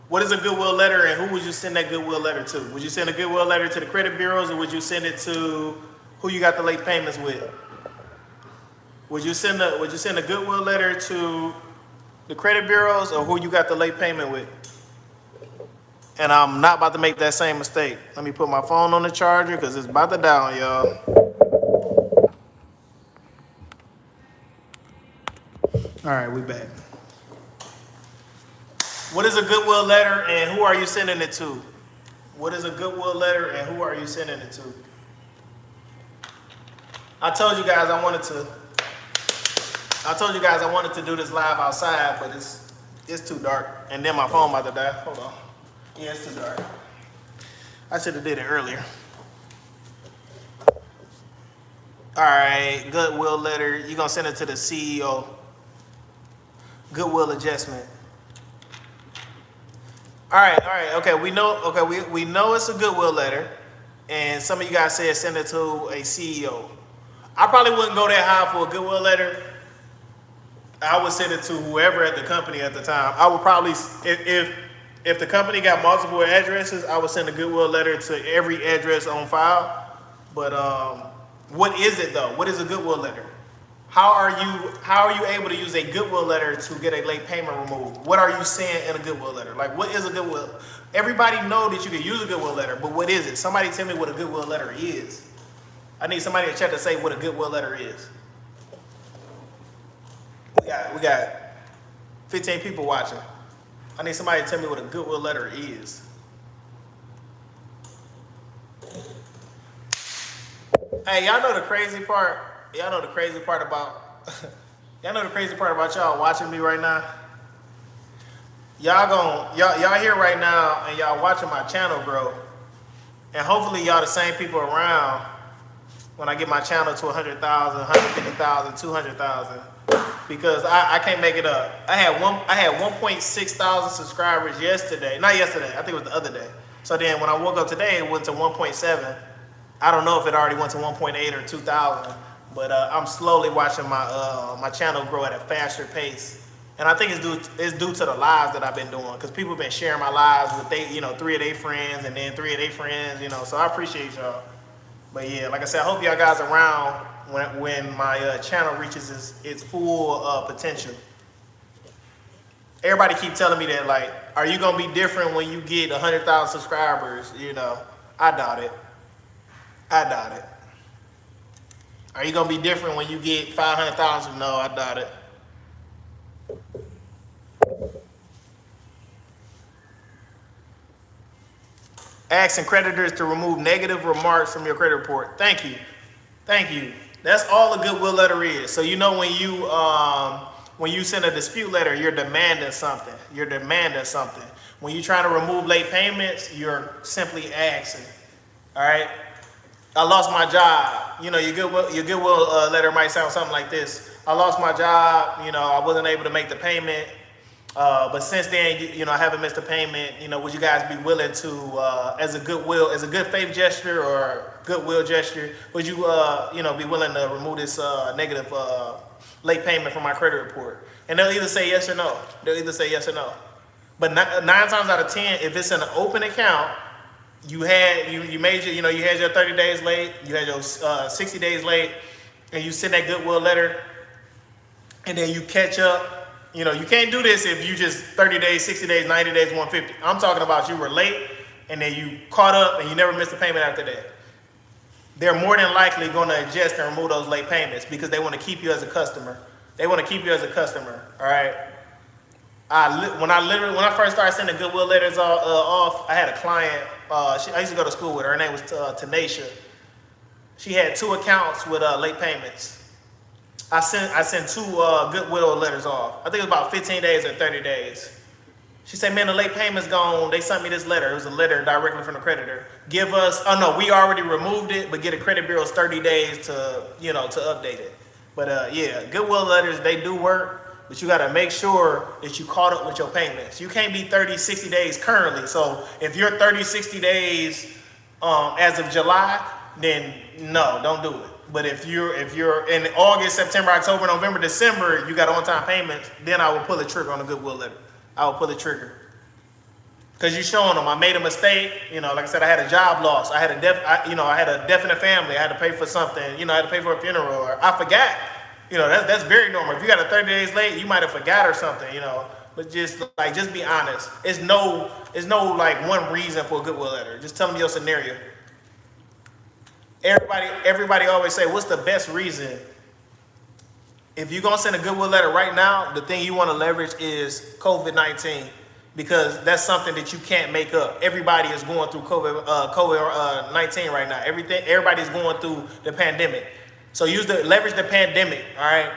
What is a goodwill letter, and who would you send that goodwill letter to? Would you send a goodwill letter to the credit bureaus, or would you send it to who you got the late payments with? Would you send a goodwill letter to the credit bureaus, or who you got the late payment with? And I'm not about to make that same mistake. Let me put my phone on the charger because it's about to down, y'all. All right, we back. What is a goodwill letter, and who are you sending it to? What is a goodwill letter, and who are you sending it to? I told you guys I wanted to do this live outside, but it's too dark. And then my phone about to die. Hold on. Yeah, it's too dark. I should have did it earlier. All right, goodwill letter. You're gonna send it to the CEO. Goodwill adjustment. All right, okay. We know it's a goodwill letter, and some of you guys said send it to a CEO. I probably wouldn't go that high for a goodwill letter. I would send it to whoever at the company at the time. I would probably, if the company got multiple addresses, I would send a goodwill letter to every address on file. But what is it though? What is a goodwill letter? How are you able to use a goodwill letter to get a late payment removed? What are you saying in a goodwill letter? Like, what is a goodwill? Everybody know that you can use a goodwill letter, but what is it? Somebody tell me what a goodwill letter is. I need somebody in chat to say what a goodwill letter is. We got 15 people watching. I need somebody to tell me what a goodwill letter is. Hey, y'all know the crazy part? Y'all know the crazy part about y'all watching me right now? Y'all here right now and y'all watching my channel grow. And hopefully y'all the same people around when I get my channel to 100,000, 150,000, 200,000. Because I can't make it up. I had 1.6 thousand subscribers yesterday. Not yesterday, I think it was the other day. So then when I woke up today, it went to 1.7. I don't know if it already went to 1.8 or 2,000, but I'm slowly watching my channel grow at a faster pace. And I think it's due to the lives that I've been doing, because people have been sharing my lives with 3 of their friends, and then 3 of their friends, so I appreciate y'all. But yeah, like I said, I hope y'all guys are around when my channel reaches its full potential. Everybody keep telling me that, like, are you gonna be different when you get 100,000 subscribers? I doubt it. I doubt it. Are you gonna be different when you get 500,000? No, I doubt it. Asking creditors to remove negative remarks from your credit report. Thank you. Thank you. That's all a goodwill letter is. So when you send a dispute letter, you're demanding something. You're demanding something. When you're trying to remove late payments, you're simply asking. All right. I lost my job. Your goodwill letter might sound something like this. I lost my job. I wasn't able to make the payment. But since then, I haven't missed a payment. Would you guys be willing to, as a good faith gesture or goodwill gesture, would you, be willing to remove this negative late payment from my credit report? And they'll either say yes or no. But nine times out of 10, if it's an open account, you had your 30 days late, you had your 60 days late, and you send that goodwill letter, and then you catch up. You can't do this if you just 30 days, 60 days, 90 days, 150. I'm talking about you were late and then you caught up and you never missed a payment after that. They're more than likely going to adjust and remove those late payments because they want to keep you as a customer. All right. When I first started sending goodwill letters off, I had a client. I used to go to school with her. Her name was Tanisha. She had 2 accounts with late payments. I sent 2 goodwill letters off. I think it was about 15 days or 30 days. She said, man, the late payment's gone. They sent me this letter. It was a letter directly from the creditor. We already removed it, but get a credit bureau's 30 days to update it. But goodwill letters, they do work, but you got to make sure that you caught up with your payments. You can't be 30, 60 days currently. So if you're 30, 60 days as of July, then no, don't do it. But if you're in August, September, October, November, December, you got on-time payments, then I will pull the trigger on the goodwill letter. I will pull the trigger. Because you're showing them I made a mistake. Like I said, I had a job loss. I had a death in the family. I had to pay for something. I had to pay for a funeral. Or I forgot. That's very normal. If you got a 30 days late, you might have forgot or something. But just be honest. It's no one reason for a goodwill letter. Just tell them your scenario. Everybody always say, what's the best reason? If you're gonna send a goodwill letter right now, the thing you want to leverage is COVID-19 because that's something that you can't make up. Everybody is going through COVID-19 right now. Everybody's going through the pandemic. So leverage the pandemic. All right.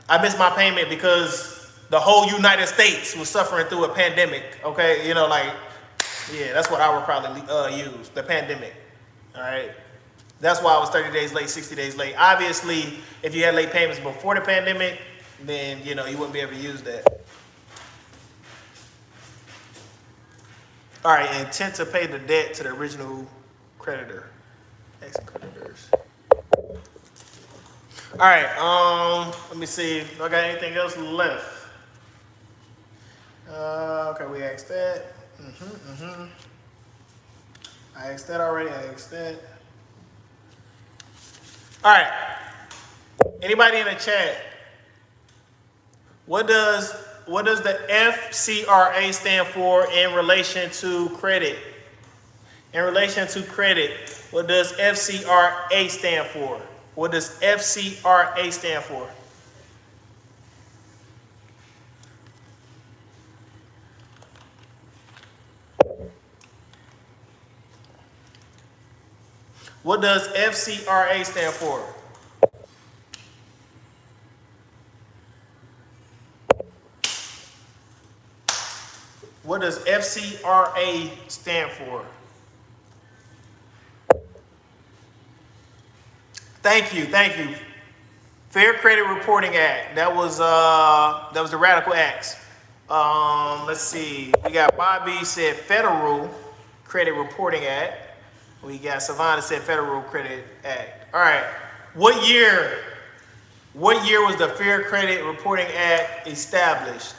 I missed my payment because the whole United States was suffering through a pandemic. Okay, that's what I would probably use, the pandemic. All right. That's why I was 30 days late, 60 days late. Obviously, if you had late payments before the pandemic, then, you wouldn't be able to use that. All right, intent to pay the debt to the original creditor. Ex-creditors. All right, let me see if I got anything else left. Okay, we asked that. I asked that already, All right. Anybody in the chat? What does the FCRA stand for in relation to credit? In relation to credit, what does FCRA stand for? What does FCRA stand for? What does FCRA stand for? What does FCRA stand for? Thank you. Fair Credit Reporting Act. That was the Radical Acts. Let's see. We got Bobby said Federal Credit Reporting Act. We got Savannah said Federal Credit Act. All right. What year was the Fair Credit Reporting Act established?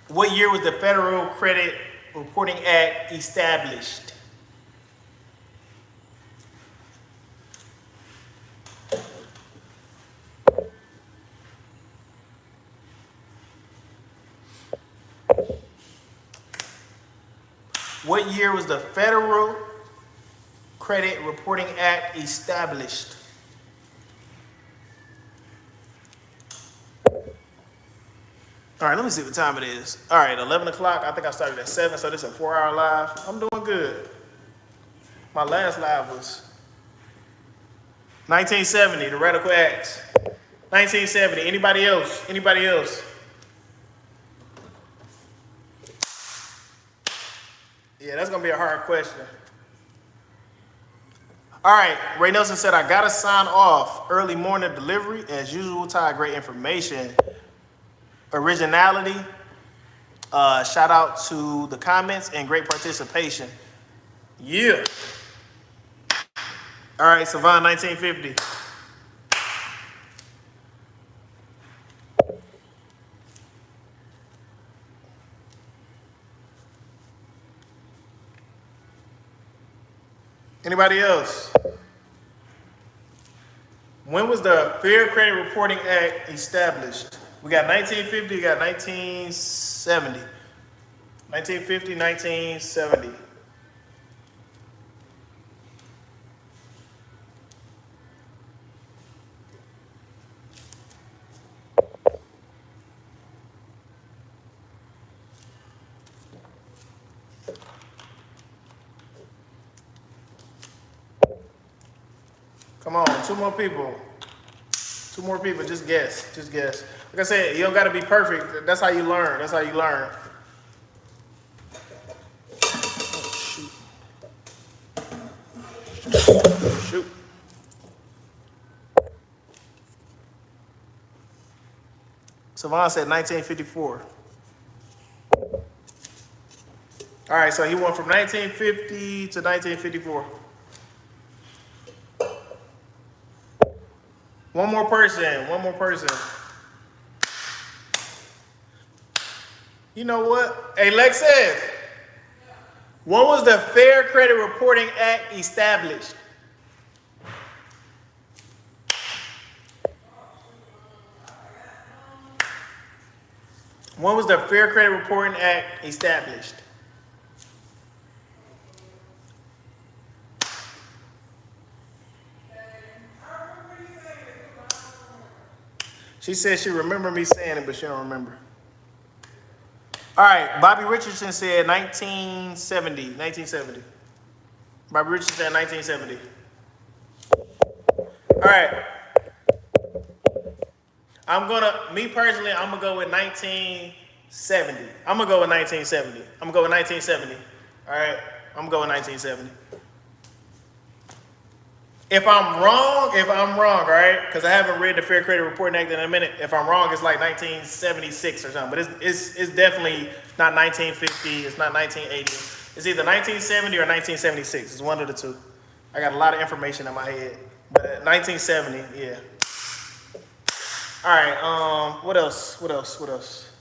What year was the Federal Credit Reporting Act established? What year was the Federal Credit Reporting Act established? All right, let me see what time it is. All right, 11 o'clock. I think I started at 7, so this is a 4-hour live. I'm doing good. My last live was 1970, the Radical Acts. 1970. Anybody else? Anybody else? Yeah, that's going to be a hard question. All right, Ray Nelson said, I got to sign off. Early morning delivery. As usual, Ty, great information. Originality. Shout out to the comments and great participation. Yeah. All right, Savon, 1950. Anybody else? When was the Fair Credit Reporting Act established? We got 1950, we got 1970. 1950, 1970. Come on, 2 more people. 2 more people, just guess, just guess. Like I said, you don't gotta be perfect. That's how you learn, that's how you learn. Oh, shoot. Shoot. Savon said 1954. All right, so he went from 1950 to 1954. One more person, one more person. You know what? Hey, Lexus, when was the Fair Credit Reporting Act established? When was the Fair Credit Reporting Act established? She said she remembered me saying it, but she don't remember. All right, Bobby Richardson said 1970. 1970. Bobby Richardson said 1970. All right. Me personally, I'm gonna go with 1970. I'm gonna go with 1970. I'm gonna go with 1970. All right, I'm gonna go with 1970. If I'm wrong, all right, because I haven't read the Fair Credit Reporting Act in a minute. If I'm wrong, it's like 1976 or something. But it's definitely not 1950. It's not 1980. It's either 1970 or 1976. It's one of the two. I got a lot of information in my head. But 1970, yeah. All right. What else? What else? What else?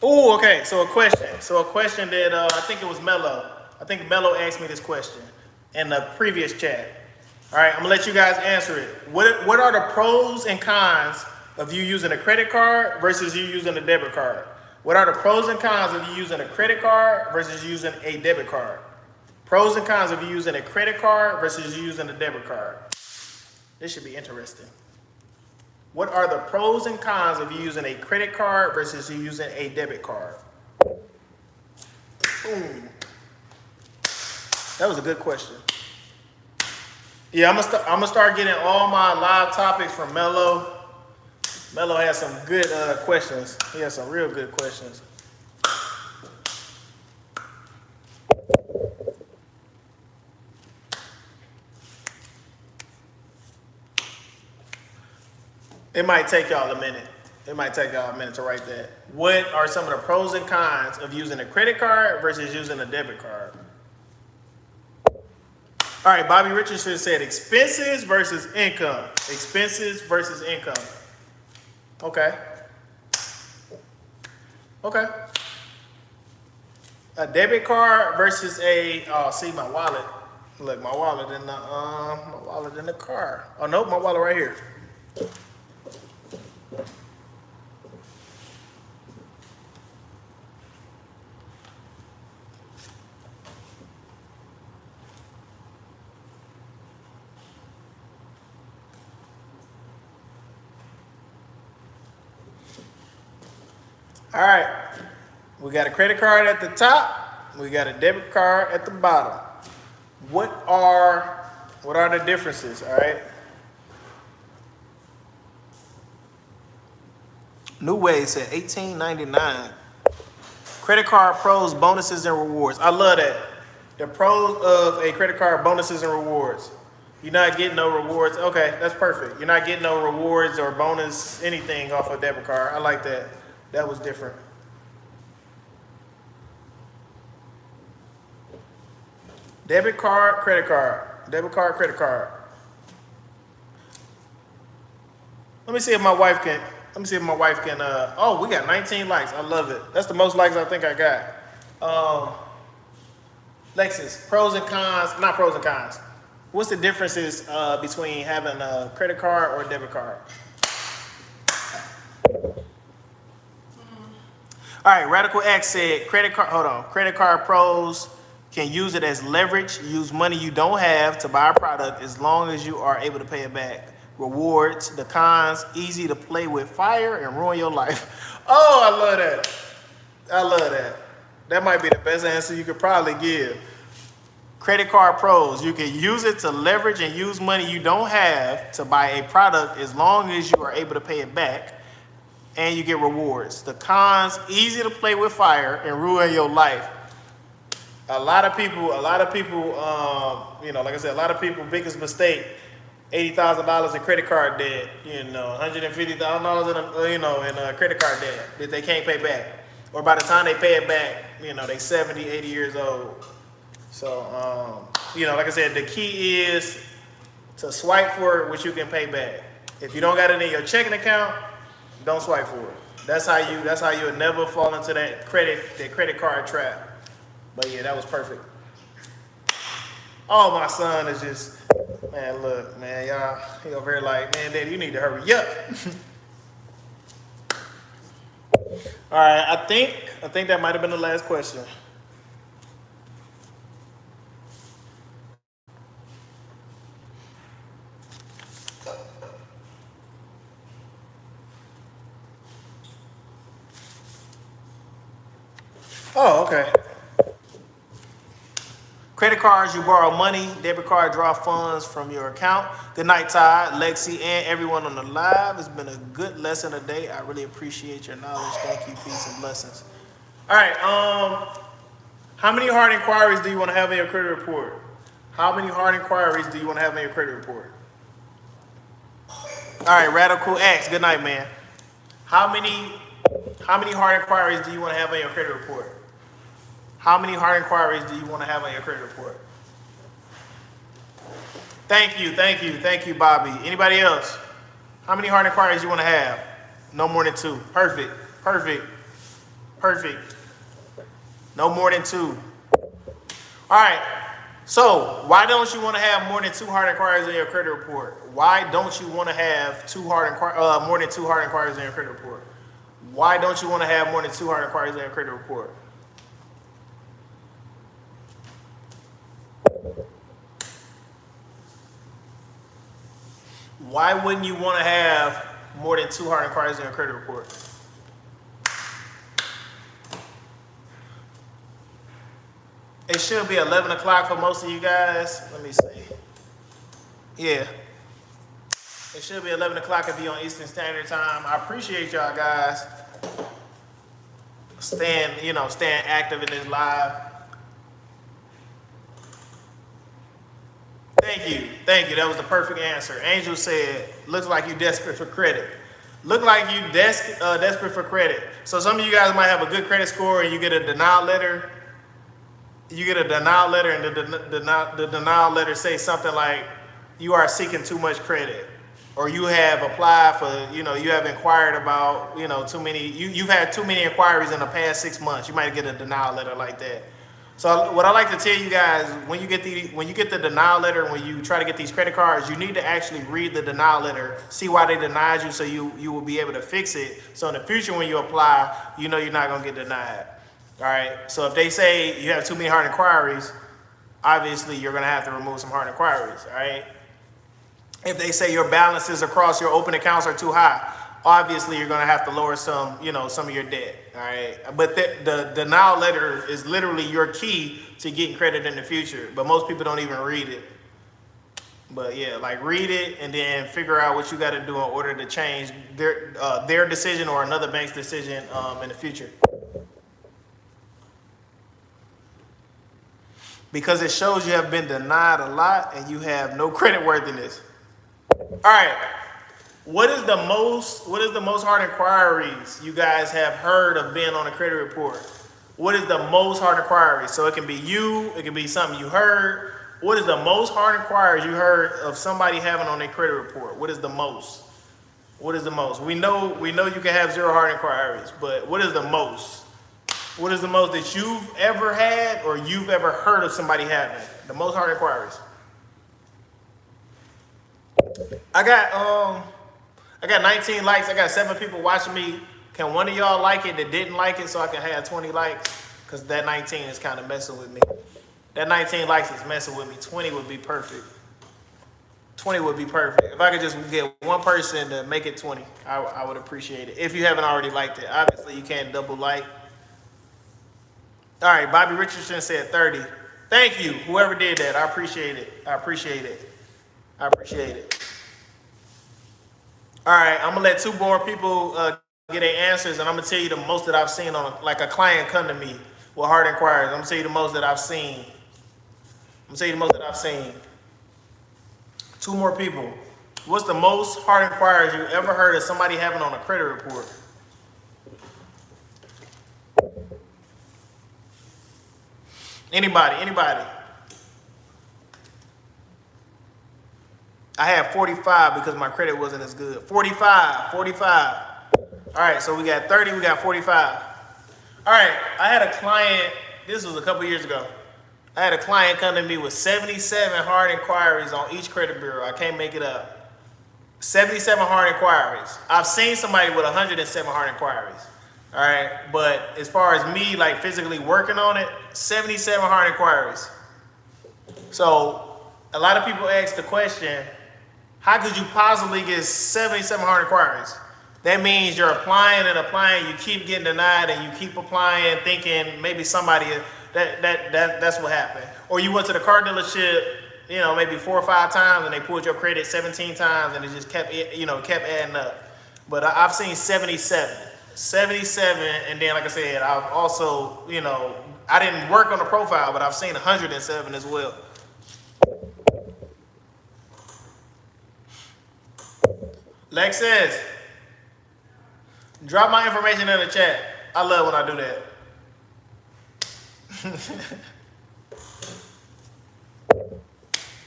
Oh, okay. So a question that I think it was Mello. I think Mello asked me this question in the previous chat. All right, I'm gonna let you guys answer it. What are the pros and cons of you using a credit card versus you using a debit card? What are the pros and cons of you using a credit card versus using a debit card? Pros and cons of you using a credit card versus you using a debit card. This should be interesting. What are the pros and cons of you using a credit card versus you using a debit card? Boom. That was a good question. Yeah, I'm gonna start getting all my live topics from Mello. Mello has some good questions. He has some real good questions. It might take y'all a minute. It might take y'all a minute to write that. What are some of the pros and cons of using a credit card versus using a debit card? All right, Bobby Richardson said expenses versus income. Expenses versus income. Okay. Okay. A debit card versus see my wallet. Look, my wallet in the car. Oh nope, my wallet right here. All right. We got a credit card at the top. We got a debit card at the bottom. What are the differences? All right. New Way said $18.99. Credit card pros, bonuses, and rewards. I love that. The pros of a credit card, bonuses and rewards. You're not getting no rewards. Okay, that's perfect. You're not getting no rewards or bonus anything off a debit card. I like that. That was different. Debit card, credit card. Debit card, credit card. Let me see if my wife can. Oh, we got 19 likes. I love it. That's the most likes I think I got. Lexus, pros and cons. Not pros and cons. What's the differences between having a credit card or a debit card? All right, Radical X said credit card. Hold on. Credit card pros can use it as leverage. Use money you don't have to buy a product as long as you are able to pay it back. Rewards, the cons, easy to play with fire and ruin your life. Oh, I love that. I love that. That might be the best answer you could probably give. Credit card pros, you can use it to leverage and use money you don't have to buy a product as long as you are able to pay it back, and you get rewards. The cons, easy to play with fire and ruin your life. A lot of people, like I said, a lot of people, biggest mistake, $80,000 in credit card debt, $150,000 in credit card debt that they can't pay back. Or by the time they pay it back, they 70, 80 years old. So, like I said, the key is to swipe for it, which you can pay back. If you don't got it in your checking account, don't swipe for it. That's how you'll never fall into that credit card trap. But yeah, that was perfect. Oh, my son is just, man, look, man, y'all, he over here like, man, Daddy, you need to hurry up. All right, I think that might have been the last question. Oh, okay. Credit cards, you borrow money. Debit card, draw funds from your account. Good night, Todd, Lexi, and everyone on the live. It's been a good lesson today. I really appreciate your knowledge. Thank you. Peace and blessings. All right. How many hard inquiries do you want to have in your credit report? How many hard inquiries do you want to have in your credit report? All right, Radical X. Good night, man. How many hard inquiries do you want to have in your credit report? How many hard inquiries do you want to have on your credit report? Thank you, Bobby. Anybody else? How many hard inquiries you want to have? No more than 2. Perfect. No more than 2. All right. So why don't you want to have more than 2 hard inquiries in your credit report? Why don't you want to have more than 2 hard inquiries in your credit report? Why don't you want to have more than 2 hard inquiries in your credit report? Why wouldn't you want to have more than 2 hard inquiries in your credit report? It should be 11 o'clock for most of you guys. Let me see. Yeah. It should be 11 o'clock if you're on Eastern Standard Time. I appreciate y'all guys staying active in this live. Thank you. That was the perfect answer. Angel said, looks like you desperate for credit. Look like you desperate for credit. So some of you guys might have a good credit score and you get a denial letter. You get a denial letter and the denial letter says something like, you are seeking too much credit. Or you have applied for, you have inquired about, you've had too many inquiries in the past 6 months. You might get a denial letter like that. So what I like to tell you guys, when you get the denial letter, when you try to get these credit cards, you need to actually read the denial letter, see why they denied you, so you will be able to fix it. So in the future, when you apply, you're not gonna get denied. All right. So if they say you have too many hard inquiries, obviously you're gonna have to remove some hard inquiries. All right. If they say your balances across your open accounts are too high, obviously you're gonna have to lower some, some of your debt. All right, but the denial letter is literally your key to getting credit in the future. But most people don't even read it. But yeah, like read it and then figure out what you got to do in order to change their decision or another bank's decision in the future. Because it shows you have been denied a lot and you have no credit worthiness. All right. What is the most hard inquiries you guys have heard of being on a credit report? What is the most hard inquiries? So it can be you, it can be something you heard. What is the most hard inquiries you heard of somebody having on their credit report? What is the most? What is the most? We know you can have 0 hard inquiries, but what is the most? What is the most that you've ever had or you've ever heard of somebody having? The most hard inquiries. I got 19 likes. I got 7 people watching me. Can one of y'all like it that didn't like it so I can have 20 likes? Because that 19 is kind of messing with me. That 19 likes is messing with me. 20 would be perfect. 20 would be perfect. If I could just get one person to make it 20, I would appreciate it. If you haven't already liked it. Obviously, you can't double like. All right, Bobby Richardson said 30. Thank you, whoever did that. I appreciate it. I appreciate it. I appreciate it. All right, I'm going to let 2 more people get their answers, and I'm going to tell you the most that I've seen on, like a client come to me with hard inquiries. I'm going to tell you the most that I've seen. 2 more people. What's the most hard inquiries you ever heard of somebody having on a credit report? Anybody? I had 45 because my credit wasn't as good. 45. All right, so we got 30, we got 45. All right, I had a client, this was a couple years ago. I had a client come to me with 77 hard inquiries on each credit bureau. I can't make it up. 77 hard inquiries. I've seen somebody with 107 hard inquiries. All right, but as far as me like physically working on it, 77 hard inquiries. So a lot of people ask the question, how could you possibly get 77 hard inquiries? That means you're applying and applying, you keep getting denied, and you keep applying, thinking maybe somebody that's what happened. Or you went to the car dealership, maybe 4 or 5 times, and they pulled your credit 17 times, and it just kept adding up. But I've seen 77, and then like I said, I've also, I didn't work on the profile, but I've seen 107 as well. Lex says, drop my information in the chat. I love when I do that.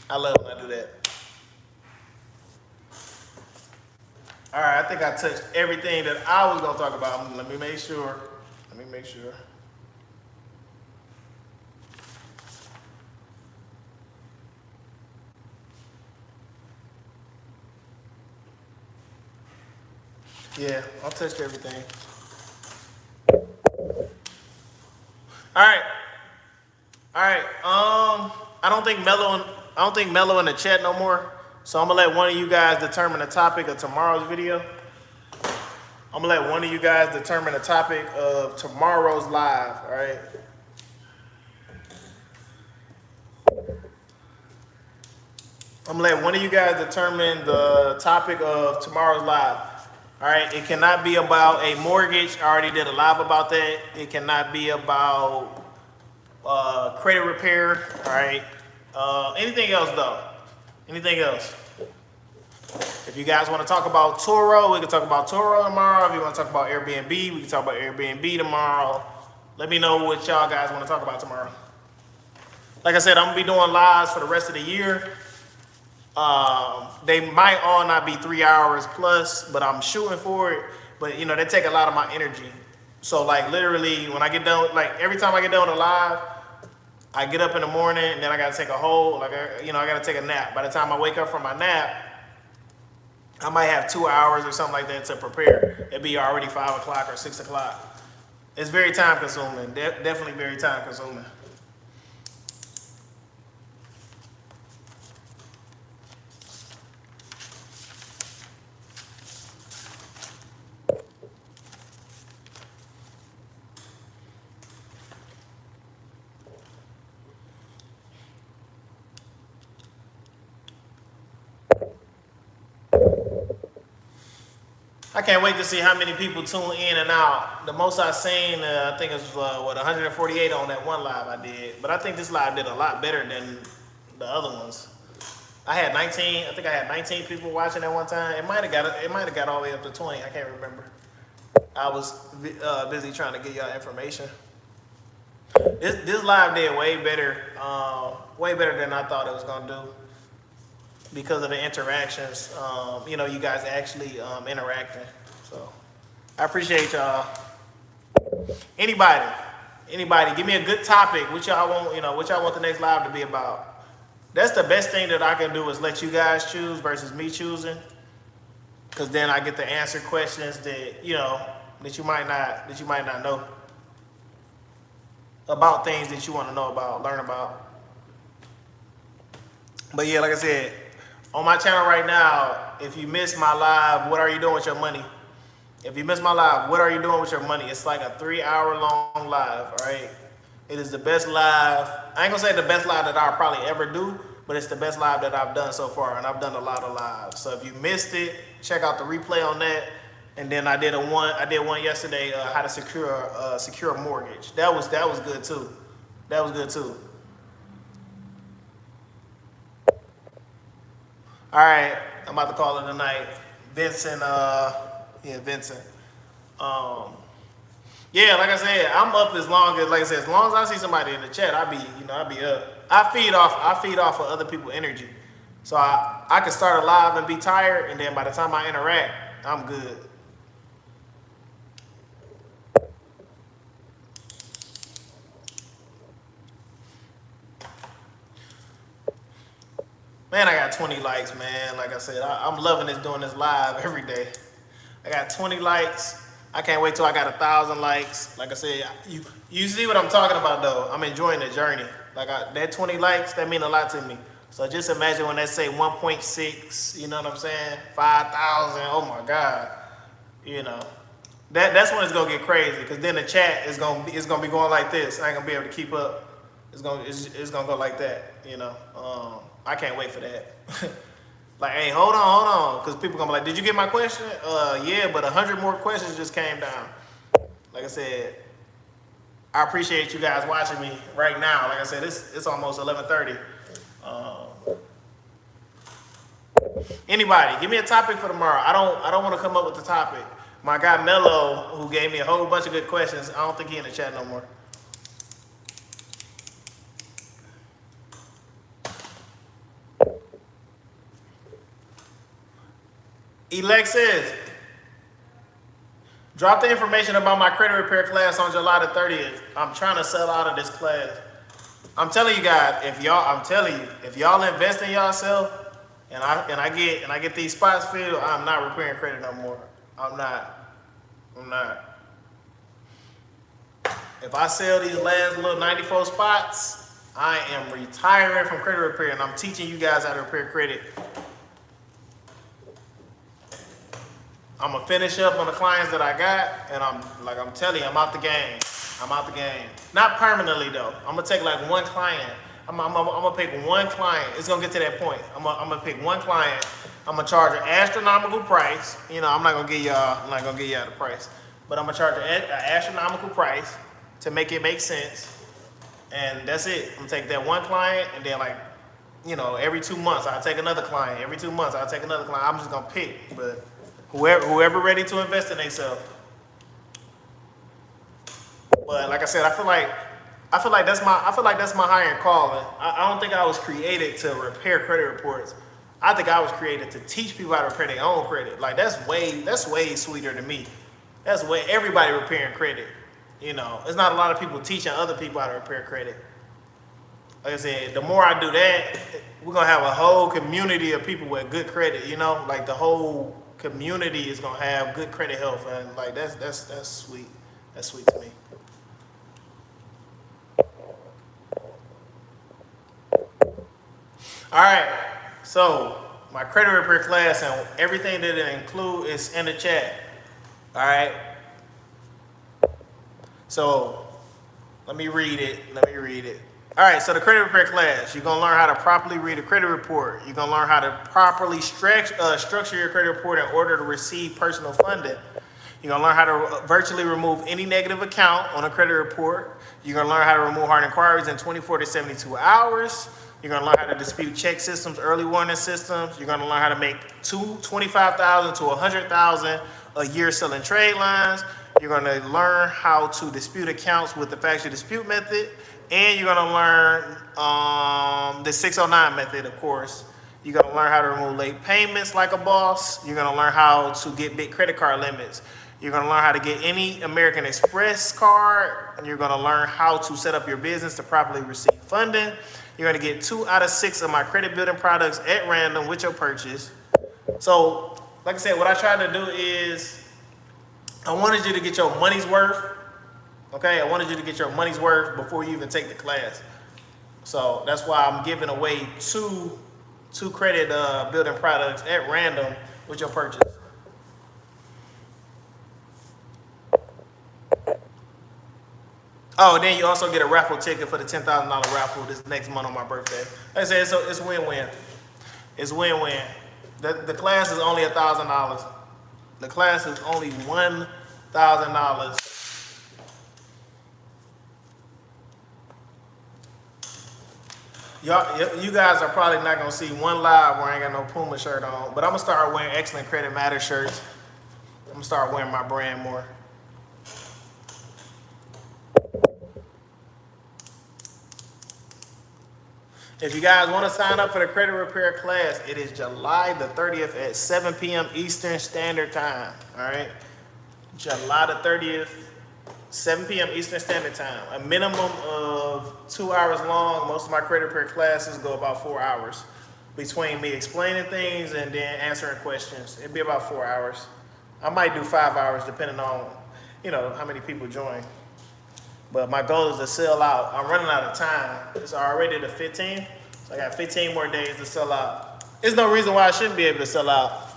I love when I do that. All right, I think I touched everything that I was going to talk about. Let me make sure. Yeah, I touched everything. All right. I don't think Mello in the chat no more. So I'm gonna let one of you guys determine the topic of tomorrow's video. I'm gonna let one of you guys determine the topic of tomorrow's live. All right. I'm gonna let one of you guys determine the topic of tomorrow's live. All right. It cannot be about a mortgage. I already did a live about that. It cannot be about credit repair. All right. Anything else though? Anything else? If you guys want to talk about Turo, we can talk about Turo tomorrow. If you want to talk about Airbnb, we can talk about Airbnb tomorrow. Let me know what y'all guys want to talk about tomorrow. Like I said, I'm going to be doing lives for the rest of the year. They might all not be 3 hours plus, but I'm shooting for it. But, they take a lot of my energy. So, like, literally, when I get done, like, every time I get done with a live, I get up in the morning, and then I got to take a whole, I got to take a nap. By the time I wake up from my nap, I might have 2 hours or something like that to prepare. It'd be already 5 o'clock or 6 o'clock. It's very time consuming, definitely very time consuming. I can't wait to see how many people tune in and out. The most I've seen, I think it was 148 on that one live I did. But I think this live did a lot better than the other ones. I had 19. I think I had 19 people watching at one time. It might have got all the way up to 20. I can't remember. I was busy trying to get y'all information. This live did way better than I thought it was gonna do because of the interactions. You guys actually interacting. So I appreciate y'all. Anybody, give me a good topic. What y'all want the next live to be about? That's the best thing that I can do is let you guys choose versus me choosing. Cause then I get to answer questions that you might not know about things that you want to know about, learn about. But yeah, like I said, on my channel right now, if you miss my live, what are you doing with your money? If you miss my live, what are you doing with your money? It's like a 3-hour long live, all right? It is the best live. I ain't gonna say the best live that I'll probably ever do, but it's the best live that I've done so far, and I've done a lot of lives. So if you missed it, check out the replay on that. And then I did one yesterday, how to secure a mortgage. That was good too. That was good too. All right, I'm about to call it a night. Vincent. Yeah, like I said, I'm up as long as I see somebody in the chat, I'll be up. I feed off of other people's energy. So I can start a live and be tired, and then by the time I interact, I'm good. Man, I got 20 likes, man. Like I said, I'm loving doing this live every day. I got 20 likes. I can't wait till I got 1,000 likes. Like I said, you see what I'm talking about, though. I'm enjoying the journey. That 20 likes, that mean a lot to me. So just imagine when they say 1.6, you know what I'm saying? 5,000, oh my God. That's when it's gonna get crazy, because then the chat is gonna be going like this. I ain't gonna be able to keep up. It's gonna go like that, I can't wait for that. Like, hey, hold on, because people gonna be like, did you get my question? Yeah, but 100 more questions just came down. Like I said, I appreciate you guys watching me right now. Like I said, it's almost 11:30. Anybody, give me a topic for tomorrow. I don't want to come up with the topic. My guy Mello, who gave me a whole bunch of good questions, I don't think he in the chat no more. Alexis, drop the information about my credit repair class on July the 30th. I'm trying to sell out of this class. I'm telling you guys, if y'all invest in yourself, and I get these spots filled, I'm not repairing credit no more. I'm not. If I sell these last little 94 spots, I am retiring from credit repair, and I'm teaching you guys how to repair credit. I'm gonna finish up on the clients that I got, and I'm telling you, I'm out the game. Not permanently though. I'm gonna take like one client. I'm gonna pick one client. It's gonna get to that point. I'm gonna pick one client. I'm gonna charge an astronomical price. I'm not gonna give y'all the price, but I'm gonna charge an astronomical price to make it make sense. And that's it. I'm gonna take that one client, and then every 2 months I'll take another client. Every 2 months I'll take another client. I'm just gonna pick, but whoever ready to invest in themselves. But like I said, I feel like that's my higher calling. I don't think I was created to repair credit reports. I think I was created to teach people how to repair their own credit. Like that's way sweeter to me. That's way everybody repairing credit. There's not a lot of people teaching other people how to repair credit. Like I said, the more I do that, we're gonna have a whole community of people with good credit. Like the whole community is gonna have good credit health, and like that's sweet. That's sweet to me. All right, so my credit repair class and everything that it includes is in the chat. All right. So let me read it. All right, so the credit repair class, you're gonna learn how to properly read a credit report. You're gonna learn how to properly structure your credit report in order to receive personal funding. You're gonna learn how to virtually remove any negative account on a credit report. You're gonna learn how to remove hard inquiries in 24 to 72 hours. You're gonna learn how to dispute check systems, early warning systems. You're gonna learn how to make 25,000 to 100,000 a year selling trade lines. You're gonna learn how to dispute accounts with the factory dispute method. And you're gonna learn the 609 method, of course. You're gonna learn how to remove late payments like a boss. You're gonna learn how to get big credit card limits. You're gonna learn how to get any American Express card. And you're gonna learn how to set up your business to properly receive funding. You're gonna get 2 out of 6 of my credit building products at random with your purchase. So, like I said, what I tried to do is I wanted you to get your money's worth. Okay, I wanted you to get your money's worth before you even take the class. So that's why I'm giving away two credit building products at random with your purchase. Oh, then you also get a raffle ticket for the $10,000 raffle this next month on my birthday. Like I said, so it's win-win. It's win-win. The class is only $1,000. The class is only $1,000. You guys are probably not gonna see one live where I ain't got no Puma shirt on, but I'm gonna start wearing Excellent Credit Matter shirts. I'm gonna start wearing my brand more. If you guys want to sign up for the credit repair class, it is July the 30th at 7 p.m. Eastern Standard Time. All right, July the 30th. 7 p.m. Eastern Standard Time. A minimum of 2 hours long. Most of my credit repair classes go about 4 hours between me explaining things and then answering questions. It'd be about 4 hours. I might do 5 hours depending on, how many people join. But my goal is to sell out. I'm running out of time. It's already the 15th, so I got 15 more days to sell out. There's no reason why I shouldn't be able to sell out.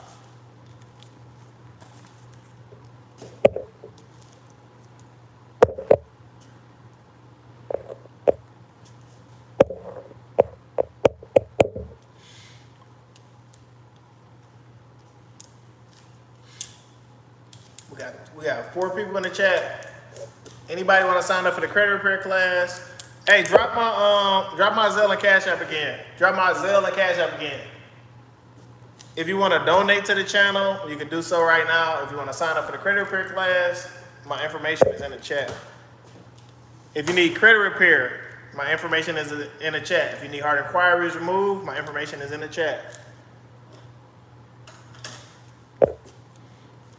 We got 4 people in the chat. Anybody want to sign up for the credit repair class? Hey, drop my Zelle and Cash App again. Drop my Zelle and Cash App again. If you want to donate to the channel, you can do so right now. If you want to sign up for the credit repair class, my information is in the chat. If you need credit repair, my information is in the chat. If you need hard inquiries removed, my information is in the chat.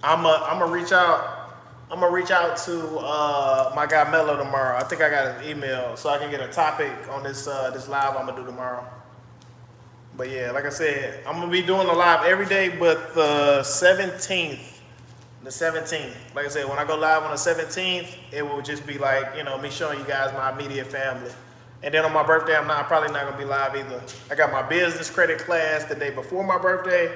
I'm gonna reach out to my guy Mello tomorrow. I think I got his email, so I can get a topic on this live I'm gonna do tomorrow. But yeah, like I said, I'm gonna be doing a live every day, but the 17th. Like I said, when I go live on the 17th, it will just be like me showing you guys my immediate family. And then on my birthday, I'm probably not gonna be live either. I got my business credit class the day before my birthday.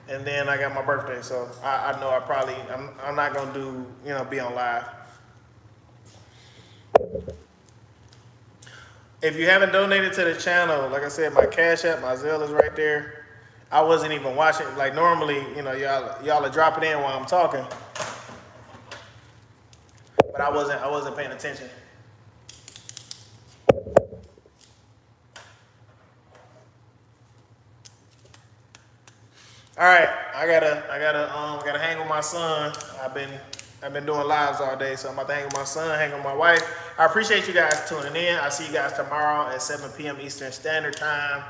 And then I got my birthday, so I know I'm not gonna do, be on live. If you haven't donated to the channel, like I said, my Cash App, my Zelle is right there. I wasn't even watching, like normally, y'all are dropping in while I'm talking. But I wasn't paying attention. All right, I gotta hang with my son. I've been doing lives all day, so I'm about to hang with my son, hang with my wife. I appreciate you guys tuning in. I'll see you guys tomorrow at 7 p.m. Eastern Standard Time.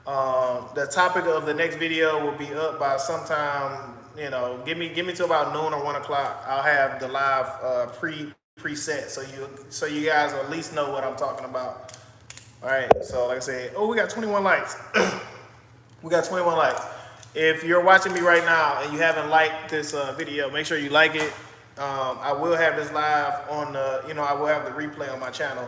The topic of the next video will be up by sometime. Give me to about noon or 1 o'clock. I'll have the live preset, so you guys will at least know what I'm talking about. All right, so like I said, we got 21 likes. We got 21 likes. If you're watching me right now and you haven't liked this video, make sure you like it. I will have this live on I will have the replay on my channel.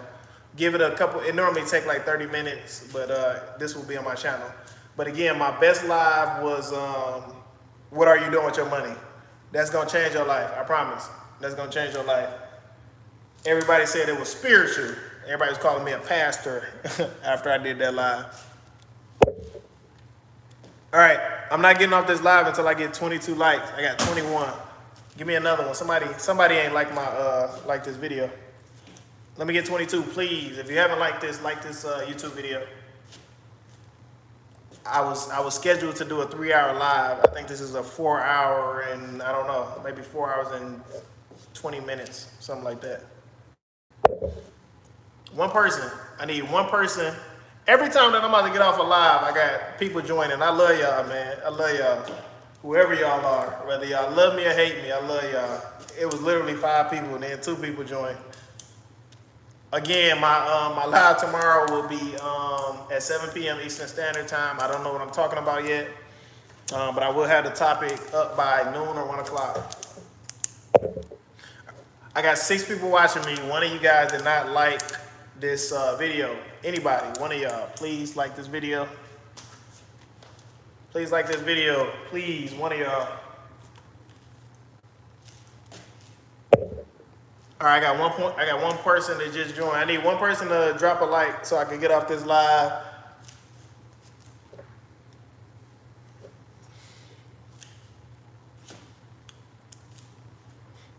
Give it a couple, it normally takes like 30 minutes, but this will be on my channel. But again, my best live was, what are you doing with your money? That's gonna change your life, I promise. That's gonna change your life. Everybody said it was spiritual. Everybody was calling me a pastor after I did that live. All right, I'm not getting off this live until I get 22 likes. I got 21. Give me another one. Somebody ain't like my like this video. Let me get 22, please. If you haven't liked this YouTube video. I was scheduled to do a 3-hour live. I think this is a 4-hour and I don't know, maybe 4 hours and 20 minutes, something like that. One person. I need one person. Every time that I'm about to get off a live, I got people joining. I love y'all, man. I love y'all. Whoever y'all are, whether y'all love me or hate me, I love y'all. It was literally 5 people and then 2 people joined. Again, my live tomorrow will be at 7 p.m. Eastern Standard Time. I don't know what I'm talking about yet, but I will have the topic up by noon or 1 o'clock. I got 6 people watching me. One of you guys did not like this video. Anybody, one of y'all, please like this video. Please like this video. Please, one of y'all. All right, I got one person that just joined. I need one person to drop a like so I can get off this live.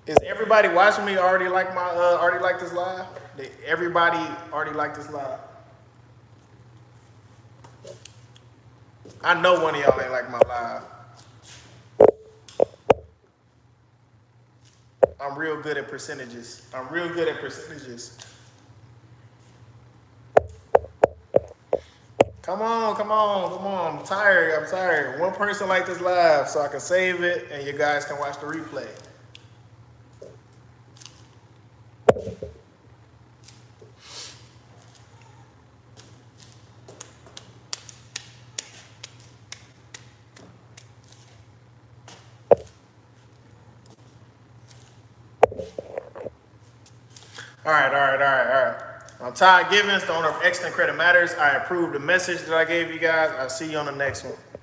Is everybody watching me already like this live? Did everybody already like this live? I know one of y'all ain't like my live. I'm real good at percentages. Come on. I'm tired. One person like this live so I can save it and you guys can watch the replay. All right. I'm Todd Givens, the owner of Excellent Credit Matters. I approve the message that I gave you guys. I'll see you on the next one.